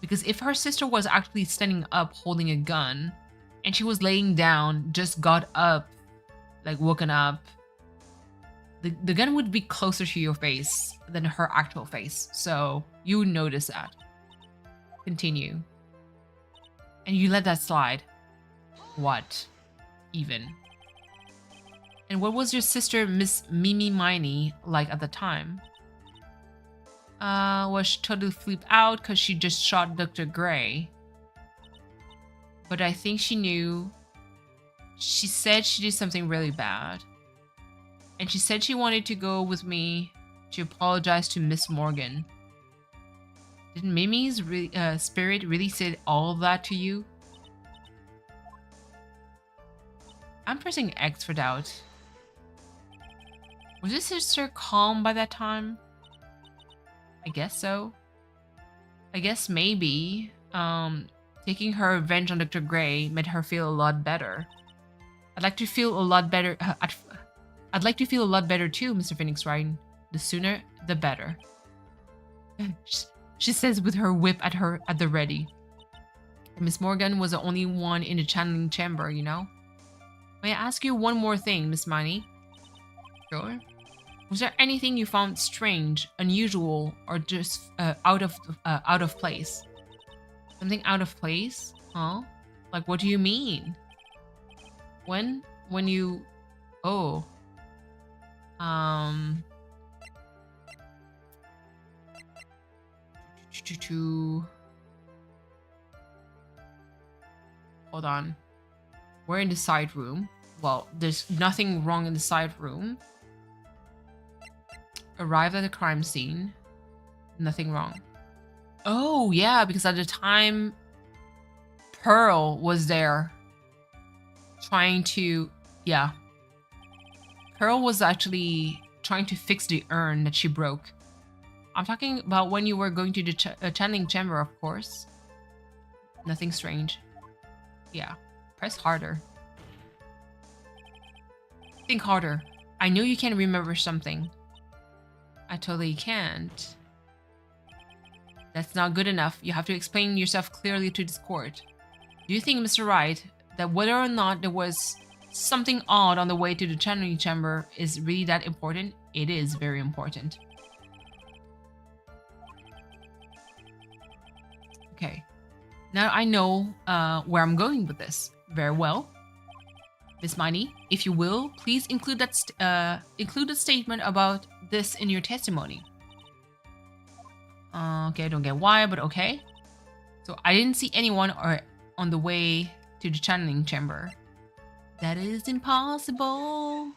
Because if her sister was actually standing up holding a gun, and she was laying down, just got up, like woken up, the gun would be closer to your face than her actual face. So you would notice that. Continue. And you let that slide. What? Even. And what was your sister, Miss Mimi Miney, like at the time? Was she totally flipped out because she just shot Dr. Gray? But I think she knew. She said she did something really bad. And she said she wanted to go with me to apologize to Miss Morgan. Did Mimi's spirit really say all of that to you? I'm pressing X for doubt. Was your sister calm by that time? I guess so. I guess maybe taking her revenge on Dr. Gray made her feel a lot better. I'd like to feel a lot better. I'd like to feel a lot better too, Mr. Phoenix Wright. The sooner, the better. She says with her whip at the ready. Miss Morgan was the only one in the channeling chamber, you know. May I ask you one more thing, Miss Miney? Sure. Was there anything you found strange, unusual, or just out of place? Something out of place? Huh? Like, what do you mean? When you... Oh. Hold on. We're in the side room. Well, there's nothing wrong in the side room. Arrived at the crime scene. Nothing wrong. Oh, yeah, because at the time, Pearl was there. Trying to... Yeah. Pearl was actually trying to fix the urn that she broke. I'm talking about when you were going to the channeling chamber, of course. Nothing strange. Yeah. Press harder. Think harder. I know you can remember something. I totally can't. That's not good enough. You have to explain yourself clearly to this court. Do you think, Mr. Wright, that whether or not there was something odd on the way to the channeling chamber is really that important? It is very important. Okay. Now I know where I'm going with this. Very well. Miss Miney, if you will, please include that include a statement about this in your testimony. Okay, I don't get why, but okay. So I didn't see anyone on the way to the channeling chamber. That is impossible.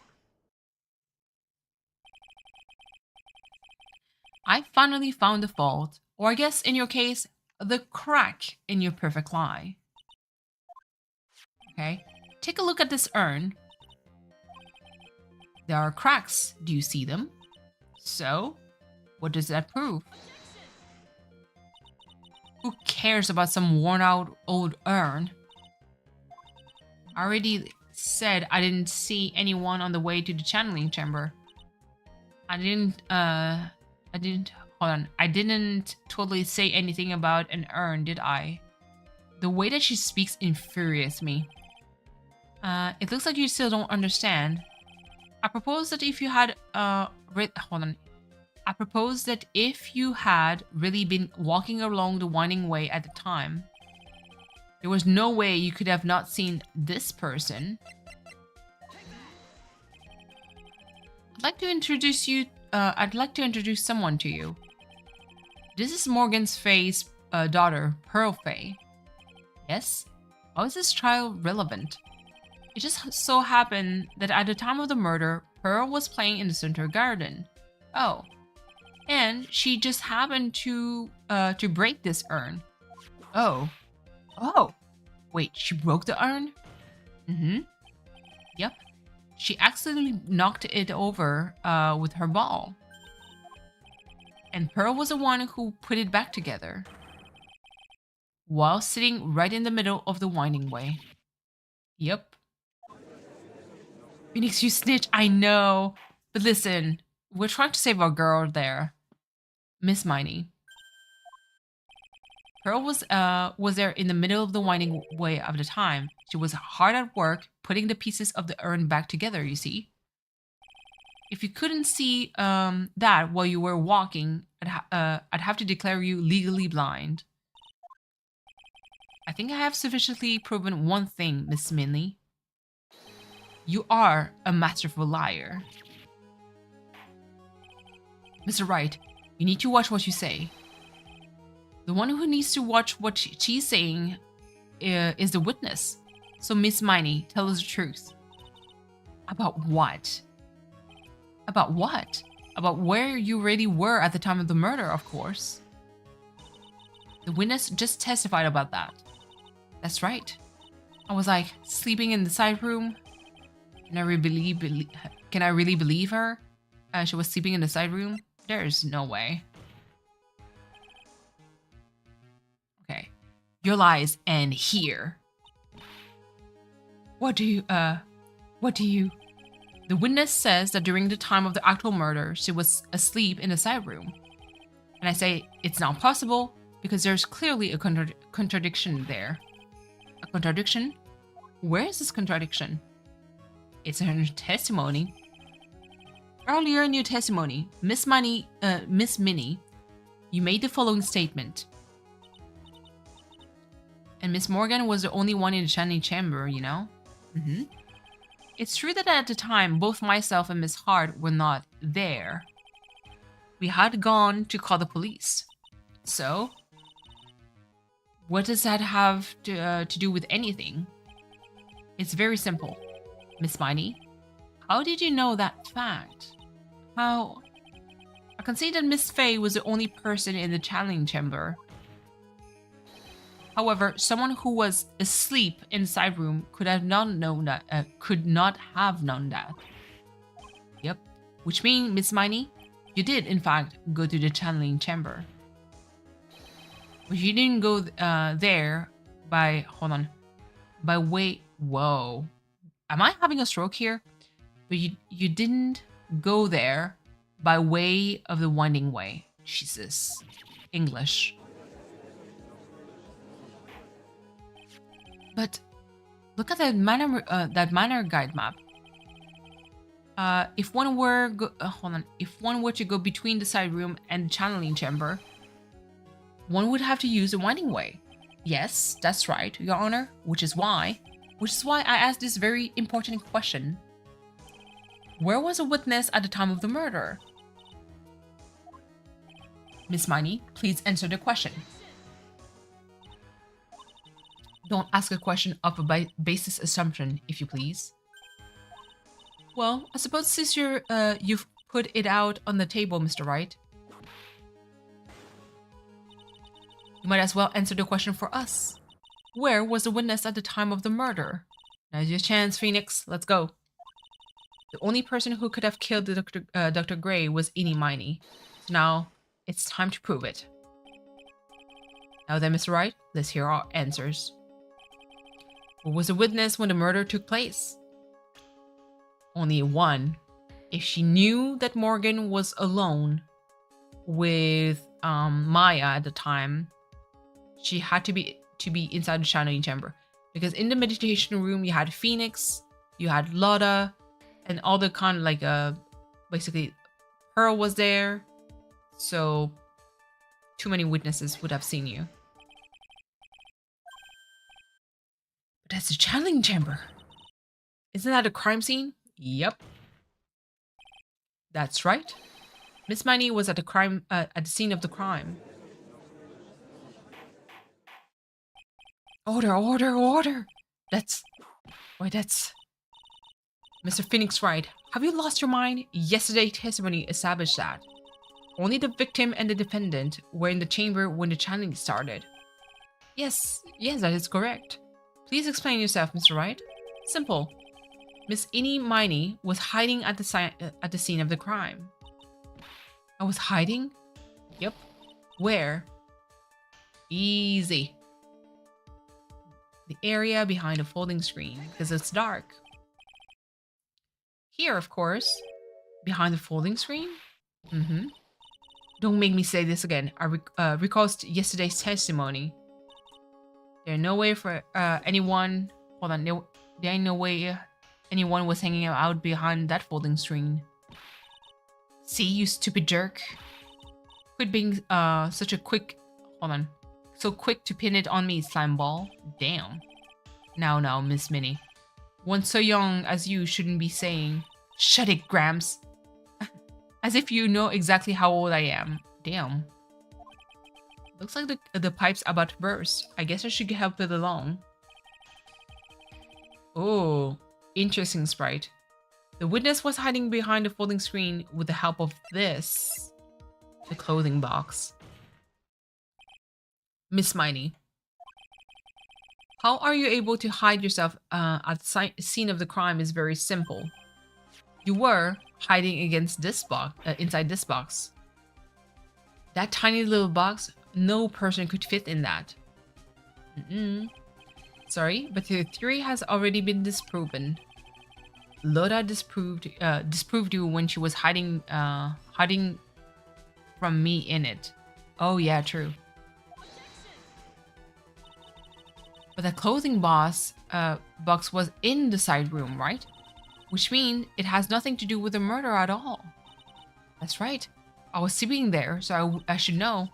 I finally found the fault, or I guess in your case, the crack in your perfect lie. Okay, take a look at this urn. There are cracks. Do you see them? So, what does that prove? Who cares about some worn out old urn? I already said I didn't see anyone on the way to the channeling chamber. I didn't hold on. I didn't totally say anything about an urn, did I? The way that she speaks infuriates me. It looks like you still don't understand. I propose that if you had hold on. I propose that if you had really been walking along the winding way at the time, there was no way you could have not seen this person. I'd like to introduce someone to you. This is Morgan's Faye's daughter, Pearl Faye. Yes? How is this trial relevant? It just so happened that at the time of the murder, Pearl was playing in the center garden. Oh. And she just happened to break this urn. Oh. Oh. Wait, she broke the urn? Mm-hmm. Yep. She accidentally knocked it over with her ball. And Pearl was the one who put it back together, while sitting right in the middle of the winding way. Yep. Phoenix, you snitch, I know. But listen, we're trying to save our girl there. Miss Miney. Pearl was there in the middle of the winding way of the time. She was hard at work putting the pieces of the urn back together, you see. If you couldn't see that while you were walking, I'd have to declare you legally blind. I think I have sufficiently proven one thing, Miss Minley. You are a masterful liar. Mr. Wright, you need to watch what you say. The one who needs to watch what she's saying is the witness. So, Miss Miney, tell us the truth. About what? About what? About where you really were at the time of the murder, of course. The witness just testified about that. That's right. I was like, sleeping in the side room. Can I really believe her? She was sleeping in the side room? There's no way. Okay. Your lies end here. What do you... The witness says that during the time of the actual murder, she was asleep in the side room. And I say, it's not possible, because there's clearly a contradiction there. A contradiction? Where is this contradiction? It's in her testimony. Earlier in your testimony, Miss Minnie, you made the following statement. And Miss Morgan was the only one in the chanting chamber, you know? Mm-hmm. It's true that at the time, both myself and Miss Hart were not there. We had gone to call the police. So, what does that have to do with anything? It's very simple. Miss Miney, how did you know that fact? How? I can say that Miss Faye was the only person in the channeling chamber. However, someone who was asleep in the side room could not have known that. Yep. Which means, Miss Miney, you did, in fact, go to the channeling chamber. But you didn't go there by... Hold on. By way... Whoa. Am I having a stroke here? But you didn't go there by way of the winding way. Jesus. English. But look at that manor guide map. If one were to go between the side room and the channeling chamber, one would have to use the winding way. Yes, that's right, Your Honor. Which is why I asked this very important question. Where was a witness at the time of the murder? Miss Miney, please answer the question. Don't ask a question of a basis assumption, if you please. Well, I suppose since you've put it out on the table, Mr. Wright, you might as well answer the question for us. Where was the witness at the time of the murder? Now's your chance, Phoenix. Let's go. The only person who could have killed Dr. Gray was Eenie Miney. So now, it's time to prove it. Now then, Mr. Wright, let's hear our answers. Who was the witness when the murder took place? only one. If she knew that Morgan was alone with Maya at the time, she had to be inside the channeling chamber, because in the meditation room you had Phoenix, you had Lotta, and all the kind of like basically Pearl was there, so too many witnesses would have seen you. But that's the channeling chamber. Isn't that a crime scene? Yep. That's right. Miss Miney was at the scene of the crime. Order, order, order! That's Mr. Phoenix Wright. Have you lost your mind? Yesterday's testimony established that only the victim and the defendant were in the chamber when the channeling started. Yes, that is correct. Please explain yourself, Mr. Wright. Simple. Miss Innie Miney was hiding at the scene of the crime. I was hiding? Yep. Where? Easy. The area behind a folding screen, because it's dark. Here, of course. Behind the folding screen? Mm-hmm. Don't make me say this again. I recall yesterday's testimony. There's no way for anyone... Hold on. There ain't no way anyone was hanging out behind that folding screen. See, you stupid jerk. Quit being such a quick... Hold on. So quick to pin it on me, slime ball. Damn. Now, Miss Minnie. One so young as you shouldn't be saying, "Shut it, Gramps." As if you know exactly how old I am. Damn. Looks like the pipe's about to burst. I guess I should help it along. Oh, interesting, Sprite. The witness was hiding behind the folding screen with the help of this. The clothing box. Miss Miney. How are you able to hide yourself at the scene of the crime is very simple. You were hiding against this box, inside this box. That tiny little box, no person could fit in that. Sorry, but your theory has already been disproven. Lotta disproved you when she was hiding from me in it. Oh yeah, true. But the clothing box was in the side room, right? Which means it has nothing to do with the murder at all. That's right. I was sleeping there, so I should know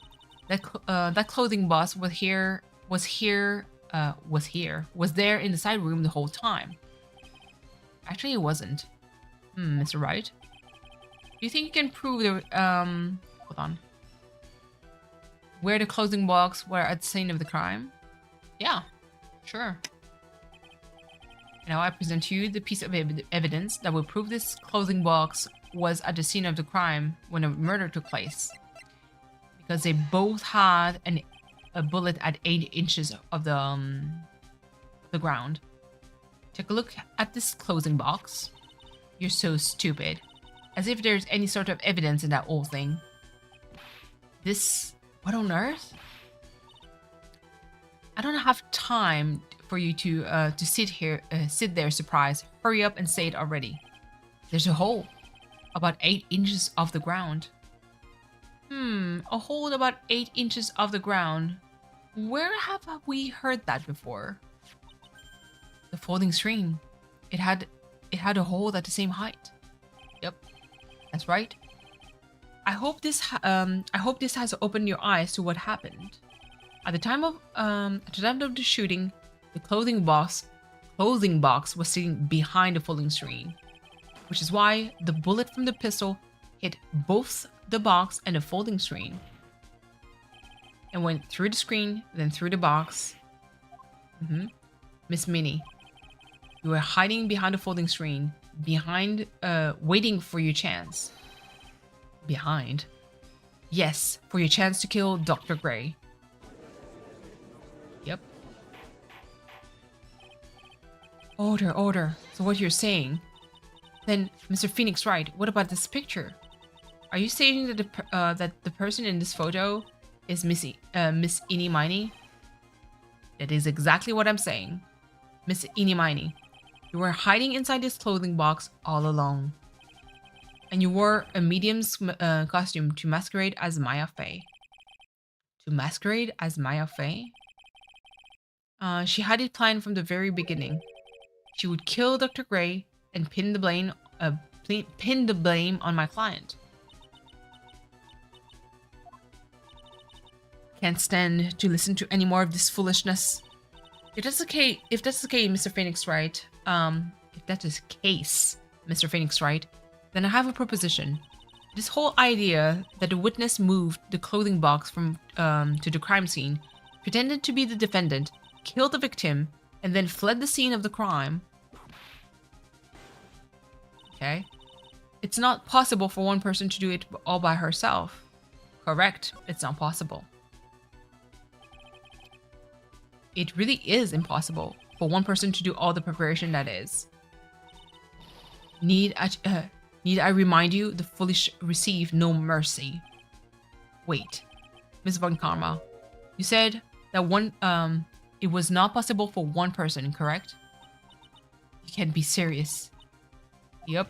that that clothing box was there in the side room the whole time. Actually, it wasn't. Mr. Wright, do you think you can prove the hold on, where the clothing box were at the scene of the crime? Yeah, sure. Now I present to you the piece of evidence that will prove this clothing box was at the scene of the crime when a murder took place. Because they both had a bullet at 8 inches of the ground. Take a look at this clothing box. You're so stupid. As if there's any sort of evidence in that old thing. This... what on earth? I don't have time for you to sit there surprised. Hurry up and say it already. There's a hole about 8 inches off the ground. A hole about 8 inches off the ground. Where have we heard that before? The folding screen. It had a hole at the same height. Yep, that's right. I hope this has opened your eyes to what happened. At the time of the shooting, the clothing box was sitting behind the folding screen, which is why the bullet from the pistol hit both the box and the folding screen, and went through the screen, then through the box. Miss Minnie, you were hiding behind the folding screen, waiting for your chance. Behind? Yes, for your chance to kill Dr. Gray. Yep. Order. So what you're saying? Then, Mr. Phoenix Wright, what about this picture? Are you stating that that the person in this photo is Miss Innie Miney? That is exactly what I'm saying. Miss Innie Miney. You were hiding inside this clothing box all along. And you wore a medium's costume to masquerade as Maya Fey. To masquerade as Maya Fey? She had it planned from the very beginning. She would kill Dr. Gray and pin the blame on my client. Can't stand to listen to any more of this foolishness. If that's the case, Mr. Phoenix Wright, if that is the case, Mr. Phoenix Wright, then I have a proposition. This whole idea that the witness moved the clothing box from to the crime scene, pretended to be the defendant, killed the victim, and then fled the scene of the crime. Okay. It's not possible for one person to do it all by herself. Correct. It's not possible. It really is impossible for one person to do all the preparation that is. Need I remind you, the foolish receive no mercy. Wait, Miss Von Karma, you said that it was not possible for one person, correct? You can't be serious. Yep.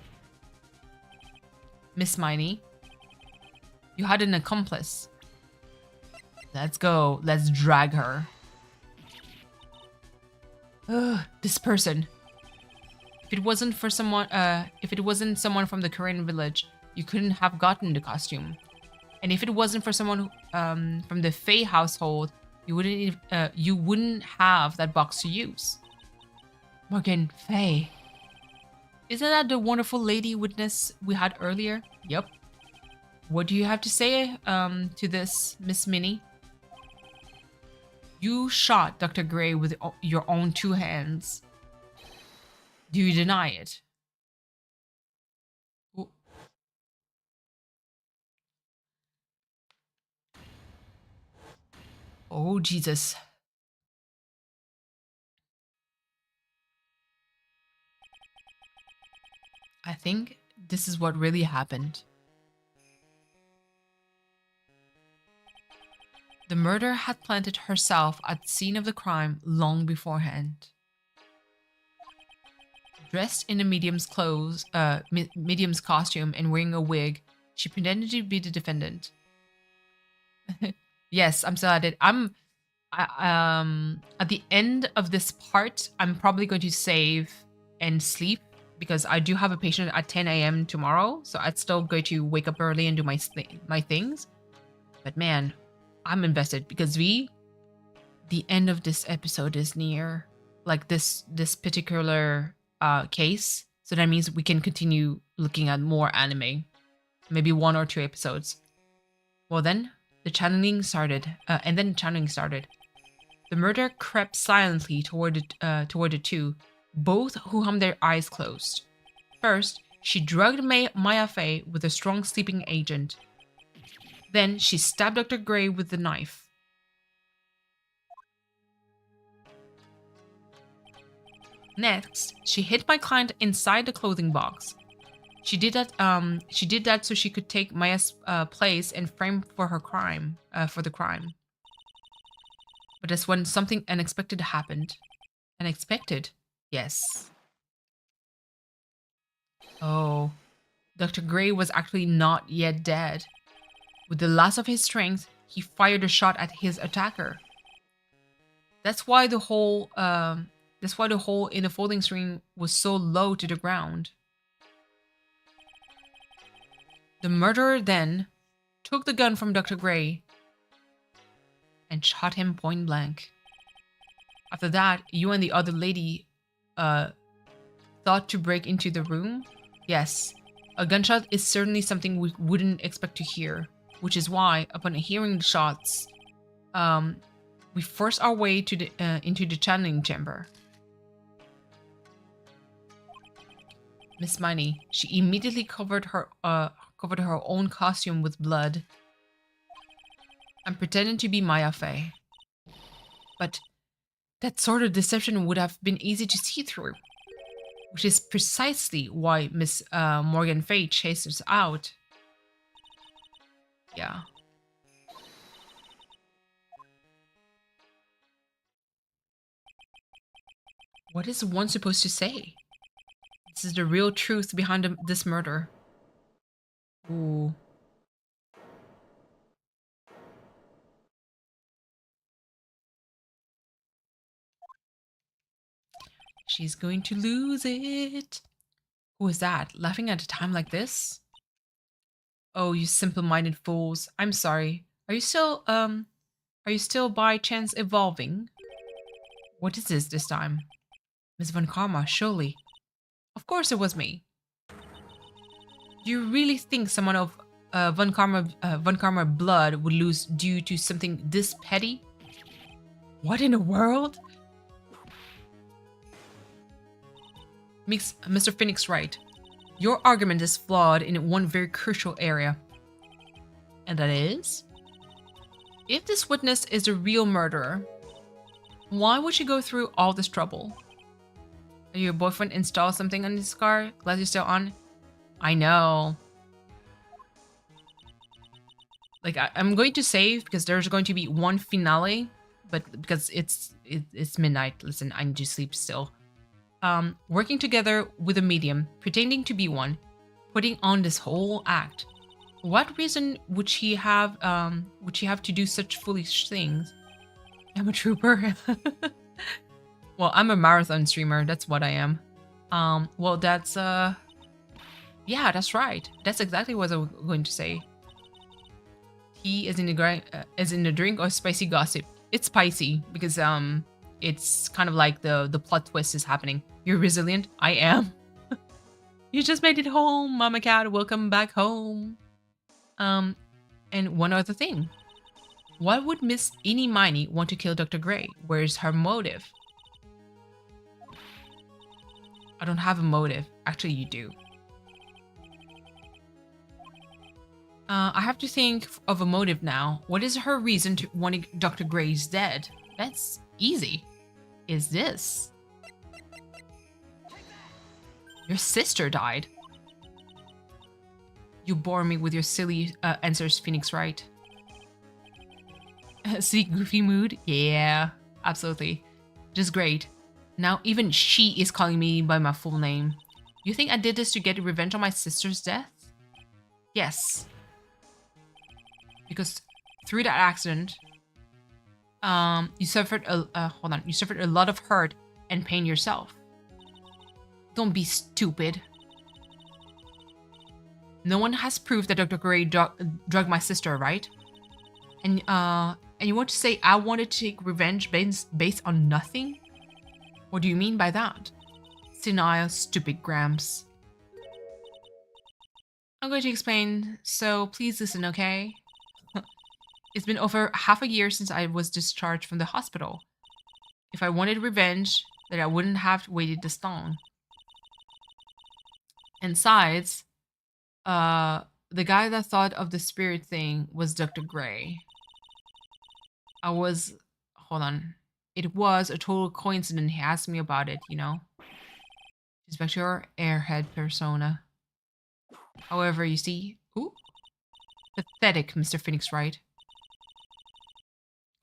Miss Miney, you had an accomplice. Let's go. Let's drag her. Ugh, this person. If it wasn't someone from the Korean village, you couldn't have gotten the costume. And if it wasn't for someone from the Faye household, you wouldn't have that box to use. Morgan, Faye. Isn't that the wonderful lady witness we had earlier? Yep. What do you have to say to this, Miss Minnie? You shot Dr. Gray with your own 2 hands. Do you deny it? Oh, Jesus. I think this is what really happened. The murderer had planted herself at the scene of the crime long beforehand. Dressed in a medium's costume and wearing a wig, she pretended to be the defendant. Yes, I'm still at it. At the end of this part, I'm probably going to save and sleep because I do have a patient at 10 a.m. tomorrow, so I'd still going to wake up early and do my things. But man, I'm invested because the end of this episode is near. Like this particular case, so that means we can continue looking at more anime, maybe 1 or 2 episodes. Well, then the channeling started. The murderer crept silently toward the two, both who had their eyes closed. First, she drugged Maya Fey with a strong sleeping agent. Then she stabbed Dr. Gray with the knife. Next, she hid my client inside the clothing box. She did that so she could take Maya's place and frame for the crime. But that's when something unexpected happened. Unexpected? Yes. Oh, Dr. Gray was actually not yet dead. With the last of his strength, he fired a shot at his attacker. That's why the hole in the folding screen was so low to the ground. The murderer then took the gun from Dr. Gray and shot him point blank. After that, you and the other lady thought to break into the room? Yes, a gunshot is certainly something we wouldn't expect to hear, which is why, upon hearing the shots, we forced our way to into the channeling chamber. Miss Miney, she immediately covered her own costume with blood and pretended to be Maya Fey. But that sort of deception would have been easy to see through, which is precisely why Miss Morgan Fey chased us out. Yeah. What is one supposed to say? This is the real truth behind this murder. Ooh. She's going to lose it. Who is that? Laughing at a time like this? Oh, you simple-minded fools. I'm sorry. Are you still by chance evolving? What is this time? Miss Von Karma, surely. Of course it was me. Do you really think someone of Von Karma blood would lose due to something this petty? What in the world? Makes Mr. Phoenix right. Your argument is flawed in one very crucial area. And that is? If this witness is a real murderer, why would she go through all this trouble? Are your boyfriend install something on this car? Glad you're still on. I know. Like I'm going to save because there's going to be one finale, but because it's midnight. Listen, I need to sleep still. Working together with a medium, pretending to be one, putting on this whole act. What reason would she have to do such foolish things? I'm a trooper. Well, I'm a marathon streamer. That's what I am. Well, that's yeah, that's right. That's exactly what I was going to say. Tea is in the drink or spicy gossip. It's spicy because it's kind of like the plot twist is happening. You're resilient. I am. You just made it home, Mama Cat. Welcome back home. And one other thing. Why would Miss Eeny Miny want to kill Dr. Gray? Where's her motive? I don't have a motive. Actually, you do. I have to think of a motive now. What is her reason to wanting Dr. Gray's dead? That's easy. Is this? Your sister died. You bore me with your silly answers, Phoenix Wright. See, goofy mood? Yeah, absolutely. Just great. Now even she is calling me by my full name. You think I did this to get revenge on my sister's death? Yes. Because through that accident, you suffered you suffered a lot of hurt and pain yourself. Don't be stupid. No one has proof that Dr. Gray drugged my sister, right? And you want to say I wanted to take revenge based on nothing? What do you mean by that? Senile, stupid Gramps. I'm going to explain, so please listen, okay? It's been over half a year since I was discharged from the hospital. If I wanted revenge, then I wouldn't have waited this long. And besides, the guy that thought of the spirit thing was Dr. Gray. Hold on. It was a total coincidence he asked me about it, you know? Just back to your airhead persona. However, you see... Ooh. Pathetic, Mr. Phoenix Wright.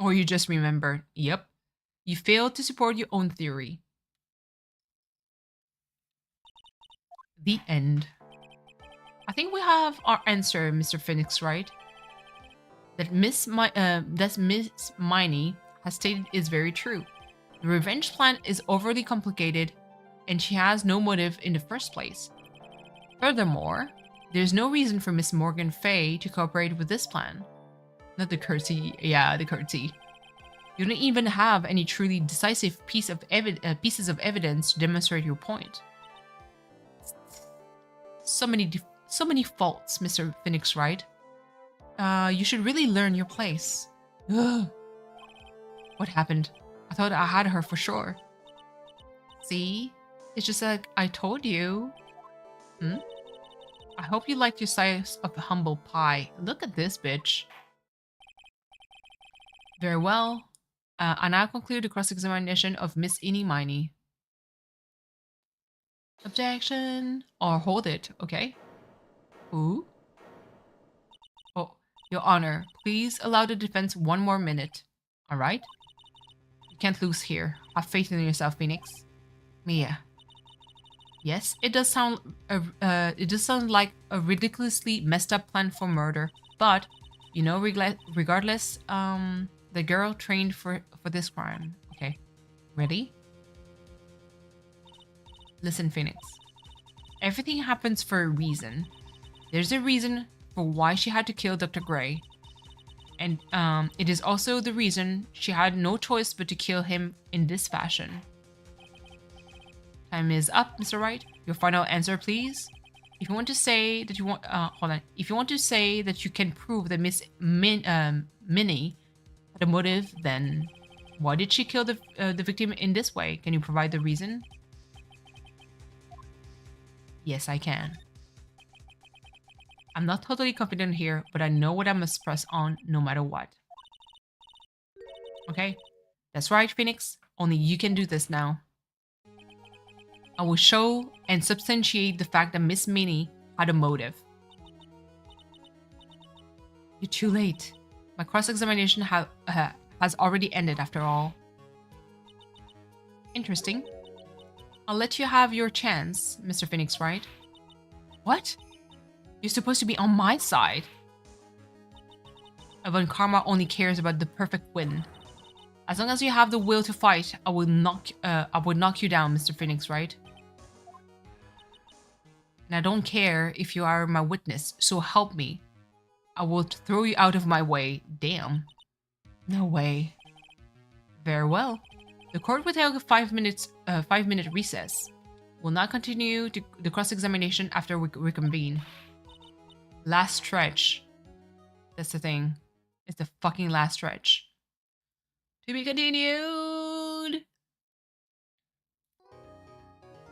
Or you just remembered. Yep. You failed to support your own theory. The end. I think we have our answer, Mr. Phoenix Wright. That Miss Miney has stated is very true. The revenge plan is overly complicated, and she has no motive in the first place. Furthermore, there's no reason for Miss Morgan Fay to cooperate with this plan. Not the curtsy, yeah, the curtsy. You don't even have any truly decisive pieces of evidence to demonstrate your point. So many faults, Mr. Phoenix Wright. You should really learn your place. Ugh. What happened? I thought I had her for sure. See? It's just like I told you. I hope you liked your slice of humble pie. Look at this bitch. Very well. I now conclude the cross-examination of Miss Eeny Miny. Objection. Or hold it, okay? Ooh. Oh, Your Honor, please allow the defense one more minute. Alright? You can't lose here. Have faith in yourself, Phoenix. Mia. Yes, it does sound like a ridiculously messed up plan for murder, but you know, regardless, the girl trained for this crime. Okay, ready? Listen, Phoenix. Everything happens for a reason. There's a reason for why she had to kill Dr. Gray, and it is also the reason she had no choice but to kill him in this fashion. Time is up, Mr. Wright. Your final answer, please. If you want to say that you want, hold on. If you want to say that you can prove that Minnie had a motive, then why did she kill the victim in this way? Can you provide the reason? Yes, I can. I'm not totally confident here, but I know what I must press on no matter what. Okay? That's right, Phoenix. Only you can do this now. I will show and substantiate the fact that Miss Minnie had a motive. You're too late. My cross-examination has already ended after all. Interesting. I'll let you have your chance, Mr. Phoenix Wright. What? You're supposed to be on my side. Avant Karma only cares about the perfect win. As long as you have the will to fight, I will knock you down, Mr. Phoenix Wright. And I don't care if you are my witness, so help me. I will throw you out of my way. Damn. No way. Very well. The court will take a 5-minute recess. We'll not continue the cross-examination after we reconvene. Last stretch. That's the thing. It's the fucking last stretch. To be continued.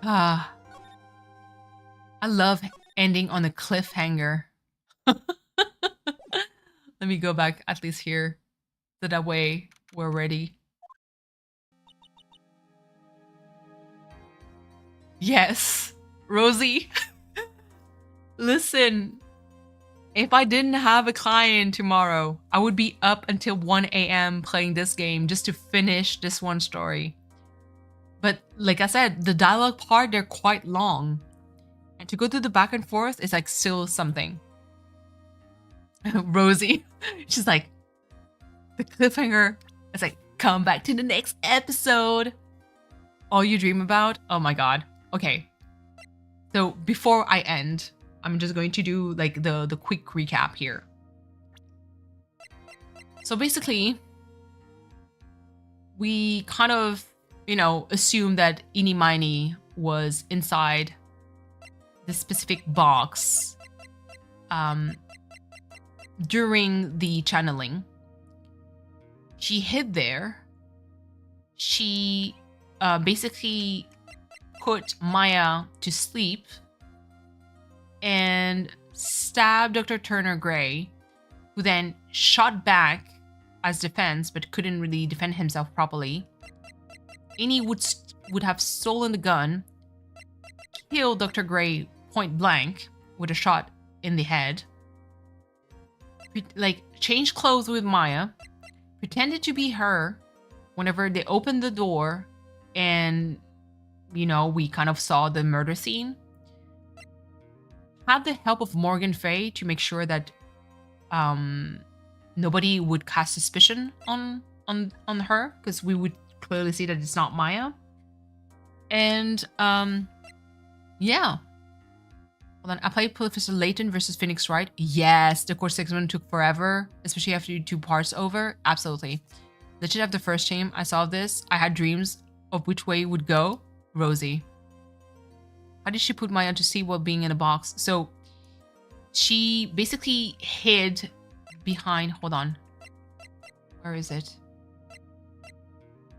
Ah. I love ending on a cliffhanger. Let me go back at least here. So that way we're ready. Yes, Rosie. Listen, if I didn't have a client tomorrow, I would be up until 1 a.m. playing this game just to finish this one story. But like I said, the dialogue part, they're quite long. And to go through the back and forth is like still something. Rosie, she's like, the cliffhanger. It's like, come back to the next episode. All you dream about? Oh my god. Okay. So before I end, I'm just going to do like the quick recap here. So basically, we kind of, you know, assume that Eenie Miney was inside this specific box during the channeling. She hid there. She basically put Maya to sleep and stabbed Dr. Turner Gray, who then shot back as defense but couldn't really defend himself properly. Eenie would have stolen the gun, killed Dr. Gray point blank with a shot in the head, like changed clothes with Maya, pretended to be her whenever they opened the door and, you know, we kind of saw the murder scene. Had the help of Morgan Fay to make sure that nobody would cast suspicion on her, because we would clearly see that it's not Maya. And yeah. Hold on, I played Professor Layton versus Phoenix Wright. Yes, the court segment took forever, especially after 2 parts over. Absolutely. Legit after the first time I saw this, I had dreams of which way it would go. Rosie. How did she put Maya to see while being in a box? So she basically hid behind, hold on. Where is it?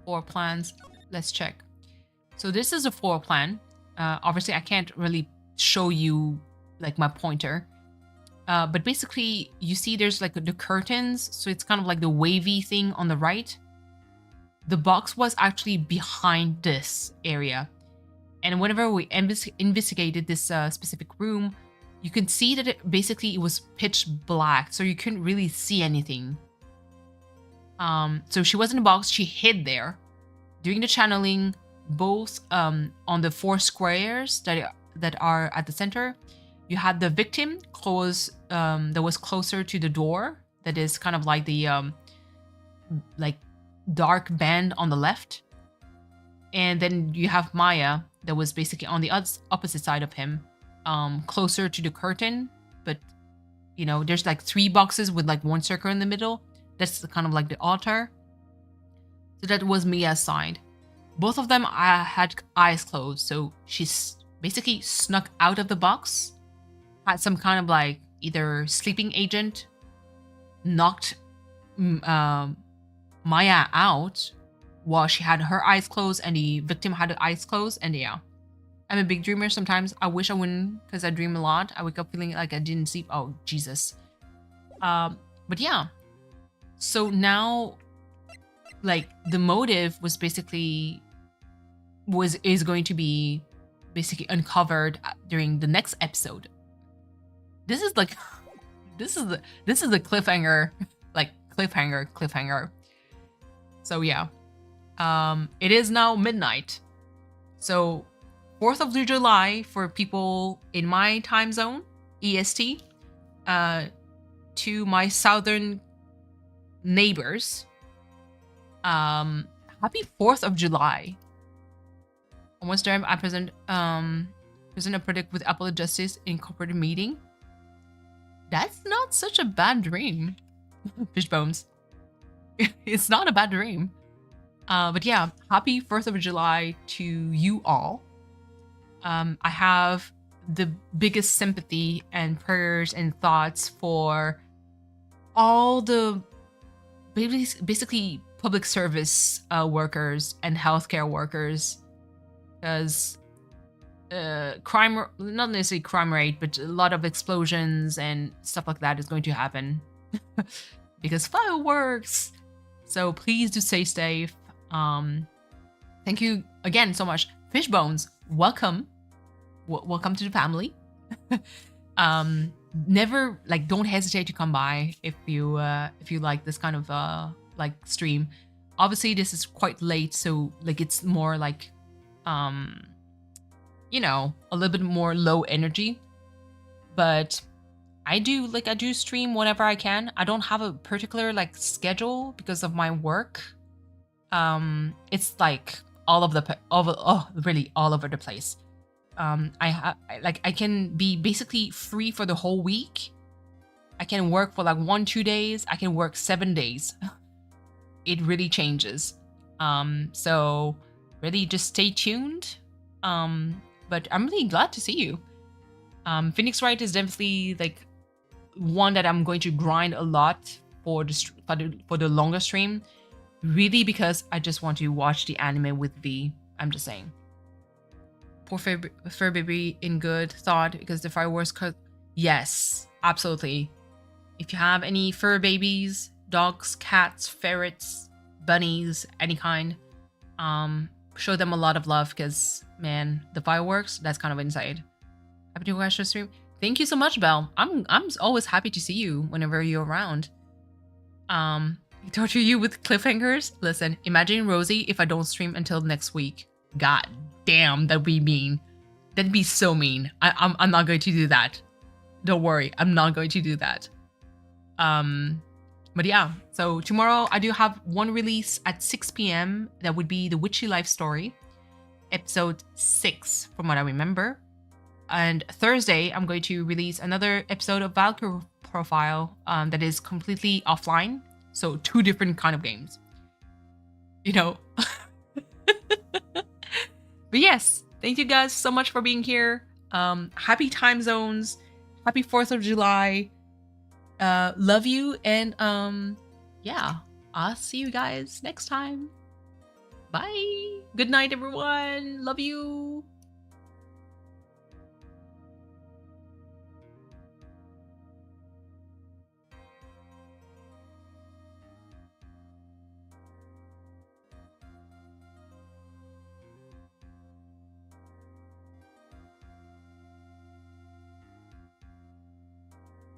Floor plans. Let's check. So this is a floor plan. Obviously I can't really show you like my pointer. But basically you see there's like the curtains. So it's kind of like the wavy thing on the right. The box was actually behind this area. And whenever we investigated this specific room, you can see that it was pitch black. So you couldn't really see anything. So she was in a box. She hid there. During the channeling, both on the 4 squares that are at the center. You had the victim close that was closer to the door. That is kind of like the like dark band on the left. And then you have Maya that was basically on the opposite side of him, closer to the curtain. But, you know, there's like 3 boxes with like 1 circle in the middle. That's kind of like the altar. So that was Mia's side. Both of them had eyes closed. So she's basically snuck out of the box, had some kind of like either sleeping agent, knocked Maya out while she had her eyes closed and the victim had her eyes closed. And yeah, I'm a big dreamer sometimes. I wish I wouldn't, because I dream a lot. I wake up feeling like I didn't sleep. Oh, Jesus. But yeah. So now, like, the motive was basically is going to be basically uncovered during the next episode. This is like this is the cliffhanger, like cliffhanger. So yeah. It is now midnight. So 4th of July for people in my time zone, EST, to my southern neighbors. Happy 4th of July. Almost there, I present a predict with Apple Justice Incorporated meeting. That's not such a bad dream. Fishbones. It's not a bad dream. But yeah, happy 4th of July to you all. I have the biggest sympathy and prayers and thoughts for all the basically public service workers and healthcare workers, because crime, not necessarily crime rate, but a lot of explosions and stuff like that is going to happen because fireworks. So please do stay safe. Thank you again so much. Fishbones, welcome. Welcome to the family. Never, like, don't hesitate to come by if you like this kind of like stream. Obviously this is quite late, so like it's more like you know, a little bit more low energy, but I do stream whenever I can. I don't have a particular like schedule because of my work. It's like really all over the place. I can be basically free for the whole week. I can work for like 1-2 days. I can work 7 days. It really changes. So really just stay tuned. But I'm really glad to see you. Phoenix Wright is definitely like one that I'm going to grind a lot for the longer stream. Really, because I just want to watch the anime with V. I'm just saying. Poor fur baby in good thought because the fireworks cut. Yes, absolutely. If you have any fur babies, dogs, cats, ferrets, bunnies, any kind, show them a lot of love because, man, the fireworks, that's kind of insane. Happy to watch the stream. Thank you so much, Belle. I'm always happy to see you whenever you're around. Torture you with cliffhangers? Listen, imagine Rosie if I don't stream until next week. God damn, that'd be mean. That'd be so mean. I'm not going to do that. Don't worry, I'm not going to do that. But yeah, so tomorrow I do have one release at 6 p.m. That would be the Witchy Life Story, episode 6, from what I remember. And Thursday, I'm going to release another episode of Valkyrie Profile that is completely offline. So 2 different kind of games. You know. But yes, thank you guys so much for being here. Happy time zones. Happy 4th of July. Love you. And yeah, I'll see you guys next time. Bye. Good night, everyone. Love you.